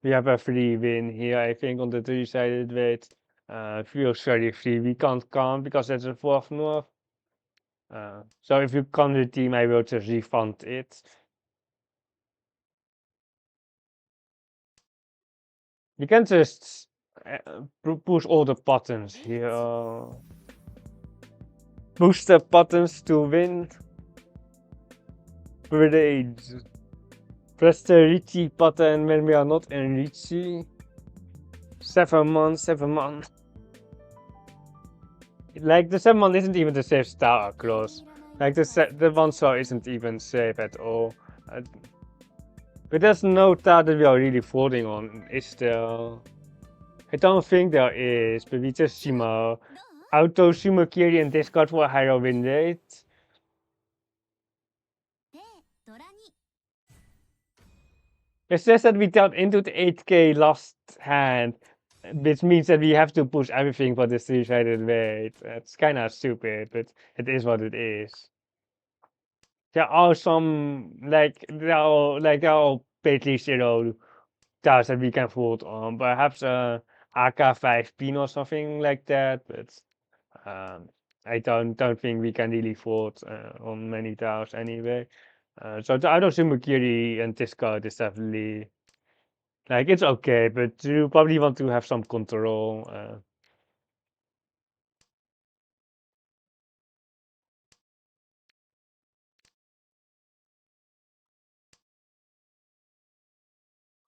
We have a free win here, I think, on the three-sided weight. Feels very free. We can't count because that's a fourth north. So if you come to the team, I will just refund it. You can just push all the buttons here. Push the buttons to win. Parades. Press the Riichi button when we are not in Riichi. 7 months, 7 months. Like the 7 month isn't even the safe star across. Like the 1 star isn't even safe at all. But there's no star that we are really floating on, is there? I don't think there is, but we just Shima. Auto Sumakiri and discard for a higher win rate. It says that we dealt into the 8k last hand, which means that we have to push everything for this three-sided weight. It's kind of stupid, but it is what it is. There are some there are basically 0 tiles that we can fold on. Perhaps AK5 pin or something like that, but I don't think we can really fold on many tiles anyway. So the auto Sumukiri and discard is definitely like it's okay, but you probably want to have some control.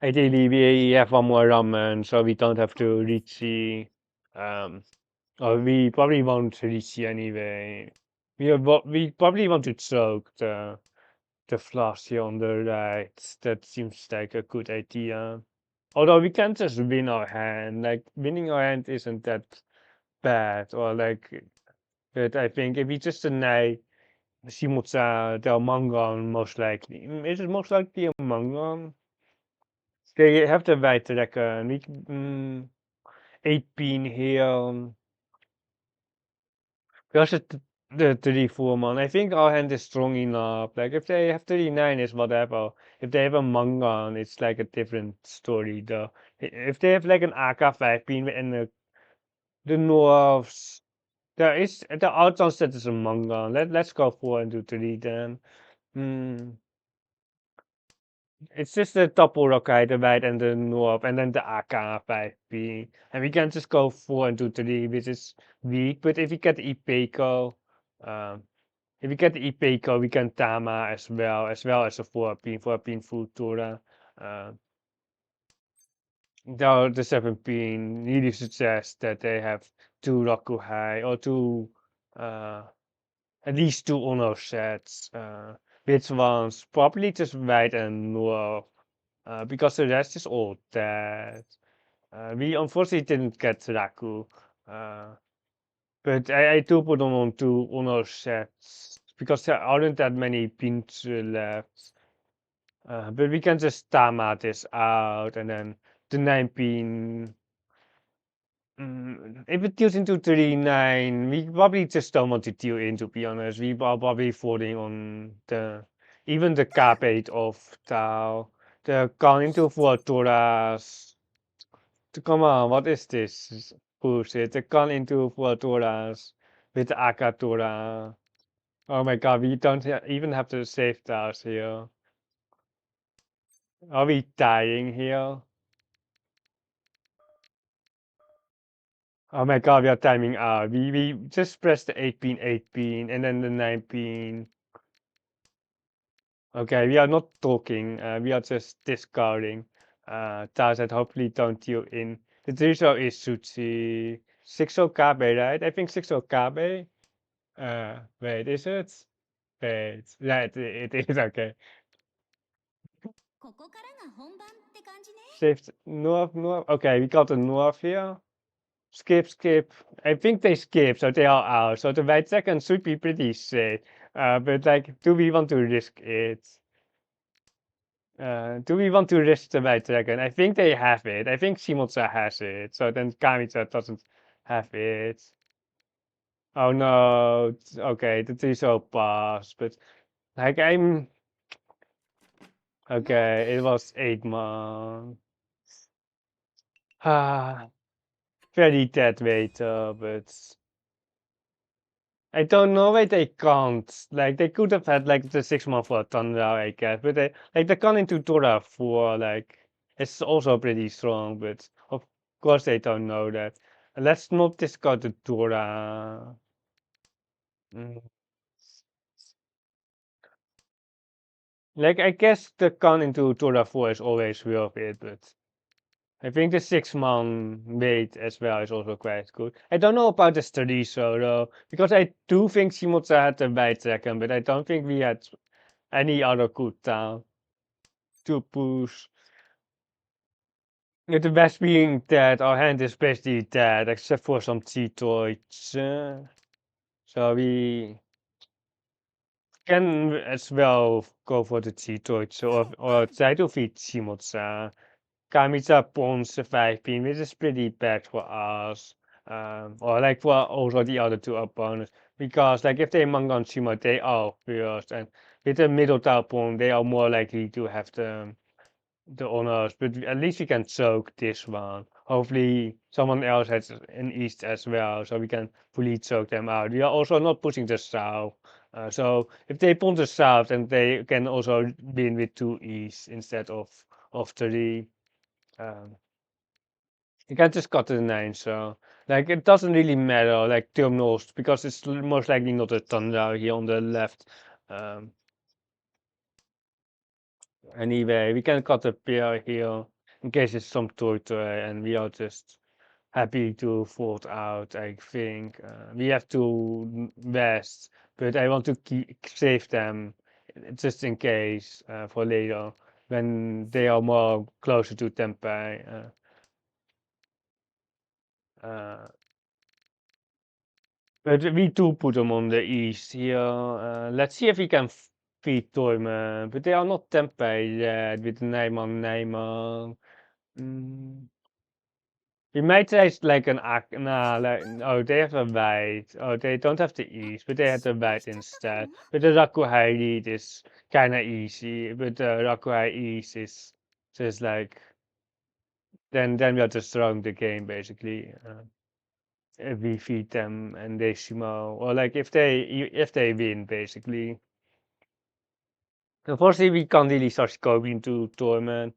Ideally, we have one more ramen, so we don't have to reach the. Or we probably won't reach anyway. We probably want to choke the flash here on the right. That seems like a good idea. Although we can just win our hand. Like winning our hand isn't that bad, or like But I think if we just deny Shimotsa, they're Mangon most likely. Is it most likely a Mangon? They have the white trekken. We 8 pin here. Because the 34 man. I think our hand is strong enough. Like if they have 39 is whatever. If they have a Mangon, it's like a different story though. If they have like an AK 5 pin and the Norths, there is the outsounds that is a Mangon. Let's go 4 and do 3 then. Hmm. It's just the Toporokai, the right and the North, and then the AK 5P. And we can just go 4 and do 3, which is weak. But if we get the Ipeco, um, if we get the Ipeco, we can Tama as well as a 4 pin, 4 pin Futura. Though the 7 pin really suggests that they have 2 Rokuhai or uh, at least 2 Ono sets, which ones probably just white and North. Because the rest is all dead. We unfortunately didn't get Raku. But I do put on 2 Uno sets because there aren't that many pins left. But we can just Tama this out and then the 9 pin. If it deals into 39, we probably just don't want to deal in, to be honest. We are probably falling on even the Carpate of Tao. The gone into 4 Toras. Come on, what is this bullshit? The gone into 4 Toras with the Akatora. Oh my god, we don't even have the save tiles here. Are we dying here? Oh my god, we are timing out. We just press the 8 pin, 8 pin, and then the 9 pin. Okay, we are not talking. We are just discarding. Tiles that hopefully don't deal in. The Drizo is Suchi. 6 Okabe, right? I think 6 Okabe. Wait, is it? Wait, yeah, it is okay. ここからが本番って感じね。 Shift north, north. Okay, we got the north here. Skip, skip. I think they skip, so they are out. So the right second should be pretty safe. But like, do we want to risk it? Do we want to risk the white dragon? I think they have it. I think Shimotsa has it. So then Kamitsa doesn't have it. Oh no. Okay, the Tiso pass. But like I'm okay, it was 8 months. Ah, very dead weight, but I don't know why they can't. Like they could have had like the 6 month for Thunder, I guess. But they like they gone into Tora 4, like it's also pretty strong, but of course they don't know that. Let's not discard the Tora. Mm. Like I guess the con into Tora 4 is always worth it, but I think the 6 month wait as well is also quite good. I don't know about the study so though, because I do think Shimotsa had the right second, but I don't think we had any other good town to push. With the best being that our hand is basically dead, except for some T-Toys. So we can as well go for the T-Toys or try to feed Shimotsa. Kamitsa pawns the 5 pin, which is pretty bad for us. Or like for also the other 2 opponents. Because like if they Mangon Shimo, they are first. And with the middle tower pawn, they are more likely to have the honors, but at least we can choke this one. Hopefully someone else has an east as well, so we can fully choke them out. We are also not pushing the south. So if they pull the south, and they can also win with 2 east instead of 3. Um, you can just cut to the 9, so like it doesn't really matter like terminals because it's most likely not a thunder here on the left. Um, Anyway, we can cut a pair here in case it's some torture, and we are just happy to fold out, I think. We have to west, but I want to save them just in case for later when they are more closer to Tempai. Uh, But we do put them on the east here. Let's see if we can feed them. But they are not tempeh yet with Nijman. We might taste like an nah, like, oh, they have a white. Oh, they don't have the east, but they have the white instead. But the Rakuhai lead is kinda easy, but the Rakuhai east is just like, then we are just throwing the game basically. If we feed them and they sumo, or like if they win basically. Unfortunately, we can't really start scoping into tournament.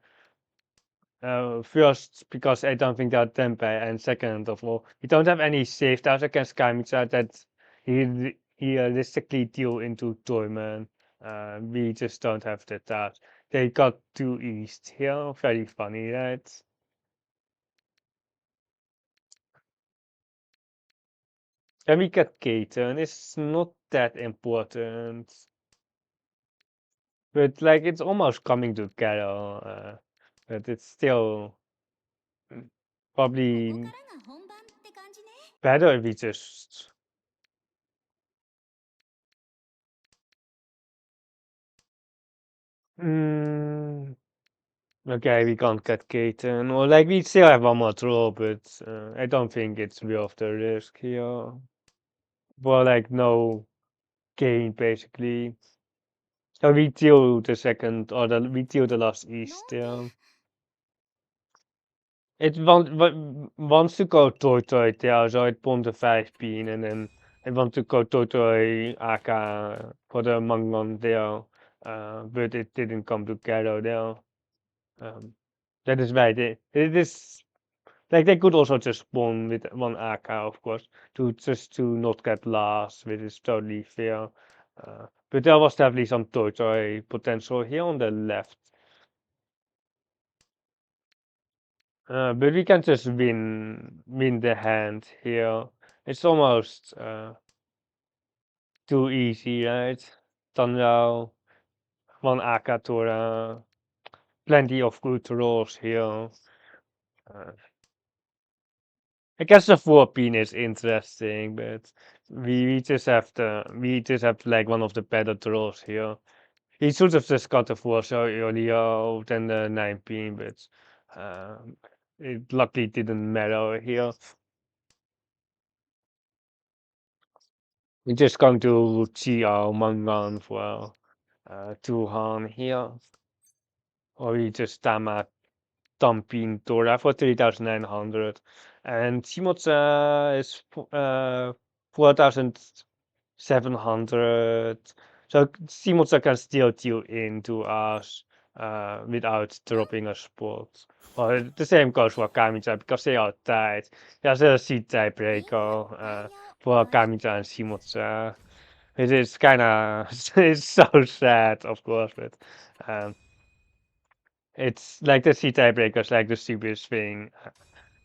First, because I don't think they're tempeh, and second of all, we don't have any safe tiles against Kamitsa that he realistically deal into tournament. We just don't have the tiles. They got 2 east here, very funny, right? Then we get Katen, it's not that important. But like it's almost coming together, but it's still probably ここからが本番って感じね。 better if we just okay, we can't get Katen, or like we still have one more draw, but I don't think it's worth the risk here. Well, like no gain basically. So we deal the second, or we deal the last なん east, で yeah. Wants to go Toy there, so it pumped a 5 pin, and then it wants to go Toy Aka for the Mangon there, but it didn't come together there. That is why it is like they could also just won with one Aka, of course, to not get lost, which is totally fair. But there was definitely some Toy potential here on the left. But we can just win the hand here. It's almost too easy, right? Tanjao, one Akatora, plenty of good rolls here. Uh, I guess the 4 pin is interesting, but we just have like one of the better draws here. He should have just got the 4 so earlier than the 9 pin, but it luckily didn't matter here. We're just going to see our Mangan for 2 Han here. Or we just dumping Dora for 3,900. And Shimotsa is 4,700. So Shimotsa can still deal into us without dropping a spot. Well, the same goes for Kamicha because they are tied. There's a seed tiebreaker for Kamicha and Shimotsa. It is kind of it's so sad, of course, but um, it's like the seed tiebreakers, like the stupidest thing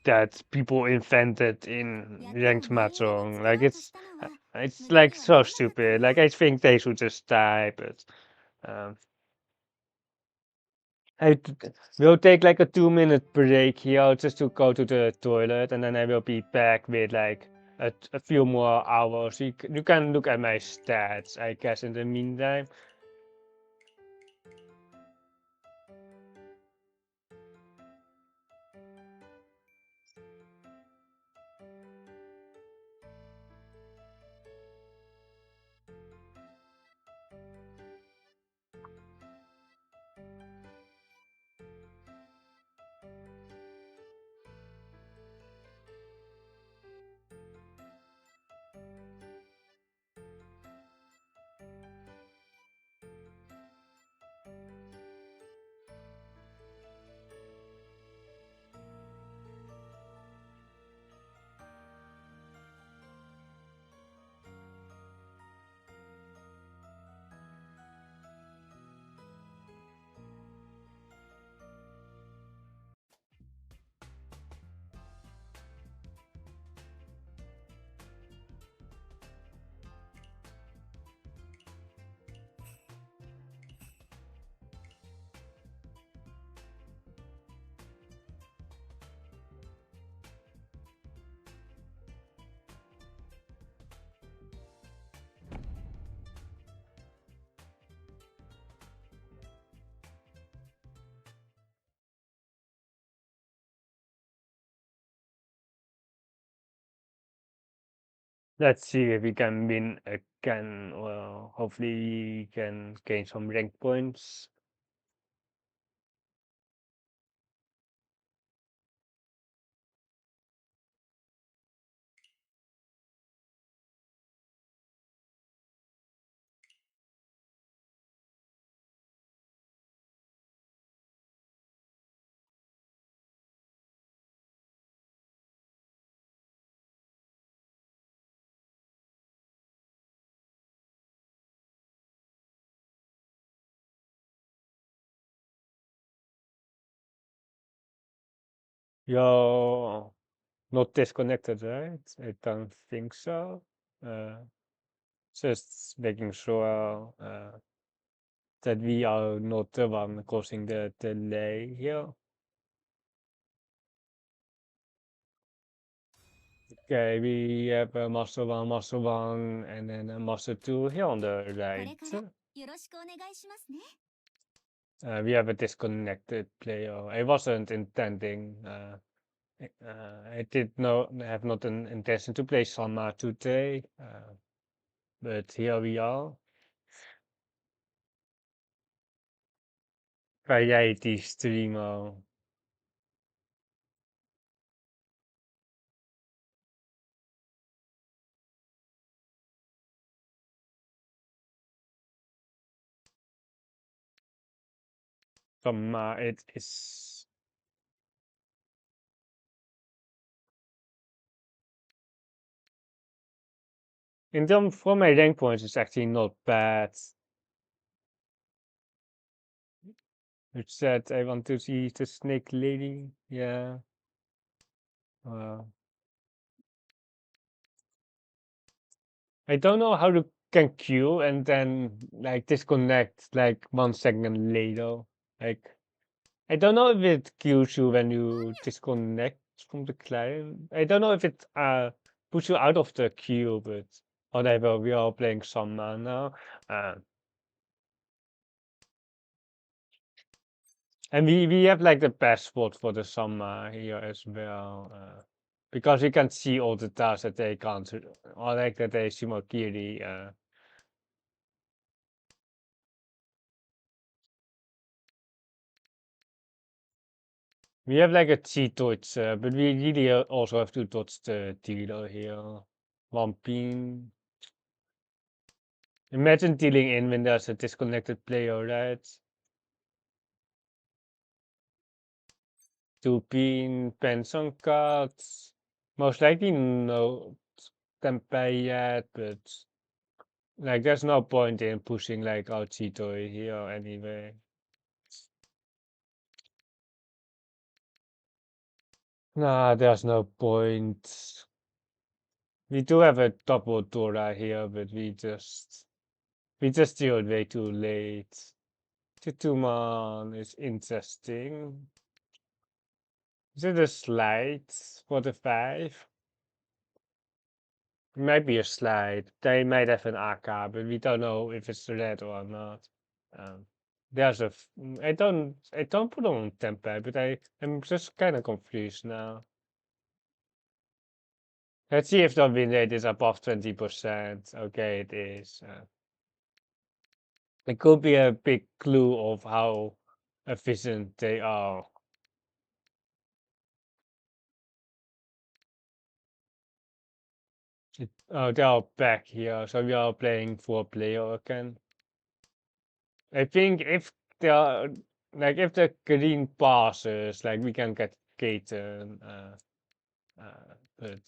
that people invented in 役を ranked 前腕に Mahjong. 使 Like おうとしたのは it's 無駄 like では so ならなかった stupid. わ Like I think they should just die, but um, we'll take like a 2-minute break here just to go to the toilet, and then I will be back with like a few more hours. You can look at my stats, I guess, in the meantime. Let's see if we can win again. Well, hopefully we can gain some rank points. You're not disconnected, right? I don't think so. Just making sure that we are not the one causing the delay here. Okay, we have a master 1, and then a master 2 here on the これ right. からよろしくお願いしますね。We have a disconnected player. I wasn't intending. I did not have not an intention to play Sanma today, but here we are. Variety streamer. Sanma, it is. In terms for my rank points, it's actually not bad. It said I want to see the snake lady. Yeah. I don't know how to can queue and then like disconnect like 1 second later. Like I don't know if it queues you when you disconnect from the client. I don't know if it puts you out of the queue, but whatever. We are playing Summer now. And we have like the best spot for the summer here as well, because we can see all the tasks that they can't, or like that they see more clearly. We have like a cheat dodge, but we really also have to dodge the dealer here. One pin. Imagine dealing in when there's a disconnected player, right? 2 pin, pension cards. Most likely no tempeh yet, but like there's no point in pushing like our Cheeto here anyway. Nah, there's no point. We do have a double Dora here, but we just do it way too late. Tutuman is interesting. Is it a slide for the 5? It might be a slide. They might have an AK, but we don't know if it's red or not. There's I don't put on tempeh, but I'm just kind of confused now. Let's see if the win rate is above 20%. Okay, it is. It could be a big clue of how efficient they are. Oh, they are back here, so we are playing 4-player again. I think if they are like if the green passes, like we can get Katen, but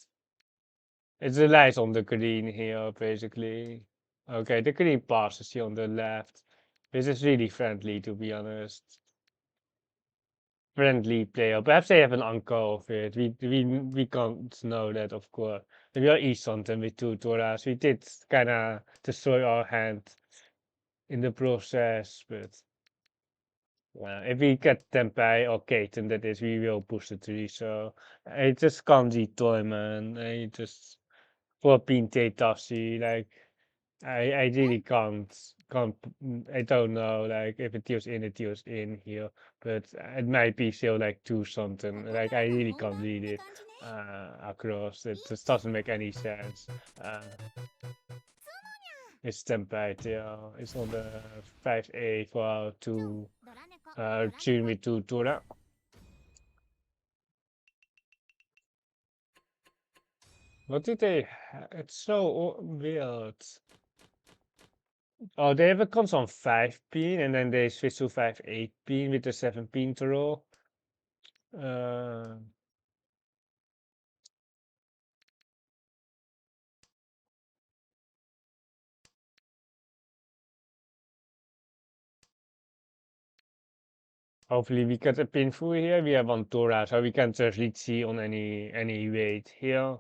it relies on the green here basically. Okay, the green passes here on the left. This is really friendly, to be honest. Friendly player. Perhaps they have an uncle of it. We can't know that, of course. We are East something with 2 Doras. We did kind of destroy our hand in the process, but if we get Tempeh or Katen, that is, we will push the 3. So I just can't see toy, man. I just for Pinte Tassi, like I really can't I don't know like if it deals in here, but it might be still like two something. Like I really can't read it across. It just doesn't make any sense. It's template, yeah. It's on the 5A for to ドラ猫 tune me to Tora. What did they? It's so weird. Oh, they have a console on 5 pin and then they switch to 5/8 pin with the 7 pin throw. Uh, Hopefully we get a pin through here. We have on Tora, so we can just Riichi on any weight here.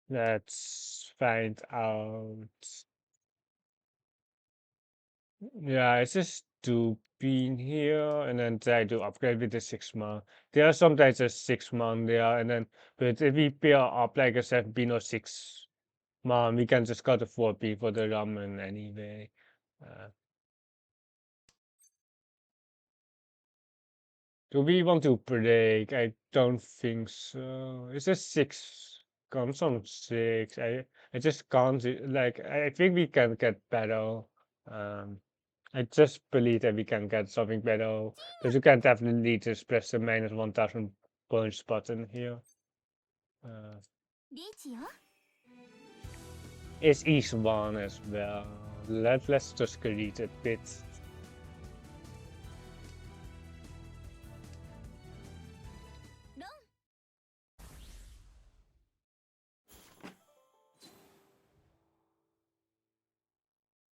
Let's find out. Yeah, it's just 2 pin here, and then try to upgrade with the 6 man. There are sometimes a 6 man there, and then but if we pair up like a 7 pin or 6 man, we can just cut a 4 pin for the ramen anyway. Uh, Do we want to break? I don't think so. It's a 6 comes on 6. I just can't like I think we can get better. Um I just believe that we can get something better. But you can definitely just press the minus 1000 points button here. Uh リーチよ it's each one as well. Let's just delete a bit. ロン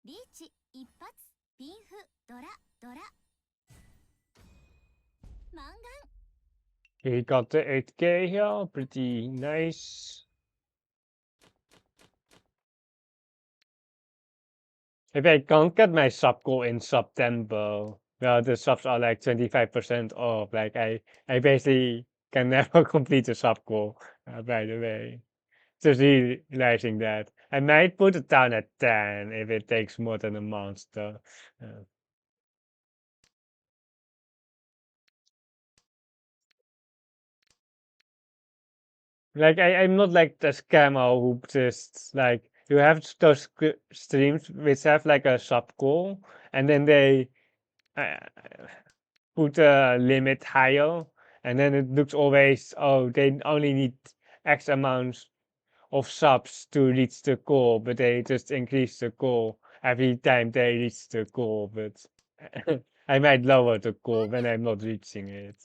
リーチ一発ピンフドラドラマンガン We got the 8K here, pretty nice. If I can't get my sub goal in September, well, the subs are like 25% off. Like I basically can never complete the sub goal. By the way, just realizing that I might put it down at 10 if it takes more than a month. Though. Uh, like I'm not like the scammer who just like you have those streams which have like a sub goal and then they uh, put a limit higher, and then it looks always, oh, they only need X amount of subs to reach the goal, but they just increase the goal every time they reach the goal. But I might lower the goal when I'm not reaching it.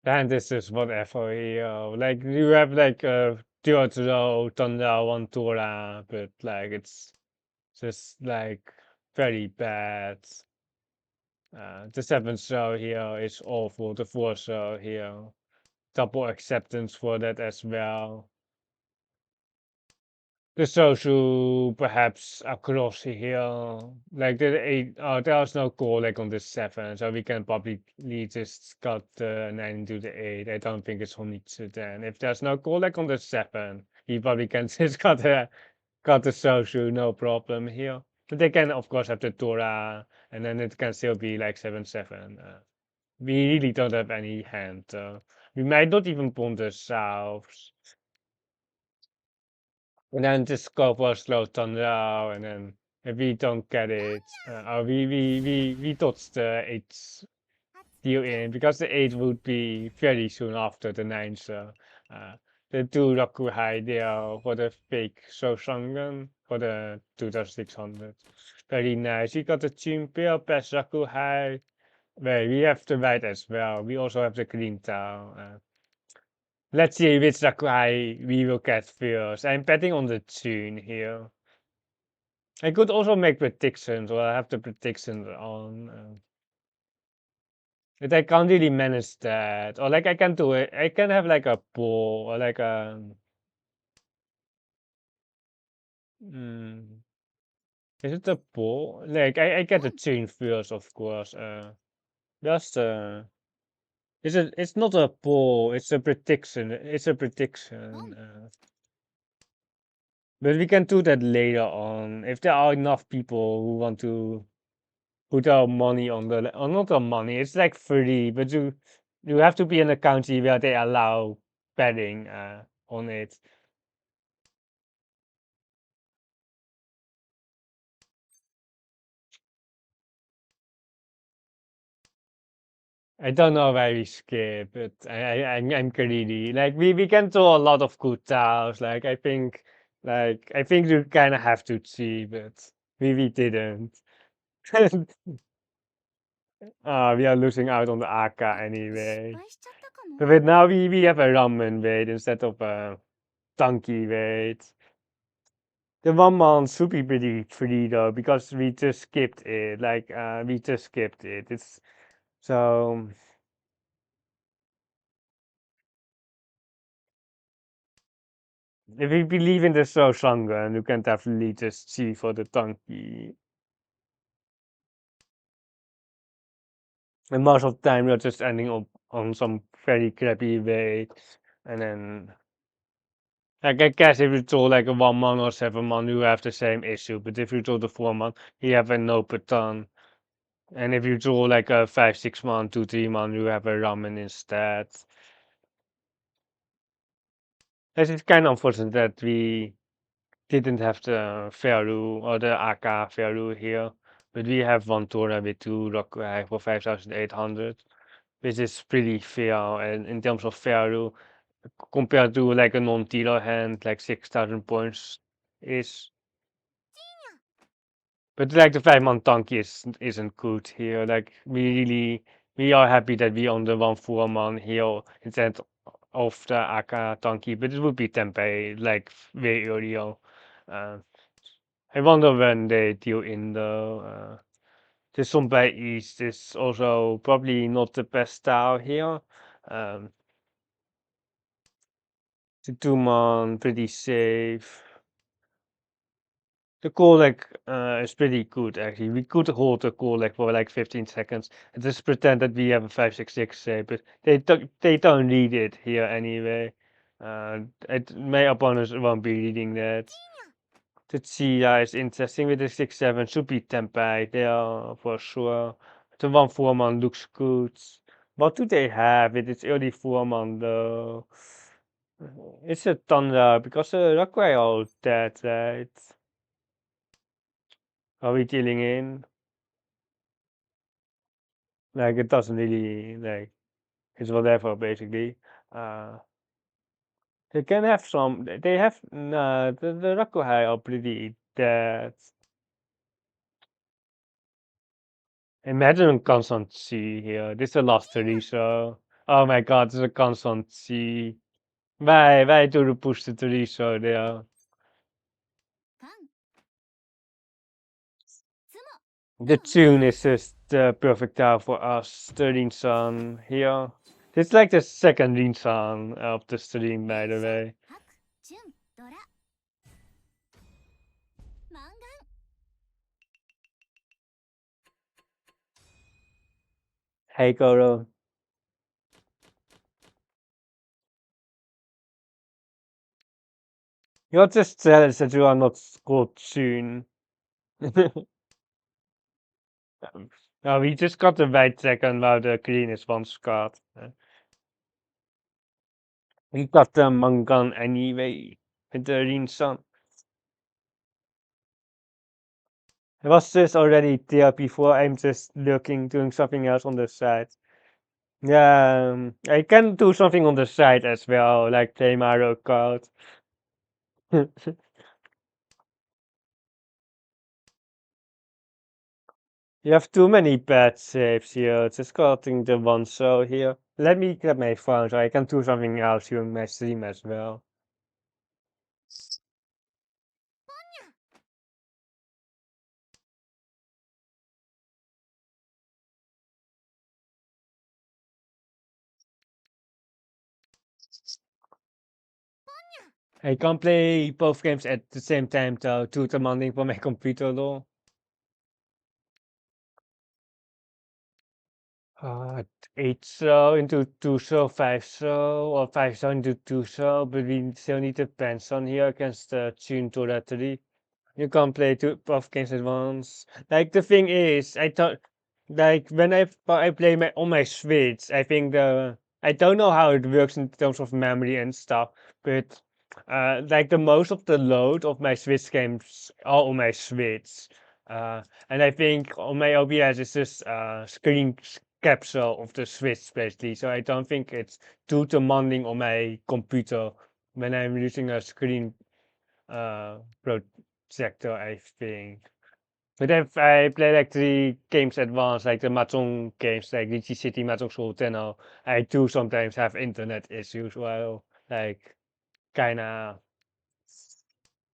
And this is whatever here. Like you have like a Teotro, Tonda, Wantora, but like it's just like very bad. The 7th show here is awful. The 4th show here, double acceptance for that as well. The social perhaps across here, like the 8, there's no call like on the 7, so we can probably just cut the 9 into the 8. I don't think it's only to 10. If there's no call like on the 7, we probably can just cut the social, no problem here. But they can of course have the Torah, and then it can still be like 7/7. We really don't have any hand. We might not even bomb the south. And then just go for a slow thunder, and then if we don't get it, we dodge the 8 deal in, because the 8 would be very soon after the 9, so uh, the 2 Rakuhai there for the fake Shoshangan for the 2600. Very nice. We got the Chimpia, best Rakuhai. Well, we have the white as well. We also have the green tile. Let's see which Sakurai we will get first. I'm betting on the tune here. I could also make predictions, or I have the predictions on. But I can't really manage that. Or like I can do it. I can have like a poll or like a. Mm. Is it a poll? Like I get the chain first, of course. Just it's not a poll, it's a prediction. It's a prediction. But we can do that later on if there are enough people who want to put our money on the or not on money. It's like free, but you have to be in a country where they allow betting on it. I don't know why we skip, but I'm greedy. Like we can do a lot of good tiles. Like I think you kind of have to see, but we didn't. We are losing out on the AK 失 anyway. 敗しちゃったかも。 But now we have a ramen wait instead of a donkey wait. The 1 month should be pretty free though because we just skipped it. Like we just skipped it. It's so. If you believe in the show Shangan, you can definitely just see for the donkey. And most of the time, you're just ending up on some very crappy way. And then, like, I guess if you draw like a 1 month or 7 month, you have the same issue. But if you draw the 4 month, you have a no baton. And if you draw like a 5, 6 month, 2, 3 month, you have a ramen instead. It's kind of unfortunate that we didn't have the Veru or the AK Veru here, but we have one Tora with 2 Rokurai for 5,800, which is pretty fair. And in terms of Veru, compared to like a non-dealer hand, like 6,000 points is. But like the 5 month donkey isn't good here. Like we are happy that we on the 1 4 month here instead of the AK donkey, but it would be Tempeh like way earlier. Uh, I wonder when they deal in the Songbei East is also probably not the best style here. Um, the 2 month pretty safe. The call leg is pretty good actually. We could hold the call leg for like 15 seconds and just pretend that we have a 566 save, but they don't need it here anyway. My opponents won't be reading that. The Chia is interesting with the 6-7, should be Tempeh there for sure. The 1 4 month looks good. What do they have? It is early 4 month though. It's a Thunder because the Rockway are all dead, right? Are we dealing in? Like it doesn't really like it's whatever basically. Uh they can have some they have the Rakuhai are pretty dead. Imagine a constant C here. This is the last Teresa. Oh my god, this is a constant C. Why do you push the Teresa there? カン、ツモ、 The tune is just the perfect time for us. The Rin Sun here. This is like the second Rin Sun of the stream, by the way. ハク、チュン、ドラ。マンガン、 Hey Goro. You're just jealous that you are not scored soon. We just got the right second while the green is one scored. We got the Mangan anyway with the Rin Sun. I was just already there before. I'm just looking, doing something else on the side. Yeah, I can do something on the side as well, like play Mario Kart. You have too many bad saves here. Just cutting the one so here. Let me get my phone so I can do something else during my stream as well. I can't play both games at the same time though, too demanding for my computer though. 8 so into 2 so, 5 so, or 5 so into 2 so, but we still need to pens on here against the Tune Toratari. You can't play both games at once. Like the thing is, I thought, like when I play on my Switch, I think I don't know how it works in terms of memory and stuff, but like the most of the load of my Switch games are on my Switch, and I think on my OBS it's just screen capture of the Switch basically. So I don't think it's too demanding on my computer when I'm using a screen projector, I think. But if I play like 3 games at once, like the Mahjong games, like Riichi City, Mahjong Soul, Tenhou, I do sometimes have internet issues. Well, like kinda.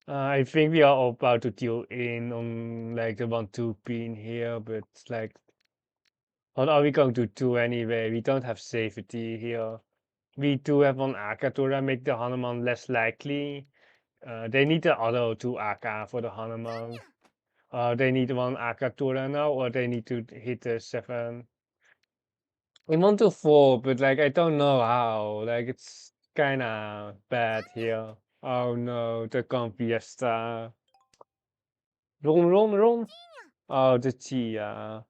I think we are about to deal in on like the 1-2 pin here, but like, what are we going to do anyway? We don't have safety here. We do have one Akatura, make the Hanuman less likely. They need the other 2 AK for the Hanuman. They need one Akatura now, or they need to hit the 7. We want to 4, but like I don't know how. Like it's kinda bad here. Oh no, the Confiesta. Run, run, run. Oh, the Chia.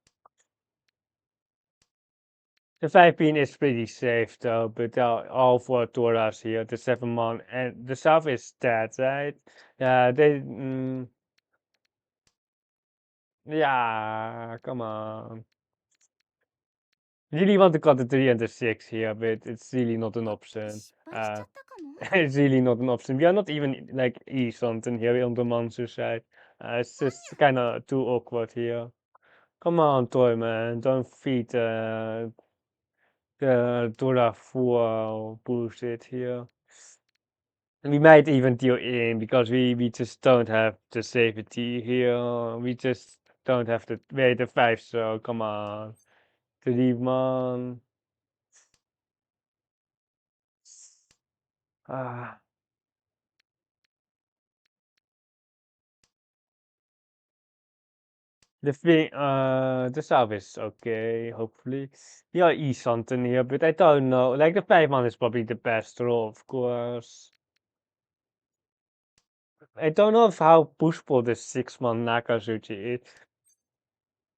The 5 pin is pretty safe though, but they're all 4 Toras here. The 7 mon and the South is dead, right? Yeah, yeah, come on. Really want to cut the 3 and the 6 here, but it's really not an option. 失敗しちゃったかも。 It's really not an option. We are not even like something here on the monster side. It's just kind of too awkward here. Come on, toy man, don't feed the Dora full bullshit here. We might even deal in because we just don't have the safety here. We just don't have the 5, so come on. 3 man. Ah. The South is okay, hopefully. We are East something here, but I don't know. Like the 5 man is probably the best roll, of course. I don't know how pushable the 6 man Nakazuchi is.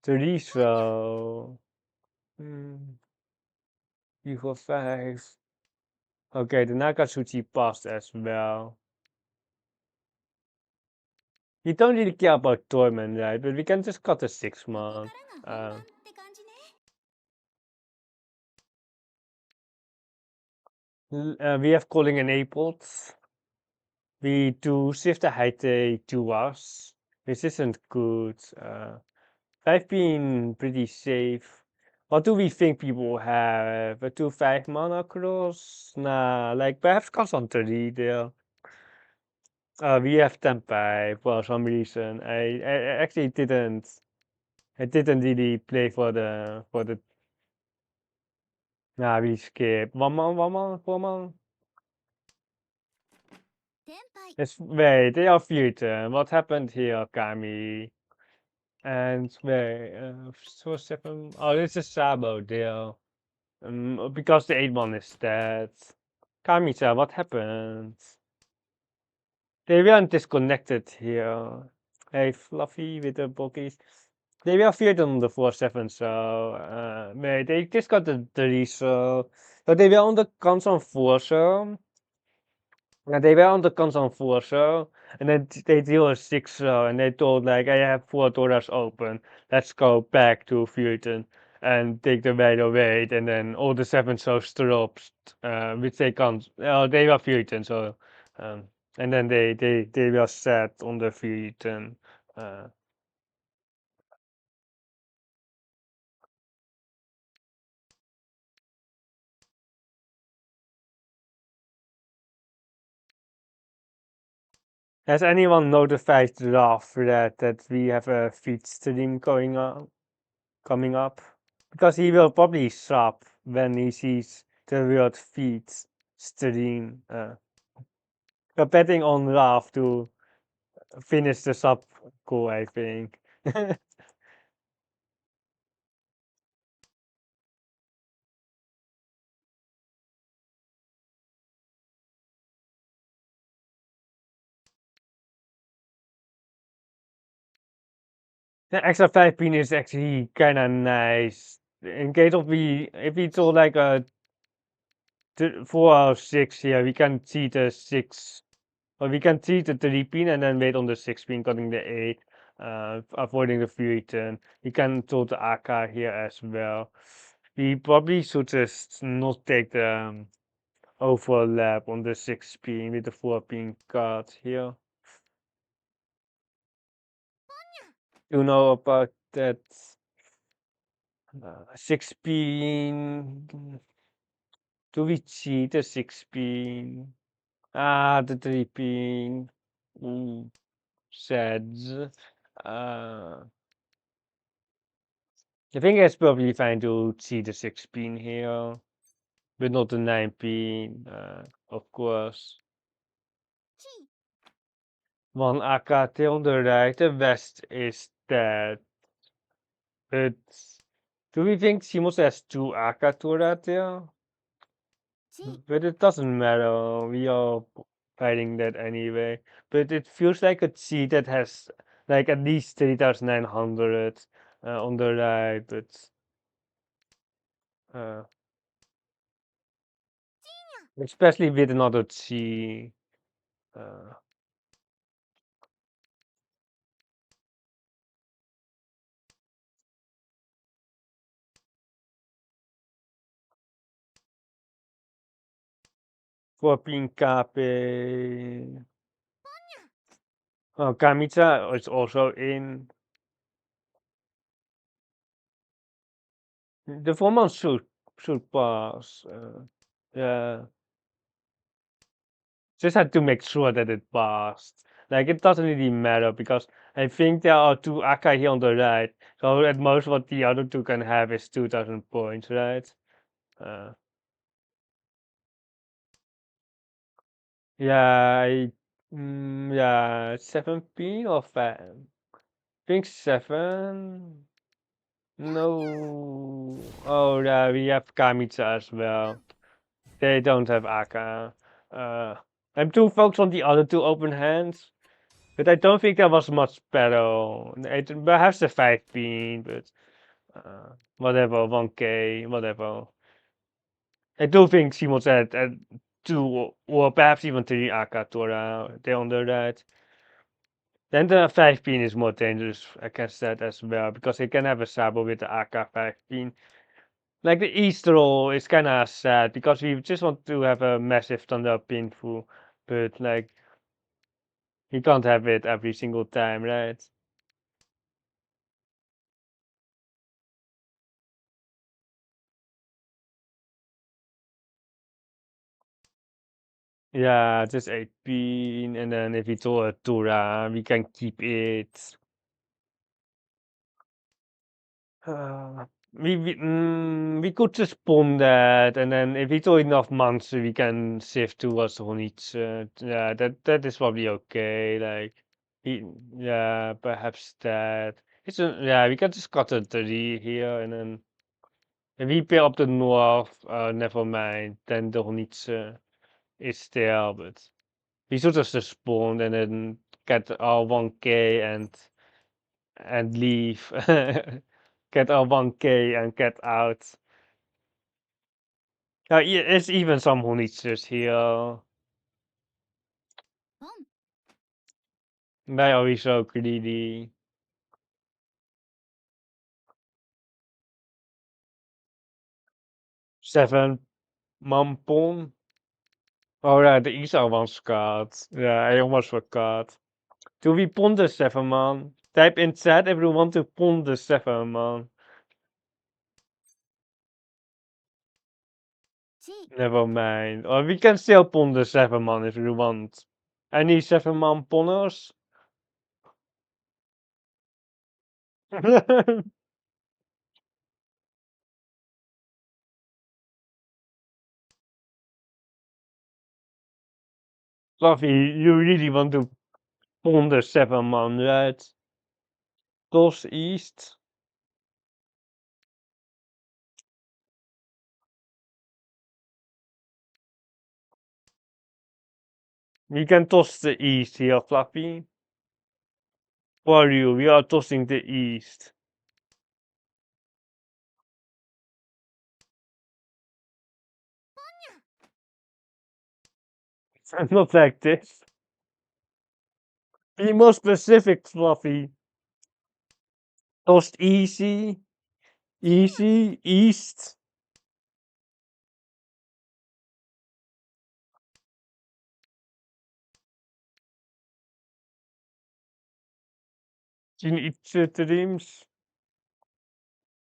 3 so. Hmm. 3, 4, 5. Okay, the Nakazuchi passed as well. We don't really care about Torment, right? But we can just cut the 6 man. ここからが本番って感じね。We have calling enabled. We do shift the height to us, which isn't good. I've been pretty safe. What do we think people have? A 2-5 mana cross? Nah, like perhaps Cassandra there. We have Tempai for some reason. I actually didn't. I didn't really play for the. Nah, we skip. One man, 4 man. 天杯 Wait, they are future. What happened here, Kami? And wait, so 7. Oh, this is Sabo deal. Because the 8 one is dead. Kamisa, what happened? They weren't disconnected here. Hey, Fluffy with the bookies. They were feared on the 4-7, so wait, they just got the 3, so they were on the console 4, so. Yeah, they were on the console 4, so, and then they deal a 6, so, and they told like, I have 4 doors open, let's go back to Fulton and take the weight away, and then all the 7 shows drops, which they can't, they were Fulton, so, and then they were set on the Fulton, Has anyone notified Raf that we have a feed stream coming up? Because he will probably stop when he sees the word feed stream. betting on Raf to finish the sub goal, I think. The extra 5 pin is actually kind of nice. In case of if we do like a 4 or 6 here, we can see the 6, or we can see the 3 pin and then wait on the 6 pin, cutting the 8, avoiding the free return. We can do the AK here as well. We probably should just not take the overlap on the 6 pin with the 4 pin card here. You know about that 6 pin? Do we cheat the 6 pin? Ah, the 3 pin. Ooh, sad. Uh, I think it's probably fine to cheat the 6 pin here, but not the 9 pin, of course. One AKT on the right, the west is dead. But do we think Simos has 2 AKT right there? But it doesn't matter, we are fighting that anyway. But it feels like a cheat that has like at least 3,900 on the right, but uh, especially with another Chi. Uh, for Pinkape. Oh, Kamicha is also in. The foreman should pass. Yeah, just had to make sure that it passed. Like it doesn't really matter because I think there are 2 Akai here on the right. So at most what the other 2 can have is 2,000 points, right? Uh, yeah, yeah, 7 pin or 5? I think 7. No. Oh, yeah, we have Kamicha as well. They don't have Aka. Uh, I'm too focused on the other 2 open hands. But I don't think that was much better. Perhaps the 5 pin, but whatever, 1k, whatever. I do think Simon said 2 or perhaps even 3 Akatora there on the right. Then the 5 pin is more dangerous against that as well, because he can have a Sabo with the AK 5 pin. Like the East roll is kinda sad, because we just want to have a massive Thunder pinful, but like, he can't have it every single time, right? Yeah, just 8 pin, and then if we throw a Tura, we can keep it. We could just bomb that, and then if we throw enough monster, we can shift towards Honich. Yeah, that is probably okay. Like, yeah, perhaps that. Yeah, we can just cut a 3 here, and then if we pair up the north, never mind. Then the Honich is there, but we should just spawn and then get our 1k and leave. Get our 1k and get out. It's even some Honitsus here. Why are we so greedy? Seven Mampon. Oh yeah, the Isa one's card. Yeah, I almost forgot. Do we pon the 7 man? Type in chat if you want to pon the 7 man. Never mind. Or we can still pon the 7 man if you want. Any 7 man ponners? Fluffy, you really want to ponder 7 man, right? Toss east. We can toss the east here, Fluffy. For you, we are tossing the east. Not like this. Be more specific, Fluffy. Tossed easy, easy, east. Zien iets dreams.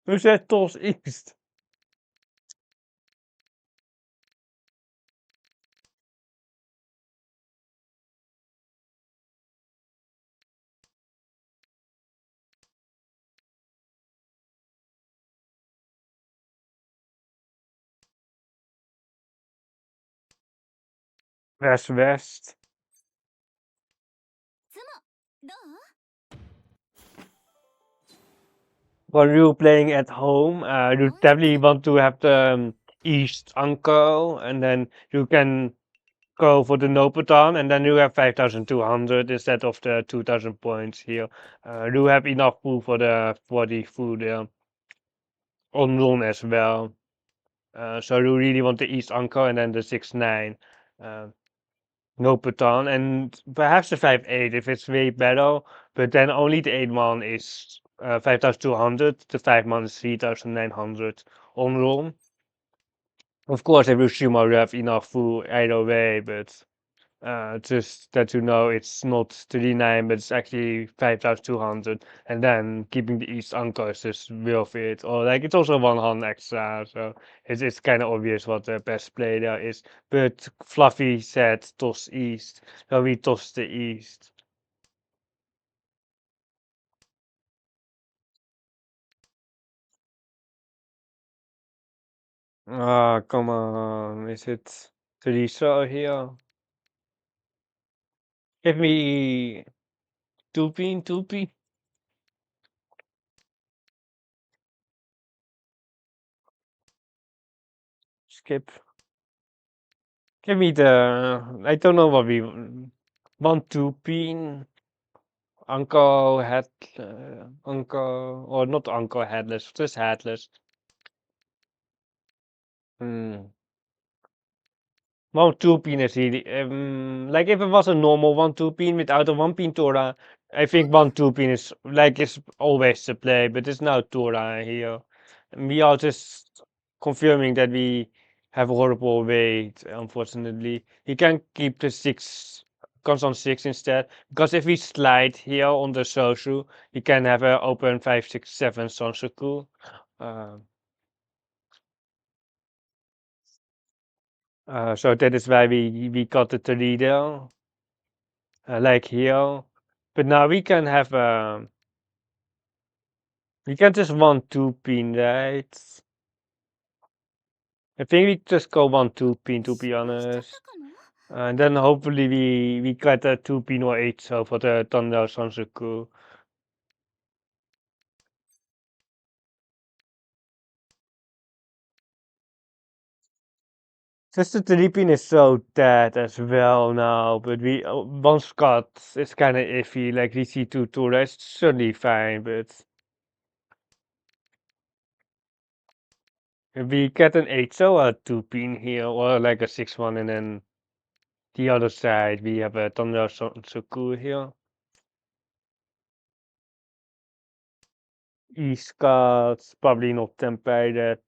Who said toss east? West, west. どう？ When you playing at home, you definitely want to have the east uncle, and then you can go for the Nopeton, and then you have 5,200 instead of the 2,000 points here. You have enough food for the food on run as well. So you really want the east uncle and then the 6-9 Nopeton, and perhaps the 5-8 if it's way better, but then only the 8-man is 5,200, the 5-man is 3,900 on run. Of course, if you sumo, you have enough food either way, but just that you know it's not 39, but it's actually 5,200, and then keeping the east anchor is just worth it. Or like it's also 100 extra, so it's kind of obvious what the best play there is. But Fluffy said toss east, so we toss the east. Ah, come on, is it Teresa here? Give me Tupi. Skip. Give me the, I don't know what we want to pin. Uncle head, uncle, or not uncle headless, just headless. Hmm. One two pin is really, like if it was a normal 1-2 pin without a 1 pin Tora, I think 1-2 pin is like it's always the play, but it's now Tora here. And we are just confirming that we have horrible weight, unfortunately. He can keep the 6, comes on 6 instead, because if we slide here on the Sosu, he can have an open 5, 6, 7 Sansoku. Uh, so that is why we got the 3 there. Like here. But now we can have we can just 1-2 pin, right? I think we just go 1-2 pin to be 失敗しちゃった honest. かも？ And then hopefully we get a 2 pin or 8 so for the Thunder Sansuku. Just the 3 pin is so dead as well now, but we one Scott is kind of iffy. Like we see 2 Torres, certainly fine, but if we get an 8 so a 2 pin here or like a 6-1 and then the other side we have a Thunder Sansuku here. East Coast, probably not Tempe that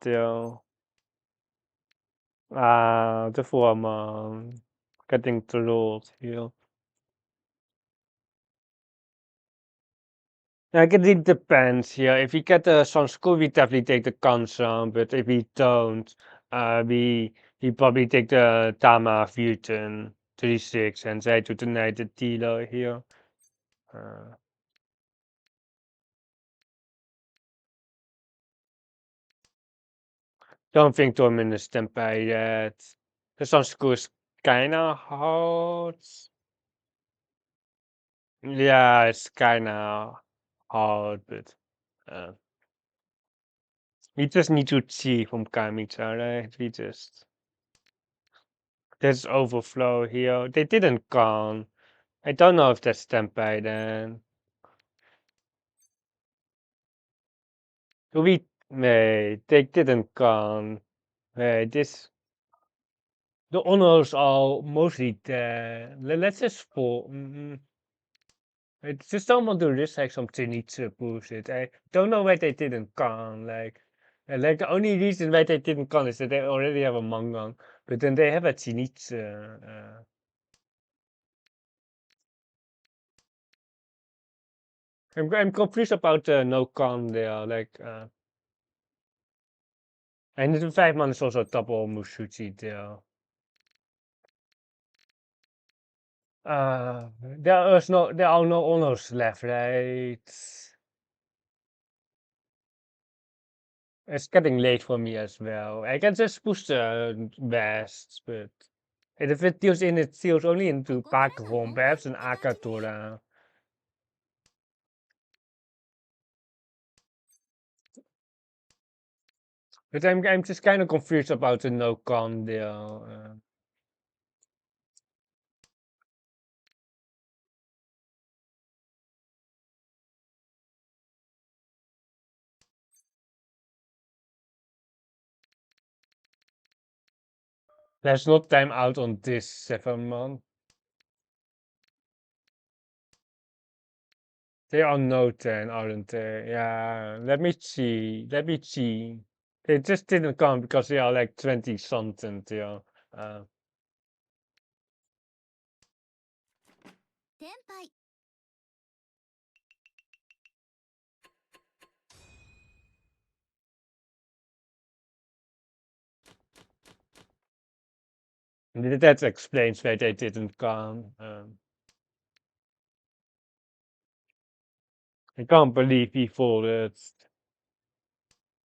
the former getting trolled here. Like it really depends here. If we get the Sanskrit, we definitely take the Kansan, but if we don't, we probably take the Tama Futon 36 and say to the United dealer here. Uh, don't think Tormin is Tempe yet. The Sanskrit is kinda hard. Yeah, it's kinda hard, but we just need to see from Kamicha, right? We just there's overflow here. They didn't con. I don't know if that's tempeh then. We nee, they didn't con. This the honors are mostly there. Let's just for. I just don't want to risk like some Zenitsu bullshit. I don't know why they didn't con. Like the only reason why they didn't con is that they already have a Mahjong, but then they have a Zenitsu. I'm confused about the no con there. And the 5 man is also double Mushuchi there. There are no honors left, right? It's getting late for me as well. I can just push the west, but and if it deals in, it deals only into Pakahome, perhaps an Akatora. But I'm just kind of confused about the no con there. There's no time out on this 7 month. They are no 10, aren't they? Yeah, let me see. Let me see. They just didn't come because they are like 20 something, yeah. 天杯 That explains why they didn't come. I can't believe he folded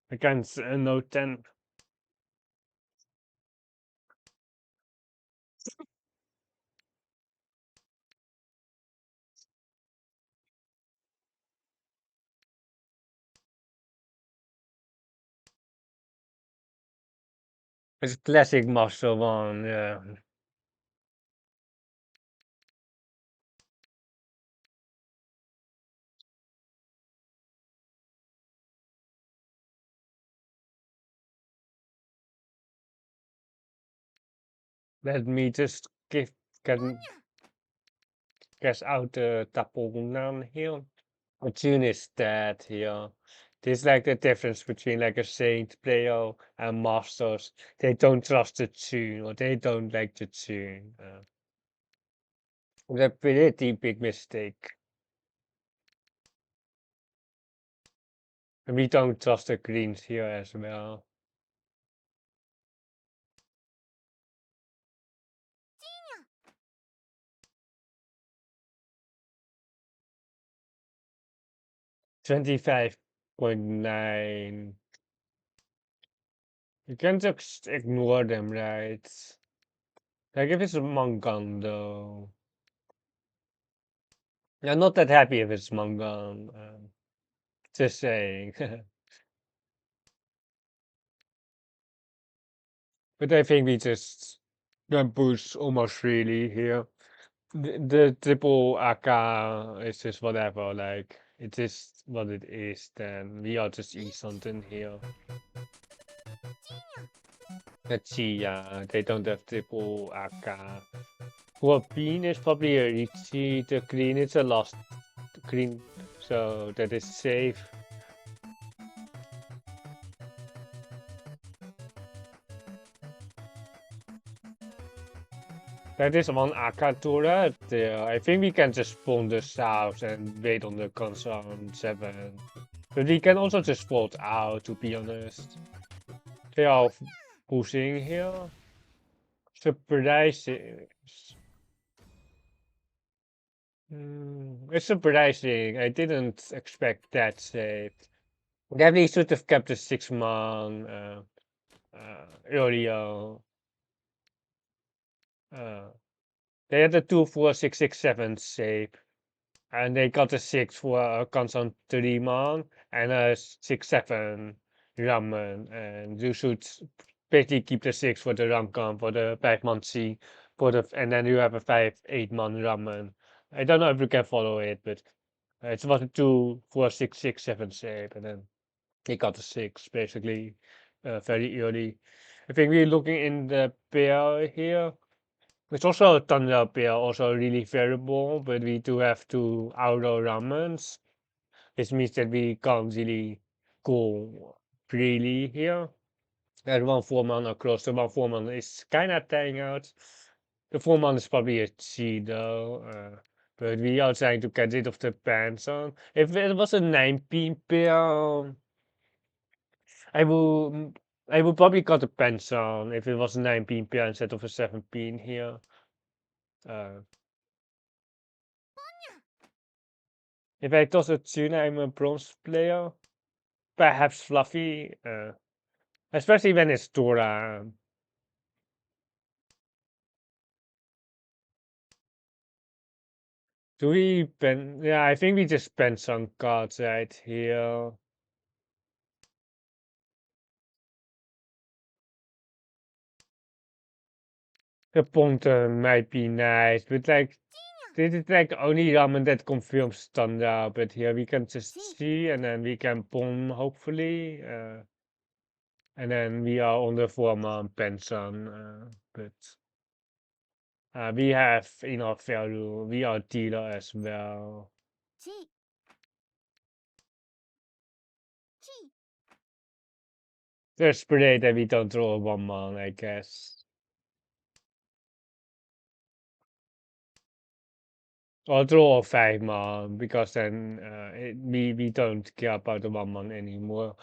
against a no 10. It's classic Master One, yeah. Let me just guess out the Taponan here. A tune is that here. This is like the difference between like a Saint player and Masters. They don't trust the tune or they don't like the tune. It's a pretty big mistake. And we don't trust the greens here as well. $25.9. You can just ignore them, right? Like if it's a Mangan though. I'm not that happy if it's Mangan. Just saying. But I think we just can push almost really here. The triple AK is just whatever, like it is what it is, then we are just eat something here. Let's see, yeah, they don't have triple AK. Well, bean is probably a Riichi, the green is a lost green, so that is safe. That is one Akatura. I think we can just spawn the south and wait on the console on 7. But we can also just fold out, to be honest. They are pushing here. Surprising. It's surprising. I didn't expect that safe. Definitely should have kept the 6 man earlier. They had a 24667 shape, and they got a 6 for a constant 3 man and a 6/7 ramen, and you should basically keep the 6 for the ramkan for the 5 man C and then you have a 5/8 man ramen. I don't know if you can follow it, but it was a 24667 shape, and then they got a 6 basically very early. I think we're looking in the pair here. It's also a thunder pair, also really variable, but we do have two auto ramens, which means that we can't really go freely here. That one 4 man across, the one 4 man is kinda dying out. The 4 man is probably a C though, but we are trying to get rid of the pants on. If it was a 9-pin pair, I will I would probably cut the pants on if it was a 9-pin pair instead of a 7-pin here. Uh, if I toss a tuna, I'm a bronze player. Perhaps Fluffy, especially when it's Dora. Do we pen? Yeah, I think we just spent some cards right here. The Ponte might be nice, but like this is like the only ramen that confirms standard. But here we can just see, and then we can bomb hopefully, and then we are on the 4 man pension. But we have enough value. We are dealer as well. There's great that we don't draw a 1 man, I guess. Or draw a 5 man, because then we don't care about the 1 man anymore.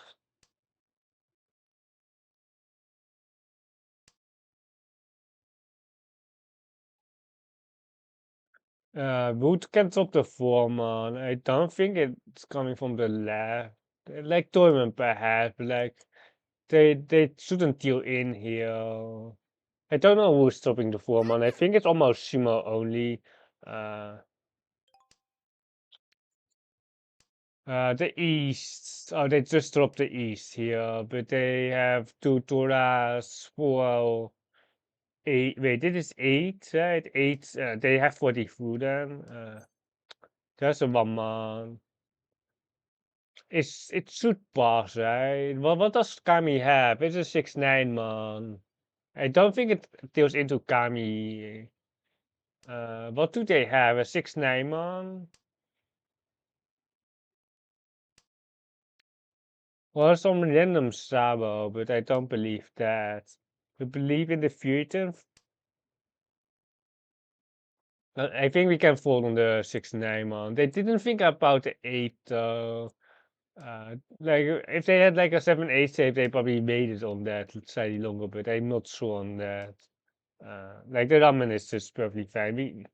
Wood can top the 4 man. I don't think it's coming from the left. Like Toyman perhaps, but like they shouldn't deal in here. I don't know who's stopping the 4 man. I think it's almost Shima only. Uh, the East. Oh, they just dropped the East here, but they have two Toras for 8. Wait, this is 8, right? 8. They have 44 then. There's a 1 man. It should pass, right? What does Kami have? It's a 6/9 man. I don't think it deals into Kami. What do they have? A 6/9 man? Well, some random Sabo, but I don't believe that. We believe in the future. I think we can fall on the 6/9 man. They didn't think about the 8 though. Like if they had like a 7/8 shape, they probably made it on that slightly longer, but I'm not sure on that. Like the ramen is just perfectly fine.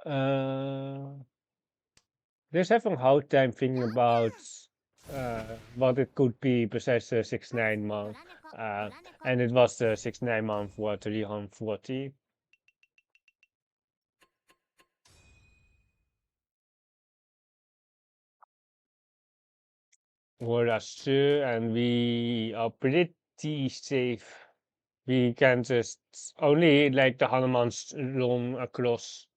Uh, just having a hard time thinking about what it could be besides the 6/9 man. And it was the 6/9 man for 340. Well, that's true, and we are pretty safe. We can just only like the Hanuman's run across.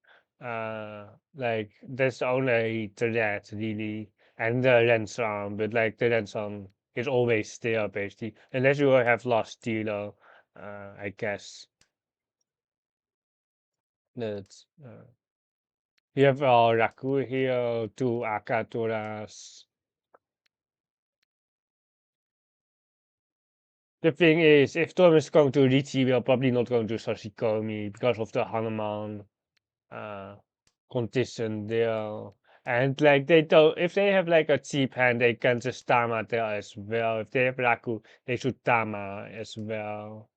Like there's only the red really, and the Rensan, but like the Rensan is always there basically, unless you have lost dealer, I guess. That we have Raku here, two Akatoras. The thing is, if Tom is going to Riichi, we are probably not going to Sashikomi because of the Hanuman condition there. And like they don't, if they have like a cheap hand, they can just Tama there as well. If they have Raku, they should Tama as well.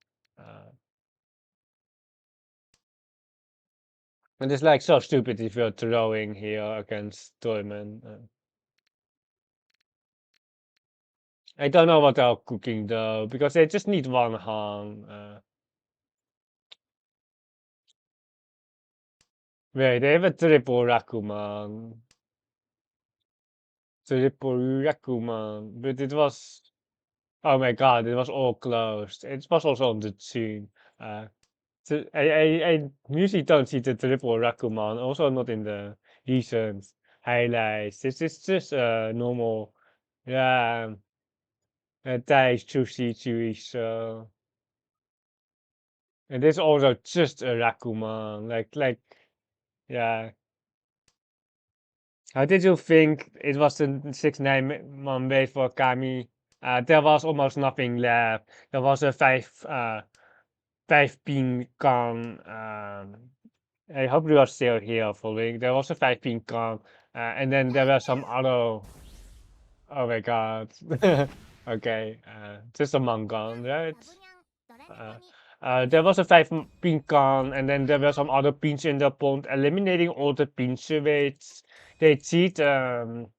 And it's like so stupid if you're throwing here against Toyman. I don't know what they're cooking though, because they just need one hand. Wait, they have a triple Rakuman. Triple Rakuman. But it was... Oh my god, it was all closed. It was also on the scene. So I usually don't see the triple Rakuman, also not in the recent highlights. This is just a normal, yeah, Thai sushi series. So, and this is also just a Rakuman. Yeah. How did you think it was the 6-9 man wait for Kami? There was almost nothing left. There was a 5 pin con. I hope you are still here following. There was a 5 pin con, and then there were some other. Oh my god. Okay, just a Mongon, right? There was a 5 pin con, and then there were some other pins in the pond, eliminating all the pin surveys. They cheat Daiso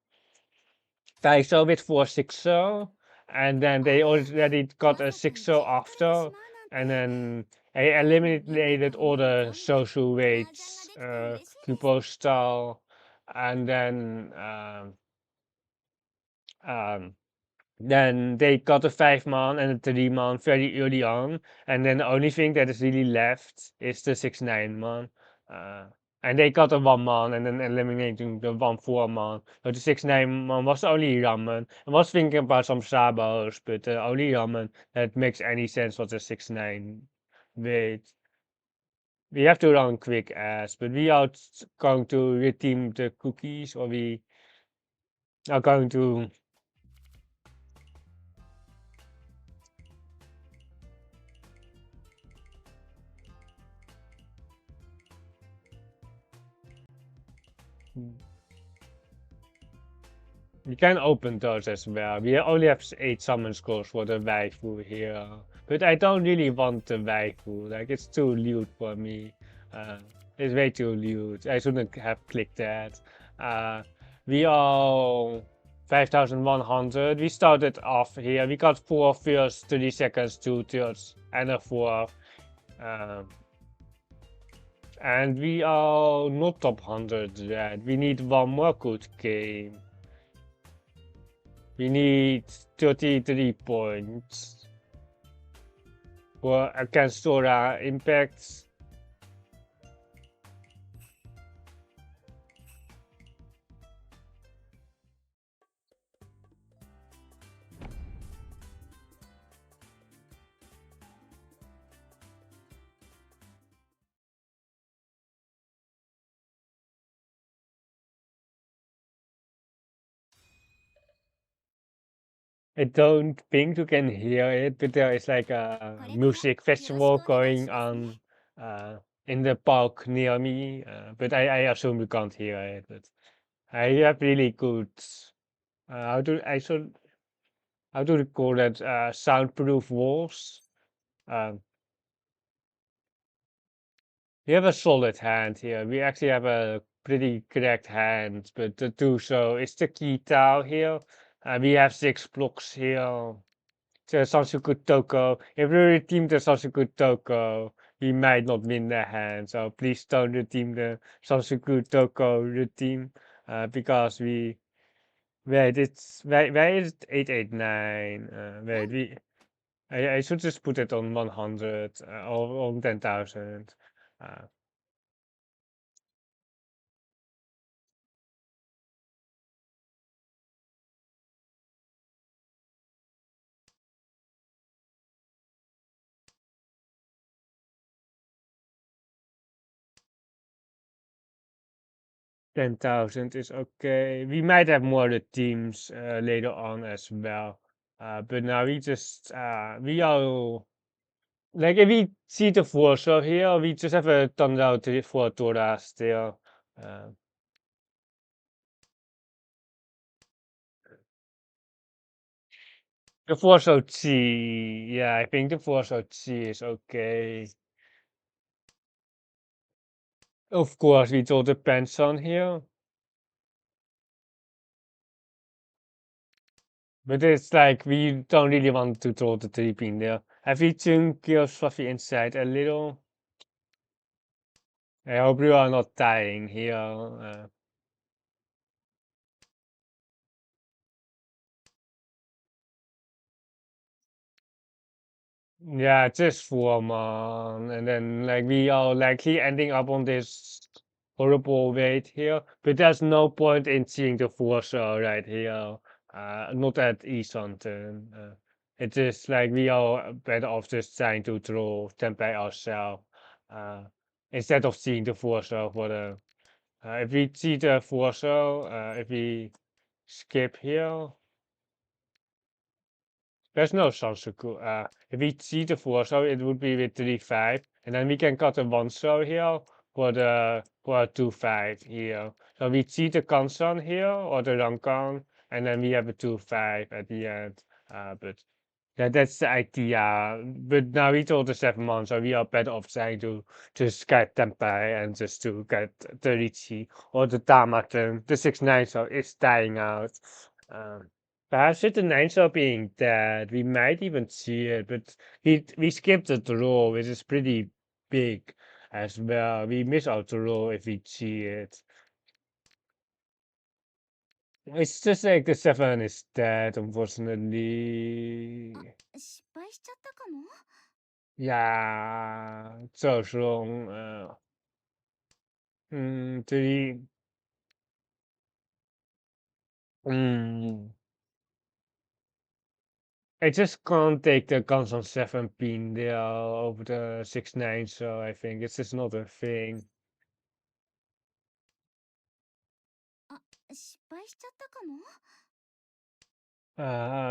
with 4-6-0, and then they already got a 6-0 after, and then I eliminated all the social weights, Kupo style, and then they got a 5-man and a 3-man very early on, and then the only thing that is really left is the 6-9 man. And they got a 1-man and then eliminating the 1-4 man. So the 6-9 man was only ramen. I was thinking about some sabos, but only ramen that makes any sense for the 6-9. Wait. We have to run quick as, but we are going to redeem the cookies, or we are going to... We can open those as well. We only have 8 summon scrolls for the waifu here. But I don't really want the waifu. Like, it's too lewd for me. It's way too lewd. I shouldn't have clicked that. We are 5,100. We started off here. We got 4 first, 30 seconds, 2 thirds, and a 4th. And we are not top 100 yet. We need one more good game. We need 33 points for against Sora impacts. I don't think you can hear it, but there is like a music festival going on in the park near me. But I assume you can't hear it. But I have really good. How do I should how do you call that? Soundproof walls. Um, we have a solid hand here. We actually have a pretty correct hand, but to do so is the key tile here. We have 6 blocks here. The Sansuku Toko. If we redeem the Sansuku Toko, we might not win the hand. So please don't redeem the Sansuku Toko redeem. Because we... Wait, it's... Why is it 889? Wait, I should just put it on 100 or on 10,000. 10,000 is okay. We might have more the teams later on as well. But now we just... we are... Like, if we see the Forza here, we just have a Thunder for Dora still. The Forza G, yeah, I think the Forza G is okay. Of course, we draw the Penson here. But it's like, we don't really want to draw the 3-pin there. Have we chunk your Fluffy inside a little? I hope you are not dying here. Yeah, just for man, and then like we are likely ending up on this horrible wait here, but there's no point in seeing the Forza right here. Not at Easonton. It is like we are better off just trying to draw them by ourselves, uh, instead of seeing the Forza for the. If we see the Forza, if we skip here. There's no Sansuku. If we see the 4 so it would be with 3-5. And then we can cut a 1 so here for a 2-5 here. So we see the Kansan here or the Rankan, and then we have a 2-5 at the end. But that's the idea. But now we told the 7 months, so we are better off trying to just get Tempai and just to get the Riichi or the Tamaten. The 6-9 so is dying out. Perhaps with the 9 so being dead, we might even see it, but we skipped the draw, which is pretty big as well. We miss out the draw if we see it. It's just like the 7 is dead, unfortunately. 失敗しちゃったかも。 Yeah, so wrong. 3. I just can't take the guns on 7 pin there over the 6-9, so I think it's just not a thing. あ、失敗しちゃったかも。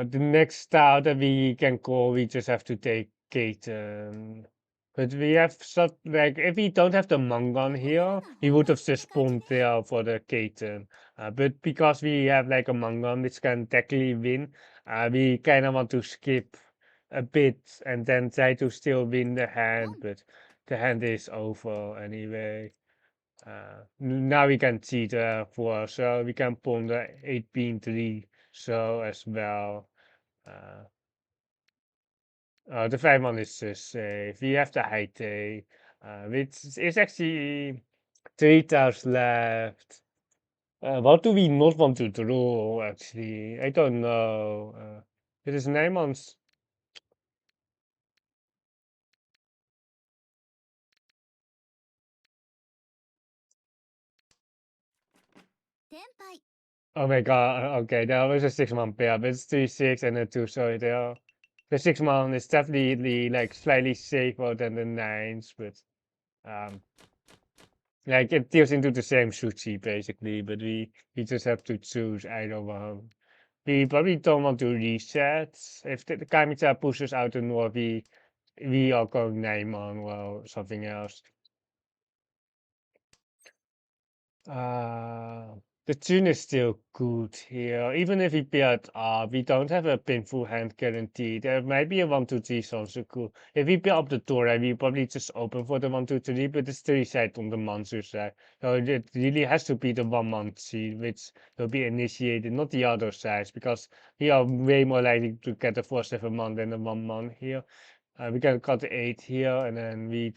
The next star that we can call, we just have to take Kaiten. But we have some, like, if we don't have the Mangon here, we would have just spawned there for the Kaiten. But because we have like a Mangon which can technically win, we kind of want to skip a bit and then try to still win the hand, but the hand is over anyway. Now we can see the 4, so we can pawn the 8 pin 3 so as well. The 5-1 is safe. We have the high tay, which is actually 3 tiles left. What do we not want to draw, actually? I don't know. It is 9 months. 天杯。 Oh my god, okay, that was a 6-man pair, but it's 3-6 and a 2, so the 6-man is definitely like slightly safer than the 9s, but like it deals into the same sushi basically, but we just have to choose either one. We probably don't want to reset. If the Kamicha pushes out the North, we are going 9-man or something else. The tune is still good here. Even if we paired up, we don't have a painful hand guarantee. There might be a 1-2-3 Sansuku. If we pair up the Tora, we probably just open for the 1-2-3, but it's 3 side on the Mansu side. So it really has to be the 1-man seed, which will be initiated, not the other sides, because we are way more likely to get a 4-7-man than a 1-man here. We can cut the 8 here, and then we...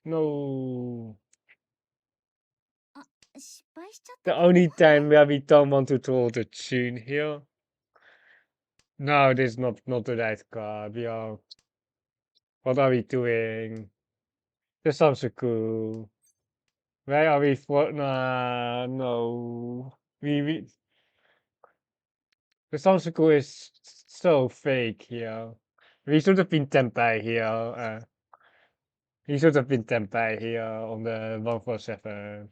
No. 失敗しちゃっ The たかも。 only time where we don't want to draw the tune here. No, this is not the right card. We are. What are we doing? The Samsuku. Where are we for? Nah, no. We the Samsuku is so fake here. We should have been Tempai here. We should have been Tempai here on the 147.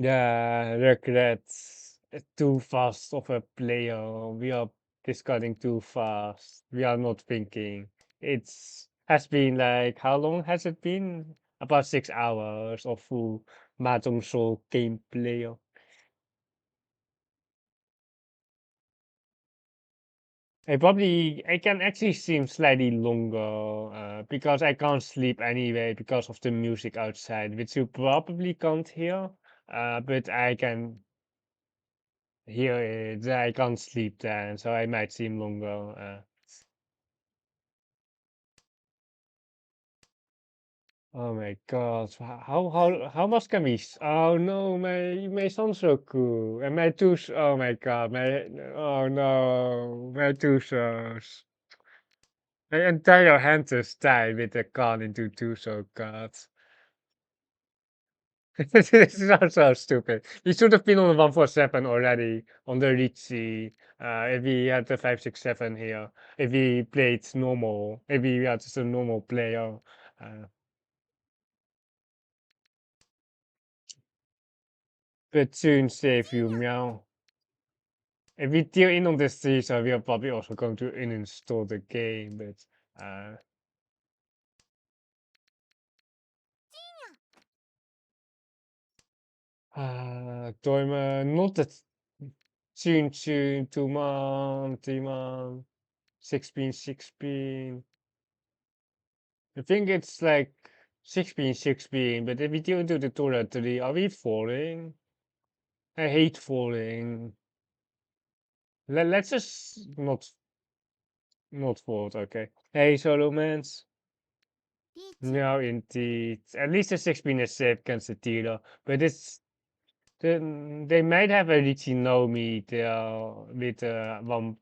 Yeah, regrets. Too fast of a player. We are discarding too fast. We are not thinking. It's has been like how long has it been? About 6 hours of full Mahjong Soul gameplay. I can actually seem slightly longer because I can't sleep anyway because of the music outside, which you probably can't hear. But I can. here I can't sleep then, so I might seem longer. Oh my god, how much can we? Oh no, my Sansoku and my two. Oh my god, oh no, my two souls. My entire hand is tied with a gun into two so cards. This is so stupid. We should have been on the 147 already on the Riichi. If we had the 567 here, if we played normal, if we are just a normal player. Uh, but soon save you, meow. If we deal in on the season, we are probably also going to uninstall the game, but Doima, not that soon, 2 months, 3 months, 16. I think it's like 16, but if we deal into the territory, are we falling? I hate falling. Let's just not fall, okay. Hey, solo mans. リーチ No, indeed. At least the 16 is safe against the dealer, but they might have a Richinomi there with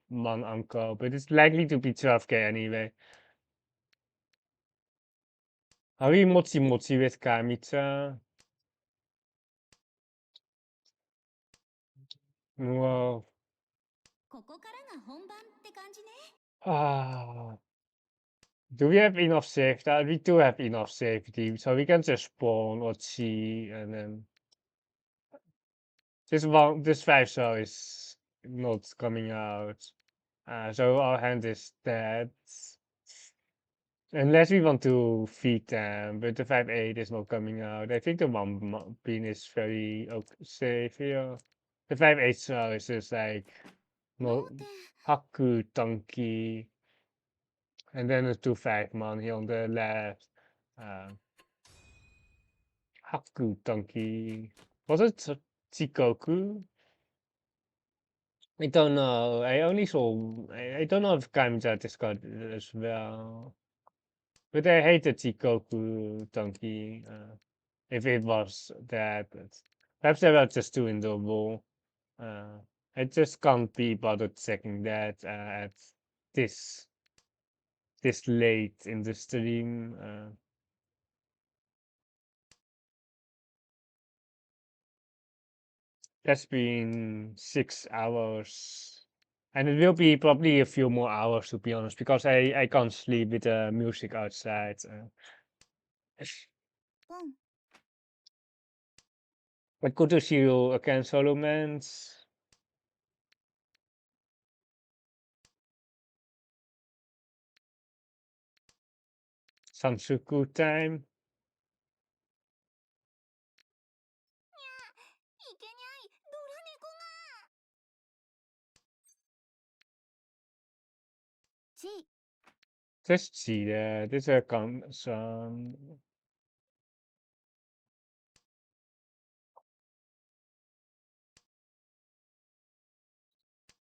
one uncle, but it's likely to be 12k anyway. Are we mochi with Kamitsa? Wow. ここからが本番って感じね Ah. Do we have enough safety? We do have enough safety, so we can just spawn or see, and then this 5 star is not coming out. So our hand is dead. Unless we want to feed them, but the 5-8 is not coming out. I think the one pin is very safe here. The 5-8 star is just like no 盲点 Haku Donkey, and then a 2-5 man here on the left. Haku Donkey. Was it Chikoku? I don't know. I only saw. I don't know if Kamja discarded it as well. But I hate the Chikoku Donkey. If it was that, but perhaps they were just doing the role. I just can't be bothered checking that at this this late in the stream. That's been 6 hours. And it will be probably a few more hours to be honest, because I can't sleep with the music outside. ポン But good to see you again, Solomons. Sansuku time. いけにゃいドラ猫がチー Just see that. This is some.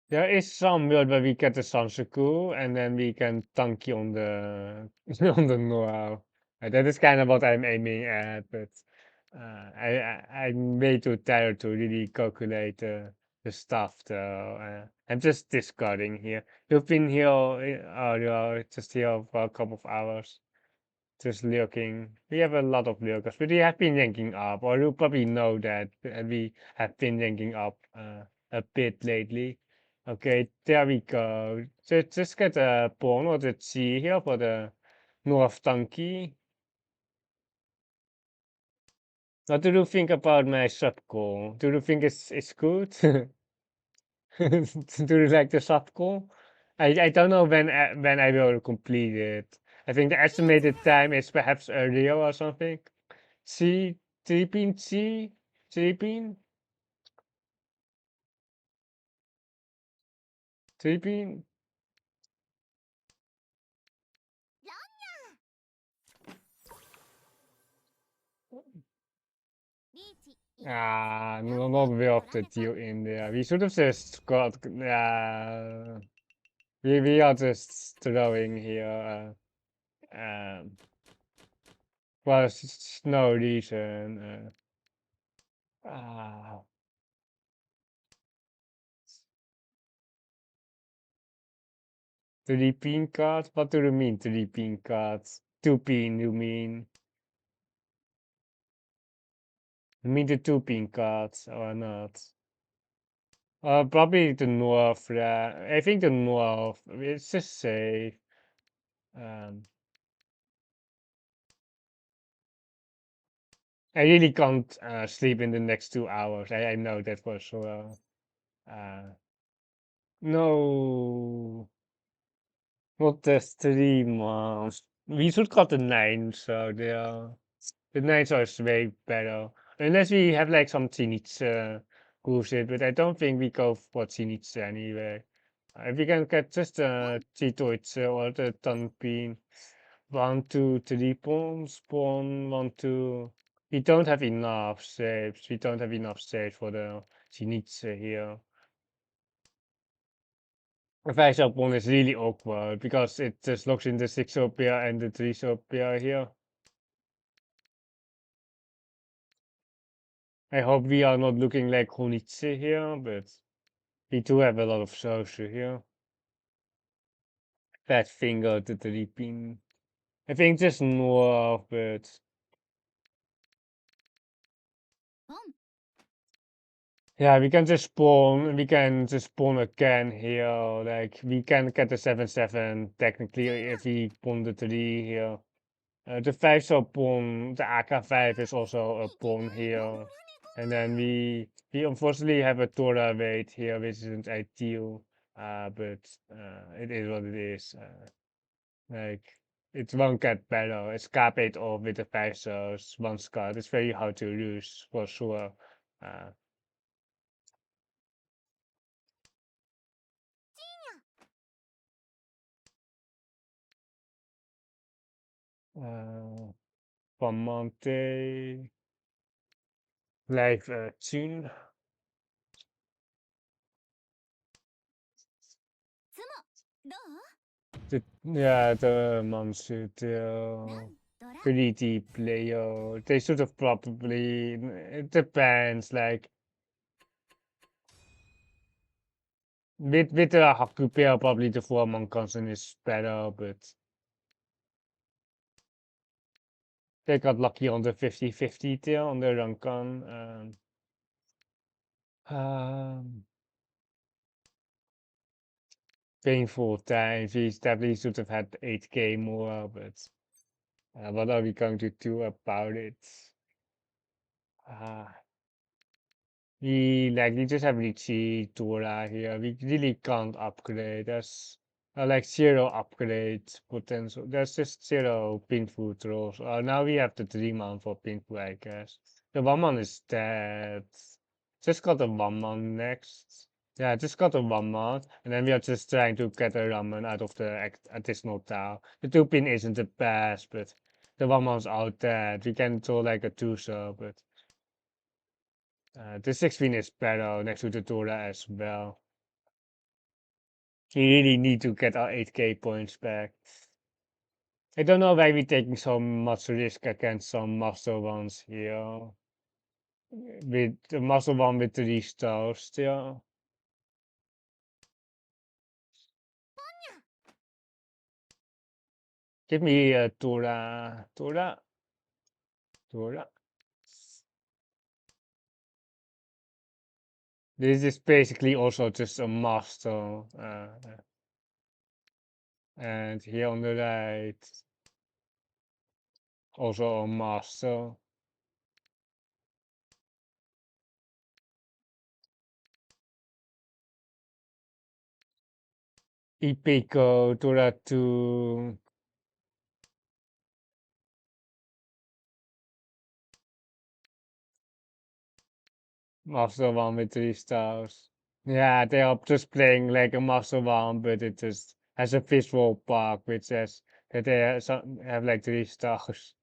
There is some build where we get the Sansuku and then we can tanky on the on the Noir. That is kind of what I'm aiming at, but I'm way too tired to really calculate the stuff though. I'm just discarding here. You've been here, you're just here for a couple of hours, just lurking. We have a lot of lurkers, but we have been ranking up, or you probably know that we have been ranking up a bit lately. Okay, there we go. Just get a pawn or the G here for the North Donkey. What do you think about my sub goal? Do you think it's good? Do you like the sub goal? I don't know when I will complete it. I think the estimated time is perhaps earlier or something. C, 3 pin C, 3 pin, 3 pin. リーチ not worth the deal in there. We should have just got. We are just throwing here. For no reason. Uh, 3 pin cards? What do you mean 3 pin cards? 2 pin, you mean? You mean the 2 pin cards or not? Probably the North. I think the North. It's just safe. Um, I really can't sleep in the next 2 hours. I know that for sure. Uh, no, not the 3 months. We should cut the 9, so the 9s are way better. Unless we have like some Zenith bullshit, but I don't think we go for Zenith anyway. If we can get just Zitoids or the Tanpin, 1, 2, 3 spawn, 1, 2. We don't have enough saves. We don't have enough saves for the Zenith here. The 5 pawn is really awkward because it just locks in the 6 pair and the 3 pair here. I hope we are not looking like Honitze here, but we do have a lot of social here. Fat finger to the reaping. I think just north, but ポン yeah, we can just spawn. We can just spawn again here. Like we can get the 7/7 technically if we pawn the 3 here. The 5 pawn, the AK5 is also a pawn here. And then we unfortunately have a Tora wait here, which isn't ideal. But it is what it is. Like it won't get better. It's cap 8 off with the 5 stars, 1 scar. It's very hard to lose for sure. Uh, uh, Monte, live tune. ツモどう Yeah, the Monster, ランドラ pretty player. They should have probably. It depends. Like with the Haku pair, probably the 4 constant is better, but they got lucky on the 50/50 there on the Rankan. Um, painful times. We definitely should have had 8K more, but what are we going to do about it? Uh, we just have Riichi Dora here. We really can't upgrade. There's like 0 upgrade potential. There's just 0 Pinfu throws. Now we have the 3 man for Pinfu, I guess. The 1 man is dead. Just got the 1 man next. Yeah, just got the 1 man, and then we are just trying to get a ramen out of the additional tower. The 2 pin isn't the best, but the 1 man's out dead. We can throw like a 2 but. The 6 pin is better next to the Dora as well. We really need to get our 8K points back. I don't know why we're taking so much risk against some master ones here. With the master one with 3 stars still. Give me a Dora. Dora. Dora. This is basically also just a master. And here on the right, also a master. Ipico, Dora 2. Master one with 3 stars. Yeah, they are just playing like a Master one, but it just has a visual park which says that they have like 3 stars.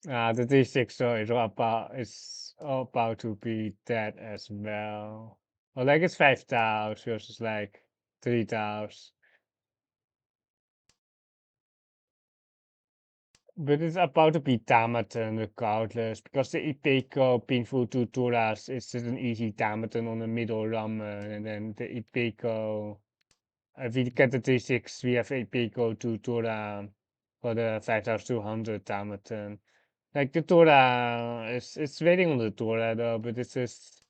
The D6 is about to be dead as well. Or like it's 5,000 versus like 3,000. But it's about to be Tamaton regardless, because the Ipeco Painful Tutoras is just an easy Tamaton on the middle ramen, and then the Ipeco, if we get the D6, we have Ipeco Tutora for the 5,200 Tamaton. Like the Tora it's waiting on the Tora though, but it's just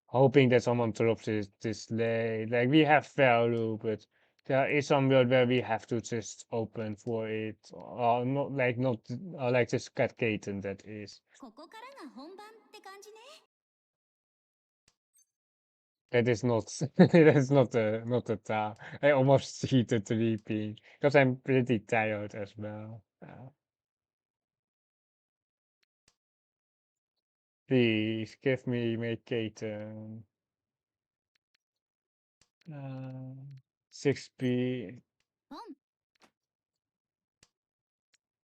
hoping that someone drops this late. Like we have value, but there is some world where we have to just open for it, or not, or like just cut Gaten that is. ここからが本番って感じね。That is not that's not a ta. I almost see the 3P because I'm pretty tired as well. Please give me my Gaten. 6P. ポン。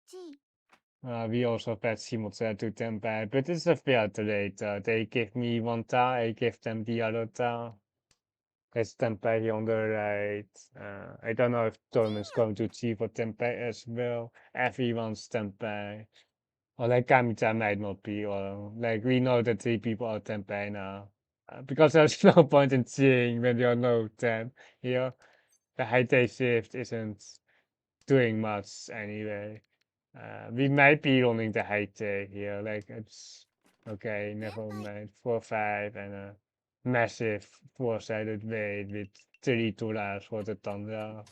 チー。We also bet Simultaneous to them back, but it's a fair trade. They give me one tile, I give them the other tile. It's Tempeh on the right. I don't know if Torment's going to cheat for Tempeh as well. Everyone's Tempeh. Or like Kamita might not be, or like we know that 3 people are Tempeh now. Because there's no point in cheating when you're no 10 here. The high day shift isn't doing much anyway. We might be running the high tech here. Like it's okay, never mind. 4-5 and a massive 4-sided weight with 3 dollars for the thunder.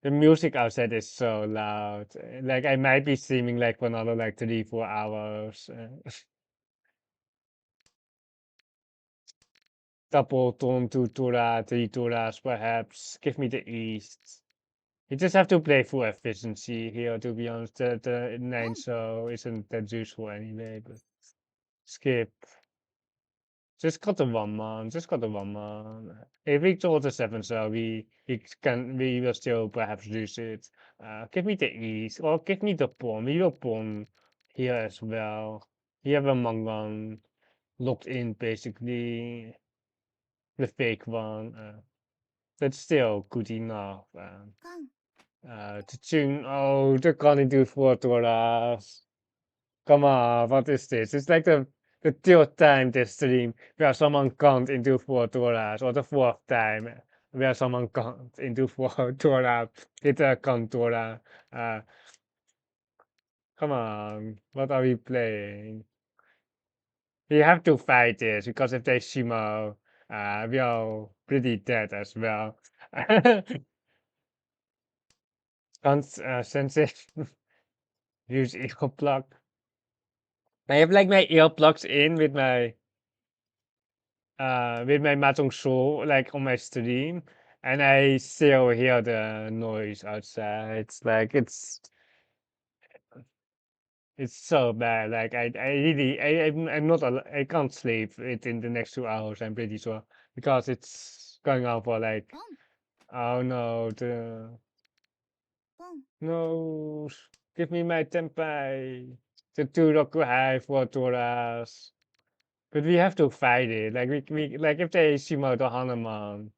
The music outside is so loud. Like I might be streaming like for another like 3-4 hours. Double tone 2 dollars, 3 dollars perhaps. Give me the east. You just have to play full efficiency here, to be honest. The 9 so isn't that useful anyway, but skip. Just got the 1 man, just got the 1 man. If we draw the 7 so we will still perhaps lose it. Give me the east, or give me the pawn. We will pawn here as well. We have a Mangan locked in basically, the fake one. That's still good enough. カン。To tune. Oh, they're gonna do 4 dollars. Come on, what is this? It's like the third time this stream where someone can't into 4 dollars, or the fourth time where someone can't into 4 dollars. It's a controller. Come on, what are we playing? We have to fight this because if they shimo, we are pretty dead as well. Sensei, use earplug. I have like my earplugs in with my Mahjong Soul like on my stream, and I still hear the noise outside. It's like it's so bad. Like I really I'm not I can't sleep it in the next 2 hours. I'm pretty sure because it's going on for like, ポン。 oh no, ポン。 no, give me my tempeh. The 2 high 4 dollars. But we have to fight it. Like we like if they shimo the Hanuman.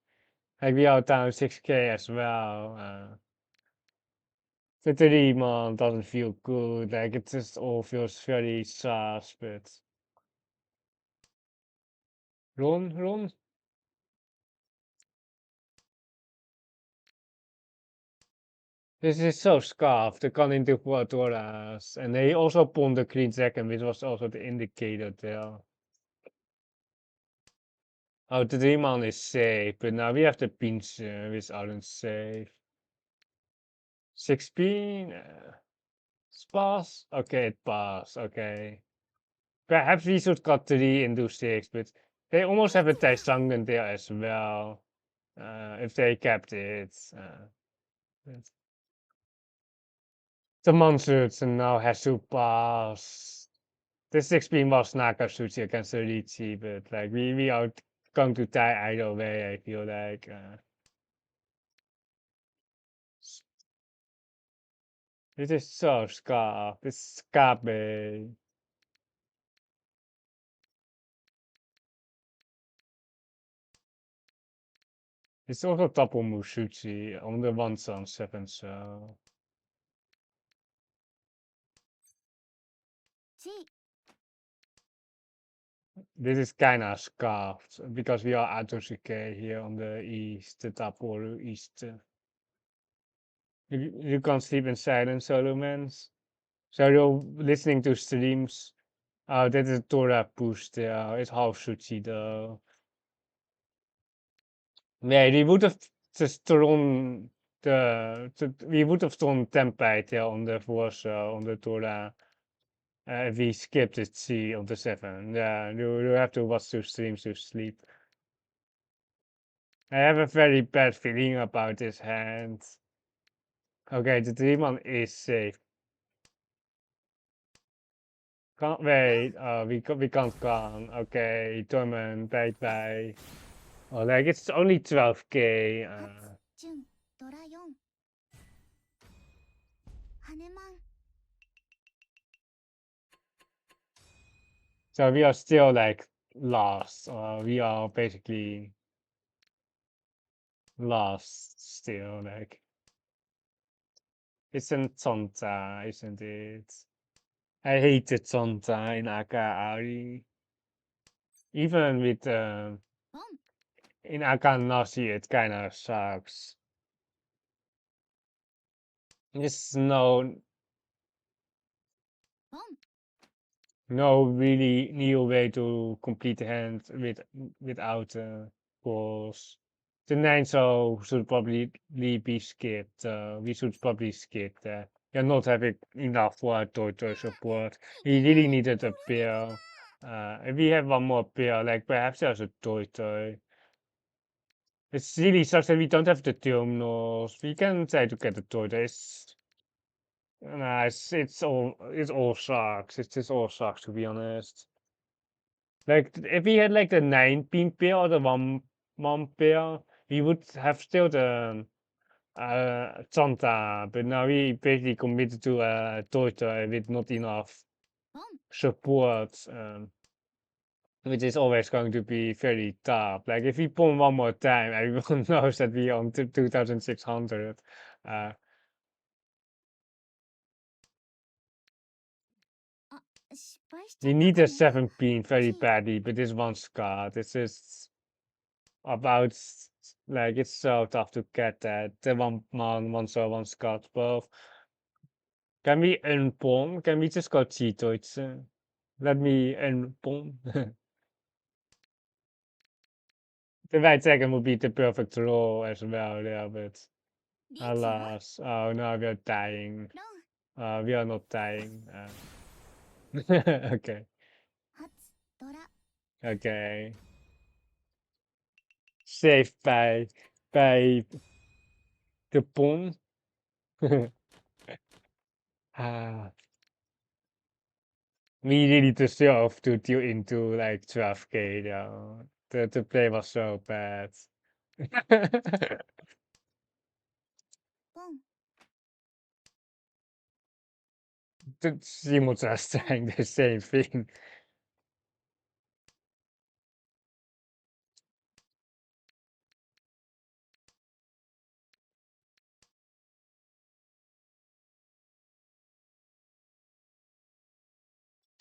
Like we are down 6K as well. The 3 month doesn't feel good. Like it just all feels very sus, but run. This is so scuffed. They gone into 4 dollars, and they also pawned the Queen second, which was also the indicator there. Oh, the 3 month is safe, but now we have the pinch, which aren't safe. 16. Pass. Okay, it pass. Okay. Perhaps we should cut 3 into 6, but they almost have a Taisangan there as well. If they kept it. The Monsoon now has to pass. The 16 was Nakatsuchi against the Riichi, but like we are going to die either way, I feel like. This is so scarf. It's scabe. It's also Tapo Mushuchi on the 177, so ち this is kinda scarfed because we are Atoshike here on the east, the Taporu east. You can't sleep in silence, solo mans. So you're listening to streams. Oh, dit is Torah push there. It's half Suchi though. Nee, die would have just thrown we would have thrown Tempeh there on the force on the Torah. If we skipped it C on the 7. Yeah, you have to watch two streams to sleep. I have a very bad feeling about this hand. Okay, the demon is safe. Can't wait. We can't con. Okay, Torment, bye. Oh, like it's only 12k. 発順ドラ4羽マン So we are still like lost. We are basically lost still. Like it's in Tonta, isn't it? I hated Tonta in Aka Ari. Even with ボン in Aka Nasi, it kind of sucks. There'sボン no really new way to complete the hand without balls. The 9 so should probably be skipped. We should probably skip that. You're not having enough for a Toto support. We really needed a pair. If we have one more pair, like perhaps there's a Toto. It's really sucks that we don't have the terminals. We can try to get the Toto. Nah, it's all sucks. It's just all sucks to be honest. Like if we had like the 9-pin pair or the one pair, we would have still the Santa, but now we basically committed to a Toyota with not enough ボン support, which is always going to be very tough. Like if we pawn one more time, everyone knows that we are on 2600. Uh, あ失敗しちゃ we った need か a も 7-pin very badly, but this one's card. This is about like it's so tough to get that. The one so one Scott both. Can we unpawn? Can we just go cheat? Let me unpawn. The right second would be the perfect roll as well, yeah, but リーチは alas, oh no, we are dying. ロン We are not dying. Okay, 発ドラ okay. Saved by the pawn. Ah, we needed to show off to tune into like 12k, though. The play was so bad. ボン Simon just saying the same thing.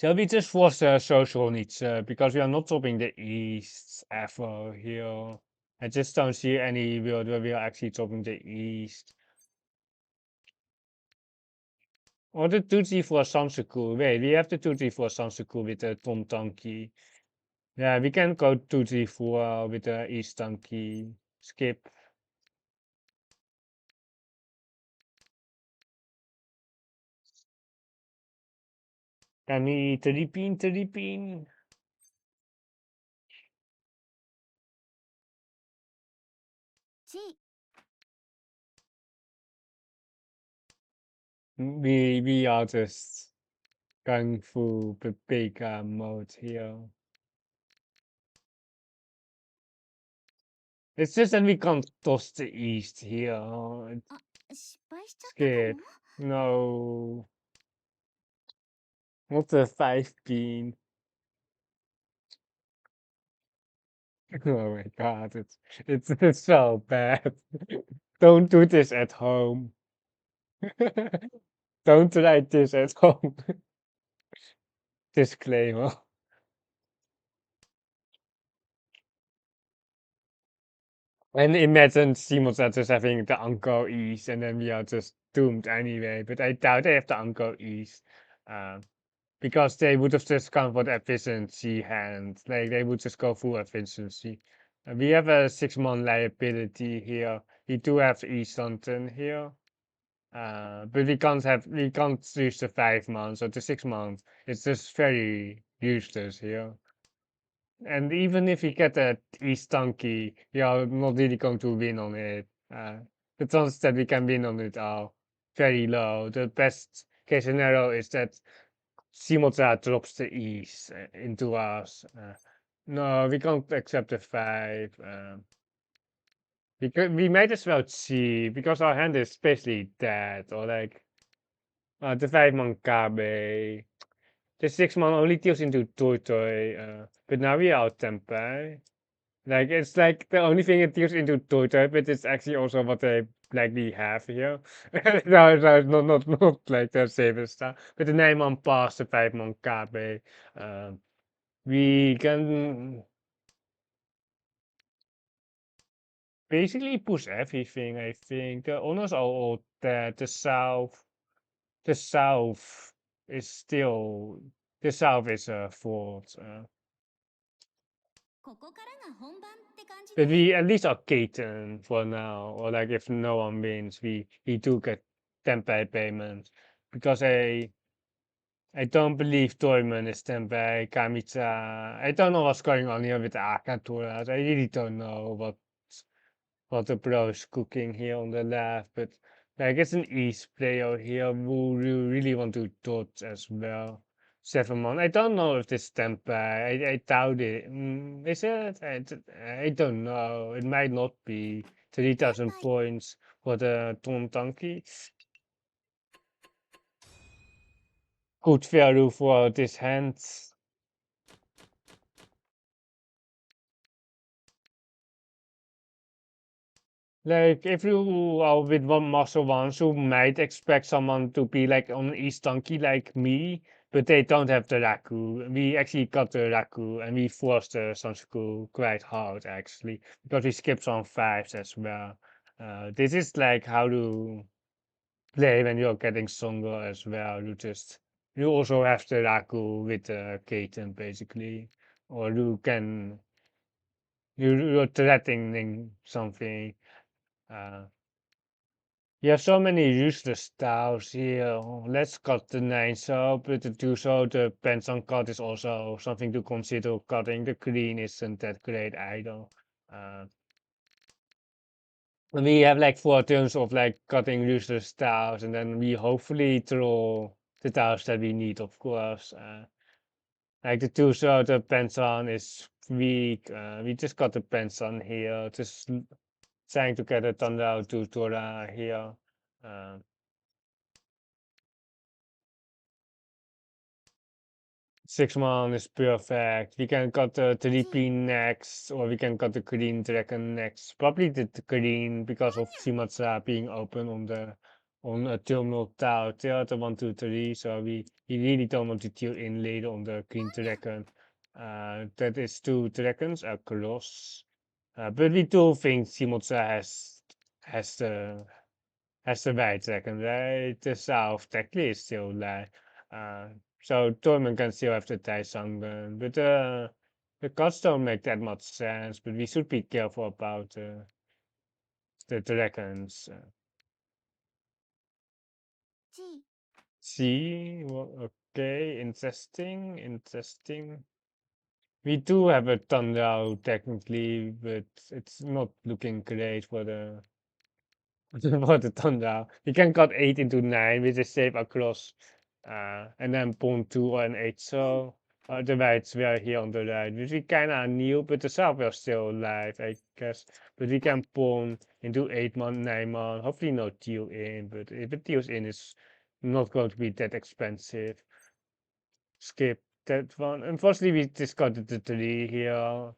Shall we just force social needs because we are not topping the east ever here. I just don't see any world where we are actually topping the east. Or the 2G for Sansaku. Wait, we have the 2G for Sansaku with the Tom Tanki. Yeah, we can go 2G for with the east Tanki. Skip. Can we 3-pin? チ We are just going through the big mode here. It's just that we can't toss the east here. あ失敗しちゃったか Skip. も No. Not the 5 bean. Oh my god, it's so bad. Don't do this at home. Don't try this at home. Disclaimer. And imagine Simons are just having the Uncle East and then we are just doomed anyway. But I doubt they have the Uncle East. Because they would have just gone for the efficiency hand. Like they would just go full efficiency. We have a 6-month liability here. We do have East London here. But we can't use the 5 months, so the 6 months it's just very useless here. And even if we get that East Donkey, we are not really going to win on it. The chances that we can win on it are very low. The best case scenario is that Simotra drops the East into us. No, we can't accept the 5. We might as well see, because our hand is basically dead, or like the 5-man Kabe. The 6-man only deals into Toitoi, but now we are out Tempai. Like it's like the only thing it deals into Toitoi, but it's actually also what they likely have here. No, not like the safest stuff. But the 9-man pass, the 5-man Kabe. We can basically push everything, I think. The honors are all dead. The south is still, the south is a fort. ここからが本番って感じ But ね。 we at least are Katen for now. Or like if no one wins, we do get Tempai payments. Because I don't believe Toyman is Tempai, Kamitsa. I don't know what's going on here with the Akaturas. I really don't know what the pro is cooking here on the left. But like it's an East player here who really want to dodge as well. 7-man. I don't know if this Tempai. I doubt it. Is it? I don't know. It might not be. 3,000 points for the Tom Donkey. Good value for this hand. Like, if you are with one muscle ones who might expect someone to be like on East Donkey like me, but they don't have the Raku. We actually got the Raku and we forced the Sunschool quite hard actually, because we skipped some 5s as well. This is like how to play when you're getting stronger as well. You also have the Raku with the Katen basically, or you're threatening something. Uh, You have so many useless styles here. Let's cut the 9 so, but the 2 so, the Benson cut is also something to consider cutting. The green isn't that great either. Uh, we have like 4 turns of like cutting useless styles, and then we hopefully draw the tiles that we need, of course. Like the 2 so, the Benson is weak. We just got the Benson here, just trying to get a thunder out to Tora here. 6-man is perfect. We can cut the 3P next, or we can cut the green dragon next. Probably the green because of Shimatsa being open on a terminal tile. The 1, 2, 3. So we really don't want to deal in later on the green dragon. That is 2 dragons across. But we do think Shimatsa has the white dragon, right? The south technically is still there. So Torment can still have the Tai Sunburn, but the cuts don't make that much sense. But we should be careful about the dragons. G. See, well, okay, interesting. We do have a thunder technically, but it's not looking great for the for the thunder. We can cut 8 into 9 with a save across, and then pawn 2 and 8. So the whites were here on the right, which we kinda knew, but the south were still alive, I guess. But we can pawn into 8-man, 9-man. Hopefully no deal in, but if it deals in, not going to be that expensive. Skip that one. Unfortunately, we discarded the 3 here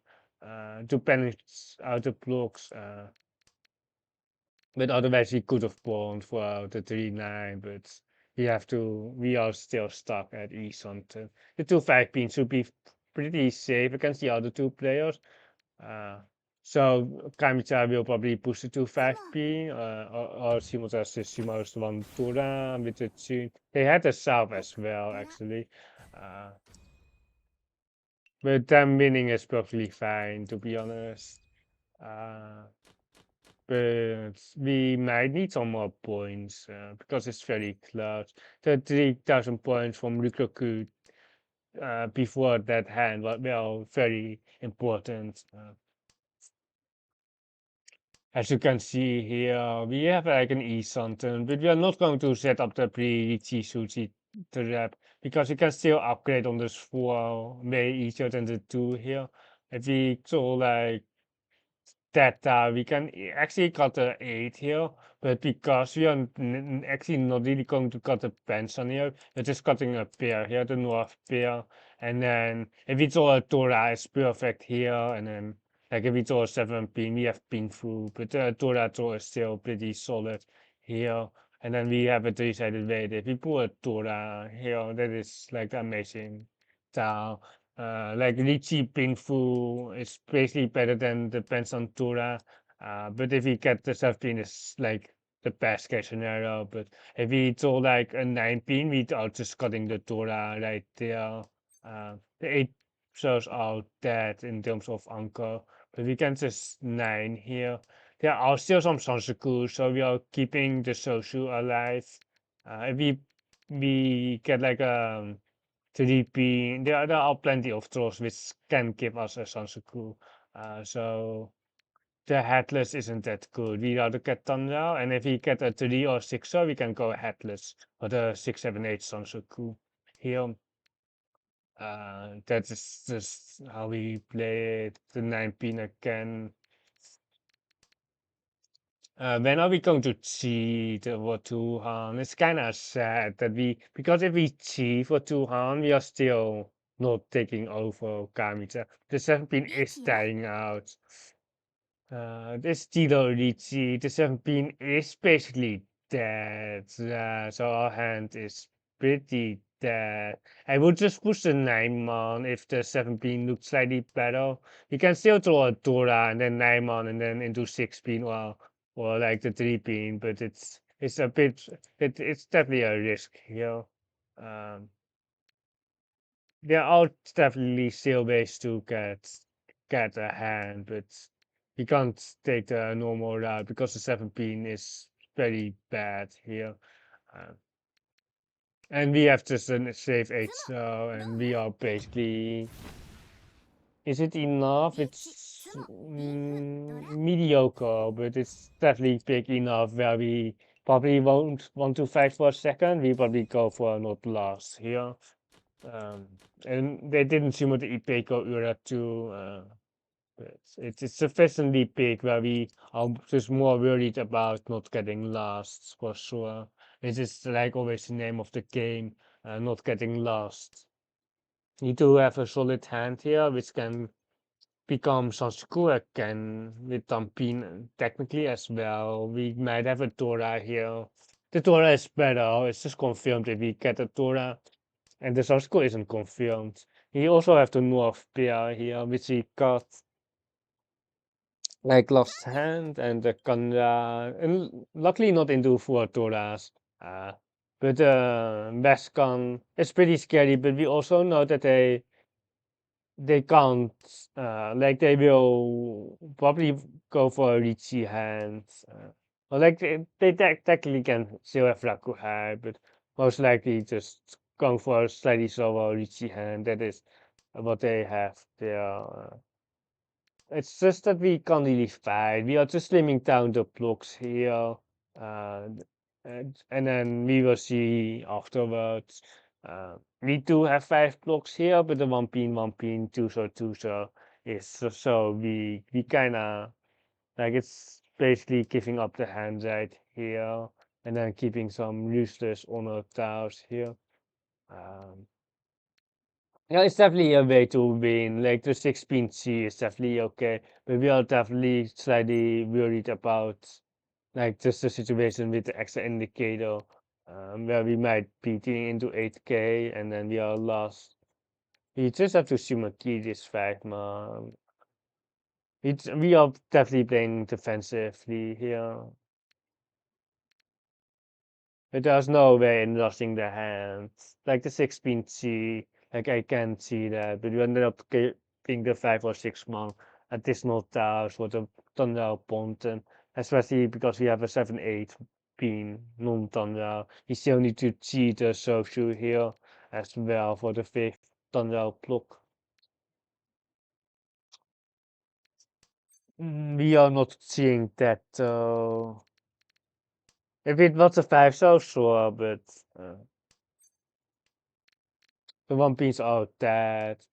to balance out the blocks. But otherwise, we could have won for the 3-9, but we are still stuck at E something. The 2-5 pin should be pretty safe against the other 2 players. Uh, so Kamicha will probably push the 2-5 pin, or Shimo's one Tura with the 2. They had a south as well, actually. Uh, but them winning is perfectly fine, to be honest. But we might need some more points because it's very close. The 3,000 points from Rikroku before that hand was well very important. As you can see here, we have like an E-Something, but we are not going to set up the pre-Riichi Sushi trap because you can still upgrade on this 4 way easier than the 2 here. If we so like that we can actually cut the 8 here, but because we are actually not really going to cut the pension here, we're just cutting a pair here, the north pair, and then if we draw a Torah, it's perfect here, and then like if we draw a 7 pin, we have pin through, but the Torah draw is still pretty solid here, and then we have a 3-sided weight. If we put a Torah here, that is like amazing. Tau. Like Riichi Pingfu is basically better than the Pensan Tura. But if we get the 17 is like the best case scenario. But if we draw like a 9 pin, we are just cutting the Tura right there. The 8 shows out dead in terms of anchor. But we can just 9 here. There are still some Sansaku, so we are keeping the Sosu alive. If we get like a 3P. There are plenty of trolls which can give us a Sansaku. So the headless isn't that good. We rather get Tanja, and if we get a 3 or 6, so we can go headless or the 6, 7, 8 Sansaku here. That is just how we play it. The 9 pin again. When are we going to cheat for Tuhan? It's kind of sad that because if we cheat for Tuhan, we are still not taking over Kamicha. The 17 is dying out. This Tito Riichi, the 17 is basically dead. So our hand is pretty dead. I would just push the 9 mon if the 17 looks slightly better. You can still throw a Dora and then 9 mon and then into 6 pin or like the 3 pin, but it's a bit it's definitely a risk here. Um, there are definitely still ways to get a hand, but you can't take the normal route because the 7 pin is very bad here. Uh, and we have just a save 8 so and we are basically is it enough? It's mediocre, but it's definitely big enough where we probably won't want to fight for a second. We probably go for not last here. Um, and they didn't seem to Ipeco era too. But it's sufficiently big where we are just more worried about not getting last for sure. It is like always the name of the game, not getting last. Need to have a solid hand here, which can become Sanskua again with Tampin technically as well. We might have a Tora here. The Tora is better. It's just confirmed if we get a Tora. And the Sanskua isn't confirmed. We also have the North pair here, which we got like Lost Hand and the Kanda. And luckily not into 4 Toras. But Veskan is pretty scary, but we also know that they can't like they will probably go for a Riichi hand. Or like they technically can still have Rakuhai, but most likely just going for a slightly slower Riichi hand. That is what they have there. It's just that we can't really fight. We are just slimming down the blocks here. Uh, and then we will see afterwards. We do have 5 blocks here, but the 1 pin, 2 so is so we kind of like it's basically giving up the hand right here. and then keeping some useless honor tiles here. Yeah, it's definitely a way to win. Like the 6-pin is definitely okay, but we are definitely slightly worried about like just the situation with the extra indicator, where we might be getting into 8k and then we are lost. We just have to key this 5-man. We are definitely playing defensively here. But there's no way in losing the hands. Like the 6-pin like I can see that, but you ended up getting the 5 or 6-man additional tiles for the Thunder Ponton, especially because we have a 7-8 pin non-Thunder. You still need to cheat the social here as well for the 5th Thunder block. We are not seeing that though. If it was a 5, so sure, but the 1 pins are dead.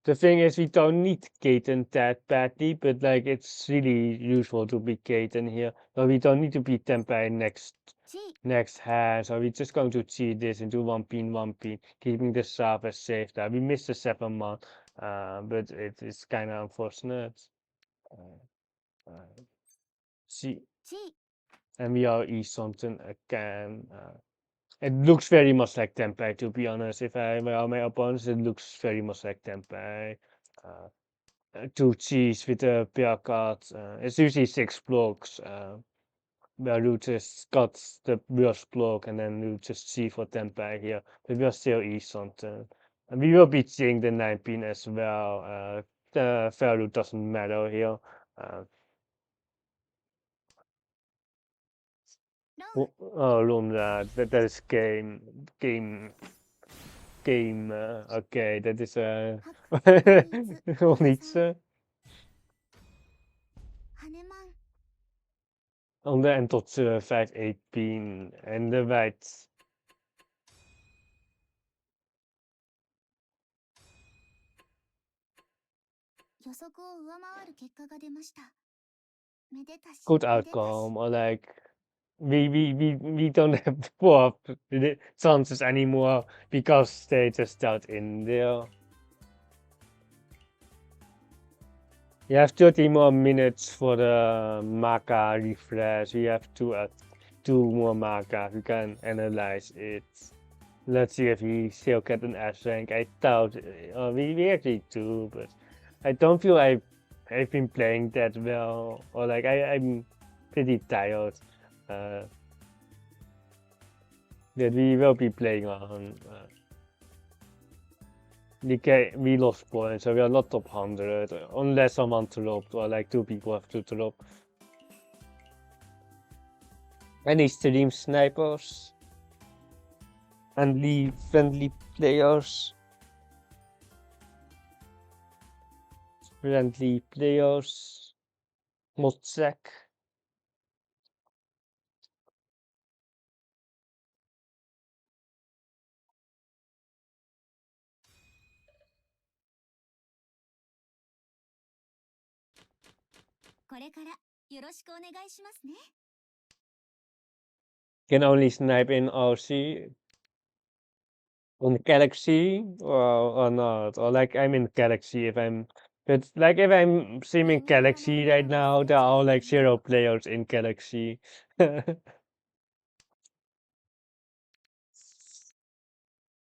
The thing is, we don't need Kaiten that badly, but like it's really useful to be Kaiten here. But we don't need to be Tenpai next hand, so we're just going to cheat this into 1 pin, keeping the sharp as safe there. We missed the 7-man, but it is kind of unfortunate. See, and we are E something again. It looks very much like Tenpai, to be honest. If I were my opponents, it looks very much like Tenpai. Two cheese with a pair card. It's usually 6 blocks. Where you just got the worst block and then you just see for Tenpai here. But we'll still eat something. And we will be seeing the 9 pin as well. The value doesn't matter here. Oh, Lumra, that is game. Okay, that is only on en tot 5-8 pin en de wijd. 予測を上回る結果が出ました。めでたし。Good outcome, or like we don't have more chances anymore because they just out in there. You have 30 more minutes for the Maka refresh. We have to add 2 more Maka. We can analyze it. Let's see if we still get an S rank. I doubt we actually do, but I don't feel I've been playing that well, or like I'm pretty tired. That we will be playing on. We lost points, so we are not top 100, unless someone dropped, or like 2 people have to drop. Any stream snipers? Friendly players? Friendly players? Modzek? これからよろしくお願いしますね。Can only snipe in RC? On Galaxy? Or not? Or like I'm in Galaxy if I'm... But like if I'm streaming Galaxy right now, there are like 0 players in Galaxy.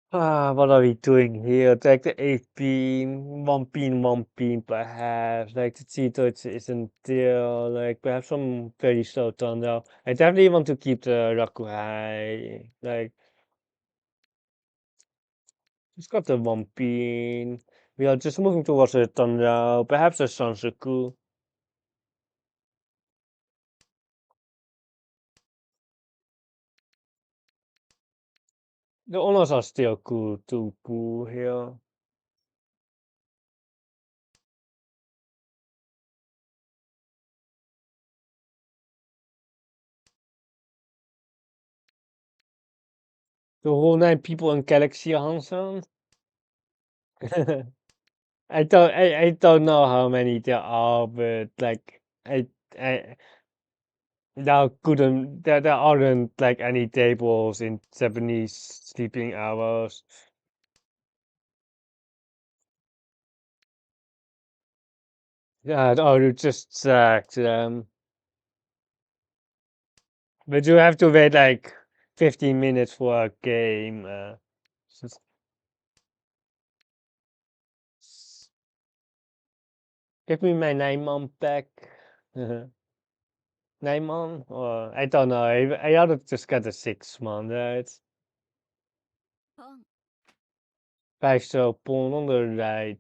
What are we doing here? Take the 8 pin, 1 pin perhaps. Like the cheater isn't there. Like perhaps some very slow thunder. I definitely want to keep the Raku high. Like it's got the 1 pin. We are just moving towards the thunder. Perhaps a Sansaku. The honors are still good to pull here. The whole 9 people in Galaxy Hansen. I don't know how many there are, but like I there aren't like any tables in Japanese sleeping hours. Yeah, or you just sacked but you have to wait like 15 minutes for a game. Just- Give me my 9-month back. 9-month? Or I don't know. I ought to just got a 6-month, right? ポン Vijf zo pon on the right.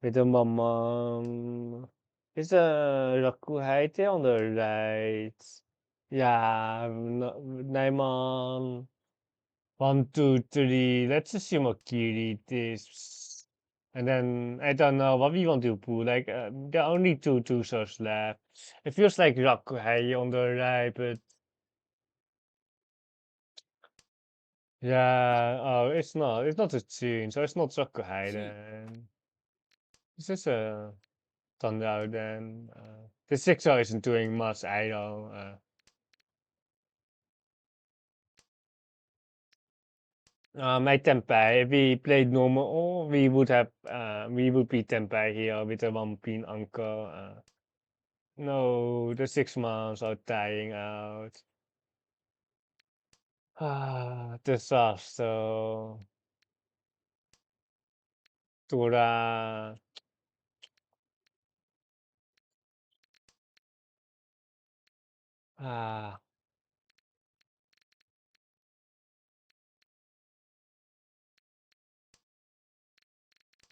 With a mama. Is a Rakuhaite on the right. Yeah, Naiman. 1, 2, 3. Let's assume Akiri this. And then I don't know what we want to put. Like there are only two Tusers left. It feels like Rakuhei on the right, but yeah. Oh, it's not. It's not a tune, so it's not Rakuhei then. It's just a Thunder then. The 6-0 isn't doing much either. My Tempai, if we played normal, we would be Tempai here with a 1-pin anchor. No, the 6 months are dying out. Disaster. Tora. Ah,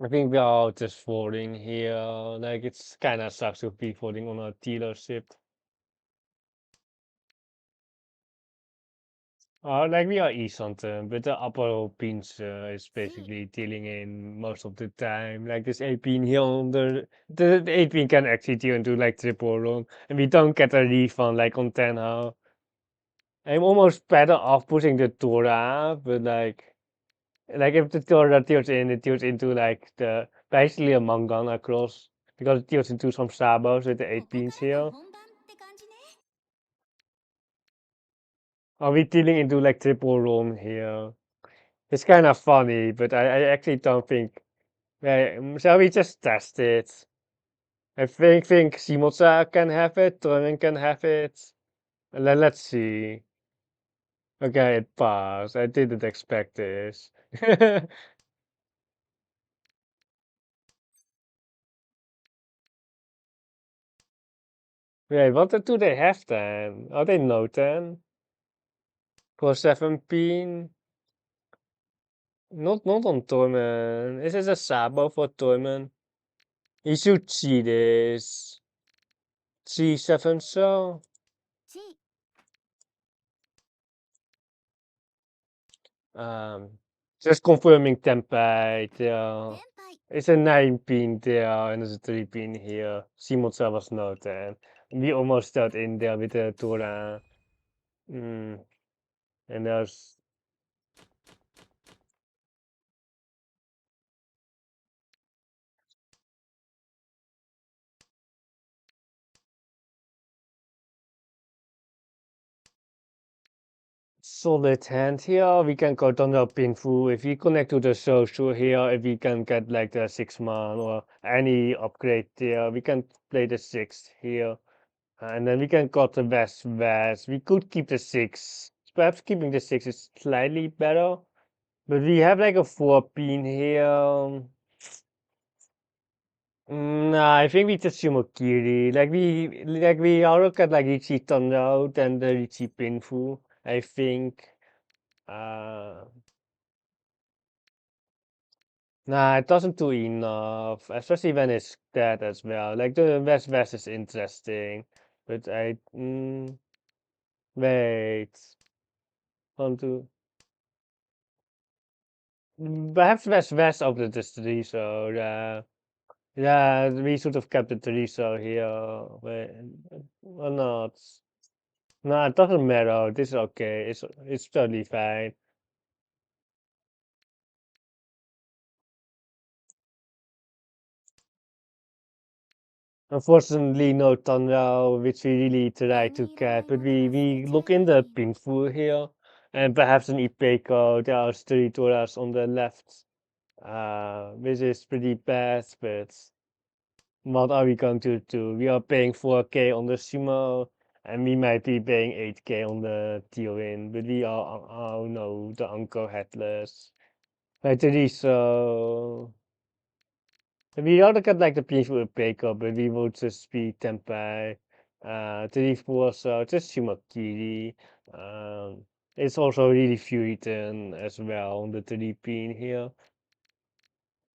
I think we are all just falling here. Like it's kind of sucks to be falling on a dealership. Like we are east on them, but the upper pins is basically dealing in most of the time. Like this 8-pin here on the 8-pin can actually deal into like triple run, and we don't get a refund like on Tenhou. I'm almost better off pushing the Tora, but like if the Tora tilts in, it tilts into like the basically a Mangan across because it tilts into some Sabos with the 8 ここ pins からが here. 本番って感じね Are we dealing into like triple run here? It's kind of funny, but I actually don't think. Shall we just test it? I think Simotsa can have it, Truman can have it. Let's see. Okay, it passed. I didn't expect this. Wait, what do they have then? Are they no then? For 7-pin? Not on Torment. Is this a Sabo for Torment? You should see this. C7 so? チー Just confirming Tempai there. 天杯 It's a 9-pin there and there's a 3-pin here. Simotsa was no 10. We almost got in there with the Tora. And there's solid hand here. We can go down the pinful. If we connect to the social here, if we can get like the 6-man or any upgrade there, we can play the 6 here. And then we can got the west. We could keep the 6. Perhaps keeping the 6 is slightly better. But we have like a 4-pin here. Nah, I think we just Shumokiri. Like we all look at like Riichi Thunder and the Riichi Pinfu. I think. Uh, nah, it doesn't do enough, especially when it's dead as well. Like the West is interesting, but wait. Want to perhaps West of the distillery, so yeah, we should have kept the Teresa here. Wait, or not? No, it doesn't matter. This is okay. It's totally fine. Unfortunately, no Tenhou, which we really try to get, but we look in the pinful here, and perhaps an Ipeco. There are 3 Toras on the left, which is pretty bad, but what are we going to do? We are paying 4K on the Sumo, and we might be paying 8K on the Tioin, but we are, oh no, the Uncle Headless. Actually, so we ought to get like the piece with Baker, but we will just be Tempai. 34, so just Shumakiri. It's also really Furitan as well on the 3 pin here.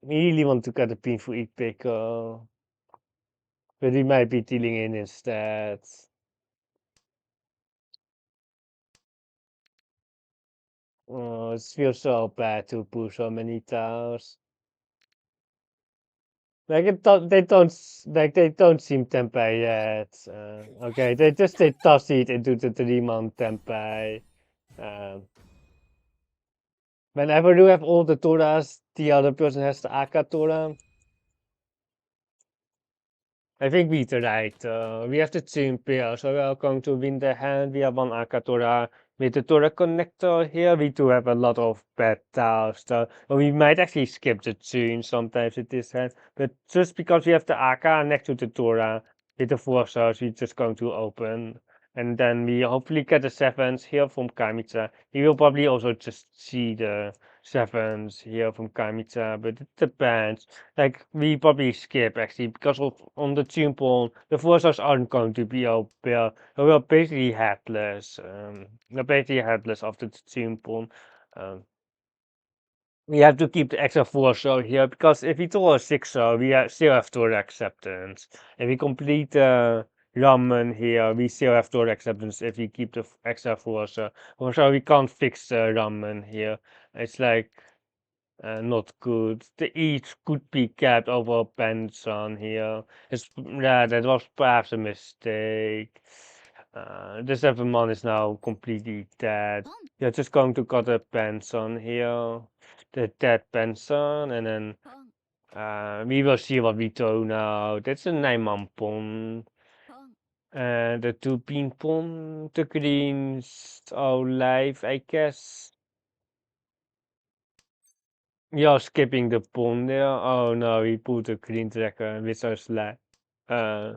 We really want to get a pin for each Baker, but we might be dealing in instead. Oh, it feels so bad to push so many towers. Like they don't seem Tempai yet. Okay, they toss it into the 3-man Tempai. Whenever you have all the Toras, the other person has the Aka Tora. I think we did right. We have the team pair, so we are going to win the hand. We have one Aka Tora with the Tora connector here. We do have a lot of bad tiles, so we might actually skip the tune sometimes with this hand. But just because we have the Aka next to the Tora with the 4 stars, we're just going to open. And then we hopefully get the 7s here from Kamitsa. He will probably also just see the 7s here from Kamitsa, but it depends. Like we probably skip actually because of on the tune pawn, the 4 stars aren't going to be open. We're basically headless. We're basically headless after the tune pawn. Um, we have to keep the extra 4 star here because if we draw a 6 star, still have Tor acceptance. If we complete Ramen here, we still have Tor acceptance if we keep the extra 4 star. Also, we can't fix Ramen here. It's like not good. The each could be kept over Benson here. Yeah, that was perhaps a mistake. The 7-man is now completely dead. You're just going to cut a Benson here. The dead Benson, and then we will see what we do now. That's a 9-man pawn. And the 2-pin pawn. The greens are live, I guess. You're skipping the pawn there. Oh no, he put a green tracker with our slide. Uh,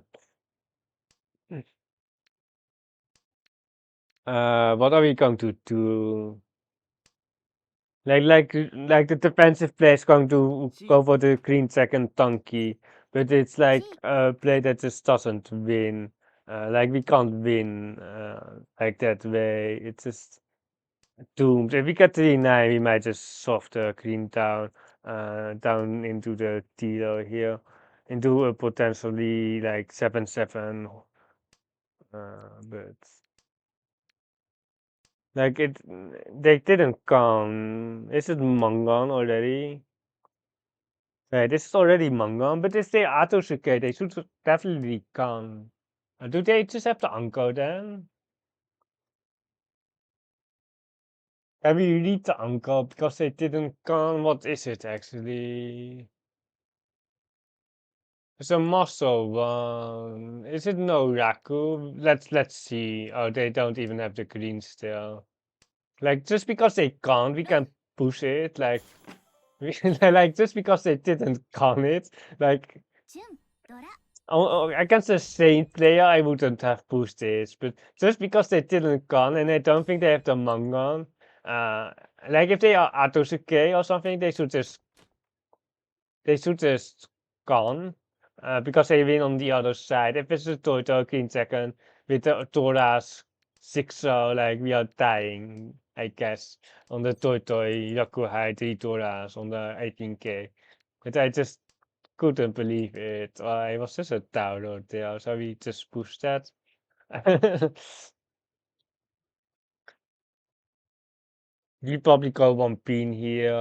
what are we going to do? Like the defensive play is going to go for the green second donkey, but it's like a play that just doesn't win. Like we can't win like that way. It's just doomed. If we get 3-9, we might just soft the green down into the dealer here, into a potentially like 7-7. But like they didn't come. Is it Mangan already? Yeah, this is already Mangan, but if they Atosuke, they should definitely come. Do they just have to uncle then? Can we read the uncle because they didn't come? What is it actually? It's a muscle one. Is it no Raku? Let's see. Oh, they don't even have the green still. Like just because they can't, we can push it. Like like just because they didn't con it. Like against a Saint player, I wouldn't have pushed this. But just because they didn't con and I don't think they have the Mangon. Like if they are Atosuke or something, they should just gone because they win on the other side. If it's a Toto Green second with the Tora's 6, like we are dying, I guess, on the Toitoi Yakuhai 3 Toras on the 18K. But I just couldn't believe it. I was just a download there, so we just pushed that. We probably go one pin here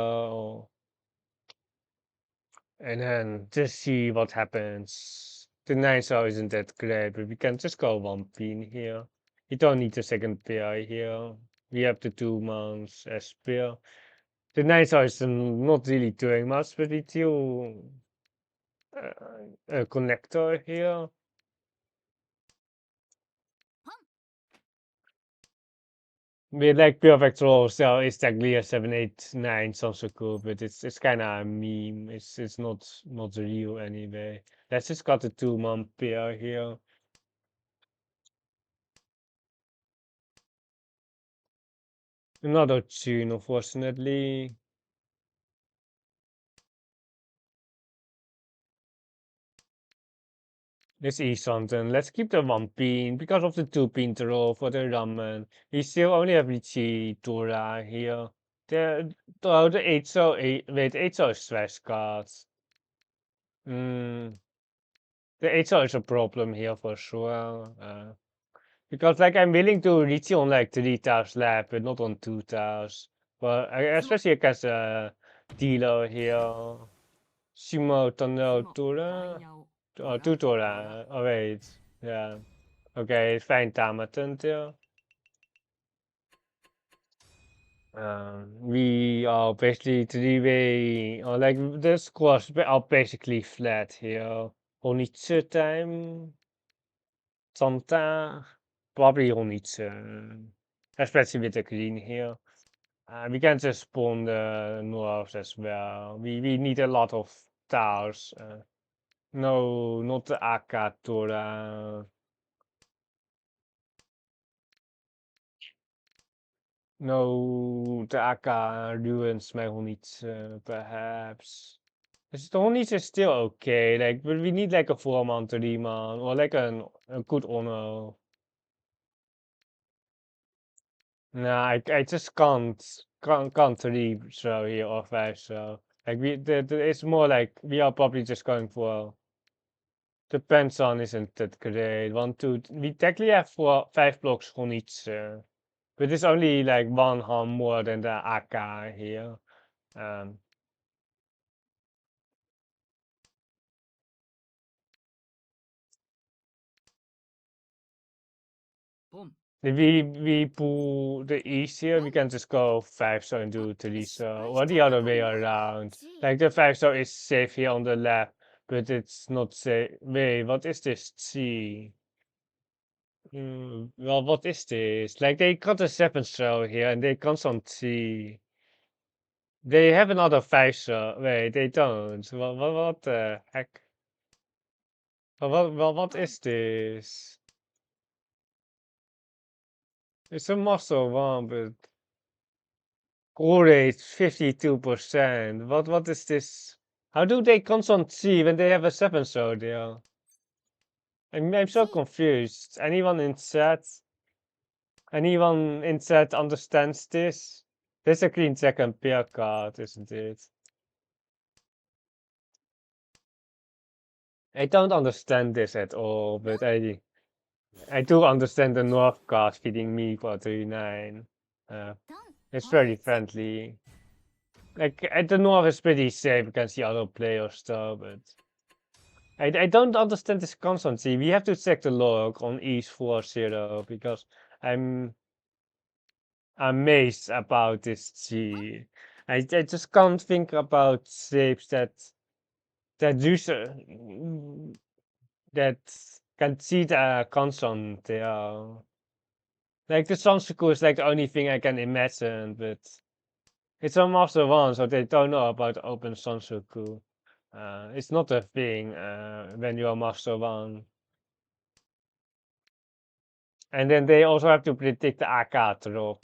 and then just see what happens. The 9 star isn't that great, but we can just go one pin here. We don't need the second pair here. We have the 2 mounts as pair. The 9 star is not really doing much, but we still a connector here. With like perfect roll, so it's technically a 789 Sansoku, but it's kind of a meme. It's not real anyway. Let's just got the 2-man pair here. Another tune, unfortunately. This is something. Let's keep the 1-pin because of the 2-pin roll for the ramen. We still only have Riichi Tora here. The 808, wait, 8 is trash cards. The 8 is a problem here for sure. Because like I'm willing to reach on like 3 tiles left, but not on 2 tiles. But especially against a dealer here. Shimo Tono Tora. Oh, 2 Tora. Oh wait. Yeah. Okay, fijn Tamatent here. We are basically 3-way, or like the scores are basically flat here. Onitsu time. Santa. Probably Onitsu. Especially with the green here. We can just spawn the north as well. We need a lot of tiles. No, not the Akatora. No, the Aka ruins my Honits, perhaps. The Honits is still okay, like, but we need like a 4-man, 3-man, or like a good honor. Nah, I just can't 3 throw here or 5 throw. Like it's more like we are probably just going for. Depends on isn't that great. 1, 2. We technically have 5 blocks on each, but it's only like 1 harm more than the AK here. If we pull the east here, we can just go 5 star and do 3 star, or the other way around. Like the 5 star is safe here on the left, but it's not safe. Wait, what is this T? Well, what is this? Like they got a 7 star here and they got some T. They have another 5 star. Wait, they don't. What the heck? What is this? It's a muscle one, but core rate 52%. What is this? How do they constant see when they have a 7 star there? I'm so confused. Anyone in chat understands this? There's a clean second pair card, isn't it? I don't understand this at all, but I do understand the North card feeding me for 39. It's very friendly. Like the North is pretty safe against the other players though, but I don't understand this constancy. We have to check the log on East 40 because I'm amazed about this G. I just can't think about shapes use that can see the constant. They are like the Sansuku is like the only thing I can imagine, but it's a Master 1, so they don't know about open Sansuku. It's not a thing when you are Master 1. And then they also have to predict the AK drop.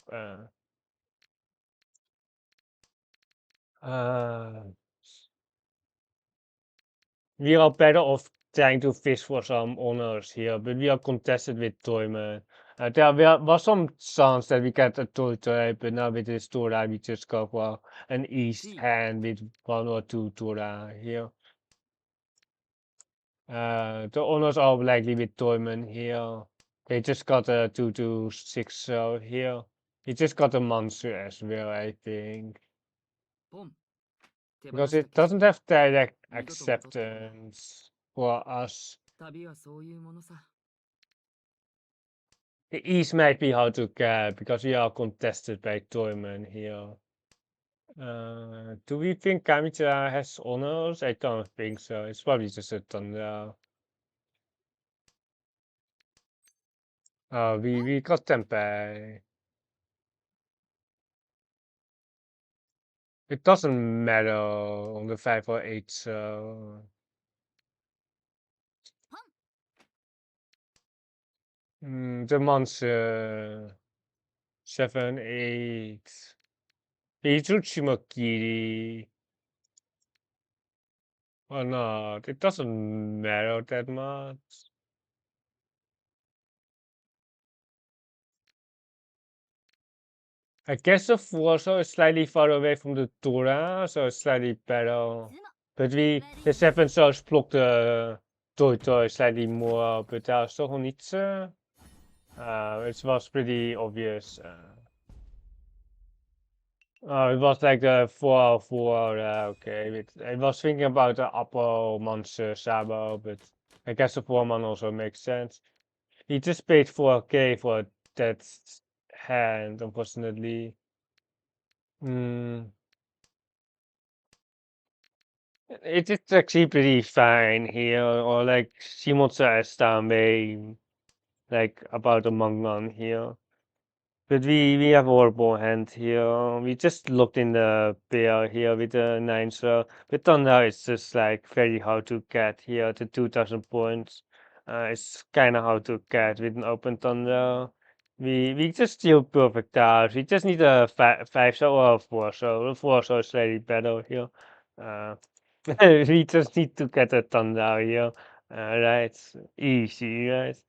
We are better off trying to fish for some honors here, but we are contested with Toyman. Was some chance that we get a Toy, but now with this Tora, we just go for an East hand with 1 or 2 Tora here. The honors are likely with Toyman here. They just got a 2-6 so here. He just got a monster as well, I think. Because it doesn't have direct acceptance for us. The East might be hard to get because we are contested by Toyman here. Do we think Kamitra has honors? I don't think so. It's probably just a thunder. We got Tempeh. It doesn't matter on the 5 or 8, so. The monster 7, 8. Izuchimokiri or not. It doesn't matter that much. I guess the Fuoso is slightly far away from the Tora, so it's slightly better. But the 7 souls block the Toy slightly more, but there are still niet. It was pretty obvious. It was like the 404, okay. I was thinking about the upper monster Sabo, but I guess the 4-man also makes sense. He just paid 4k for that hand, unfortunately. It is actually pretty fine here, or like Shimonsa Estame, like about a Mangman here. But we have horrible hand here. We just looked in the pair here with the 9, so but Thunder it's just like very hard to get here at the 2000 points. It's kind of hard to get with an open Thunder. We just steal perfect out. We just need a 5 so or a 4 so. The 4 so is slightly better here. Uh, we just need to get a Thunder here. Right, easy, right?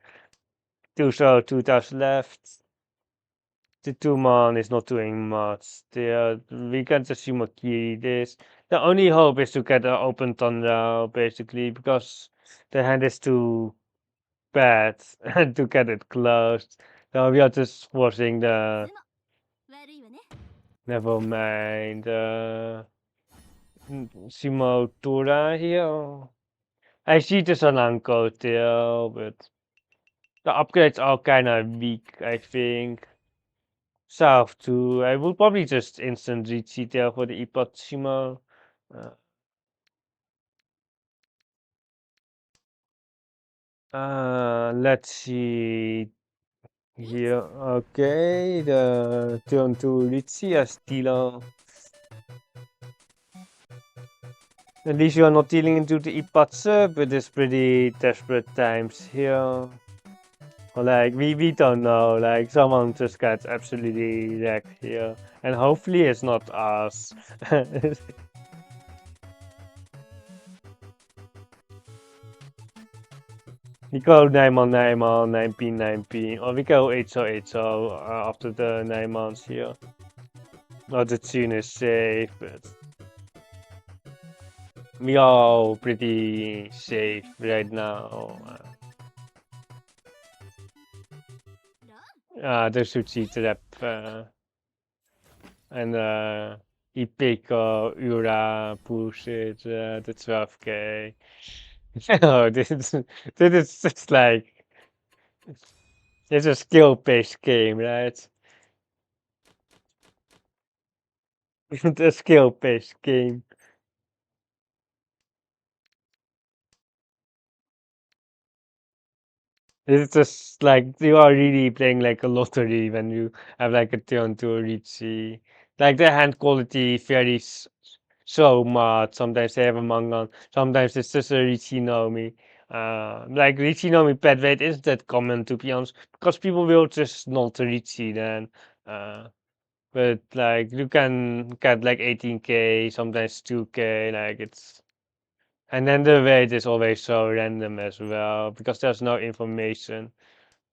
2 so 2000 left. The 2-man is not doing much. We can just Sumakiri this. The only hope is to get an open thunder, basically, because the hand is too bad to get it closed. So we are just forcing the. Never mind. Simo Tora here. I see the Solanko there, but the upgrades are kind of weak, I think. South too. I will probably just instant Riichi there for the Ipatsima. Let's see here. Okay, the turn to Riichi as dealer. At least you are not dealing into the Ipatsu, but it's pretty desperate times here. Or like we don't know. Like someone just got absolutely wrecked here, and hopefully it's not us. We go 9-man, 9-man, 9p, 9p, or we go 8-so, 8-so after the 9 months here. Oh, the tune is safe, but we are pretty safe right now. The Sushi trap and Ipeko, Ura, push it, the 12k. Oh, this is just like, it's a skill-based game, right? It's a skill-based game. It's just like you are really playing like a lottery when you have like a turn to Riichi. Like the hand quality varies so much. Sometimes they have a Mangan, sometimes it's just a Riichi Nomi. Like Riichi Nomi pet weight isn't that common to be honest, because people will just not Riichi then. But like you can get like 18k, sometimes 2k, like it's. And then the weight is always so random as well because there's no information.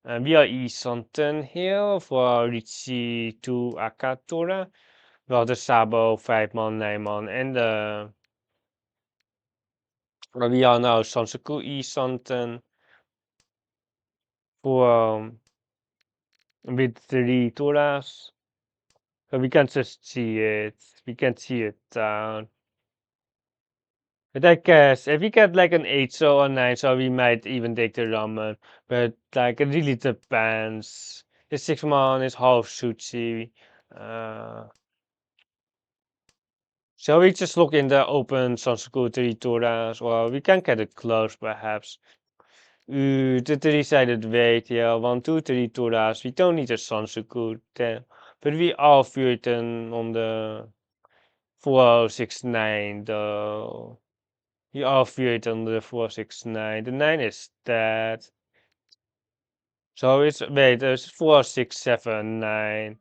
And we are Isanten here for Riichi to Akatora. Well, the Sabo 5-man, 9-man, and we are now Sansaku Isanten for with 3 Toras. So we can just see it. We can see it down. But I guess if we get like an 8 so or 9 so, we might even take the ramen. But like it really depends. The 6-man is half sushi. Shall we just look in the open Sansaku territories, or we can get it close perhaps? The three-sided weight, yeah, 1, 2 territories. We don't need a Sansaku then, but we are written on the 4069 though. We are written on the 469. The 9 is dead. So it's, wait, there's 4679.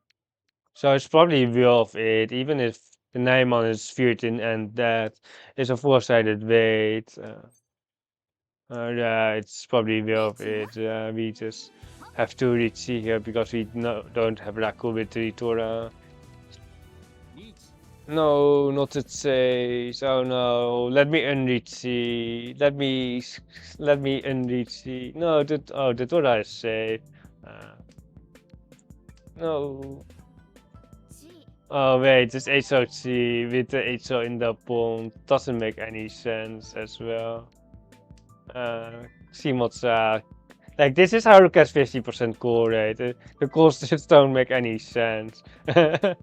So it's probably worth it, even if the Nijman is 14 and that is a four-sided weight. Yeah, it's probably worth it. We just have to Riichi here because we don't have Raku with Ritora. No, not the chase. Oh no, let me unreachy. Let me unreachy. No, the Tora is safe. No. Oh wait, this HOC with the HO in the pond doesn't make any sense as well. Simotsa. Like this is how it gets 50% core rate. The calls just don't make any sense. If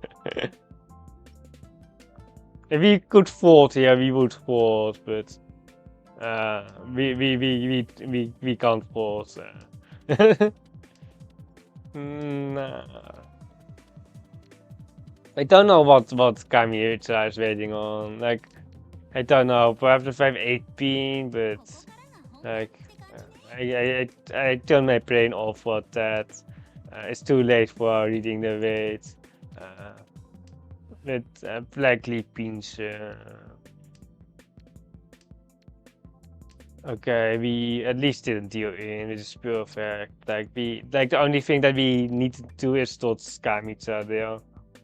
we could fold here, we would fold, but we can't fold. Nah. I don't know what Kamiucha is waiting on. Like, I don't know. Perhaps the 518, but like, I turn my brain off for that. It's too late for reading the weight. With Blackly Beans. Okay, we at least didn't deal in, which is perfect. Like the only thing that we need to do is tot Skamitsa there.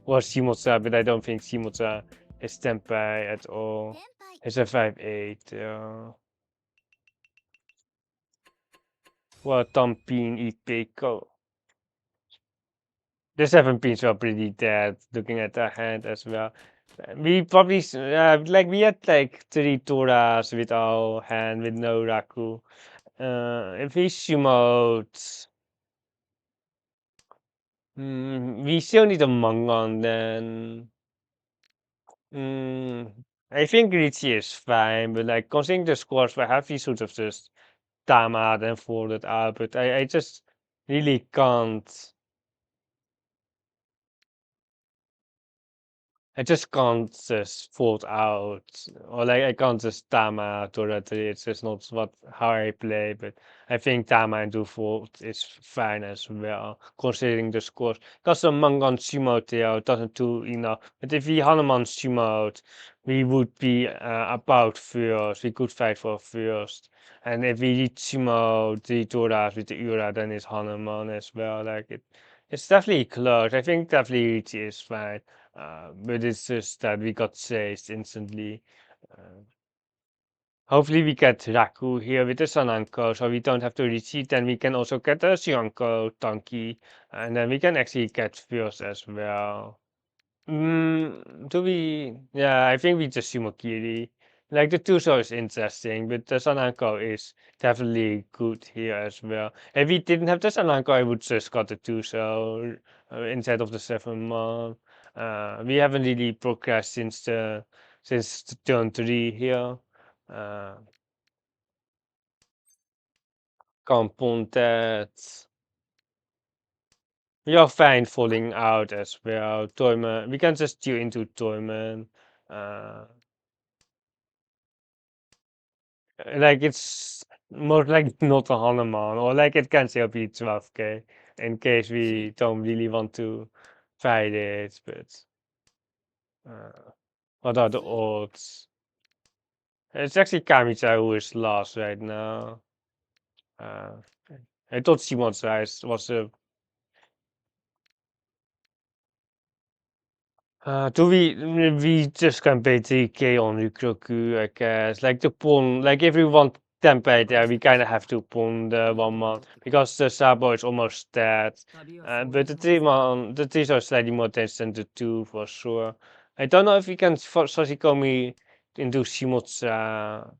Or Shimotsa, but I don't think Shimotsa is Tenpai at all. It's a 5-8, yeah. Well, Tampin Ipeko. The 7 pins are pretty dead, looking at the hand as well. We probably, like, we had like 3 Toras with our hand with no Raku. If we sumoed, we still need a Mangon then. I think Riichi is fine, but like considering the scores, perhaps we should have just Tamad and folded out, but I just really can't. I just can't just fold out, or like I can't just Tama directly. It's just not what how I play. But I think Tama and do fold is fine as well, considering the scores. Because the Mangan Shimote doesn't do enough. But if we Hanuman Shimote, we would be about first. We could fight for first. And if we reach Shimote, the Toras with the Ura, then it's Hanuman as well. Like it's definitely close. I think definitely Riichi is fine. But it's just that we got chased instantly. Uh, Hopefully we get Raku here with the Sananko, so we don't have to retreat. Then we can also get a Sionko Tanki, and then we can actually get Fierce as well. Do we? Yeah, I think we just Shimokiri. Like the Tuso is interesting, but the Sananko is definitely good here as well. If we didn't have the Sananko, I would just got the Tuso instead of the 7-man. We haven't really progressed since the turn 3 here. Compound that. We are fine falling out as well. Toyman, we can just steal into Toyman. Like it's most like not a Hanuman, or like it can still be 12k in case we don't really want to fight it. But what are the odds? It's actually Kamicha who is last right now. Uh, I thought Simon's Rise was a. Do we just can pay 3k on Rukroku, I guess. Like the pawn, like if we want 10 pay there, we kind of have to pawn the 1-man because the Sabo is almost dead. But the 3-man, the 3s are slightly more dense than the 2 for sure. I don't know if we can Sashikomi into Shimotsa.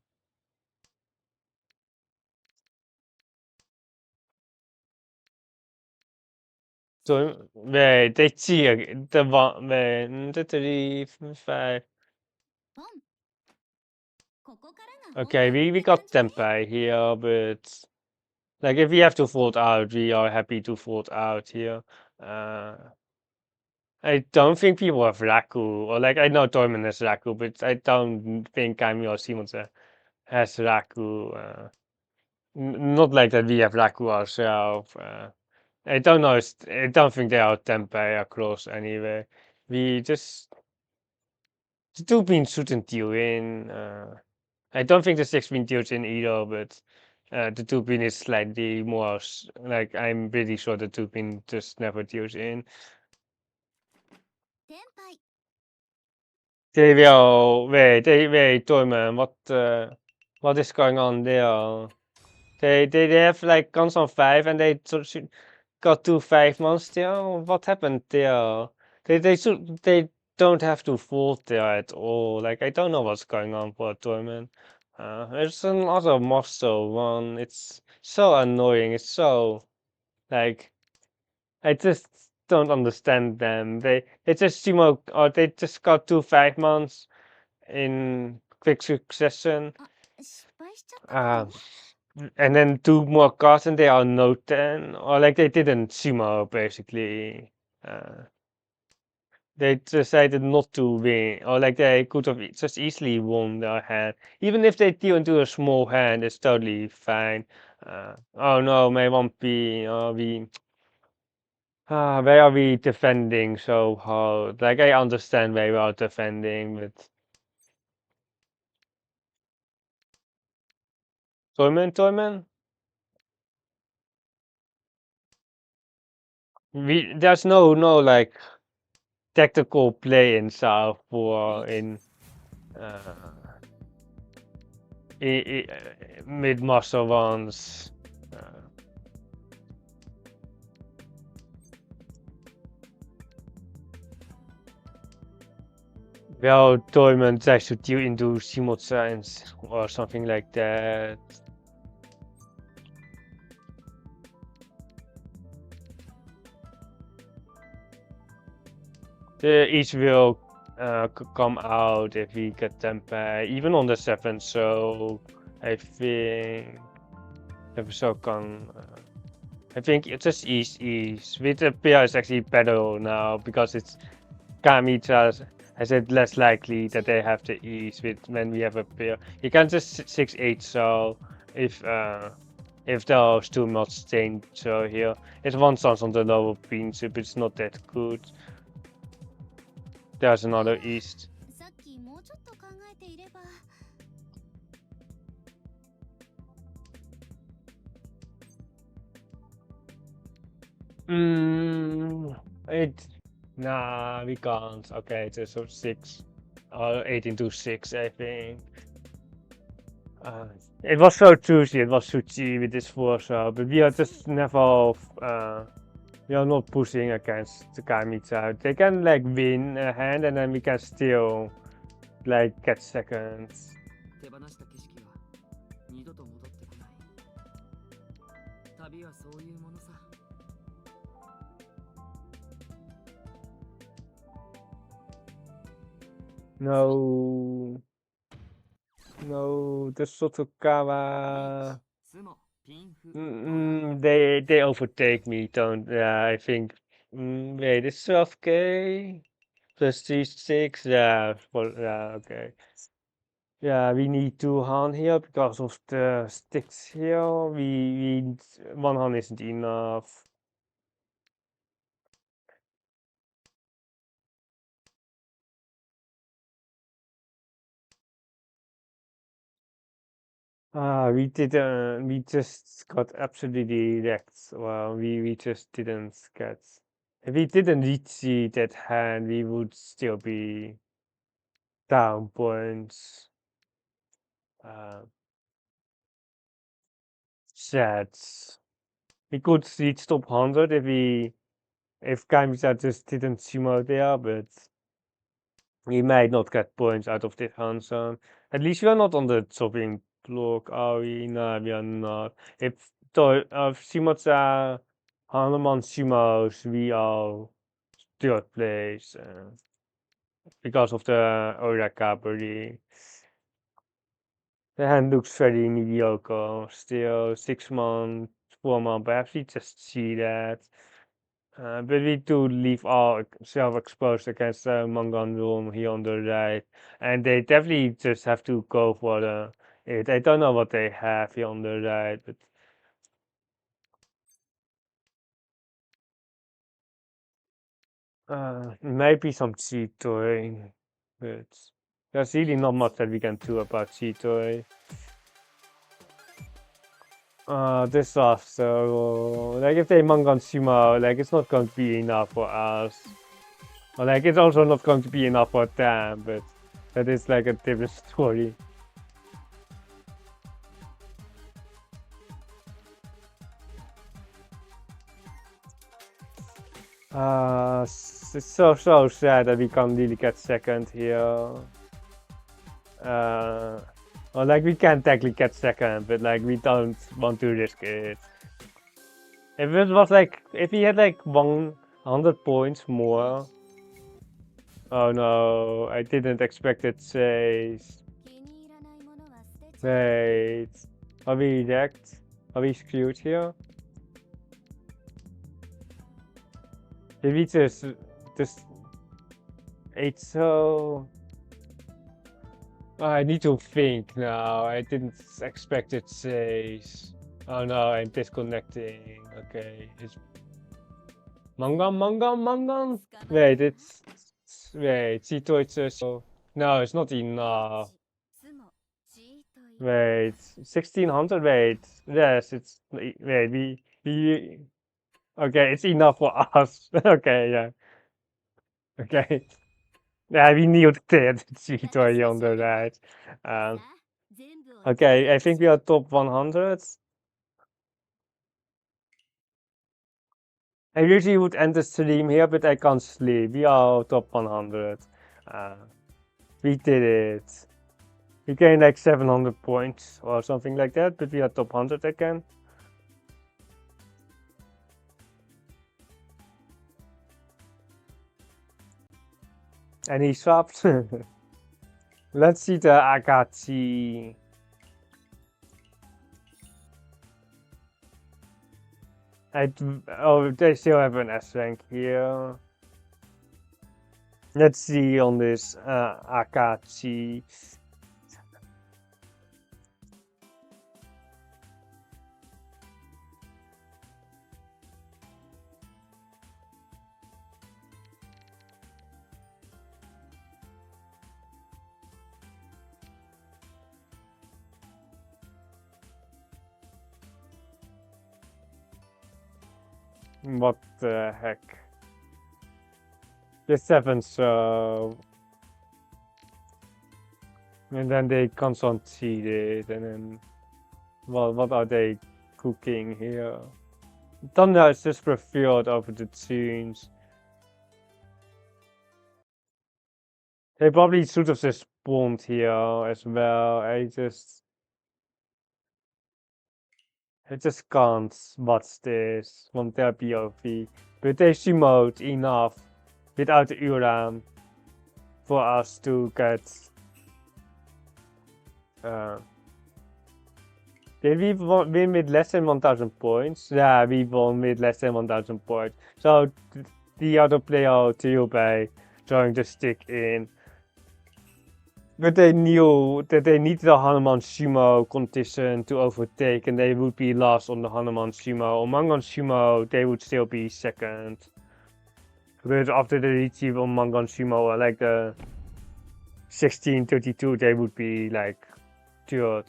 So, wait, they see the 1, wait, the 3, 5. Okay, we got Tempai here, but like if we have to fold out, we are happy to fold out here. I don't think people have Raku, or like I know Torment has Raku, but I don't think Kami or Simons has Raku. Not like that we have Raku ourselves. I don't know. I don't think they are Tempai across anyway. We just the two bean shouldn't deal in. I don't think the 6 bean deals in either, but the 2 bean is slightly more like I'm pretty sure the 2 bean just never deals in. They will wait, Toyman, what is going on there? They have like guns on 5 and they got 2 5 months still. What happened there? They don't have to fold there at all. Like I don't know what's going on for a tournament. There's another monster one. It's so annoying. It's so like I just don't understand them. They just or they just got 2 5 months in quick succession. And then 2 more cards and they are no 10. Or like they didn't sumo basically. They decided not to win. Or like they could have just easily won their hand. Even if they deal into a small hand, it's totally fine. Oh no, my 1P. Why are we defending so hard? Like I understand why we are defending, but Toyman? There's no like tactical play in South for in mid muscle ones. Well, Toyman tries to deal into simultaneous or something like that. Each will come out if we get them back, even on the 7th, so I think episode can. I think it's just ease. With the pair is actually better now because it's Kamicha. I said less likely that they have the ease with when we have a pair. You can just 6-8, so if there's too much danger here, it's one sounds on the lower bean, so it's not that good. There's another east. Nah, we can't. Okay, it's a 6 or 8 into 6, I think. It was so choosy, it was so cheap with this force, but we are just never. We are not pushing against the Kamicha. They can like win a hand and then we can still like get seconds. No, the Sotokawa. They overtake me, don't. Yeah, I think. Wait, it's 12k plus 3 6. Yeah, well, yeah, okay. Yeah, we need 2 hand here because of the sticks here. We 1 hand isn't enough. We didn't. We just got absolutely wrecked. Well, we just didn't get. If we didn't reach that hand, we would still be down points. Sad. We could reach top 100 if Kamisa just didn't sumo there, but we might not get points out of this hand zone. At least we are not on the chopping block, are we? No, we are not. If Shimoza Hanuman sumos, we are third place. because of the Orakaburi. The hand looks very mediocre. Still 6 months, 4 months. Perhaps we just see that. But we do leave all self-exposed against the Mangan room here on the right. And they definitely just have to go for it. I don't know what they have here on the right, but maybe some Chitoi. But there's really not much that we can do about Chitoi. Disaster. Like if they Mangan Sumo, like it's not going to be enough for us. Or like it's also not going to be enough for them, but that is like a different story. It's so sad that we can't really get second here. Or like we can technically get second, but like we don't want to risk it. If it was like, if he had like 100 points more. Oh no, I didn't expect it says. Wait, are we wrecked? Are we screwed here? Did we just it's so... I need to think now. I didn't expect it says. Oh no, I'm disconnecting. Okay, it's Mangan. Wait, wait. Chito, it's so no, it's not enough. Wait, 1600. Wait, yes, it's wait. We okay. It's enough for us. Okay, yeah. Okay. Yeah, we knew that Chito here on the right. Okay, I think we are top 100. I usually would end the stream here, but I can't sleep. We are top 100. We did it. We gained like 700 points or something like that, but we are top 100 again. And he swapped. Let's see the Akachi. Oh, they still have an S rank here. Let's see on this Akachi. What the heck? The 7, so... And then they conceded, and then... Well, what are they cooking here? Thunder is just preferred over the tunes. They probably should have just spawned here as well. I just can't watch this from their POV. But they sumoed enough without the Uram for us to get... Did we win with less than 1000 points? Yeah, we won with less than 1000 points. So the other player too by throwing the stick in. But they knew that they needed a Hanuman Sumo competition to overtake, and they would be last on the Hanuman Sumo. On Mangan Sumo, they would still be second. But after the Riichi on Mangan Sumo, like the 1632, they would be like third.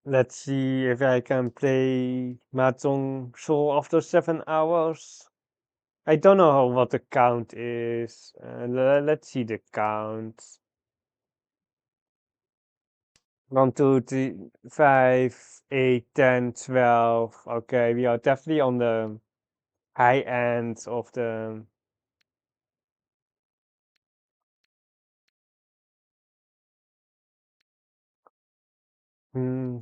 Let's see if I can play Mahjong Soul after 7 hours. I don't know what the count is. Let's see the count. 1, 2, 3, 5, 8, 10, 12. Okay, we are definitely on the high end of the hmm,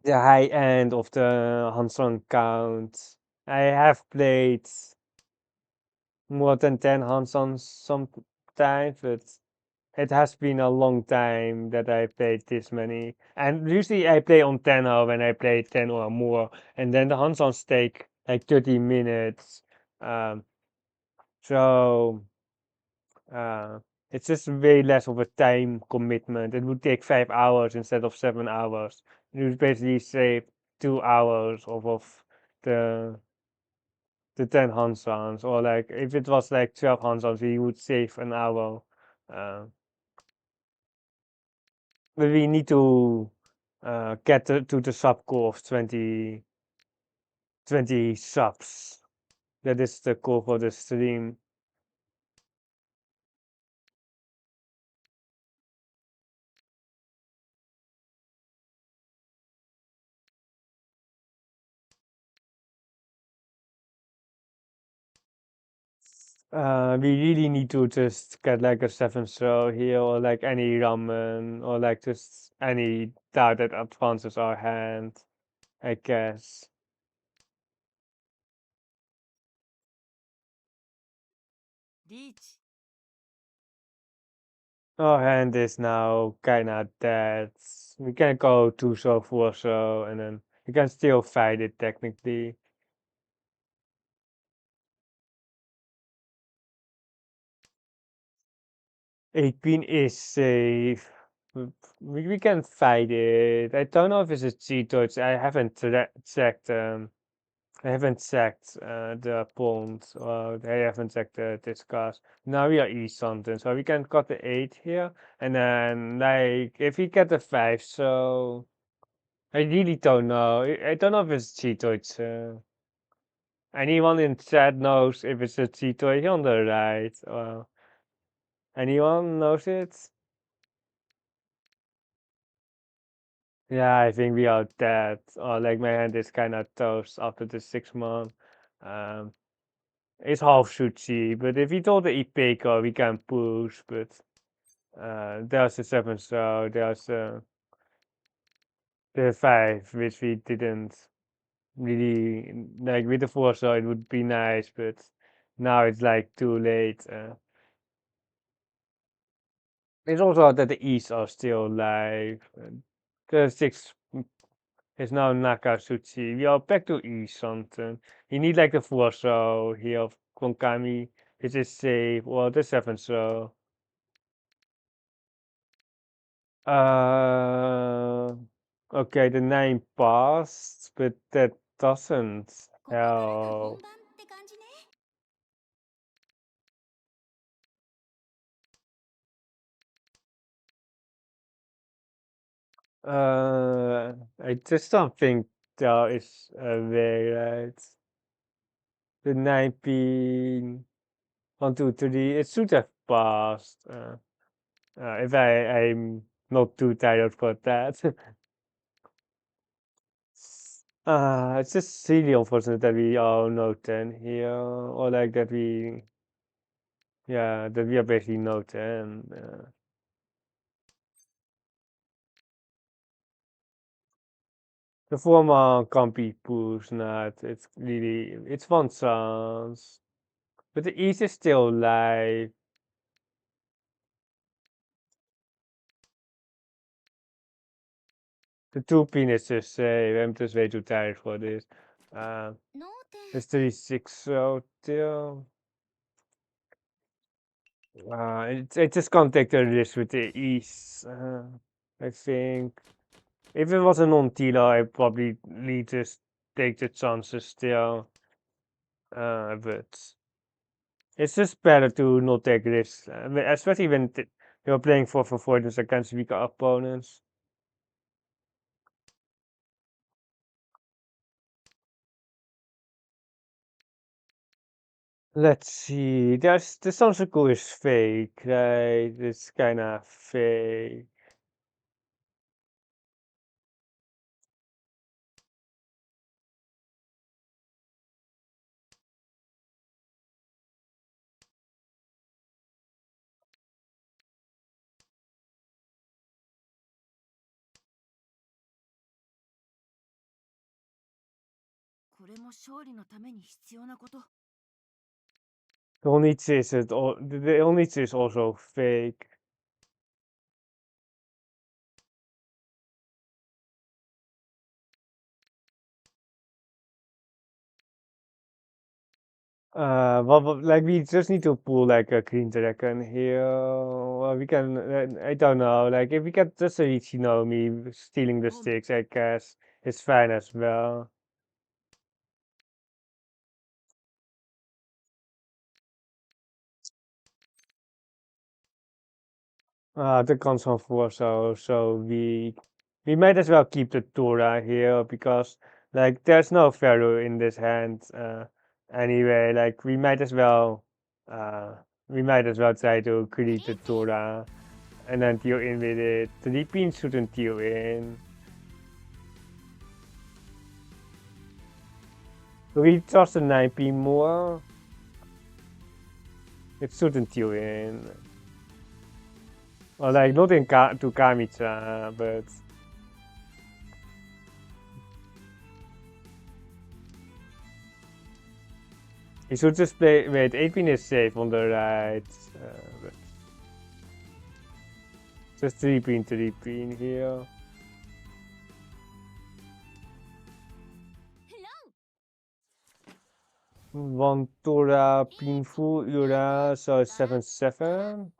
the high end of the Hanson count. I have played more than 10 Hansons sometimes, but it has been a long time that I played this many. And usually I play on Tenhou when I play 10 or more, and then the Hansons take like 30 minutes. Um, so uh, it's just way less of a time commitment. It would take 5 hours instead of 7 hours. You would basically save 2 hours of the 10 Hansons, or like if it was like 12 Hansons, we would save an hour. Uh, but we need to get to the sub goal of 20 subs. That is the goal for the stream. We really need to just get like a 7 throw here, or like any ramen, or like just any dart that advances our hand, I guess. Riichi. Our hand is now kinda dead. We can go 2 throw, 4 throw, and then we can still fight it technically. 18 is safe. We can fight it. I don't know if it's a cheat or I haven't checked. I haven't checked the pawns, or I haven't checked the discards. Now we are E something, so we can cut the 8 here, and then like if we get the 5, so I really don't know. I don't know if it's cheat or it's. Anyone in chat knows if it's a cheat or on the right. Anyone knows it? Yeah, I think we are dead. Or like my hand is kind of toast after the 6 month. Um, it's half sushi, but if we told the Ipeco, we can push. But there's the 7, so there's the 5, which we didn't really like with the 4, so it would be nice, but now it's like too late. It's also that the E's are still live. The 6 is now Nakatsuchi. We are back to E something. You need like the 4 throw here of Konkami, which is safe, or the 7 throw. Uh, okay, the 9 passed, but that doesn't ここからが本 help. 番って感じね。I just don't think there is a way, right? The 19, 1, 2, 3, it should have passed. If I'm not too tired for that. It's just really unfortunate that we are no 10 here, or like that that we are basically no 10. The former can't be pushed, not. It's one chance. But the East is still live. The 2 penises say, I'm just way too tired for this. 脳天 It's 36 out there. I just can't take the risk with the East. I think. If it was a non-dealer, I'd probably just take the chances still. But it's just better to not take risks, especially when you're playing for avoidance against weaker opponents. Let's see. The Sansaku is fake, right? It's kind of fake. これも勝利のために必要なこと。 The only is it all. The only is also fake. Like we just need to pull like a green dragon here. Well, we can. I don't know. Like if we get just a Ichinomi stealing the sticks, I guess it's fine as well. The console for so we might as well keep the Tora here because like there's no value in this hand anyway. Like uh we might as well try to create the Tora and then deal in with it. The Deepin shouldn't deal in. Do we trust the 9p more? It shouldn't deal in. Well, like not in to Kamicha, but he should just play. Wait, 8-pin is safe on the right. But just 3-pin here. One Tora pinful Ura, so 7-7.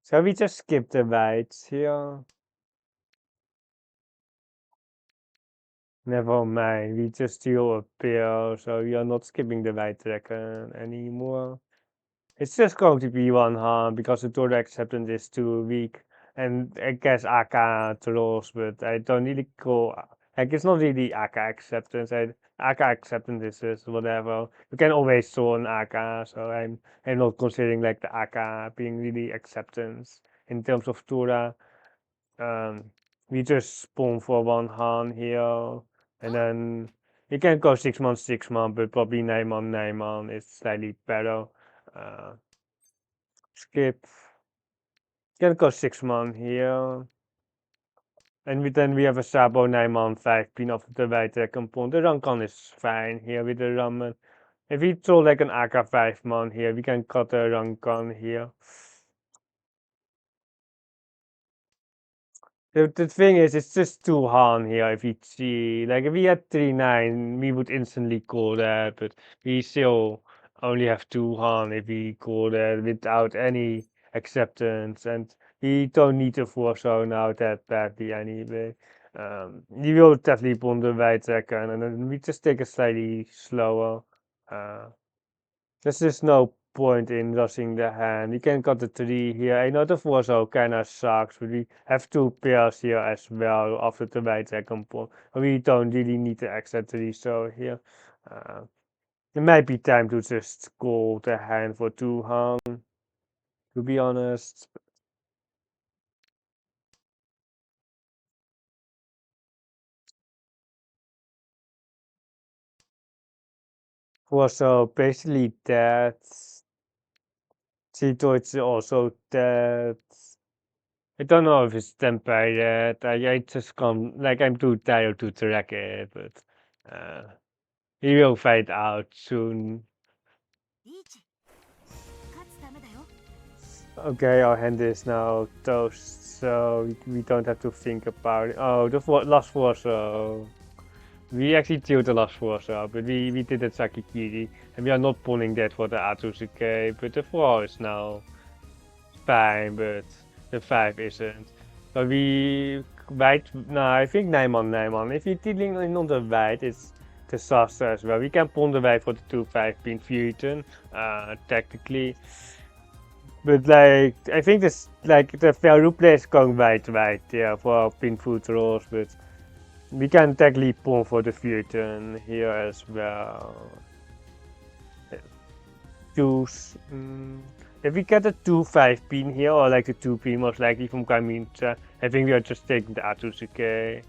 Shall we just skip the whites here? Never mind, we just deal a pair, so we are not skipping the white dragon anymore. It's just going to be one harm because the Tora acceptance is too weak. And I guess Aka trolls, but I don't really go. Like, it's not really Aka acceptance. Aka acceptance is whatever. You can always throw an Aka, so I'm not considering like the Aka being really acceptance in terms of Tora. We just spawn for one Han here, and then you can go 6-man, but probably 9-man is slightly better. Skip. Can go 6-man here. And then we have a Sabo 9-man 5-pin of the white compound. The Rankan is fine here with the Ramen. If we throw like an Aka 5-man here, we can cut the Rankan here. The thing is, it's just too Han here if we see. Like if we had 3-9, we would instantly call that, but we still only have 2 Han if we call that without any acceptance, and we don't need to force on out that badly anyway. We will definitely bond the right second, and then we just take it slightly slower. There's just no point in rushing the hand. You can cut the 3 here. I know the 4 so kinda sucks, but we have 2 pairs here as well after the right second pawn. We don't really need the extra 3 so here. It might be time to just call the hand for 2 Han, to be honest. So basically that. Chito is also dead. I don't know if it's temporary yet. I just can't, like, I'm too tired to track it, but we will find out soon. リーチ、勝つためだよ。 Okay, our hand is now toast, so we don't have to think about it. Oh, the last four, so we actually killed the last four, so but we did the Sakikiri, and we are not pulling that for the Atsusuke, but the 4 is now fine, but the 5 isn't. So we white. No, I think 9-man. If you're dealing on the white, it's disaster as well. We can pawn the white for the 2-5-pin fusion, technically. But like, I think this like the value play is going white, yeah, for pin foot rolls, but we can technically pawn for the fusion here as well. Choose. If we get a 2-5-pin here, or like the 2-pin most likely from Kamicha, I think we are just taking the Atsusuke.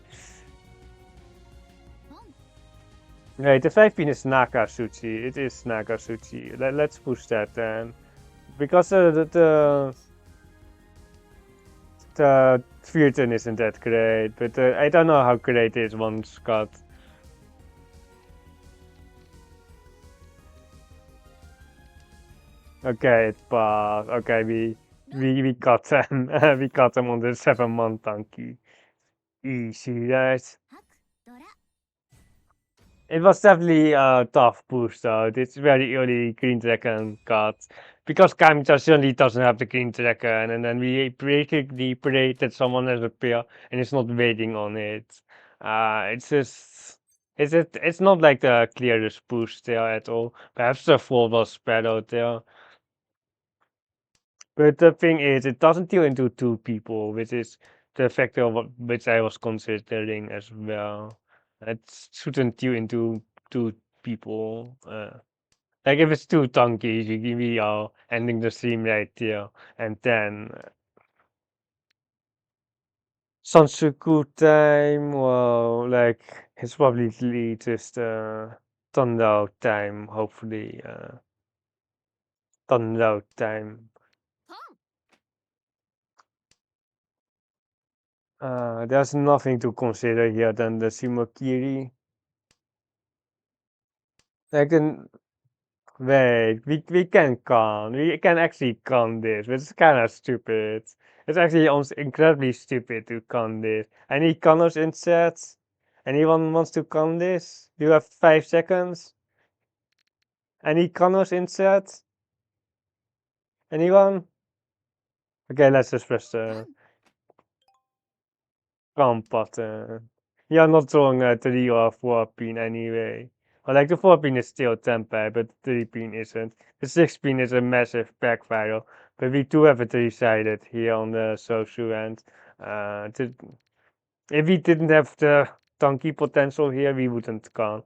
Right, the 5-pin is Nakasuchi. It is Nakasuchi. Let's push that then. Because the Futon isn't that great, but I don't know how great it is once got. Okay, it passed. Okay, we got them. We got them on the 7-man donkey. Easy, right? 白ドラ It was definitely a tough push though. It's very early Green Dragon got because Kamicha certainly doesn't have the Green Dragon, and then we basically pray that someone has a pair and is not waiting on it. It's just it's not like the clearest push there at all. Perhaps the fall was better there. But the thing is, it doesn't deal into two people, which is the factor which I was considering as well. It shouldn't deal into two people. Like if it's two donkeys, we are ending the stream right there, and then Sansuku time. Well, like it's probably just thunder time. Hopefully, thunder time. ポン There's nothing to consider here than the Shimokiri. Like then wait, we can con. We can actually con this, but it's kind of stupid. It's actually almost incredibly stupid to con this. Any conners in chat? Anyone wants to con this? You have 5 seconds. Any conners in chat? Anyone? Okay, let's just press the パン con button. You're not drawing a 3 or 4 pin anyway. Well, like the 4 pin is still temper, but the 3 pin isn't. The 6 pin is a massive backfire, but we do have a 3-sided here on the social end. If we didn't have the donkey potential here, we wouldn't con.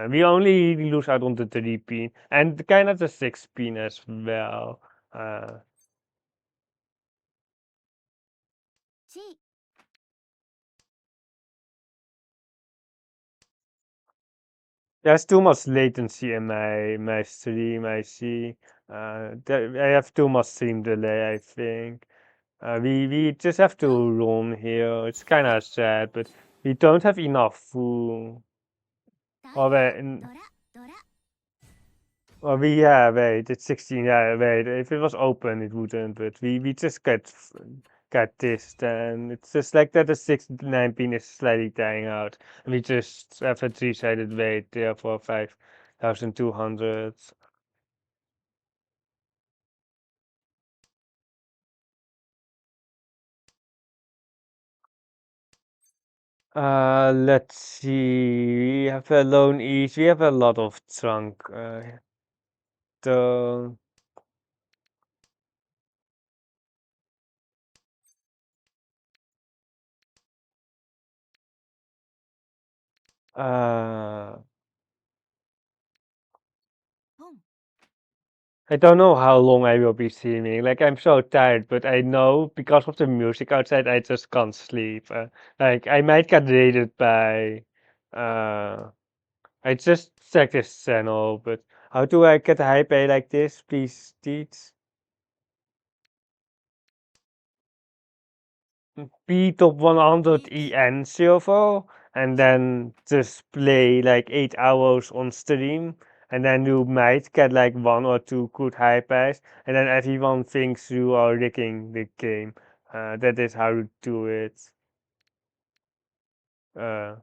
We only lose out on the 3 pin and kind of the 6 pin as well. チー There's too much latency in my stream, I see. I have too much stream delay, I think. We just have to roam here. It's kind of sad, but we don't have enough food. 大 Oh 砲 wait, ドラドラ well wait, it's 16. Yeah, wait. If it was open, it wouldn't. But we just got this. Then it's just like that. The 6-9 pin is slightly dying out. And we just have a 3-sided weight there for 5,200. Let's see. We have a lone each. We have a lot of trunk. The uh, ポン I don't know how long I will be streaming. Like I'm so tired, but I know because of the music outside, I just can't sleep. Like I might get raided by. I just checked this channel, but how do I get high pay like this? Please teach. P top 100 EN silver and then just play like 8 hours on stream and then you might get like 1 or 2 good high pays and then everyone thinks you are rigging the game. That is how you do it. Uh,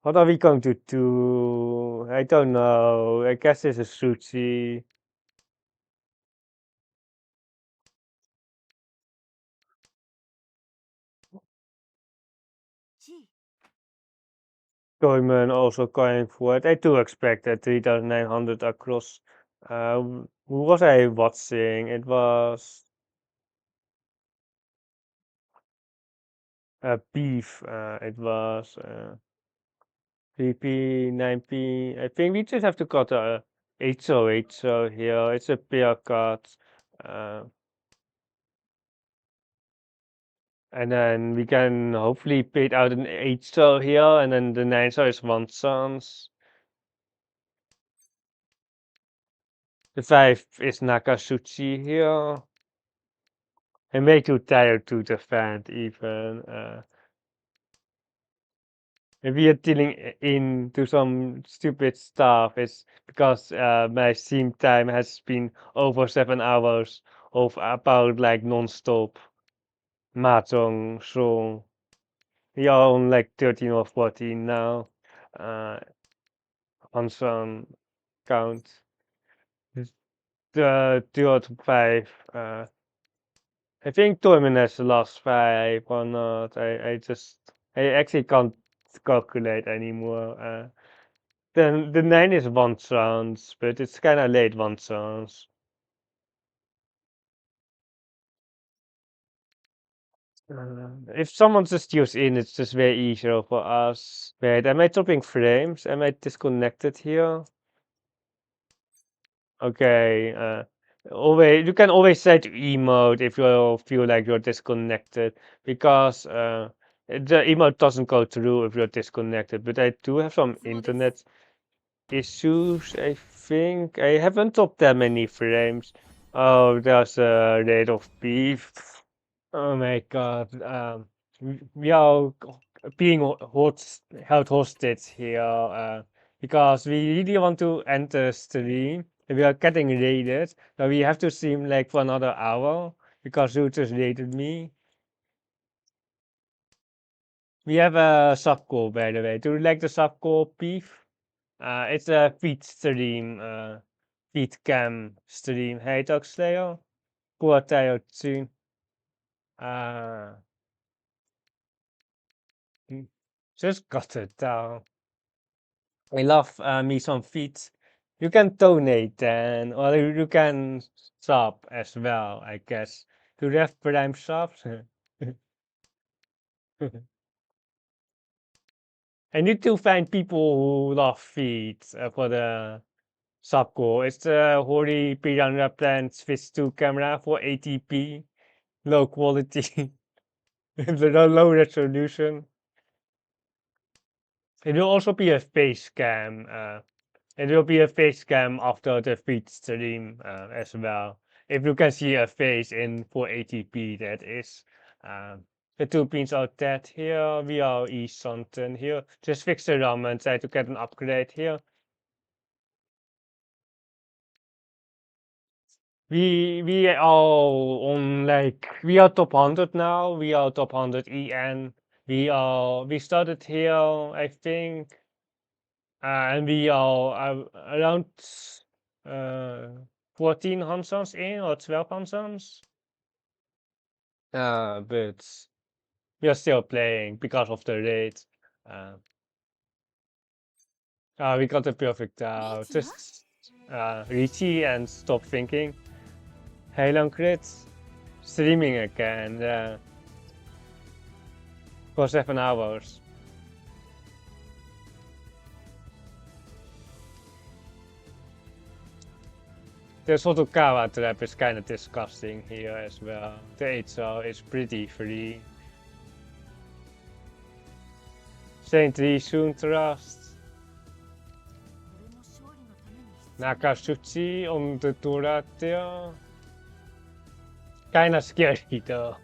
what are we going to do? I don't know. I guess it's a sushi. チー Goldman also going for it. I do expect that 3,900 across. Who was I watching? It was beef. It was 3P, 9P. I think we just have to cut a 8 so here. It's a pair cut. Uh, And then we can hopefully pay out an 8-star here, and then the 9-star is 1 chance. The 5 is Nakasuchi here. I'm way too tired to defend even. If we are dealing into some stupid stuff, it's because my stream time has been over 7 hours of about like non-stop Mahjong Soul. We are on like 13 or 14 now on some count. The 2 out of 5. I think Terminus lost 5 or not. I actually can't calculate anymore. Then the 9 is 1 chance, but it's kind of late 1 chance. If someone just use in, it's just very easier for us. Wait, am I dropping frames? Am I disconnected here? Okay. Always you can always set emote if you feel like you're disconnected, because the emote doesn't go through if you're disconnected. But I do have some internet issues, I think. I haven't dropped that many frames. Oh, there's a raid of beef. Oh my god. We are being held hostage here because we really want to end the stream. We are getting raided, so we have to stream like for another hour because you just raided me. We have a sub goal, by the way. Do you like the sub goal, beef? It's a feed stream, feed cam stream. Hey, Slayer. Poor tired soon. Just got it down. I love me some feeds. You can donate then, or you can sub as well, I guess. Do you have Prime subs? I need to find people who love feeds for the sub goal. It's the Hori Piranha Plants Fish 2 camera for 80p, low quality, low resolution. It will also be a face cam. It will be a face cam after the feed stream as well. If you can see a face in 480p, that is. The 2 pins are dead here. We are East Something here. Just fix the RAM and try to get an upgrade here. We are on like we are top 100 now. We are top 100 EN. We started here, I think. And we are around 14 Hansons in or 12 Hansons. But we are still playing because of the raid. We got the perfect just Riichi and stop thinking. Hey long crits. Streaming again for 7 hours. The Sotokawa trap is kind of disgusting here as well. The HL is pretty free. Saint soon trust. Nakasuchi on the Torah there. Kinda scary though.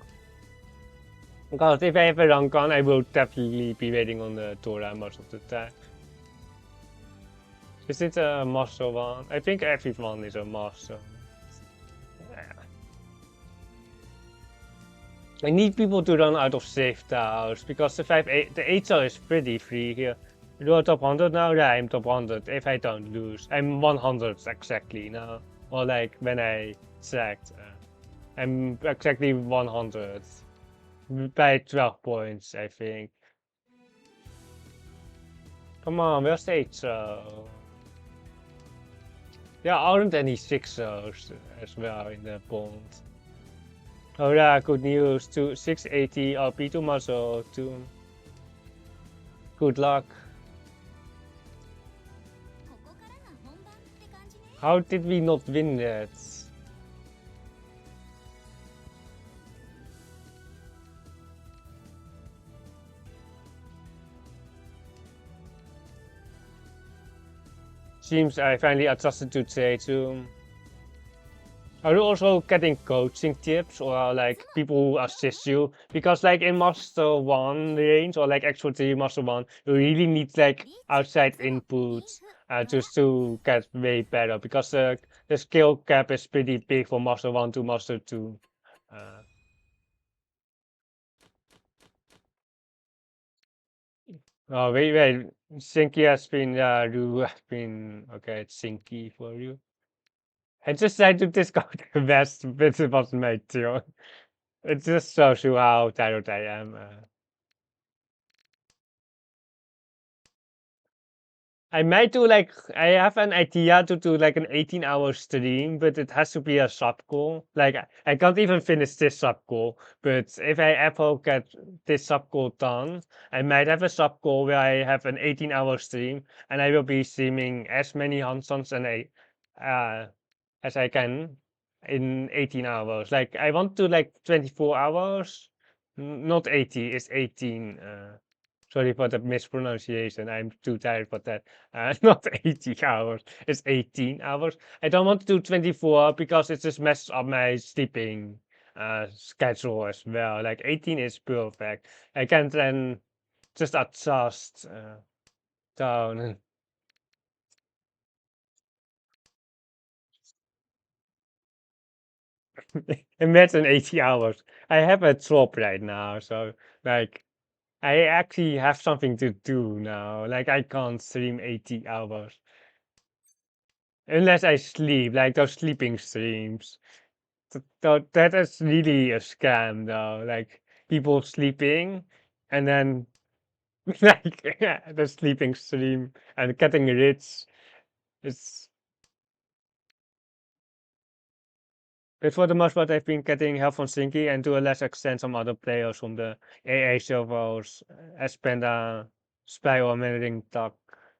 Because if I ever run con, I will definitely be waiting on the Torah most of the time. Is it a master one? I think everyone is a master. I need people to run out of safe towers because the 8-star is pretty free here. You are top 100 now? Yeah, I'm top 100 if I don't lose. I'm 100 exactly now. Or like when I checked. I'm exactly 100. By 12 points, I think. Come on, where's the 8-star? There aren't any 6-stars as well in the pond. Oh yeah, good news. 680 RP to muscle too. Good luck. How did we not win that? Seems I finally adjusted to Jade too. Are you also getting coaching tips or like people who assist you? Because like in Master 1 range or like actual 3 Master 1, you really need like outside inputs just to get way better because the skill gap is pretty big from Master 1 to Master 2. Uh, oh, wait. Sinky has been, Ru has been, okay, it's Sinky for you. I just tried to discard the best, but it wasn't my turn. It just shows you how tired I am. I might do like, I have an idea to do like an 18-hour stream, but it has to be a sub goal. Like, I can't even finish this sub goal, but if I ever get this sub goal done, I might have a sub goal where I have an 18-hour stream and I will be streaming as many Hansons as I can in 18 hours. Like, I want to like 24 hours, not 80, it's 18. Sorry for the mispronunciation. I'm too tired for that. Not 80 hours. It's 18 hours. I don't want to do 24 because it just messes up my sleeping schedule as well. Like 18 is perfect. I can then just adjust down. Imagine 80 hours. I have a job right now, so like I actually have something to do now. Like I can't stream 80 hours. Unless I sleep, like those sleeping streams. That is really a scam though. Like people sleeping and then like the sleeping stream and getting rich. It's but for the most part I've been getting help from Sinky and to a lesser extent some other players from the AA servers, Espenda, Spy or Managing Duck.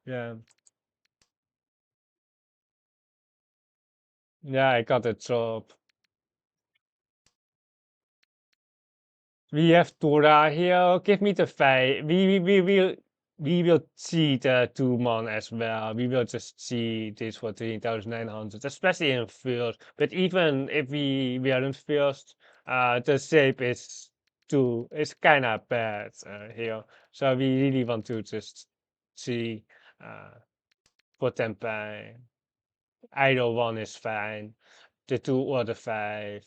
Yeah. Yeah, I got a job. We have Tora here. Give me the five. We will see the 2 mon as well. We will just see this for 3,900, especially in first. But even if we aren't first, the shape is kind of bad here. So we really want to just see uh, for Tempai. Either one is fine. The 2 or the 5.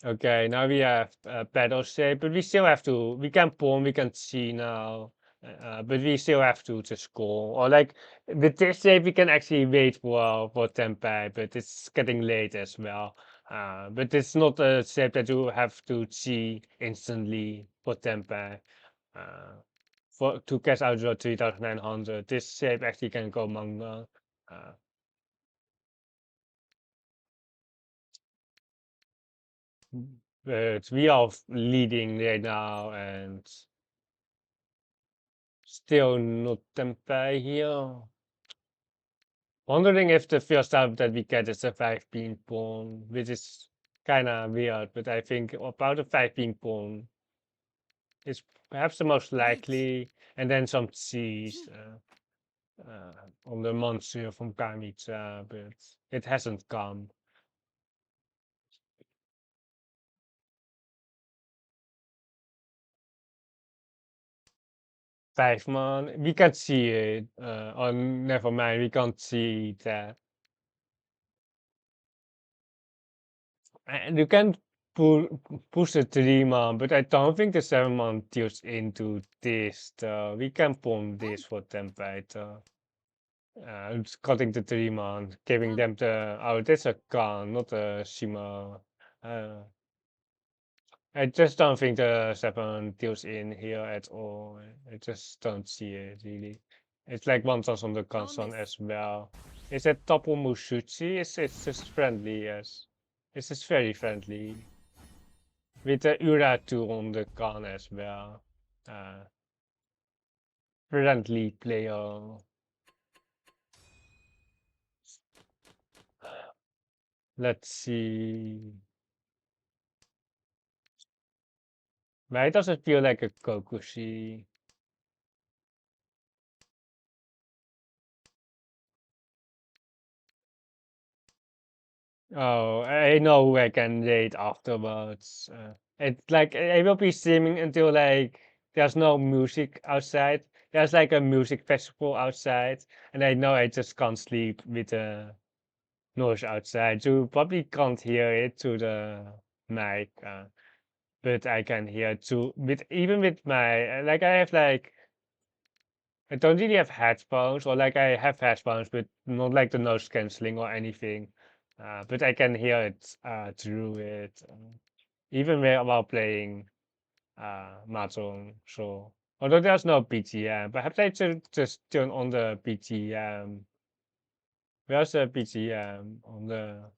Okay, now we have battle shape, but we still have to, we can pawn, we can see now, but we still have to just score. Or like, with this shape, we can actually wait for Tempai, but it's getting late as well. But it's not a shape that you have to see instantly for Tempai. To cash out your 3,900, this shape actually can go manga. Uh, but we are leading right now and still not Tempai here. Wondering if the first time that we get is a 5 ping pong, which is kind of weird, but I think about a 5 ping pong is perhaps the most likely, and then some cheese on the monster from Kamitsa, but it hasn't come. 5 man, we can see it. Oh, never mind, we can't see that. And you can push the 3 man, but I don't think the 7 man deals into this. We can pawn this for them better. It's cutting the 3 man, giving them the. Oh, that's a gun, not a Shima. Uh, I just don't think the 7 deals in here at all. I just don't see it really. It's like one toss on the console as well. Is that Topo Mushuchi? It's just friendly, yes. It's just very friendly. With the Ura 2 on the gun as well. Uh, Friendly player. Let's see. Why does it feel like a Kokushi? Oh, I know who I can raid afterwards. It's like I will be streaming until like there's no music outside. There's like a music festival outside, and I know I just can't sleep with the noise outside. You probably can't hear it through the mic, but I can hear it too. With even with my like I have like I don't really have headphones, or like I have headphones, but not like the noise cancelling or anything. But I can hear it through it, even while playing Mahjong Soul. Although there's no BGM, perhaps I should just turn on the BGM. Where's the BGM on the?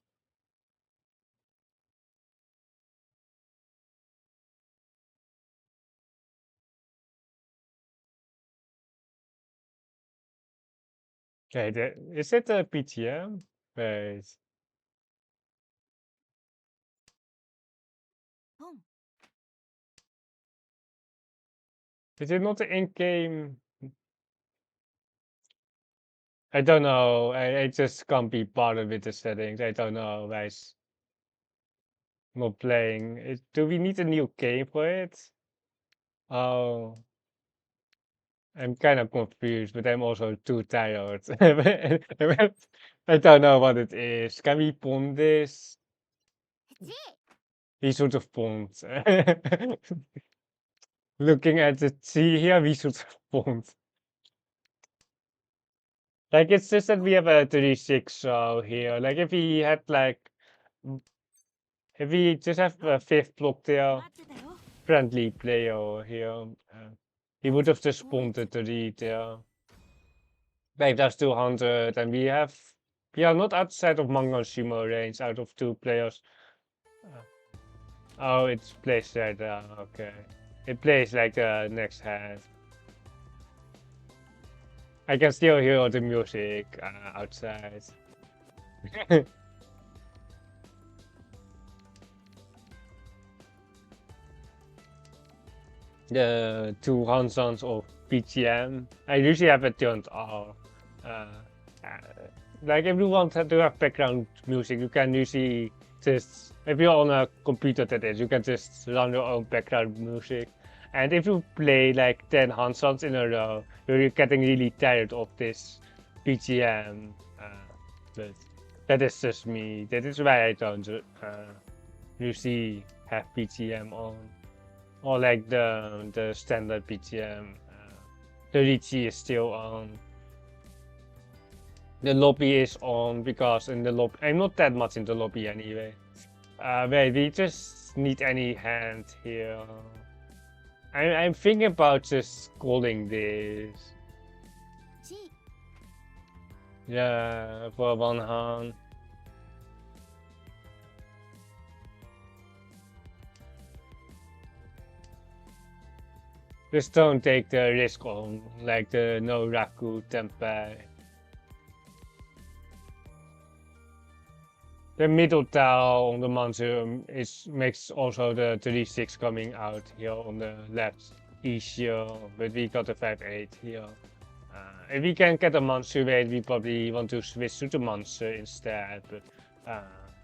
Okay, is it the BGM? Wait, ポン is it not the in-game? I don't know. I just can't be bothered with the settings. I don't know, guys. Not playing. Do we need a new game for it? Oh, I'm kind of confused, but I'm also too tired. I don't know what it is. Can we pawn this? ジ We should have pawned. Looking at the T here, we should have pawned. Like, it's just that we have a 36 here. Like, if we had, like, if we just have a fifth block there, 待ってたよ friendly player here, he would have just pawned the 3 there. Like, that's 200, and we are not outside of Mangoshima range out of 2 players. Oh, it's placed right there, okay. It plays like the next hand. I can still hear the music outside. The 2 Hansons of BGM. I usually have it turned off. Like if you want to have background music, you can usually just, if you're on a computer that is, you can just run your own background music. And if you play like 10 Hansons in a row, you're getting really tired of this BGM. But that is just me. That is why I don't usually have BGM on. Or like the standard BGM. The Riichi is still on. The lobby is on because in the lobby, I'm not that much in the lobby anyway. Wait, we just need any hand here. I'm thinking about just calling this. ジ Yeah, for one hand. Just don't take the risk on, like the no Raku Tempai. The middle tile on the Mansu makes also the 36 coming out here on the left easier, but we got the 5-8 here. If we can get a Mansu weight, we probably want to switch to the Mansu instead, but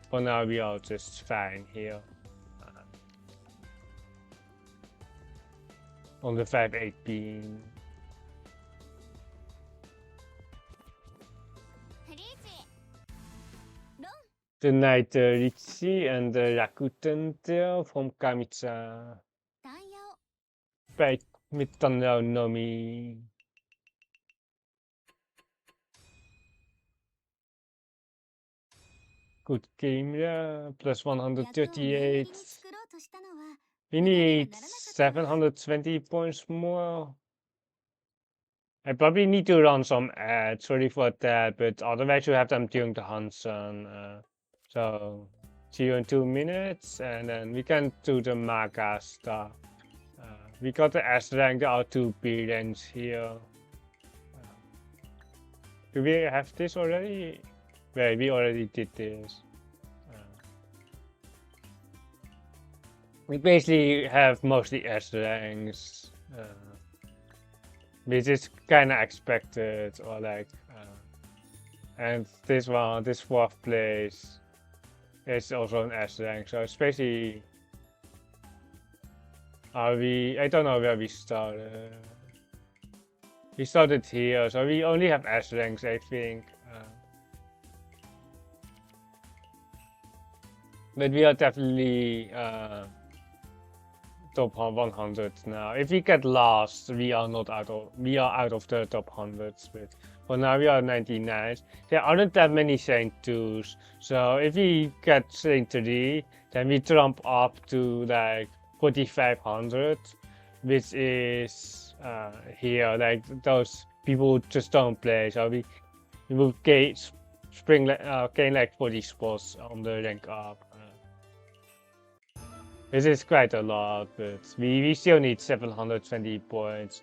for now we are just fine here. On the 5-8 beam. リーチロン The Knight Riichi and the Rakuten there from Kamitsa. タイヤを Bij Mitano Nomi. Good game, yeah. Plus 役を念入りに 138. 作ろうとしたのは We need 720 points more. I probably need to run some ads, sorry for that, but otherwise you have them during the Hansen. So, see you in 2 minutes, and then we can do the Maga stuff. We got the S rank, the R2B range here. Do we have this already? Wait, we already did this. We basically have mostly S ranks, which is kind of expected, or like, and this one, this 4th place, It's also an S rank, so especially I don't know where we started. We started here, so we only have S ranks, I think. But we are definitely top 100 now. If we get last, we are out of the top 100s. But for now we are 99. There aren't that many Saint 2s, so if we get Saint 3, then we jump up to like 4500, which is here. Like those people just don't play, so we will gain like 40 spots on the rank up. This is quite a lot, but we still need 720 points.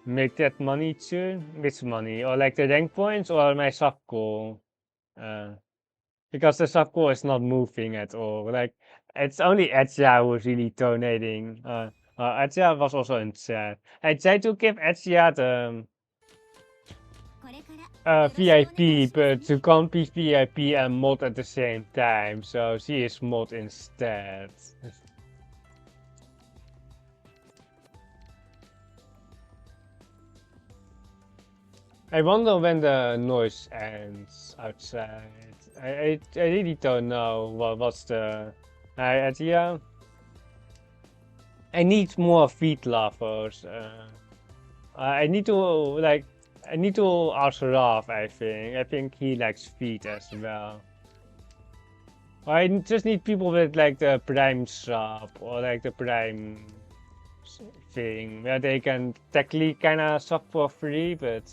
Make that money too? Which money? Or like the rank points or my sub goal? Because the sub goal is not moving at all. Like, it's only Etsia who's really donating. Etsia was also in chat. I tried to give Etsia the VIP, but she can't be VIP and mod at the same time, so she is mod instead. I wonder when the noise ends outside. I really don't know what's the idea. I need more feet lovers. I need to ask Raf, I think. I think he likes feet as well. I just need people with like the Prime shop or like the Prime thing where they can technically kinda shop for free, but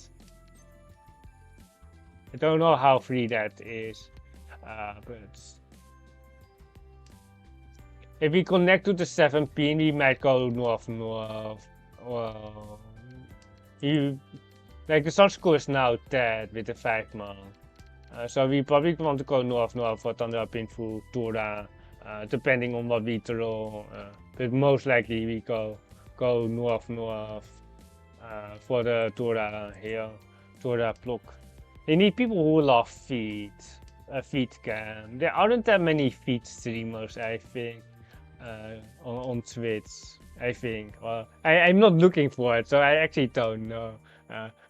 I don't know how free that is. But if we connect to the 7 pin, we might go north. Well, like the Sun School is now dead with the 5 man. So we probably want to go north for Thunder Pin for Tora, depending on what we draw. But most likely we go north for the Tora here, Tora block. They need people who love feet, feet cam. There aren't that many feet streamers, I think, on Twitch. I think. Well, I'm not looking for it, so I actually don't know.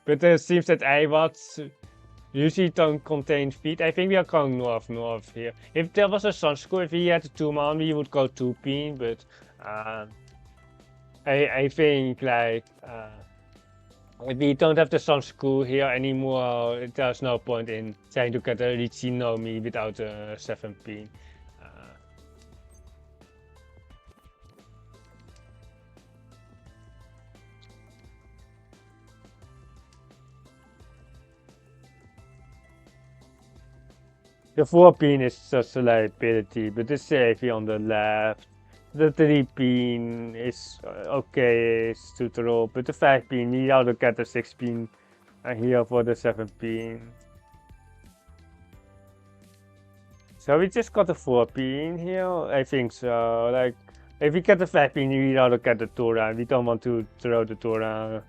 But it seems that iWatch usually don't contain feet. I think we are going north here. If there was a Sun School, if we had a 2-man, we would go 2-pin, but I think like if we don't have the Sun School here anymore, there's no point in trying to get a Riichi Nomi without a 7-pin. The 4-pin is just a liability, but the safety on the left. The 3-pin is okay to throw, but the 5-pin, we ought to get the 6-pin here for the 7-pin. So we just got the 4-pin here? I think so. Like, if we get the 5-pin, we ought to get the Tora. We don't want to throw the Tora.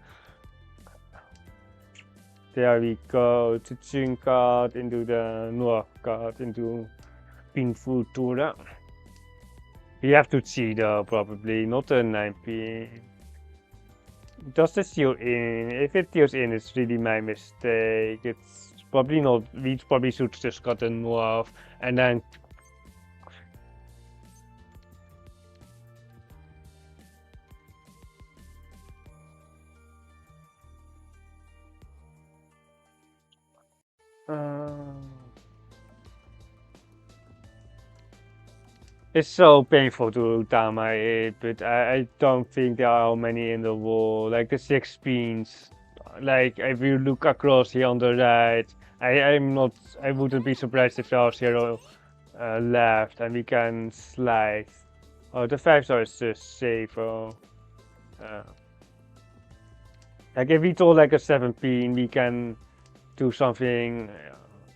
There we go, to Jun card into the North card into Pinful Tora. We have to cheat though, probably, not a 9-pin. Does the seal in? If it deals in, it's really my mistake. It's probably not, we probably should just got the North and then it's so painful to look down my head, but I don't think there are many in the wall. Like the 6 pins, like if you look across here on the right, I wouldn't be surprised if there are 0 left and we can slide. Oh, the 5-star is just safer. Like if we draw like a 7-pin, we can do something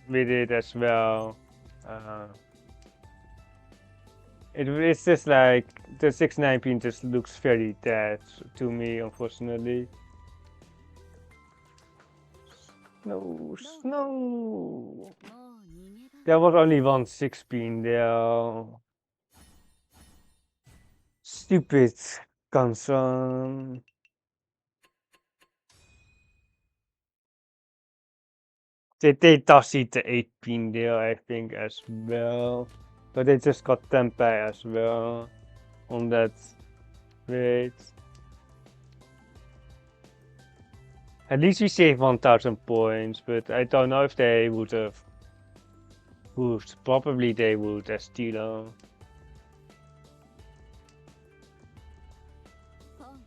with it as well. It's just like the 6-9 pin just looks very dead to me, unfortunately. No, no. もう逃げ場 There was only one 6-pin there. Stupid concern. They tossed the 8-pin there, I think, as well. But they just got Tempai as well on that rate. At least we saved 1000 points, but I don't know if they would have pushed. Probably they would as dealer. ポン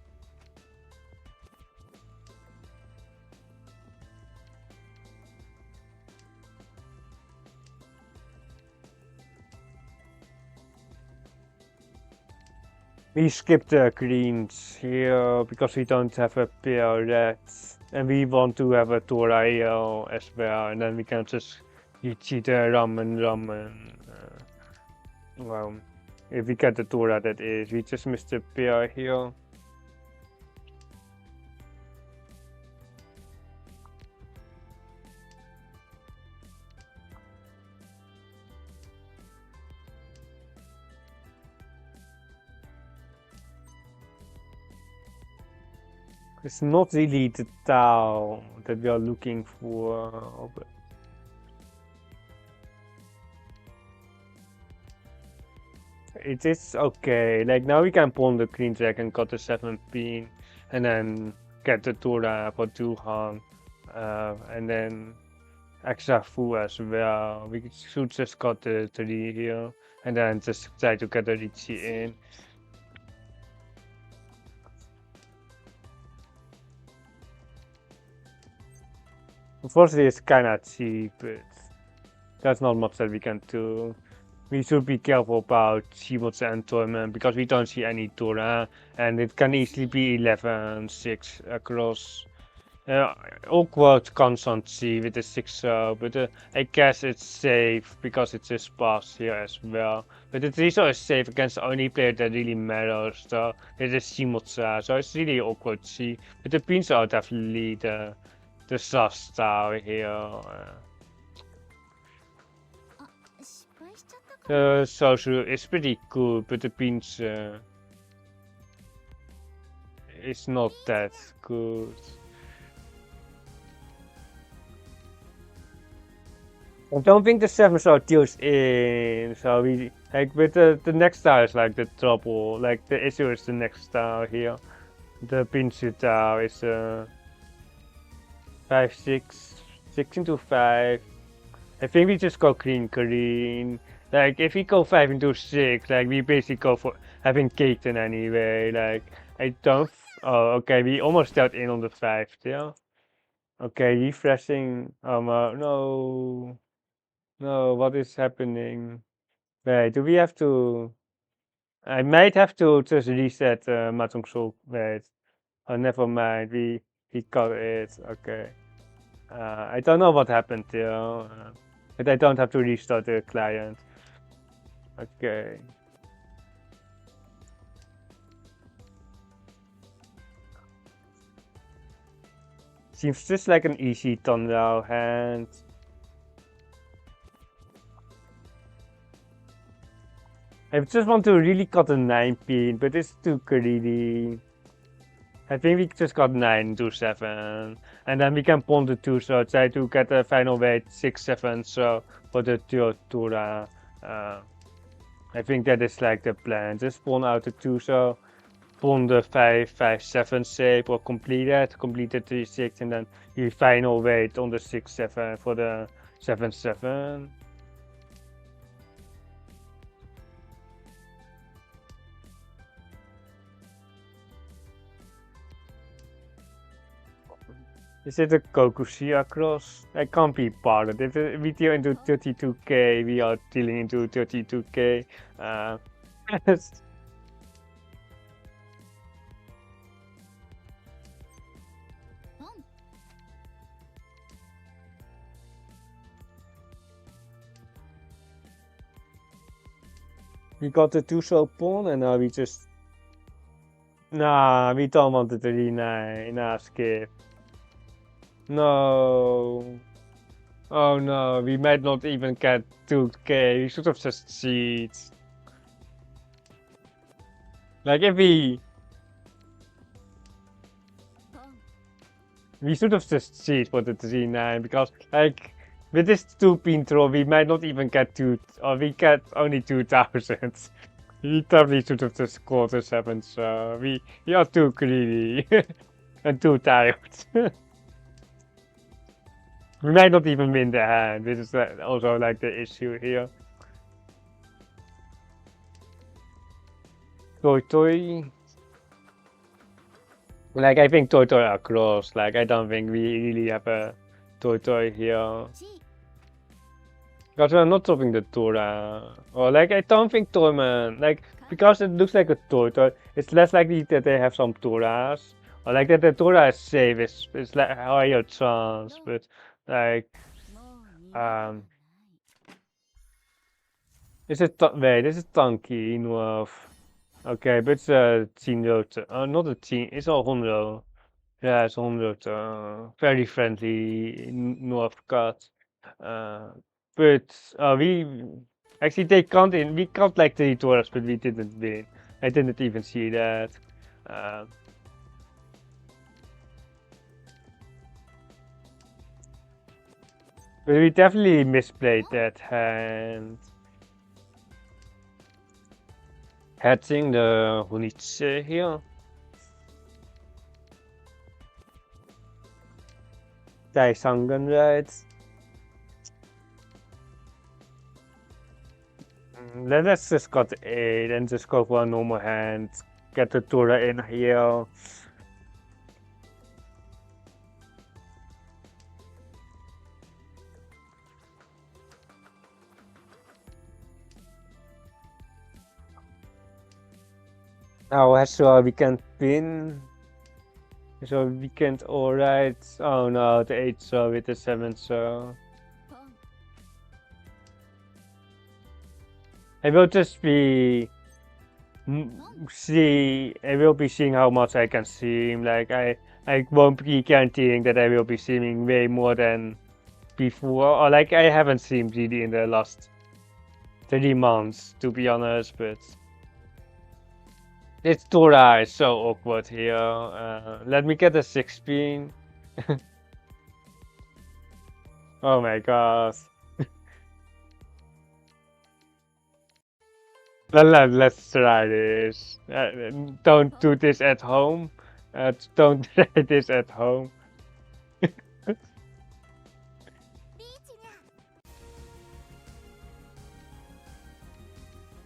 We skipped the greens here because we don't have a pair red. And we want to have a Tora here as well. And then we can just cheat the ramen. Well, if we get the Tora, that is. We just missed the pair here. It's not really the Tao that we are looking for. But it is okay. Like now we can pawn the queen jack and got the 7-pin, and then get the Tora for 2 hand, and then extra full as well. We should just got the 3 here, and then just try to get the Riichi in. Unfortunately, it's kinda cheap, but there's not much that we can do. We should be careful about Shimotsu and Tournament because we don't see any Tora, and it can easily be 11-6 across. Awkward constancy with the 6, but I guess it's safe because it's a sparse here as well. But it's also safe against the only player that really matters, so it is Shimotsu, so it's really awkward to see. But the pins are definitely the soft style here. あ、失敗しちゃったか The social is pretty good, but the pins is not that good. I don't think the 7 star deals in, so we like with the next star is like the trouble. Like the issue is the next star here. The pinch star is 5-6, 6 into 5. I think we just go green. Like if we go 5 into 6, like we basically go for having Katen anyway. Like I don't. Oh, okay, we almost got in on the 5 still. Okay, refreshing. No. No, what is happening? Wait, do we have to? I might have to just reset Mahjong Soul. Wait. Oh, never mind. We got it. Okay. I don't know what happened there, but I don't have to restart the client. Okay. Seems just like an easy thumbnail hand. I just want to really cut a 9-pin, but it's too greedy. I think we just got 9 to 7, and then we can pawn the 2, so try to get a final weight 6-7, so for the Tora. I think that is like the plan. Just pawn out the 2, so pawn the 5-5-7 shape or complete the 3-6, and then the final weight on the 6-7 for the 7-7. Is it a Kokushia cross? I can't be part of it. If we deal into 32k, we are dealing into 32k. We got the 2-shell pawn, and now we just... Nah, we don't want the 3-9. Nah, skip. No. Oh no, we might not even get 2k. We should have just cheated. Like if we should have just cheated for the 3-9 because like with this 2-pin throw we might not even get 2 or we get only 2000. We probably should have just scored the 7, so we are too greedy and too tired. We might not even win the hand, which is also like the issue here. Toy. Like I think Toy are close, like I don't think we really have a Toy here. Because we're not dropping the Tora. Or like I don't think Torman, like because it looks like a Toy, it's less likely that they have some Toras. Or like that the Tora is safe, it's like a higher chance, but like is it wait, this is Tanky North. Okay, but it's a Team not a team, it's a Honro. Yeah, it's 100. Very friendly North cut. But we actually they can't in. We can't like the Taurus, but we didn't win. I didn't even see that. But we definitely misplayed that hand. Hatching the Riichi here. Sangan, right? Let's just got 8 and just go for a normal hand. Get the Tora in here. Oh, so we can pin. So we can't alright. Oh no, the 8 so with the 7 so. I will just be I will be seeing how much I can stream. Like I won't be guaranteeing that I will be streaming way more than before. Or like I haven't streamed really in the last 3 months to be honest, but this Tora is so awkward here. Let me get a 6-pin. Oh my god. Let's try this. Don't do this at home. Don't try this at home.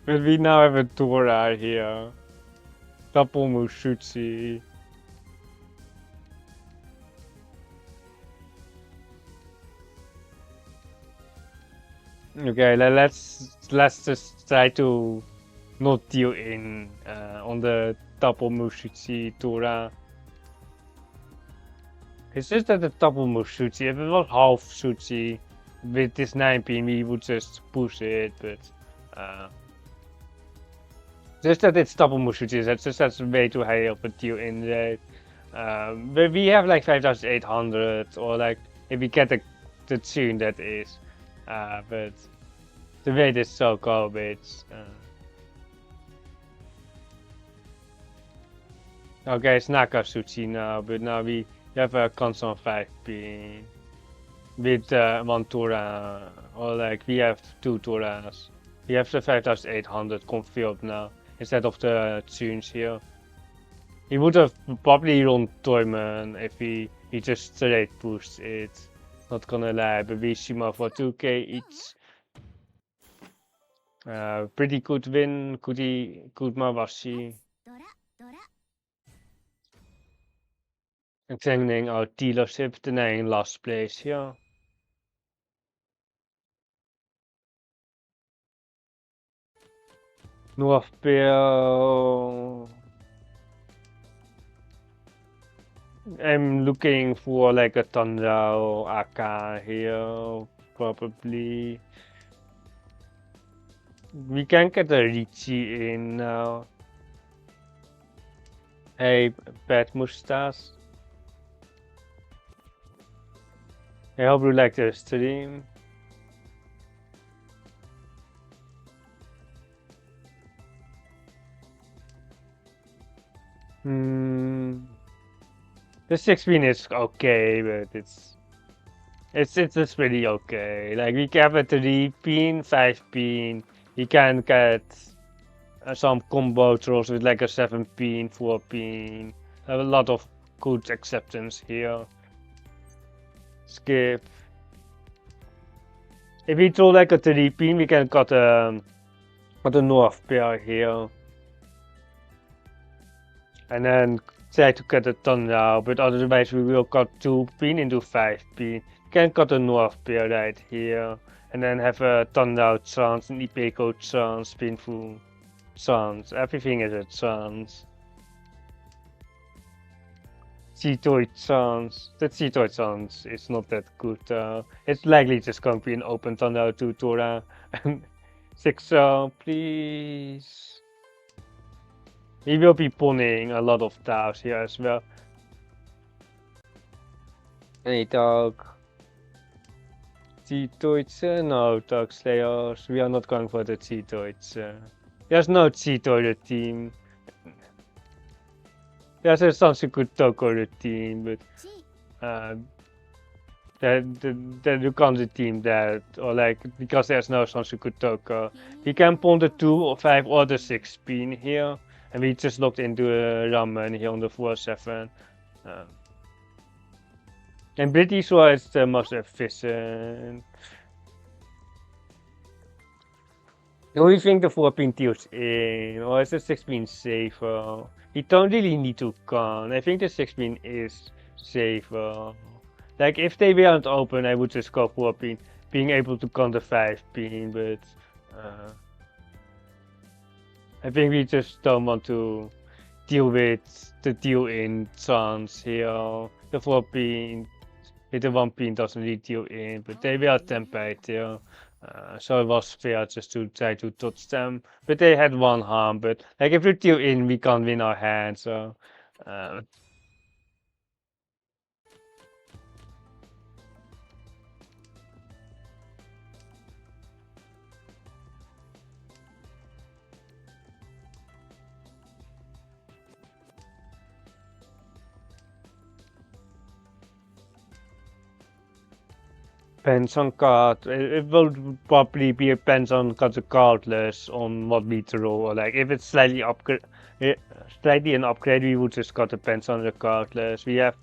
But we now have a Tora here. Double Mushutsu. Okay, let's just try to not deal in on the double Mushutsu Tora. It's just that the double Mushutsu, if it was half Suchi with this 9-pin, we would just push it, but just that it's double Mushutsu, that's way too high of a deal in rate. But we have like 5,800, or like if we get the tune that is. But the rate is so garbage. Okay, it's Nakasuchi now, but now we have a constant 5-pin with 1 Tora, or like we have 2 Toras. We have the 5,800 confirmed now instead of the tunes here. He would have probably run Toyman if he just straight pushed it. Not gonna lie, but we Shima for 2k each. Pretty good win, good Mawashi. Examining our dealership, denying last place here. North Bill. I'm looking for like a Tundra or Aka here, probably. We can get a Riichi in now. Hey, bad mustache. I hope you like the stream. The 6-pin is okay, but it's just really okay. Like we have a 3-pin, 5-pin. You can get some combo trolls with like a 7-pin, 4-pin. Have a lot of good acceptance here. Skip. If we throw like a 3-pin, we can cut a north pair here. And then try to cut a Tenhou, but otherwise we will cut 2-pin into 5-pin. You can cut a north pair right here. And then have a Tenhou chance, an Ipeco chance, pinful chance. Everything is a chance. Cheetoid chance. The Cheetoid chance is not that good. It's likely just going to be an open Tenhou to Tora. 6 please. We will be pawning a lot of tiles here as well. Any dog? Cheetoids? No, Dog Slayers. We are not going for the Cheetoids. There's no Cheetoid team. There's a Sansuku Toko team, but then you can't team that, or like because there's no Sansuku Toko. We can pawn the 2 or 5 or the 6-pin here. And we just looked into a ramen here on the 4-7. And British was the most efficient. Do we think the 4-pin tilts in, or is the 6-pin safer? You don't really need to con. I think the 6-pin is safer. Like if they weren't open, I would just go 4-pin, being able to con the 5-pin, but I think we just don't want to deal with the deal in chance here. The 4-pin with the 1-pin doesn't really deal in, but they were tempered here. So it was fair just to try to touch them. But they had 1 harm, but like if we deal in, we can't win our hand, so depends on card. It will probably be depends on the card list on what we throw. Or like if it's slightly an upgrade, we would just got depends on the card list. We have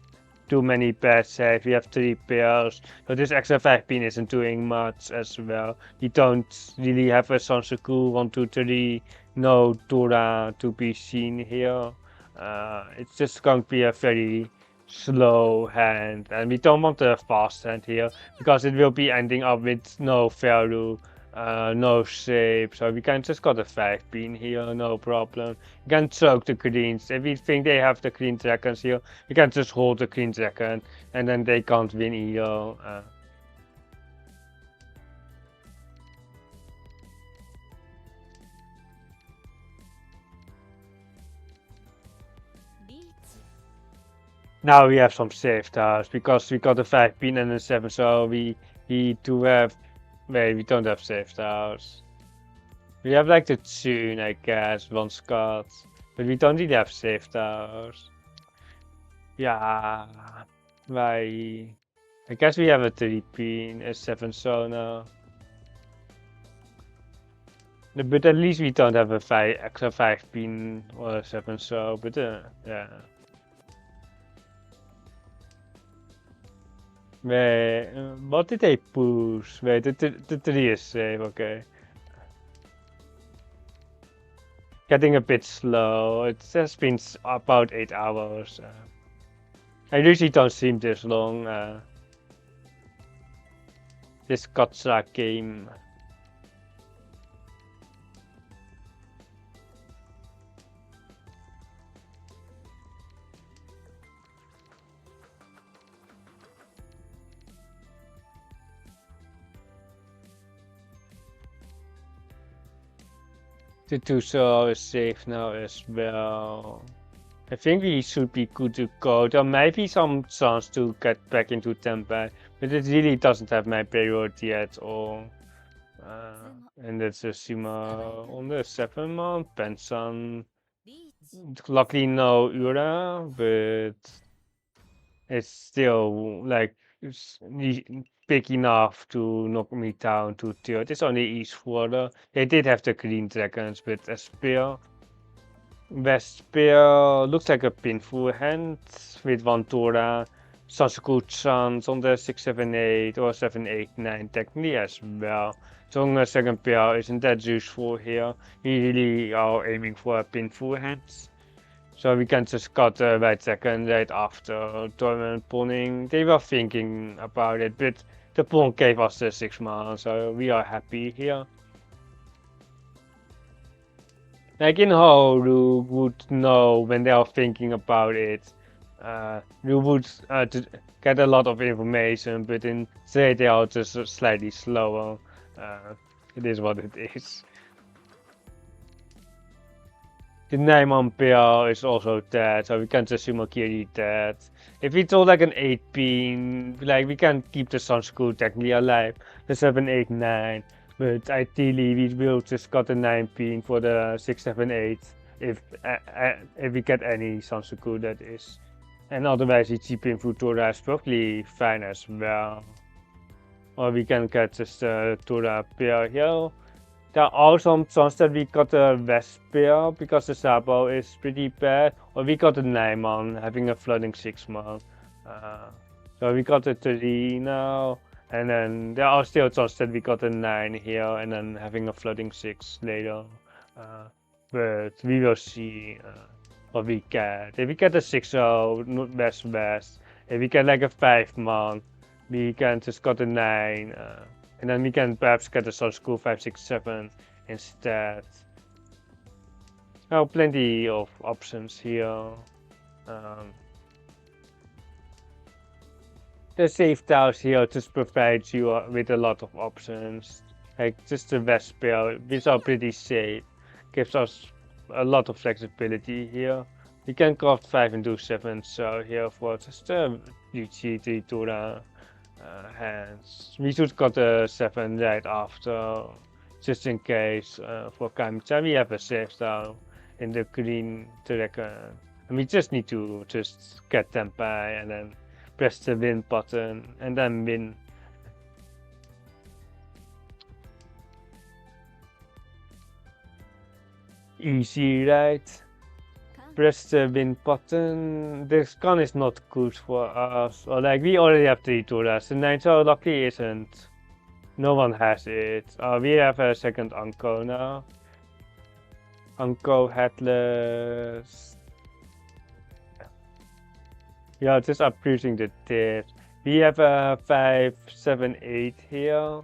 too many pairs saved. We have 3 pairs, so this extra 5-pin isn't doing much as well. We don't really have a Sansuku 1, 2, 3, no Tora to be seen here. It's just going to be a very slow hand, and we don't want a fast hand here because it will be ending up with no value, no shape, so we can just got a 5-pin here, no problem. You can choke the greens. If we think they have the green dragons here, you can just hold the green dragon and then they can't win either. Now we have some safe tiles because we got a 5-pin and a 7, so we do have. Wait, we don't have safe tiles. We have like the tune, I guess, 1 Scott, but we don't really have safe tiles. Yeah, I guess we have a 3-pin, a 7 so now. But at least we don't have a extra 5-pin or a 7 so, but yeah. Wait, what did they push? Wait, the 3 is safe, okay. Getting a bit slow. It has been about 8 hours. I usually don't stream this long. This gacha game. The 2 so is safe now as well. I think we should be good to go. There might be some chance to get back into Tempai, But it really doesn't have my priority at all. And that's a Sima on the 7 month, Pensan. リーチ Luckily no Ura, but it's still like big enough to knock me down to third. It's only East Water. They did have the green dragons, but a spear. West spear looks like a pinful hand with one Tora. Such a good chance on the 6, 7, 8 or 7, 8, 9 technically as well. So on the second pair isn't that useful here. We really are aiming for a pinful hands. So we can just cut the right second right after tournament pawning. They were thinking about it, but the pawn gave us the 6 mana, so we are happy here. Like in how you would know when they are thinking about it. You would get a lot of information, but in say they are just slightly slower. It is what it is. The 9 pair is also dead, so we can just Sumakiri dead. If it's all like an 8 pin, like we can keep the Sun School technically alive, the 7, 8, 9. But ideally we will just got the 9 pin for the 6, 7, 8 if we get any Sun School that is. And otherwise Riichi pin Futura is probably fine as well. Or we can get just the Tura pair here. There are some chances that we got a West pair because the Sabo is pretty bad. Or we got a 9 having a flooding 6 so we got a 3 now. And then there are still chances that we got a 9 here and then having a flooding 6 later. But we will see what we get. If we get a 6-0, not West. If we get like a 5 we can just got a 9. And then we can perhaps get a Sun School 5, 6, 7 instead. Oh, plenty of options here. The safe tiles here just provides you with a lot of options. Like just the West pair, which are pretty safe. Gives us a lot of flexibility here. We can craft 5 and do 7, so here for just a Riichi Tura hands. We should got a 7 right after, just in case for Kamicha we have a safe style in the green dragon. And we just need to just get them by and then press the win button and then win. Easy, right? Press the win button. This gun is not good for us. Or like we already have 3 Turas. The 9 so lucky isn't. No one has it. We have a second Uncle now. Uncle headless. Yeah, just upgrading the tips. We have a 5, 7, 8 here.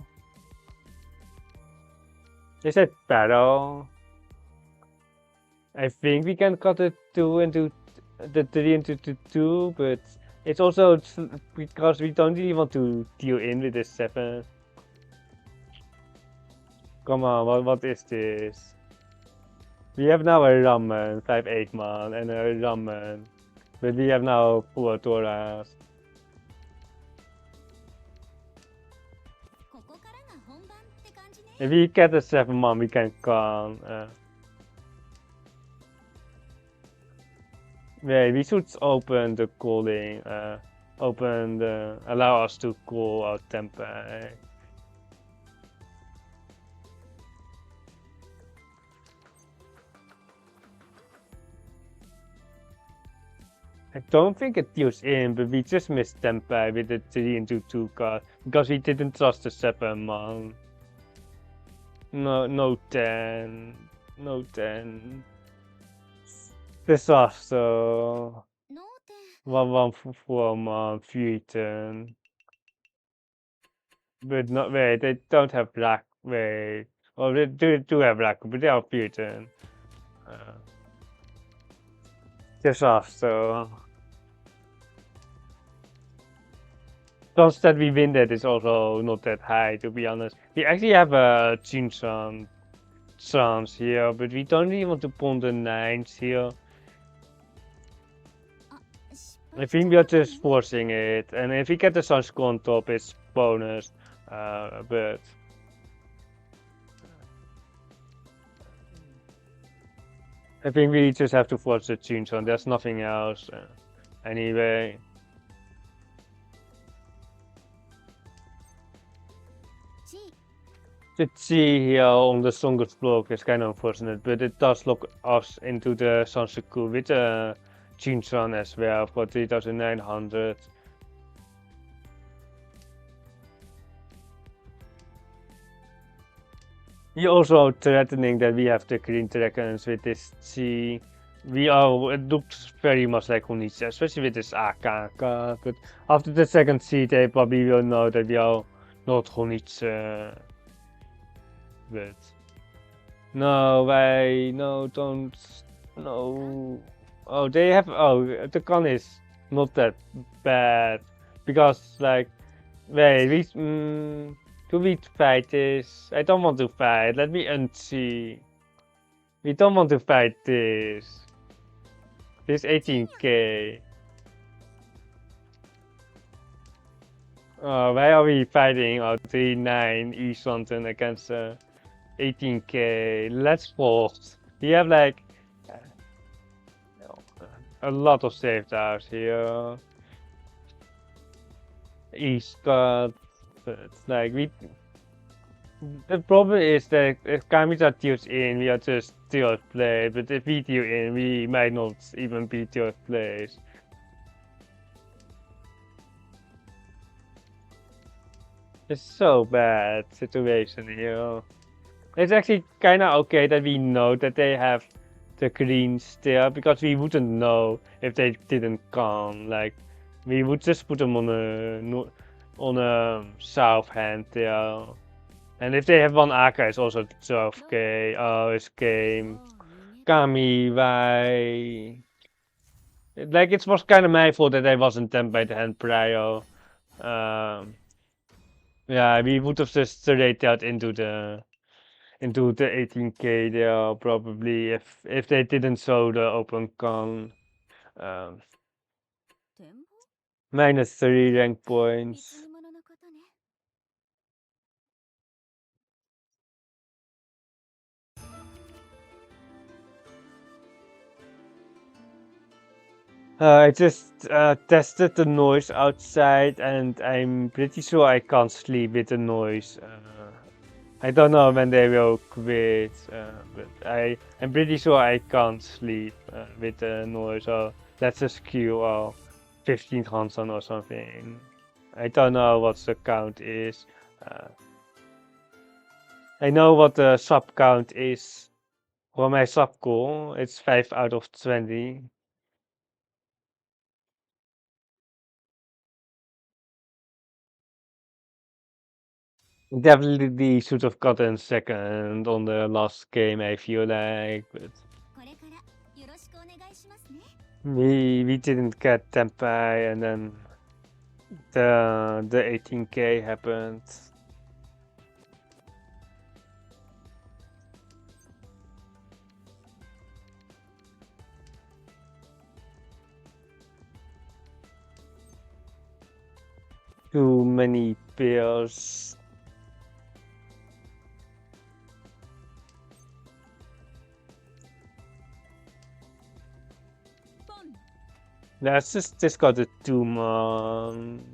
Is that battle? I think we can cut the 2 into the 3 into the 2, but it's also because we don't really want to deal in with the 7. Come on, what is this? We have now a Ramen, 5, 8 man, and a Ramen. But we have now 4 Toras. If we get a 7 man, we can come. Wait, we should open the calling, allow us to call our temper. I don't think it deals in, but we just missed Tempai with the 3 into 2 card because we didn't trust the 7 man. No 10. No 10. Disaster. 1 4 man, 3 10. But not wait, they don't have black. Wait. Well, they do have black, but they are 3 10. Disaster. Chance that we win that is also not that high, to be honest. We actually have a Chinsan chance here, but we don't really want to pawn the 9s here. I think we are just forcing it, and if we get the Sunsko on top, it's bonus. But I think we just have to force the Chunson. There's nothing else. Anyway. The G here on the strongest block is kind of unfortunate, but it does lock us into the Sansaku with the Chunson as well for 3900. He also threatening that we have the green dragons with this G. It looks very much like Honitsu, especially with this AK card, but after the second C they probably will know that we are not Honitsu. But no way, no, don't, no. Oh, they have, oh, the gun is not that bad, because like, wait, do we fight this? I don't want to fight, let me unsee. We don't want to fight this. This 18k. Oh, why are we fighting our 3-9 E-Something against 18k? Let's force. We have like a lot of saved out here. East got, but like the problem is that if Kamita deals in, we are just third place, but if we deal in, we might not even be third place. It's so bad situation here. It's actually kinda okay that we know that they have the green still, because we wouldn't know if they didn't come. Like, we would just put them on a south hand there. And if they have one Aka, it's also 12k. Oh, it's game. Kami, why? Like, it was kind of my fault that I wasn't tamped by the hand prior. Yeah, we would have just straight out into the 18k there probably if they didn't show the open con. -3 rank points. I just tested the noise outside, and I'm pretty sure I can't sleep with the noise. I don't know when they will quit, but I'm pretty sure I can't sleep with the noise. So let's just queue 15 Hanson or something. I don't know what the count is. I know what the sub count is for my sub goal. It's 5 out of 20. Definitely should have gotten second on the last game, I feel like, but we didn't get Tempai, and then the 18k happened. Too many pills. Let's just got the 2-mon.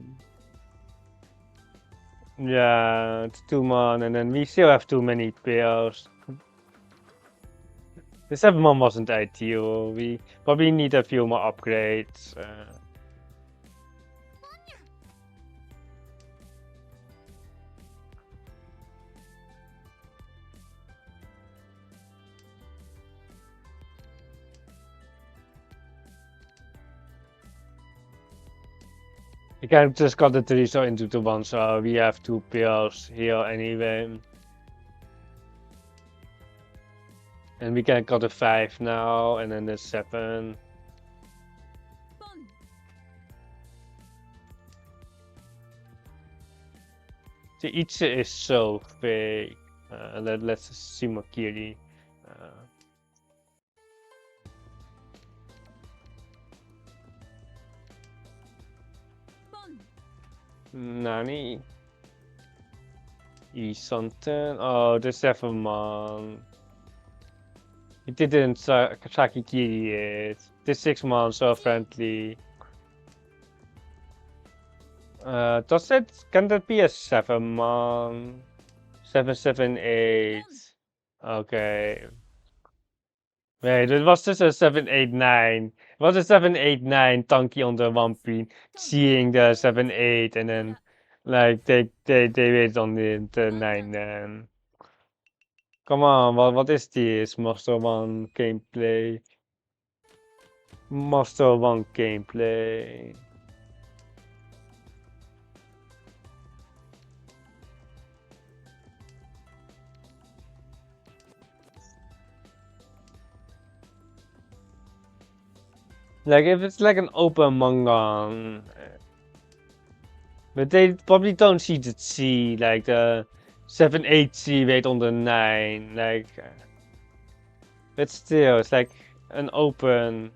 Yeah, it's 2-mon, and then we still have too many pills. The 7-mon wasn't ideal. We probably need a few more upgrades. We can just got the 3 so into the 1, so we have 2 pills here anyway. And we can got a 5 now, and then the 7. The Itse is so fake. Let's see Makiri. Nani? Something. Oh, the 7-man. He didn't Sakikiri it. The 6-man so friendly. Can that be a 7-man? 778. Okay. Wait, it was just a 789. It was a 789 tanky on the 1 pin, seeing the 78 and then like they wait on the 9 then. Come on, what is this? Master 1 gameplay. Master 1 gameplay. Like if it's like an open manga, but they probably don't see the C, like the 7-8C wait on the 9, like, but still, it's like an open.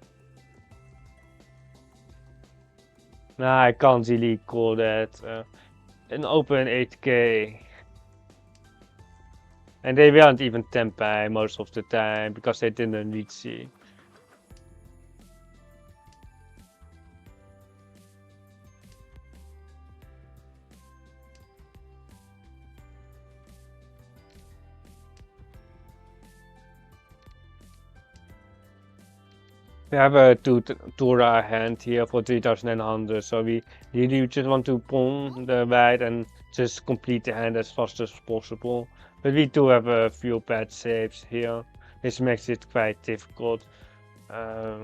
Nah, I can't really call that an open 8K. And they weren't even Tempai most of the time because they didn't reach C. We have a Tura hand here for 3900, so we really just want to pawn the white and just complete the hand as fast as possible. But we do have a few bad saves here, which makes it quite difficult. I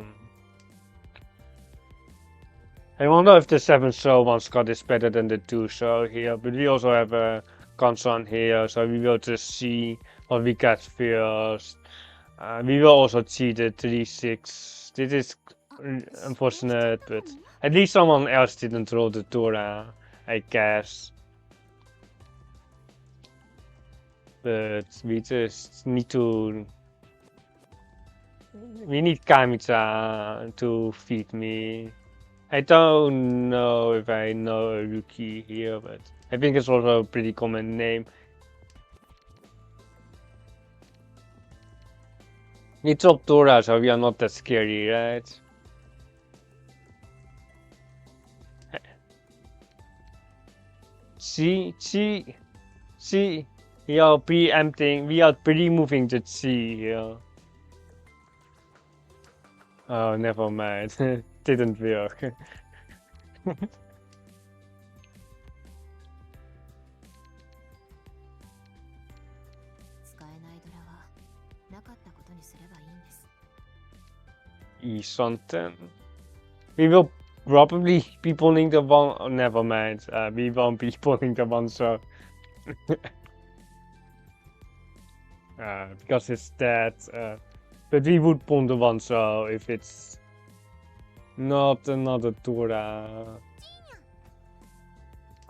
wonder if the 7-show one Scott is better than the 2-show here, but we also have a Kansan here, so we will just see what we get first. We will also see the 3-6. This is unfortunate, but at least someone else didn't roll the Tora, I guess. But we just need to... We need Kamicha to feed me. I don't know if I know a rookie here, but I think it's also a pretty common name. We top Tora, so we are not that scary, right? See, we are preempting, we are pre-moving the C here. Oh, never mind, didn't work. Something. We will probably be pulling the one. Oh, never mind. We won't be pulling the one, so because it's dead. But we would pull the one, so if it's not another Tura.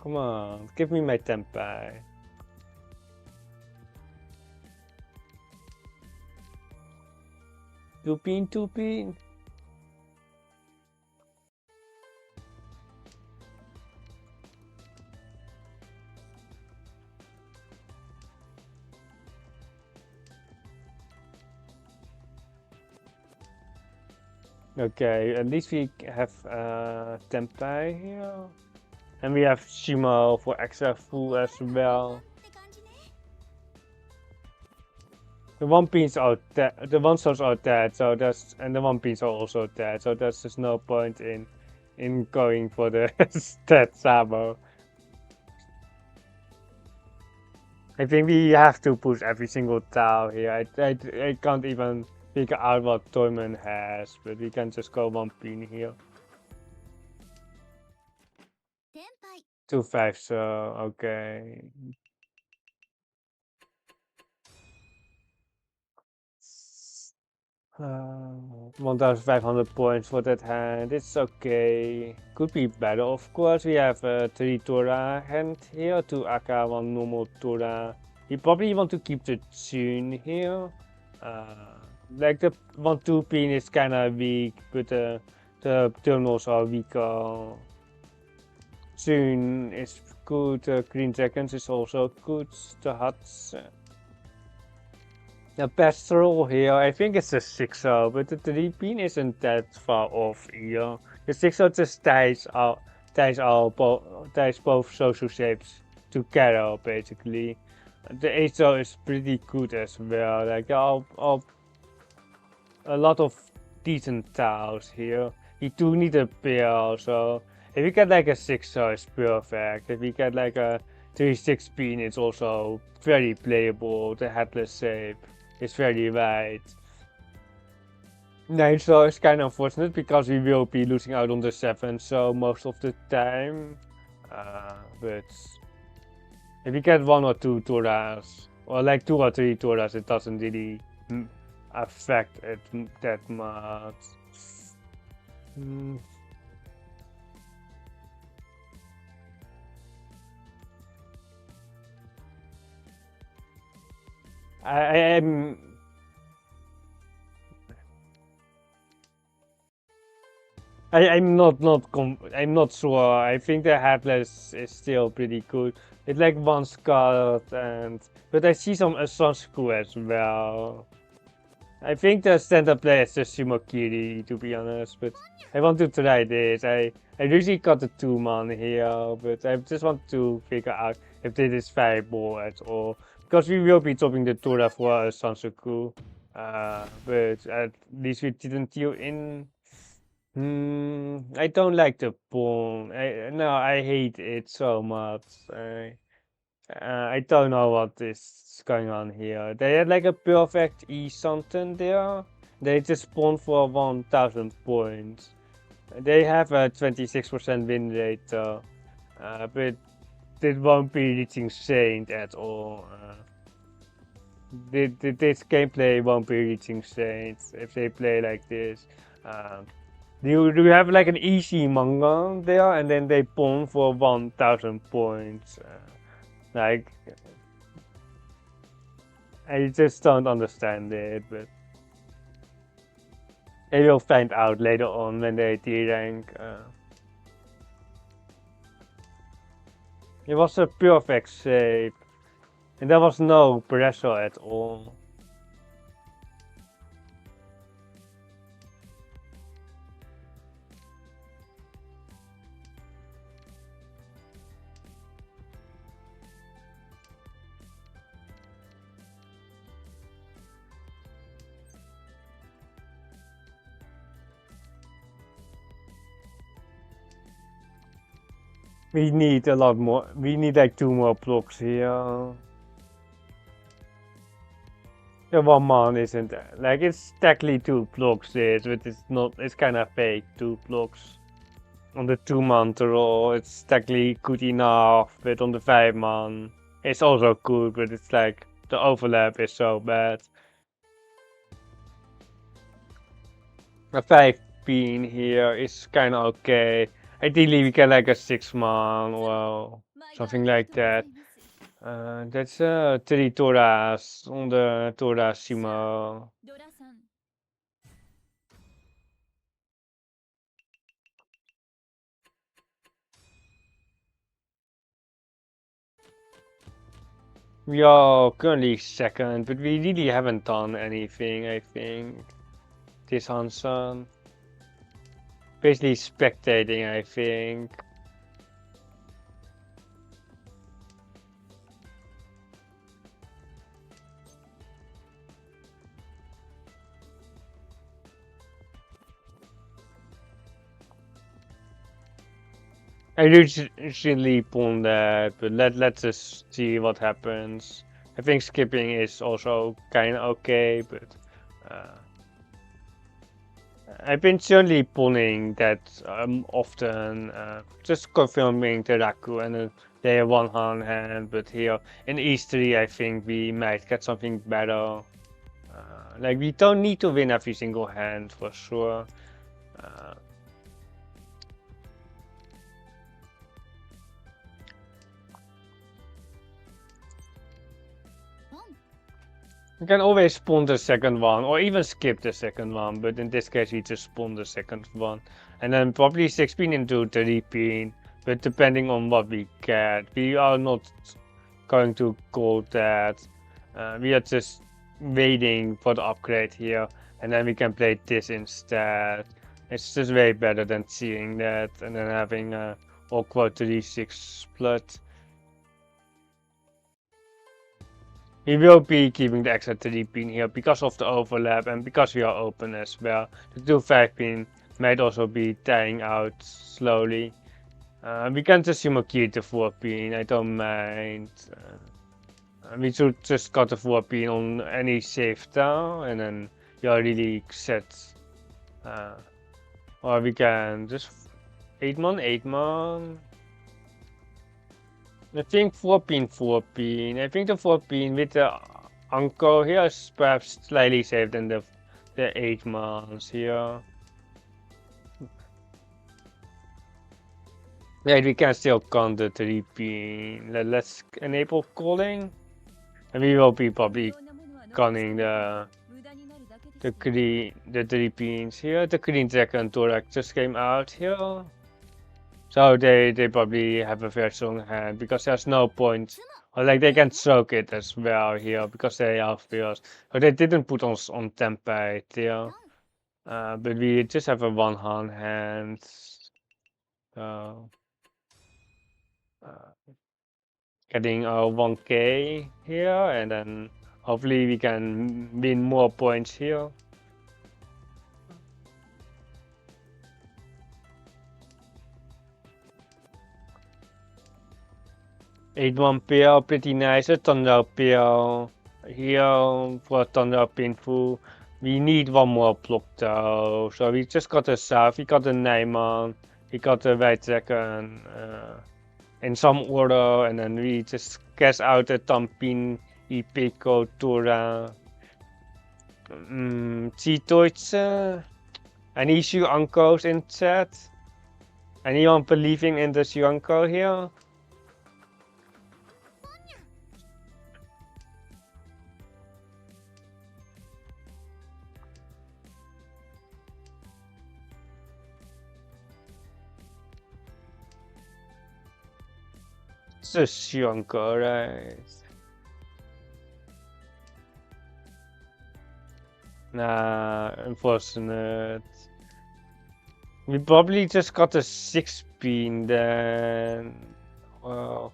Come on, give me my Tempai. Two pin. Okay, at least we have Tempai here. And we have Shimo for extra full as well. The 1-pins are dead, the 1-shots are dead, so that's, and the 1-pins are also dead, so there's just no point in going for the dead Sabo. I think we have to push every single tile here. I can't even figure out what Toyman has, but we can just go 1-pin here. 2-5, so okay. 1500 points for that hand, it's okay. Could be better, of course. We have 3 Tora hand here, 2 Aka, 1 normal Tora. You probably want to keep the Tune here. Like the 1-2 pin is kinda weak, but the terminals are weaker. June is good. Green Dragons is also good. The Huts. The Pastoral here, I think it's a 6-0, but the 3-pin isn't that far off either. The 6-0 just ties both social shapes together, basically. The 8-0 is pretty good as well. Like, there are a lot of decent tiles here. You do need a pair, so if you get like a 6-0, it's perfect. If you get like a 3-6-pin, it's also very playable. The headless shape is very right. 9-0 is kind of unfortunate because we will be losing out on the 7-0 most of the time. But if you get 1 or 2 Toras, or like 2 or 3 Toras, it doesn't really affect it that much. I'm not sure. I think the headless is still pretty good. It's like 1 card, but I see some Asasku as well. I think the standard play is just Shumokiri, to be honest, but I want to try this. I usually got the 2-man here, but I just want to figure out if this is viable at all. Because we will be dropping the Tora for a Sansoku, but at least we didn't deal in. I don't like the pawn. No, I hate it so much. I don't know what is going on here. They had like a perfect E something there. They just spawned for 1000 points. They have a 26% win rate though, but it won't be reaching Saint at all. This gameplay won't be reaching Saint if they play like this. Do you have like an easy manga there, and then they pawn for 1000 points? Like, I just don't understand it, but I will find out later on when they D-rank. It was a perfect shape, and there was no pressure at all. We need a lot more. We need like 2 more blocks here. The 1-man isn't like, it's technically 2 blocks this, but it's not. It's kind of fake 2 blocks. On the 2-man roll, it's technically good enough, but on the 5-man, it's also good, but it's like the overlap is so bad. A 5-pin here is kind of okay. Ideally, we get like a 6-man, well, something like that. That's 3 Toras on the Tora Shimo. We are currently second, but we really haven't done anything, I think, this Hansen. Basically spectating, I think. I usually pawn that, but let's just see what happens. I think skipping is also kind of okay, but I've been certainly pulling that often, just confirming the Raku and they have 1 hand, but here in E3 I think we might get something better. Like, we don't need to win every single hand for sure. You can always spawn the second one, or even skip the second one, but in this case we just spawn the second one. And then probably 6-pin into 3-pin, but depending on what we get, we are not going to call that. We are just waiting for the upgrade here, and then we can play this instead. It's just way better than seeing that and then having a awkward 3-6 split. We will be keeping the extra 3 pin here because of the overlap and because we are open as well. The 2-5 pin might also be dying out slowly. We can just keep the 4 pin, I don't mind. We should just cut the 4 pin on any save down and then you're really set. Or we can just 8-mon, 8-mon. I think 4 pin, 4 pin. I think the 4 pin with the uncle here is perhaps slightly safer than the 8-mons here. Right, we can still count the 3 pin. Let's enable calling. And we will be probably gunning the 3 pins here. The green jacket and thorax just came out here. So they probably have a very strong hand because there's no point. Or like they can stroke it as well here because they are fierce. So they didn't put us on template here. But we just have a 1 hand. Getting our 1k here and then hopefully we can win more points here. Eight-1 PL, pretty nice. A thunder PL here for thunder painful. We need one more block though. So we just got a South, we got a Nijman, we got a White Dragon in some order, and then we just cash out a Tampin, Ipeco, Tora, Deutsche. Any Shuankos in chat? Anyone believing in the Shuanko here? It's a Shuanko, right? Nah, unfortunate. We probably just got a 6-pin then. Well,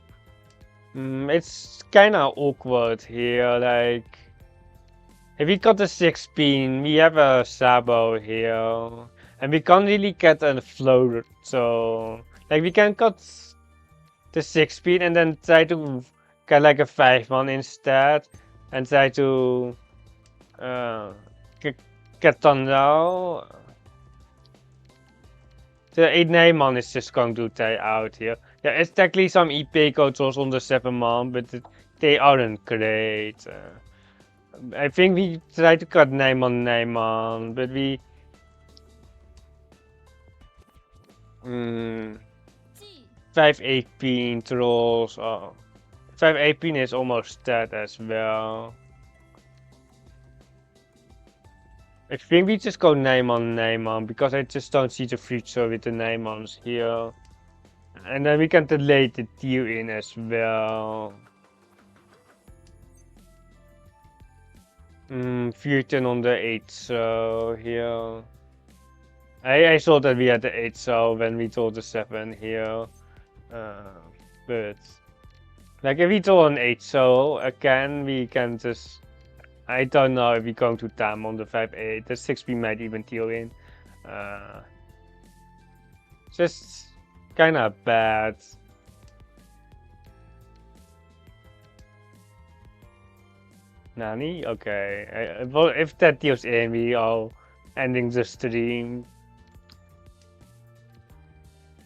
it's kinda awkward here, like... If we got a 6-pin, we have a Sabo here. And we can't really get a float, so... Like, we can cut the 6-pin and then try to get like a 5-1 instead. And try to... get done now. The 8-9-man is just going to die out here. Yeah, it's technically some EP codes also on the 7-man, but they aren't great. I think we tried to cut 9-man, 9-man, but we... 5-8-pin trolls. 5-8-pin is almost dead as well. I think we just go 9-man, 9-man because I just don't see the future with the 9-mans here. And then we can delay the deal in as well. Future on the 8 so here. I saw that we had the 8 so when we told the 7 here. But like if we told an 8 so again we can just... I don't know if we're going to time on the 5-8. The 6-pin might even deal in. Just kind of bad. Nani? Okay. Well, if that deals in, we are ending the stream.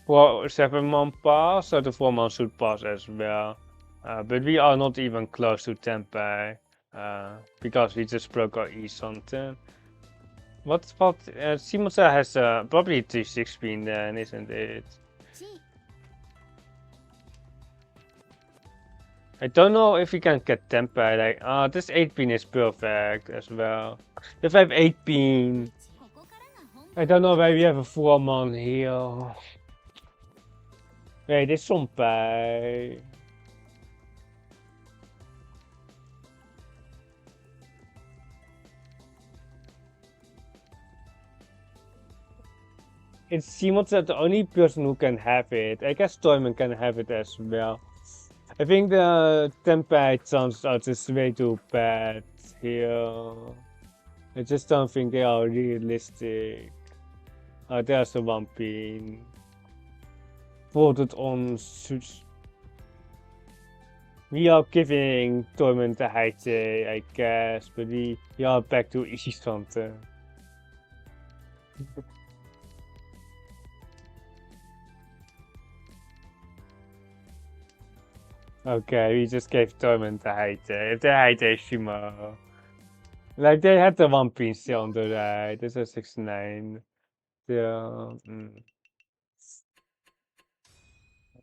7-man pass, so the 4-man should pass as well. But we are not even close to Tempai. Because we just broke our E-something. Simonsa has probably 3-6-pin then, isn't it? I don't know if we can get Tempai, like, this 8-pin is perfect as well. The 5-8-pin. I don't know why we have a 4-man here. Nee, dit is Sonpai. It seems that the only person who can have it, I guess Toyman can have it as well. I think the Tenpai chances are just way too bad here. I just don't think they are realistic. There's a Vampire. Voted on. We are giving Toyman the high J, I guess, but we are back to Ishishante. Okay, we just gave Toyman the high J. If the high J Shima. Like they had the one piece still on the right. This is 69. Yeah.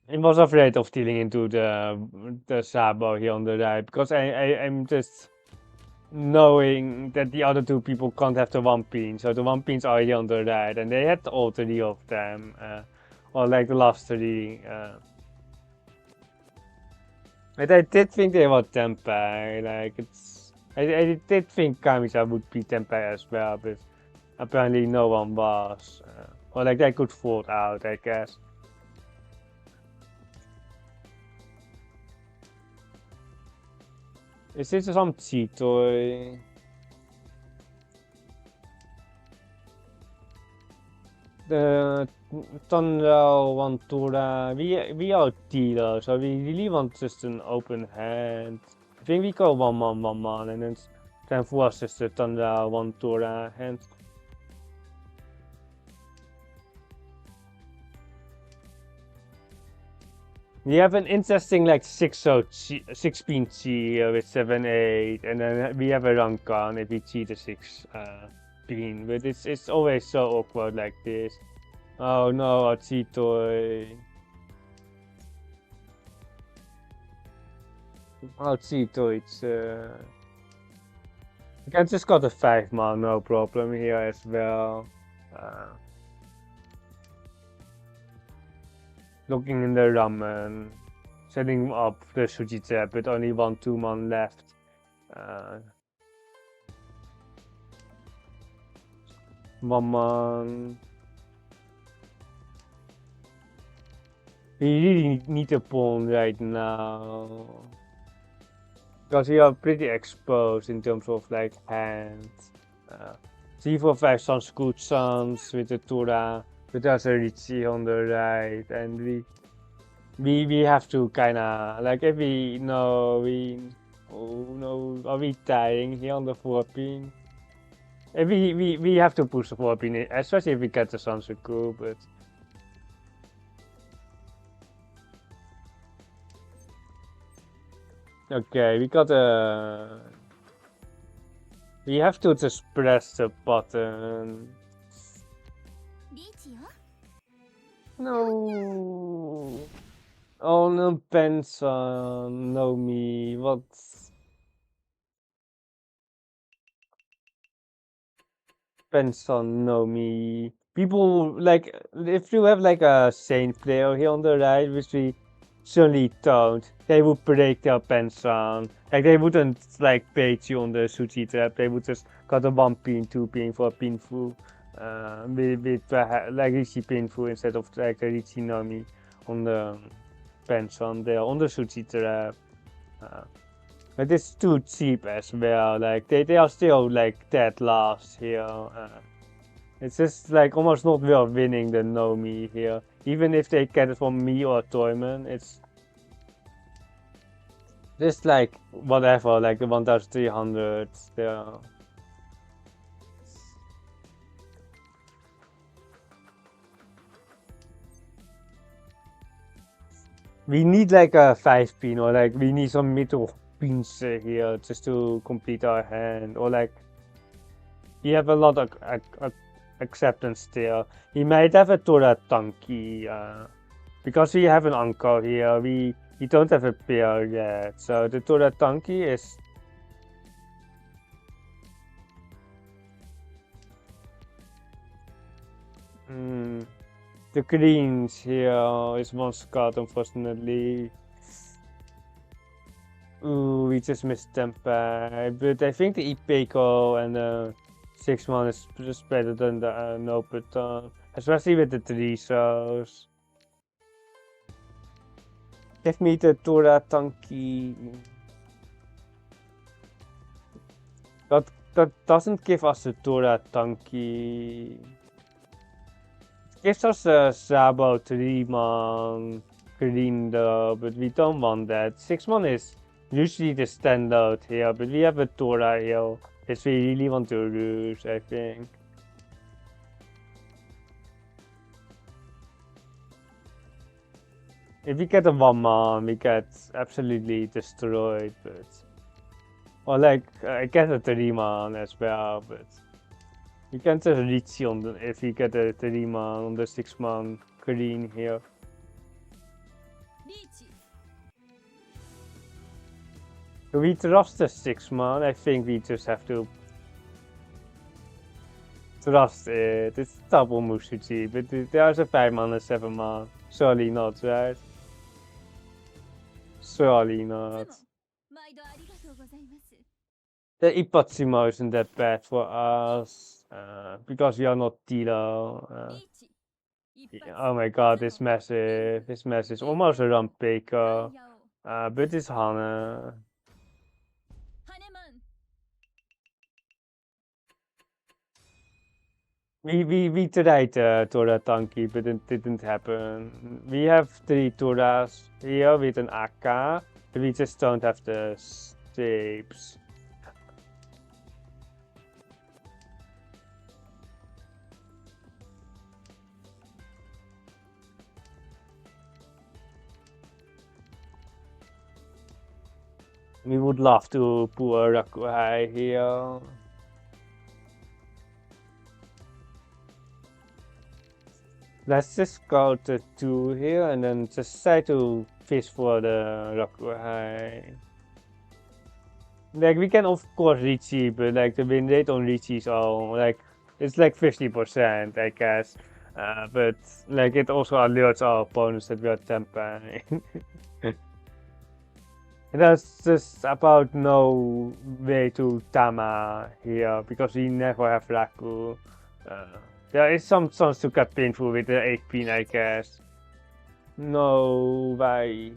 I was afraid of dealing into the Sabo here on the right because I'm just knowing that the other two people can't have the one pin. So the one pins are here on the right, and they had all three of them, or like the last three. But I did think they were Tenpai. Like I did think Kamisha would be Tenpai as well, but apparently no one was. Or like they could vote out, I guess. Is this some cheat toy? The Tanrao Wantura, we are dealers, so we really want just an open hand. I think we go 1 man, 1 man, and then for us just the Tanrao Wantura hand. We have an interesting like 6-pin cheat with 7-8, and then we have a Rankan if we cheat a 6-pin, but it's always so awkward like this. Oh no, a cheat toy. Oh, cheat toy, it's I can just got a 5-man, no problem here as well. Looking in the ramen, setting up the sushi trap with only 1-2 man left. 1 man. We really need a pawn right now. Because we are pretty exposed in terms of like hand. 3-4-5 sounds good sounds with the Tura. But there's a Riichi on the right, and we have to kinda like if we know oh no, are we dying here on the 4-pin? If we have to push the 4-pin, especially if we get the Sansuku, but okay, we have to just press the button. No. Oh no, Benson, no me, what? Benson, no me. People, like, if you have like a Saint player here on the right, which we certainly don't, they would break their Benson. Like, they wouldn't, like, bait you on the sushi trap, they would just cut a 1-pin, 2-pin for a pinfu. With like Riichi pinfu instead of like the Riichi Nami on the Benson there on the sushi trap. But it's too cheap as well. Like they are still like dead last here. It's just like almost not worth winning the Nomi here. Even if they get it from me or Toyman, it's just like whatever, like the 1300 there. We need like a 5-pin or like we need some middle pins here just to complete our hand, or like we have a lot of acceptance there. We might have a Tora Tanki because we have an uncle here. We don't have a pair yet, so the Tora Tanki is The greens here is one card, unfortunately. Ooh, we just missed Tempai, but I think the Ipeko and the 6-1 is just better than the no button, especially with the 3 shows. Give me the Tora Tanki. That doesn't give us a Tora Tanki. It gives us a Sabo 3-man green though, but we don't want that. 6-1 is usually the standout here, but we have a Tora here, which we really want to lose, I think. If we get a 1-man, we get absolutely destroyed, but... Or like, I get a 3-man as well, but... You can just Riichi on the, if you get a 3-man on the 6-man green here. We trust the 6-man, I think we just have to trust it. It's double Musuchi, but there's a 5-man and 7-man. Surely not, right? Surely not. The Ipatsimo isn't that bad for us, because we are not Tilo. Oh my god, this mess is almost a Rampeko, but it's Hana. We tried Tora Tanki, but it didn't happen. We have 3 Toras here with an AK, but we just don't have the shapes. We would love to put a Rakuhai here. Let's just go to 2 here and then just try to fish for the Rakuhai. Like, we can of course Riichi, but like the win rate on Riichi is all like, it's like 50%, I guess. But like it also alerts our opponents that we are Tempai. That's just about no way to Tama here, because we never have Raku. There is some chance to get painful with the 8-pin, I guess. No, why?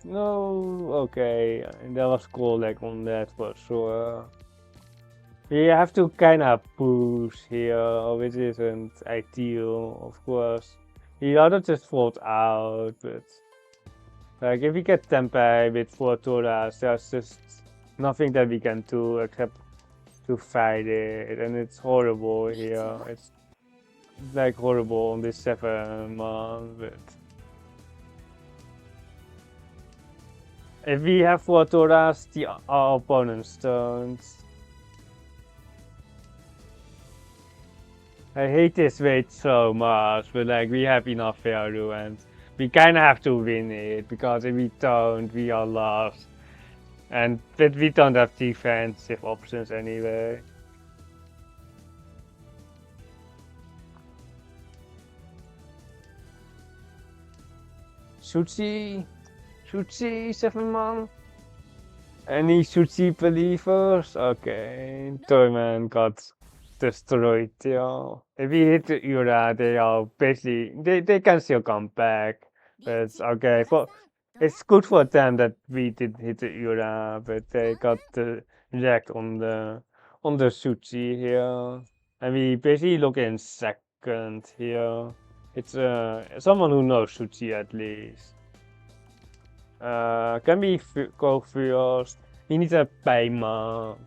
No, okay, there was callback on that for sure. We have to kind of push here, which isn't ideal, of course. He'd rather just fold out, but... Like, if we get Tempai with 4 Toras, there's just nothing that we can do except to fight it, and it's horrible here. It's like horrible on this 7-man, but... If we have 4 Toras, our opponents don't. I hate this weight so much, but like we have enough value and we kinda have to win it, because if we don't, we are lost. But we don't have defensive options anyway. Sushi? Sushi 7-man? Any Sushi believers? Okay, Toyman got destroyed, yeah. If we hit the Ura, they are basically, they can still come back. But it's okay, it's good for them that we did hit the Ura, but they got wrecked on the Sushi here. And we basically look in second here. It's someone who knows Sushi at least. Can we go first? We need a Payman.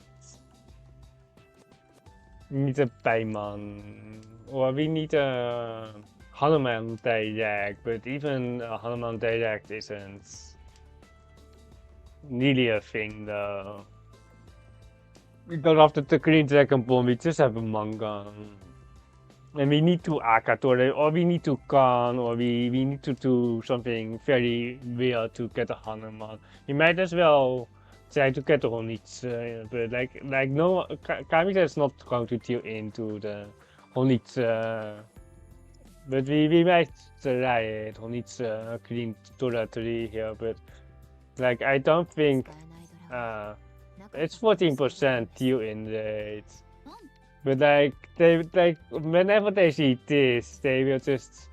We need a Payman. Or we need a Hanuman Direct, but even a Hanuman Direct isn't really a thing though. Because after the Green Dragon Bomb, we just have a Mangan. and we need to Akatore, or we need to Khan, or we need to do something very weird to get a Hanuman. We might as well try to get a Honitsu, but like no, Kamita is not going to deal into the Honitsu. But we might try it, Honitsu, clean Toratari here, but like I don't think it's 14% deal in rate. But like they whenever they see this, they will just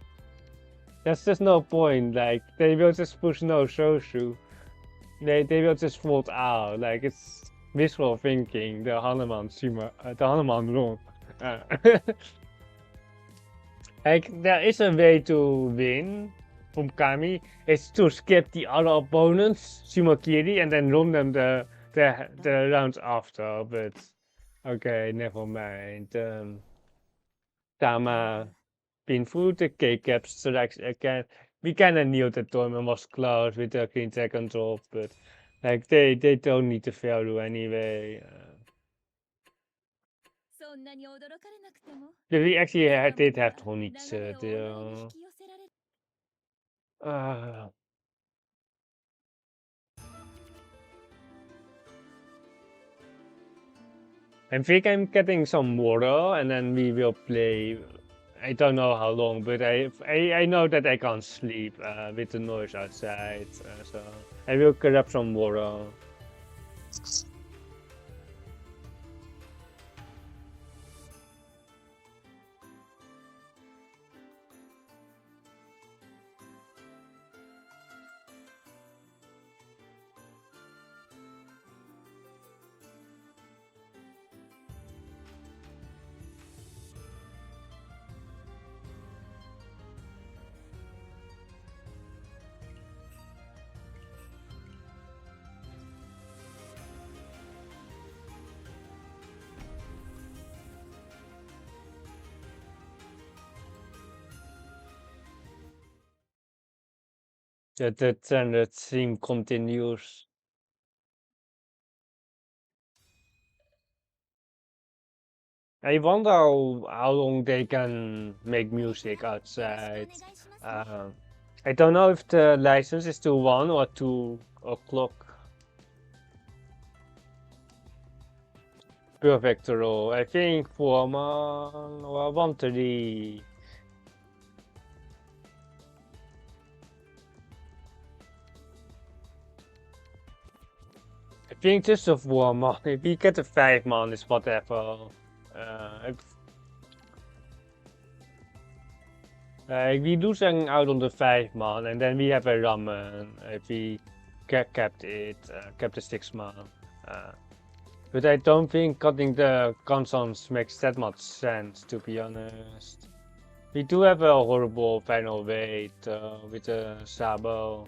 there's just no point. Like they will just push no Shoshu. They will just fold out. Like it's wishful thinking. The Hanuman wrong. Like there is a way to win from Kami. It's to skip the other opponents, Sumakiri, and then run them the rounds after. But okay, never mind. Tama been through the K-cap strikes again. We kinda knew the tournament was close with the green second drop, but like they don't need to fail anyway. We actually did have Honitsu there. I think I'm getting some water and then we will play. I don't know how long, but I know that I can't sleep with the noise outside, so I will grab some water. The standard theme continues. I wonder how long they can make music outside. I don't know if the license is to 1 or 2 o'clock. Perfect roll. I think 4 man or 1-3. I think just a 4 man. If we get a 5 man, it's whatever. We losing out on the 5 man, and then we have a ramen if we kept the 6 man. But I don't think cutting the consoles makes that much sense, to be honest. We do have a horrible final weight with the Sabo.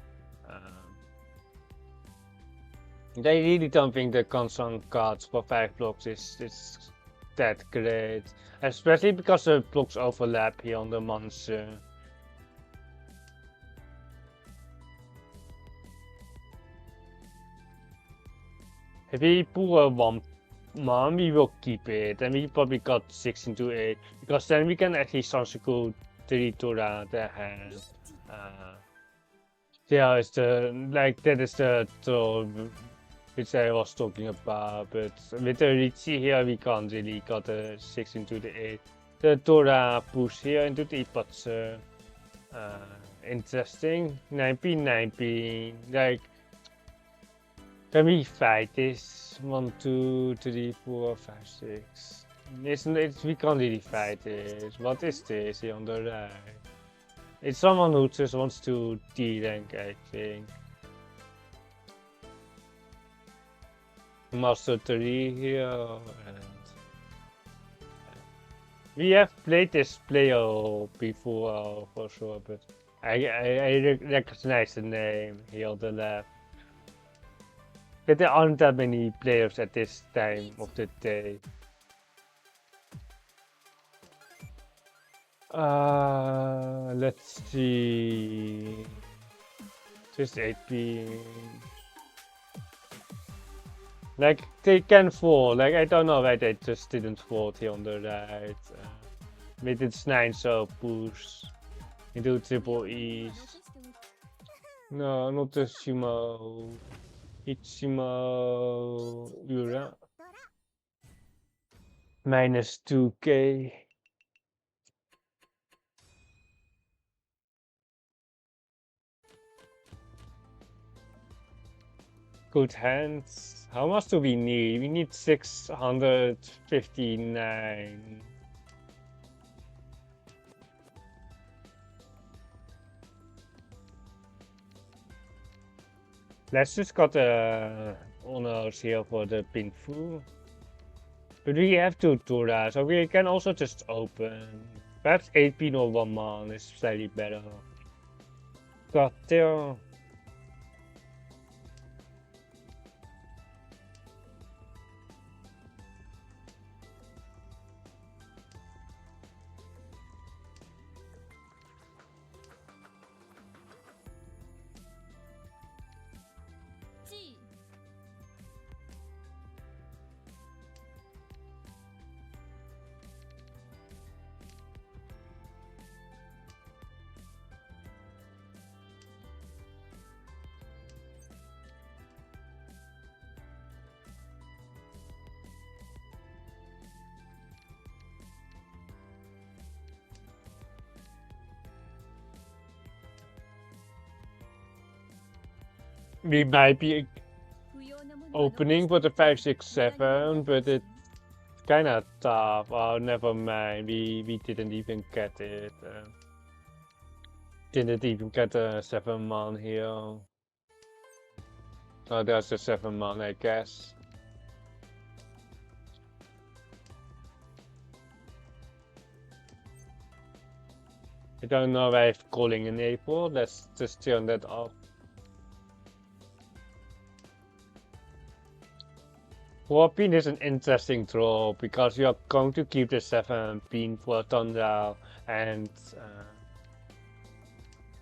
I really don't think the console cards for 5 blocks is that great. Especially because the blocks overlap here on the monster. If we pull a 1 man, we will keep it, and we probably got 6 into 8, because then we can actually Sansaku 3 Tora the hand. Yeah, it's that is the troll which I was talking about, but with the Riichi here we can't really got a 6 into the 8. The Tora push here into the Ipatsu. Interesting. 19, like can we fight this? 1, 2, 3, 4, 5, 6. We can't really fight this. What is this here on the right? It's someone who just wants to D-rank, I think. Master 3 here, and we have played this player before for sure, but I recognize the name here on the left. But there aren't that many players at this time of the day. Let's see. Just 8p. Like they can fall. Like I don't know why they just didn't fall here on the right. with its 9 so push into triple E's. No, not the Shimo. Ichimo Ura. Minus 2k. Good hands. How much do we need? We need 659. Let's just got the honors here for the Pinfu. But we have 2 Tura, so we can also just open. Perhaps 8 pin or 1 man is slightly better. Got there. We might be opening for the 567, but it's kinda tough. Oh, never mind. We didn't even get it. Didn't even get a 7 man here. Oh, that's a 7 man, I guess. I don't know if I have calling enabled. Let's just turn that off. Pin is an interesting draw because you are going to keep the 7 pin for Thunder and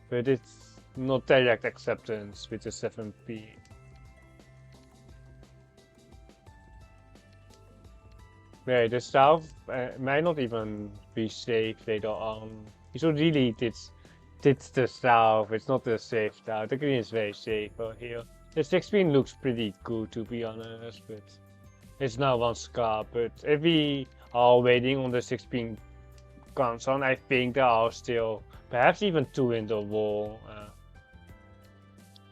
but it's not direct acceptance with the 7 pin. Wait, the south might not even be safe later on. You should really ditch the south. It's not the safe south. The green is very safe here. The 6 pin looks pretty good to be honest, but it's now 1 scar. But if we are waiting on the 6 pin comes on, I think there are still perhaps even 2 in the wall.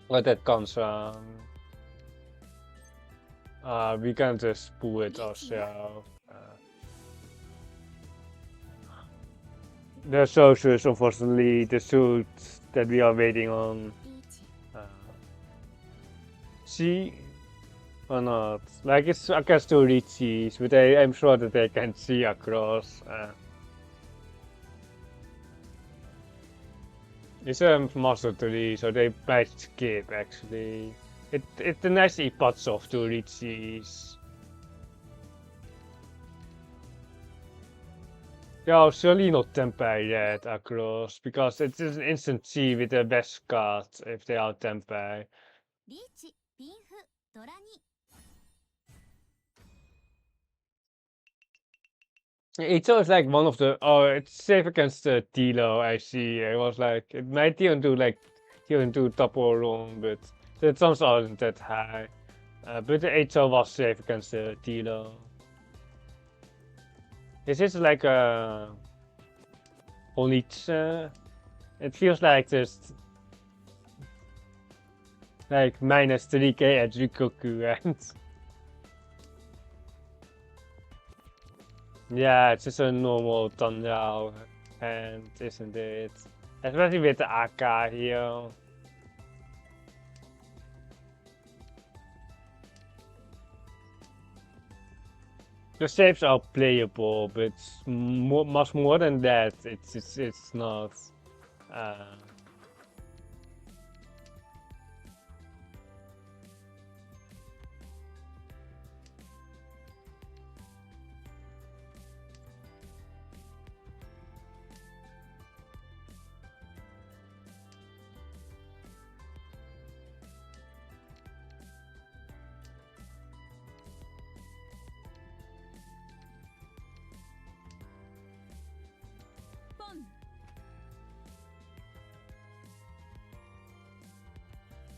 But that comes on. We can just pull it ourselves. The socials, unfortunately, the suit that we are waiting on. See or not? Like it's against two Riichis, but I'm sure that they can see across. It's a Master 3, so they might skip actually. It's a nice pots off two Riichis. Yeah, surely not Tempai yet across, because it is an instant T with the best card if they are Tempai. It's always like one of the it's safe against the Tilo, I see. I was like it might even do like top or wrong, but the chance aren't that high. But the 8-0 was safe against the Tilo. This is like a only it feels like just like minus 3k at Rikoku and yeah, it's just a normal thumbnail and isn't it? Especially with the AK here. The saves are playable, but much more than that, it's not.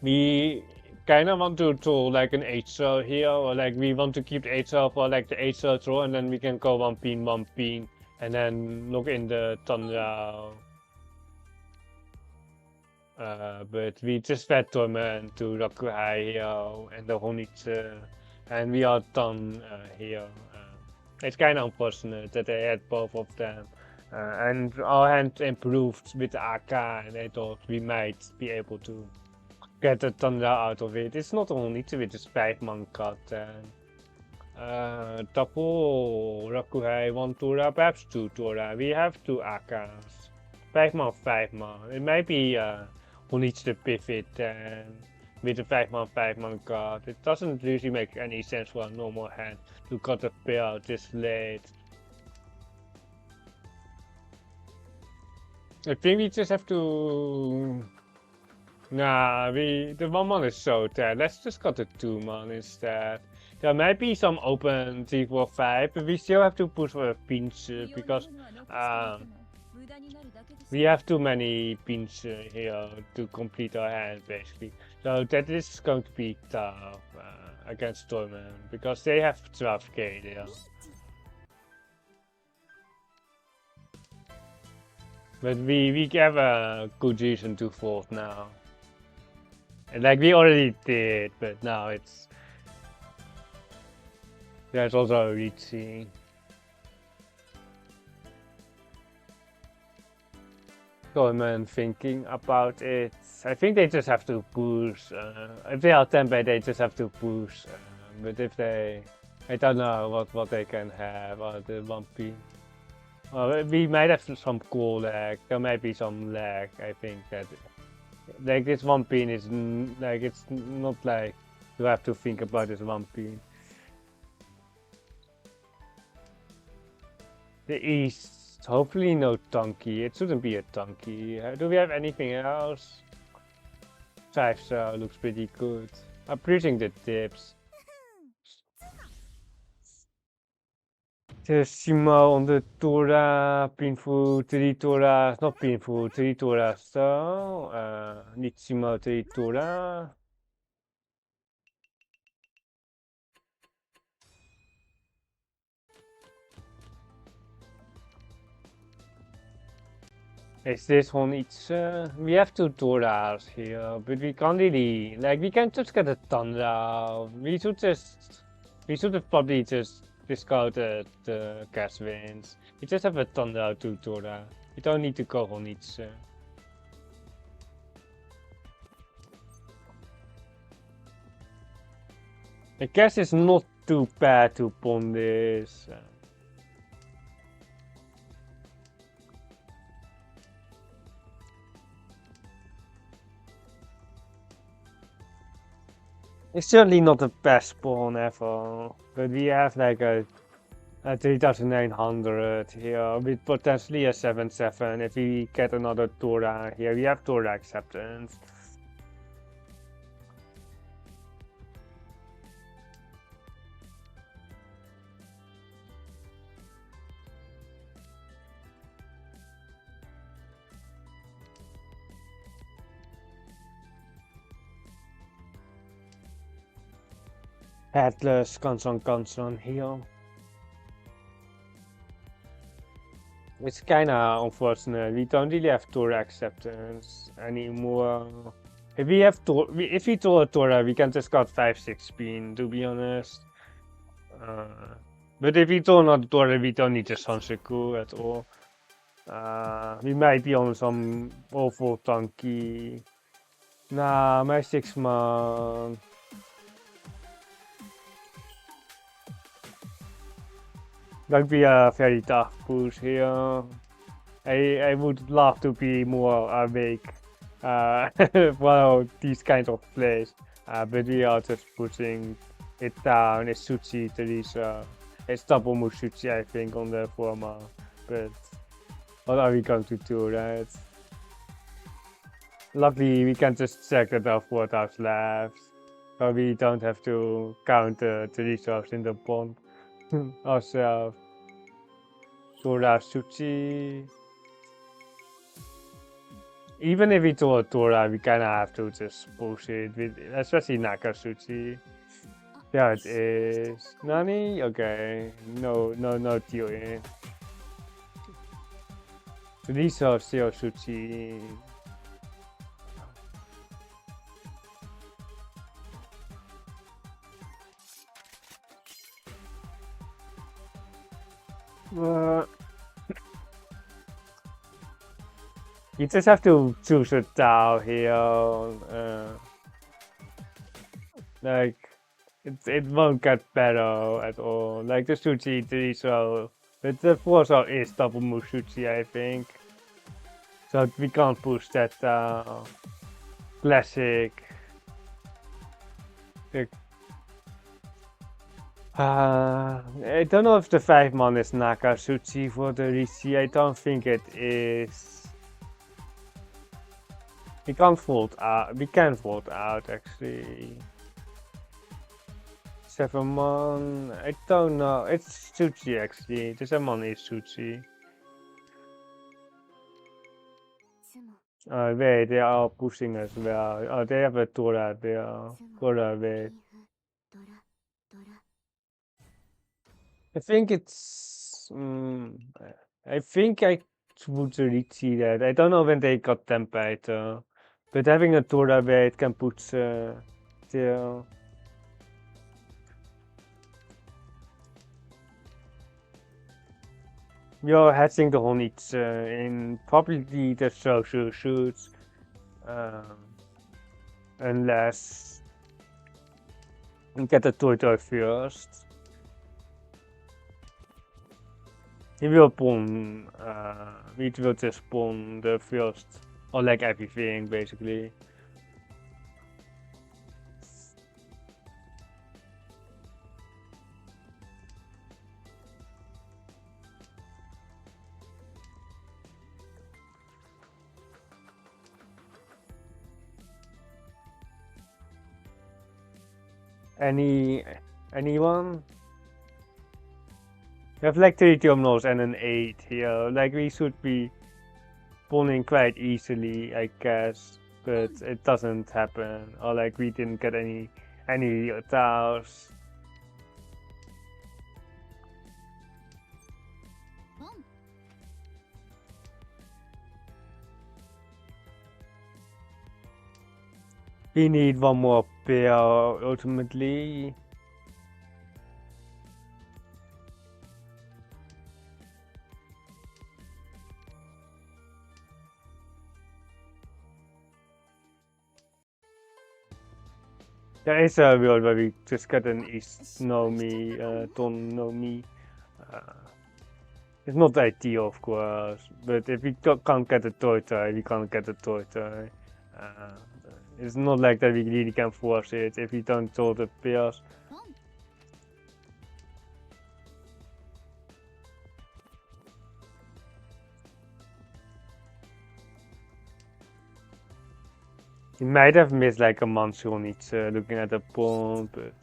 we kind of want to draw like an 8 cell here, or like we want to keep the 8 cell for like the 8 cell draw, and then we can go 1 pin, and then look in the Tundra. But we just fed Torment to Rakuhai here and the Honitsu, and we are done here. It's kind of unfortunate that they had both of them. And our hand improved with the AK, and I thought we might be able to get the Thunder out of it. It's not only to with this 5-man cut. Double Rakuhai, 1 Tora, perhaps 2 Tora. We have 2 AKs. 5-man, 5-man. It might be who needs to pivot with the 5-man, 5-man card. It doesn't really make any sense for a normal hand to cut a pair this late. I think we just have to. Nah, the 1-man is so dead. Let's just cut the 2-man instead. There might be some open 3-4-5, but we still have to push for a pinch because we have too many pinch here to complete our hand basically. So that is going to be tough against Torment because they have 12k there. But we have a good reason to fold now. And like we already did, but now it's. There's also a Riichi. Torment thinking about it. I think they just have to push. If they are tempered, they just have to push. But if they. I don't know what they can have or the 1P. We might have some cool lag. There might be some lag. I think that like this 1 pin is like it's not like you have to think about this 1 pin. The east, hopefully no donkey. It shouldn't be a donkey. Do we have anything else? 5-star looks pretty good. I'm preaching the tips. Shimo on the Tora, painful 3 Tora, not painful 3 Tora, so Nitsimo 3 Tora. Is this one we have 2 Toras here, but we can't really, like we can just get a Thunder. We should have probably just discarded the gas wins. We just have a Thunder 2 Tora. We don't need to go on each. The gas is not too bad to pawn this. It's certainly not the best pawn ever, but we have like a 3900 here with potentially a 7-7 if we get another Tora here. We have Tora acceptance. Headless Kanson here. It's kinda unfortunate. We don't really have Tora acceptance anymore. If we draw a Tora, we can just got 5-6 spin, to be honest. But if we draw not a Tora, we don't need the Sanseku at all. We might be on some awful tanky. Nah, my 6-man. That'd be a very tough push here. I would love to be more awake while these kinds of plays, but we are just pushing it down. It's Suchi, Teresa. It's double Musuchi, I think, on the former. But what are we going to do, right? Luckily, we can just check that our 4,000 left, so we don't have to count the reserves in the pond ourselves. Tora Suchi. even if we do a Dora, we kind of have to just push it, with, especially Nakasuchi. There it is. Nani? Okay. No deal in. So these are Shiosuchi. You just have to choose it down here. Like, it won't get better at all. Like the Suchi 3, so the 4 so is double Musuchi, I think. So we can't push that down. Classic. I don't know if the 5-man is Nakasuchi for the Riichi. I don't think it is. We can't fold out. We can fold out actually. 7-man. I don't know. It's Suchi actually. The 7-man is Suchi. Wait, they are pushing as well. Oh, they have a Dora there. Dora, wait. I think it's. I think I would Riichi that. I don't know when they got them better. But having a Dora wait can put there. You're hatching the Honitz in probably the social shoots. Unless you get the Toy first. He will spawn, it will just spawn the first, or like everything basically. Anyone? We have like 3 terminals and an 8 here. Like we should be spawning quite easily, I guess, but it doesn't happen. Or like we didn't get any tiles. We need one more pair ultimately. There is a world where we just get an East Nomi, Don Nomi. It's not ideal, of course, but if we can't get a toy, we can't get a toy. It's not like that we really can force it if we don't draw the pairs. He might have missed like a Mansion looking at the pawn, but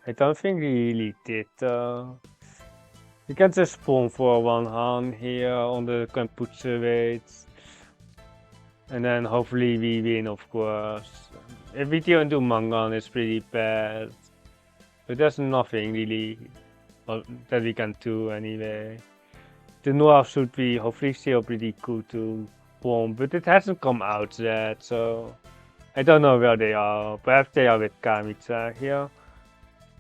I don't think he really did. You can just spawn for 1 hand here on the Kamputsu weights. And then hopefully we win, of course. If we don't do Mangan, it's pretty bad. But there's nothing really that we can do anyway. The North should be hopefully still pretty cool to form, but it hasn't come out yet, so I don't know where they are. Perhaps they are with Kamitsa here,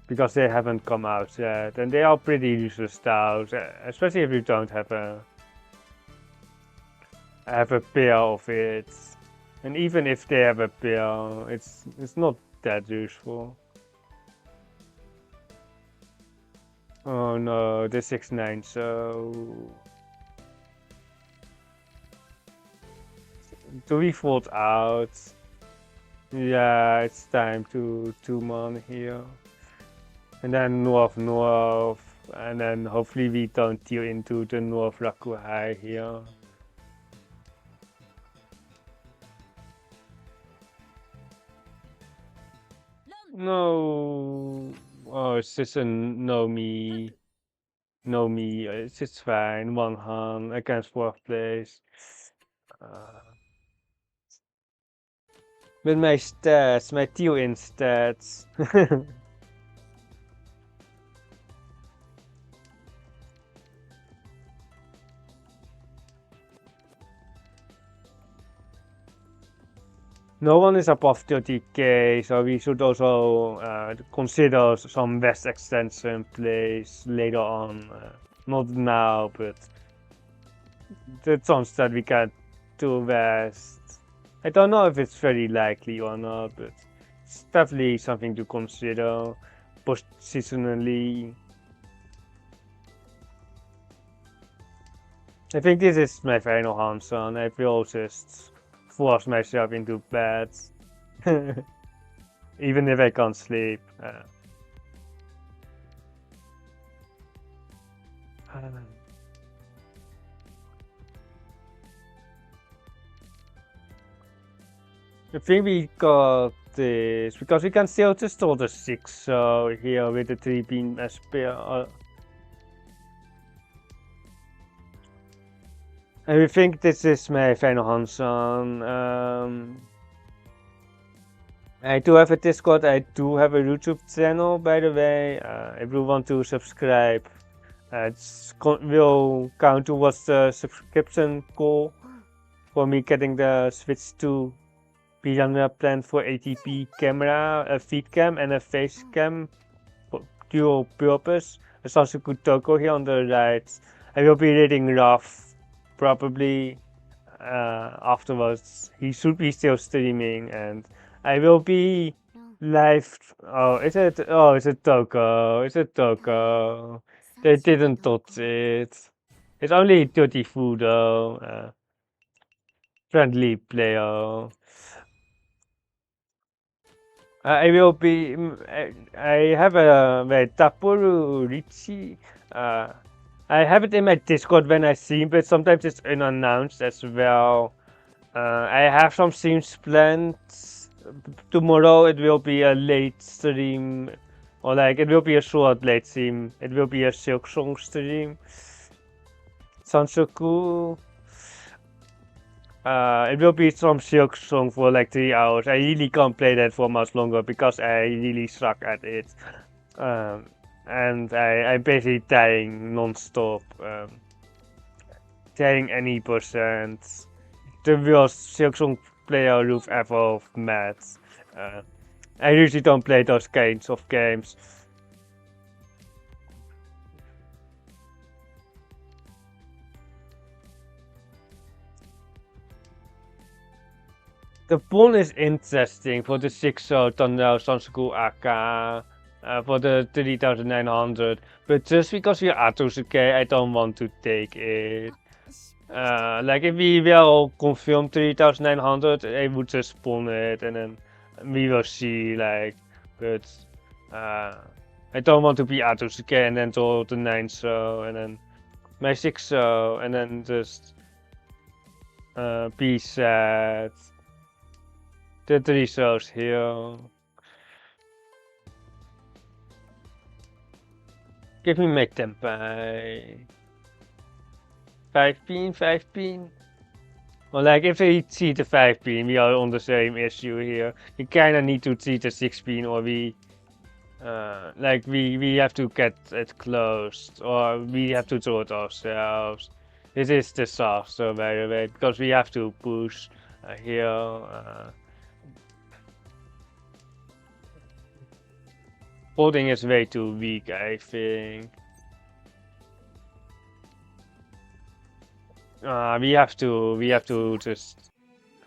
because they haven't come out yet, and they are pretty useless styles, especially if you don't have a pair of it. And even if they have a pair, it's not that useful. Oh no, the 6-9, so do we fold out? Yeah, it's time to 2-man here. And then north, and then hopefully we don't deal into the North Rakuhai here. No, oh, it's just a Nomi. It's just fine. 1 hand against 4th place. With my stats, my TUN stats. No one is above 30k, so we should also consider some west extension plays later on. Not now, but that's something that we can do west. I don't know if it's very likely or not, but it's definitely something to consider post-seasonally. I think this is my final answer, and I will just force myself into bed, even if I can't sleep. I think we got this because we can still just hold the 6 so here with the 3 beam as pair. And we think this is my final answer. I do have a Discord, I do have a YouTube channel, by the way. If you want to subscribe, will count towards the subscription goal for me getting the Switch 2 Piranha plan for ATP camera, a feed cam and a face cam for dual purpose. There's also good Toko here on the right. I will be reading Ruff probably afterwards. He should be still streaming, and I will be live. Oh, is it? Oh, it's a Toko. It's a Toko. They didn't touch it. It's only 34 though. Friendly player. I will be. I have a Tapuru Riichi. I have it in my Discord when I stream, but sometimes it's unannounced as well. I have some streams planned. Tomorrow it will be a late stream, or like it will be a short late stream. It will be a Silk Song stream. Sounds so cool. It will be some Silk Song for like 3 hours. I really can't play that for much longer because I really suck at it. And I'm basically dying non-stop. Dying any percent. The worst Silk Song player you've ever met. I usually don't play those kinds of games. The pawn is interesting for the 6-0 Tandao Sansuku Aka, for the 3900, but just because we are Atosuke, I don't want to take it. Like if we will confirm 3900, I would just pawn it and then we will see, like, but I don't want to be Atosuke and then draw the 9-0 and then my 6-0 and then just be sad. The 3 shows here. Give me my tempai. 5 pin, 5 pin. Well, like if we see the 5 pin, we are on the same issue here. We kinda need to see the 6 pin, or we like we have to get it closed, or we have to draw it ourselves. This is disaster, by the way, because we have to push here. Holding is way too weak, I think. We have to just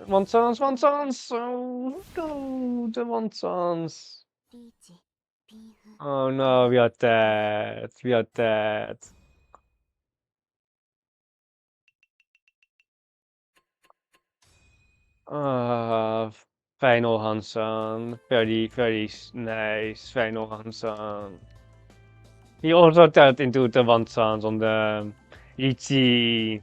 one chance. Oh no, the one chance. Oh no, we are dead. We are dead. Final Hansen. Very nice. Final Hansen. He also turned into the one chance on the Riichi.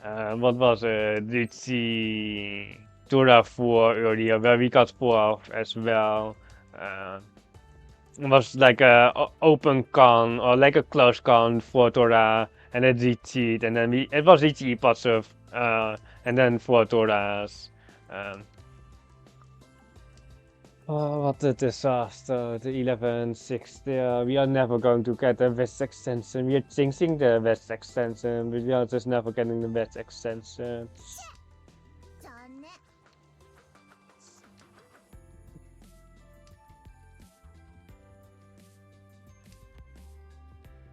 What was it? Riichi Dora 4 earlier, where we got 4 as well. It was like a open con, or like a close con for Dora, and then Riichi, and then it was Riichi Ipatsuv, and then 4 Doras. Oh, what a disaster. The 1160. We are never going to get the West extension. We are changing the West extension, but we are just never getting the West extension. 残念。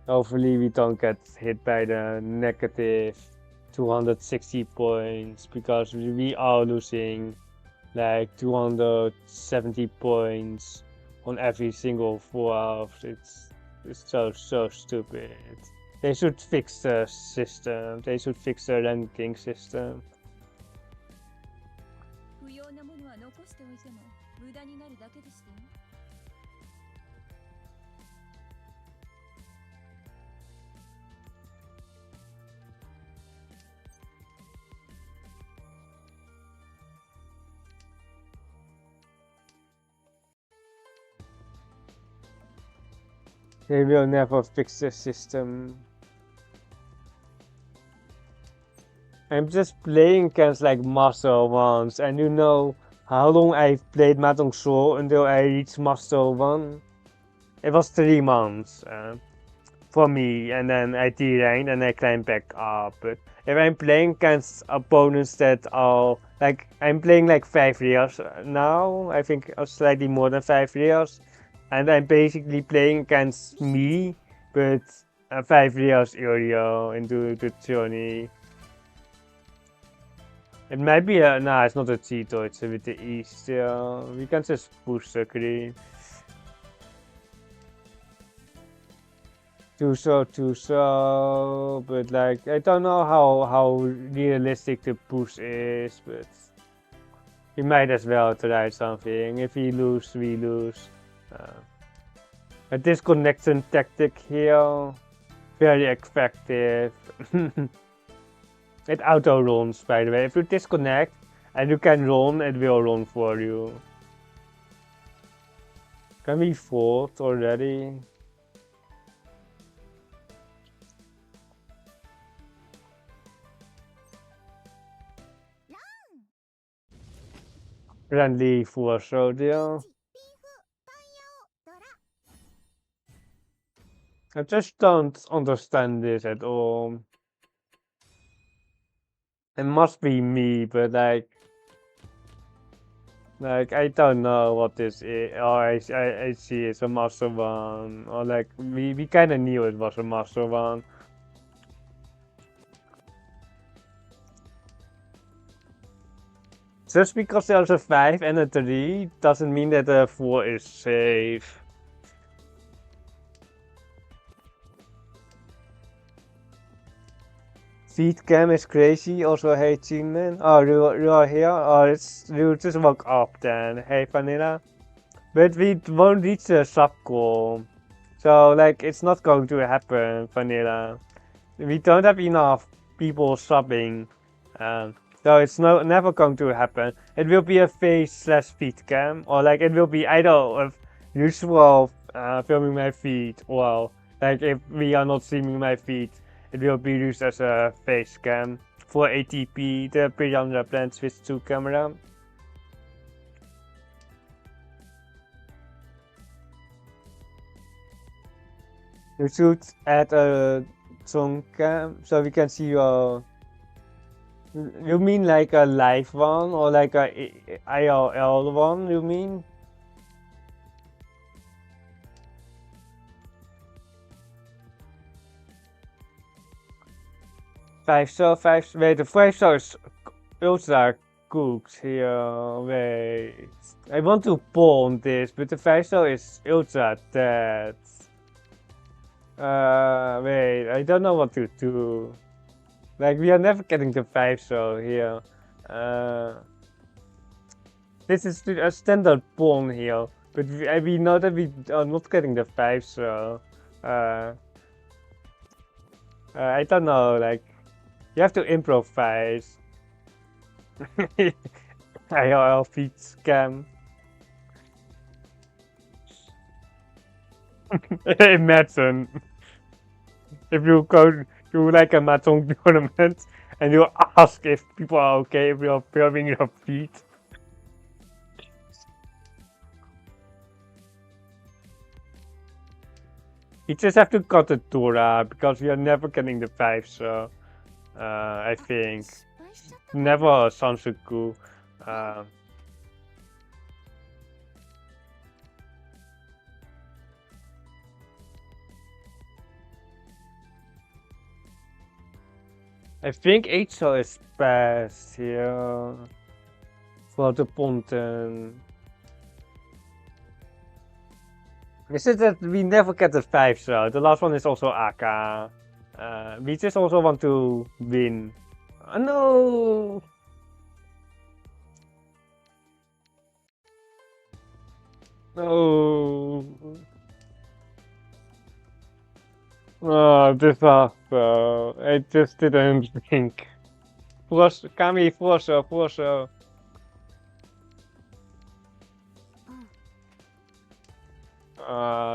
Hopefully we don't get hit by the negative 260 points, because we are losing like 270 points on every single 4 hours. It's so stupid. They should fix the system. They should fix the ranking system. 不要なものは残しておいても無駄になるだけでしたよ。 They will never fix the system. I'm just playing against like Master 1s, and you know how long I've played Mahjong Soul until I reached Master 1? It was 3 months for me, and then I deranked and I climbed back up. But if I'm playing against opponents that are like, I'm playing like 5 years now, I think slightly more than 5 years, and I'm basically playing against me, but 5 years earlier into the journey. It might be a, nah, it's not a Cheeto, it's with the East. We can just push the green. Too so, but like, I don't know how realistic the push is, but we might as well try something. If we lose, we lose. A disconnection tactic here, very effective. It auto runs, by the way. If you disconnect and you can run, it will run for you. Can we fold already? Friendly for soldier. I just don't understand this at all. It must be me, but like I don't know what this is. Or I see it's a Master 1, or like we kind of knew it was a Master 1. Just because there's a 5 and a 3 doesn't mean that the 4 is safe. Feed cam is crazy, also hey Chunman. Oh, you are here? Oh, you just woke up then. Hey Vanilla. But we won't reach the sub goal. So like it's not going to happen, Vanilla. We don't have enough people subbing. So it's never going to happen. It will be a face/feed cam, or like it will be either of usual filming my feed, or like if we are not streaming my feed, it will be used as a face cam for ATP, the Piranha Plant Switch 2 camera. You should add a song cam so we can see your. You mean like a live one or like a IRL one? You mean? Five star. Wait, the 5-star is ultra cooked here. Wait, I want to pawn this, but the 5-star is ultra dead. Wait, I don't know what to do. Like, we are never getting the 5-star here. This is a standard pawn here, but we know that we are not getting the 5-star. I don't know, like, you have to improvise. IRL feed scam. Imagine if you go to like a Mahjong tournament and you ask if people are okay if you're filming your feet. We just have to cut the Tora because we are never getting the 5, so I think 失敗しちゃった。 never a Sansuku. I think Eicho is best here for the Ponten. Is it that we never get the 5 so the last one is also Aka. We just also want to win. No! No! Oh, disaster. I just didn't think. Kami, Forso.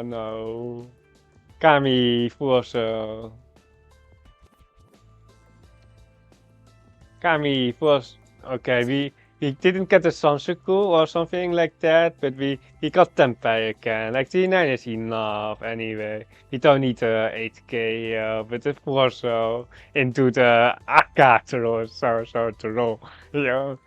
No. Kami, Forso. Kami, Forso. Okay, we didn't get the Sansuku or something like that, but we got Tenpai again. Like 39 is enough anyway. We don't need the 8k here, but the Forso into the Akatoro, so, you know.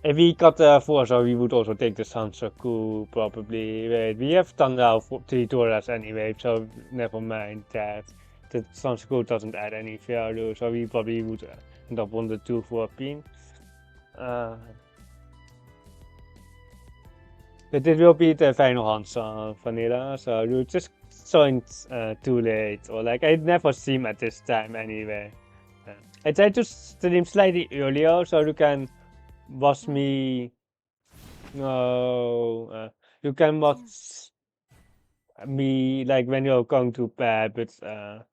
If we got the Forso, we would also take the Sansoku, probably. Wait, we have done now 3 Doras anyway, so never mind that. The Sansoku doesn't add any value, so we probably would end up on the 214. But it will be the final answer, Vanilla, so you just joined too late, or like I never see him at this time anyway. I tried to stream slightly earlier, so you can watch me. No, you can watch me like when you're going to bed, but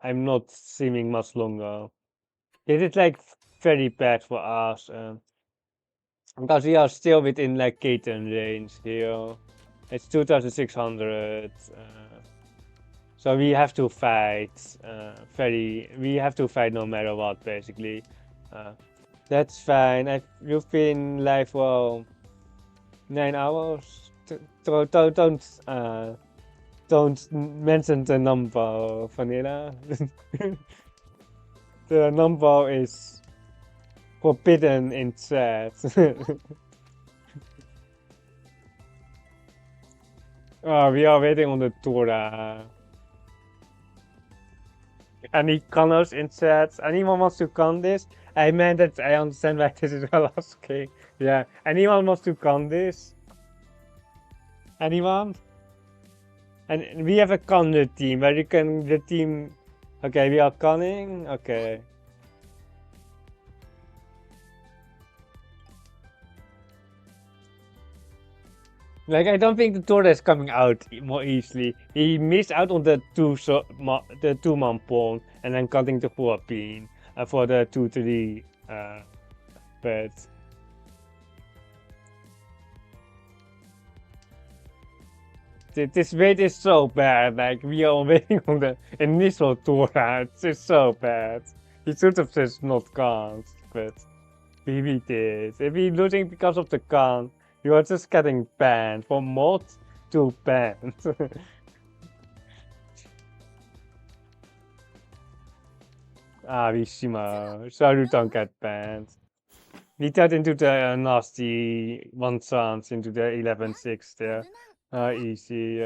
I'm not streaming much longer. It is like very bad for us because we are still within like Kaiten range here. It's 2600, so we have to fight. We have to fight no matter what, basically. That's fine. You've been live for 9 hours. Don't mention the number, Vanilla. The number is forbidden in chat. Oh, we are waiting on the Tora. Any conners in chat? Anyone wants to con this? I meant that I understand why this is asking. Yeah. Anyone wants to con this? Anyone? And we have a conner team where you can the team. Okay, we are conning. Okay. Like I don't think the Tora is coming out more easily. He missed out on the the 2-man pawn and then cutting the 4 pin for the 2-3 but this wait is so bad. Like we are waiting on the initial Tora. It's just so bad. He should have just not gone, but we did. If we losing because of the con, you are just getting banned from mod to banned. Vishima, so you don't get banned. We got into the nasty 1 chance into the 11-6 there. Easy.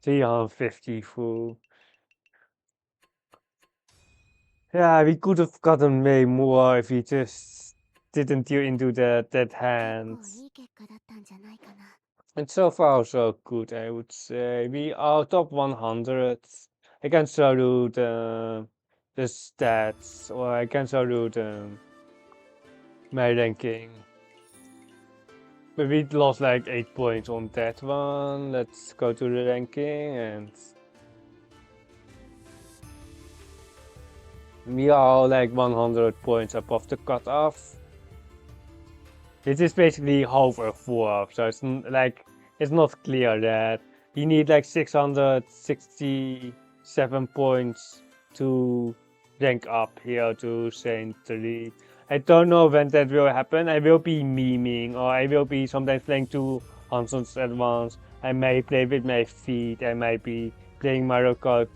350 full. Yeah, we could have gotten way more if we just didn't deal into that hand. 結構いい結果だったんじゃないかな。 And so far so good, I would say. We are top 100. I can show you the stats, or I can show you my ranking. But we lost like 8 points on that one. Let's go to the ranking and we are like 100 points above the cutoff. It is basically half a 4, so it's like it's not clear that you need like 667 points to rank up here to Saint 3. I don't know when that will happen. I will be memeing, or I will be sometimes playing 200 at once. I may play with my feet. I might be playing Mario Kart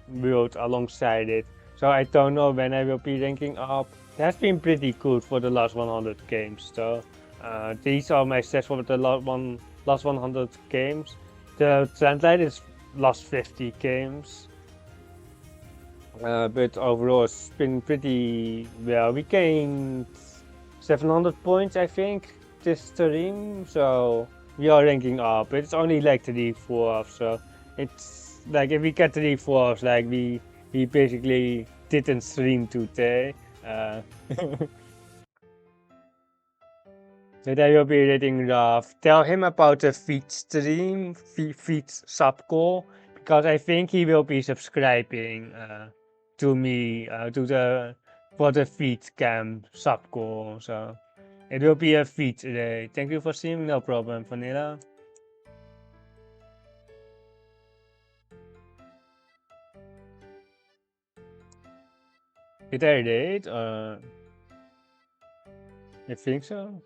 World alongside it. So I don't know when I will be ranking up. It has been pretty good for the last 100 games, though. These are my stats for the last 100 games. The trend line is last 50 games. But overall, it's been pretty well. We gained 700 points, I think, this stream. So we are ranking up. It's only like 3/4, so it's like if we get 3/4, like we basically didn't stream today. But I will be reading Raf. Tell him about the feed stream, feed sub goal, because I think he will be subscribing to me for the feed cam sub goal. So it will be a feed today. Thank you for streaming, no problem, Vanilla. Did I read? I think so.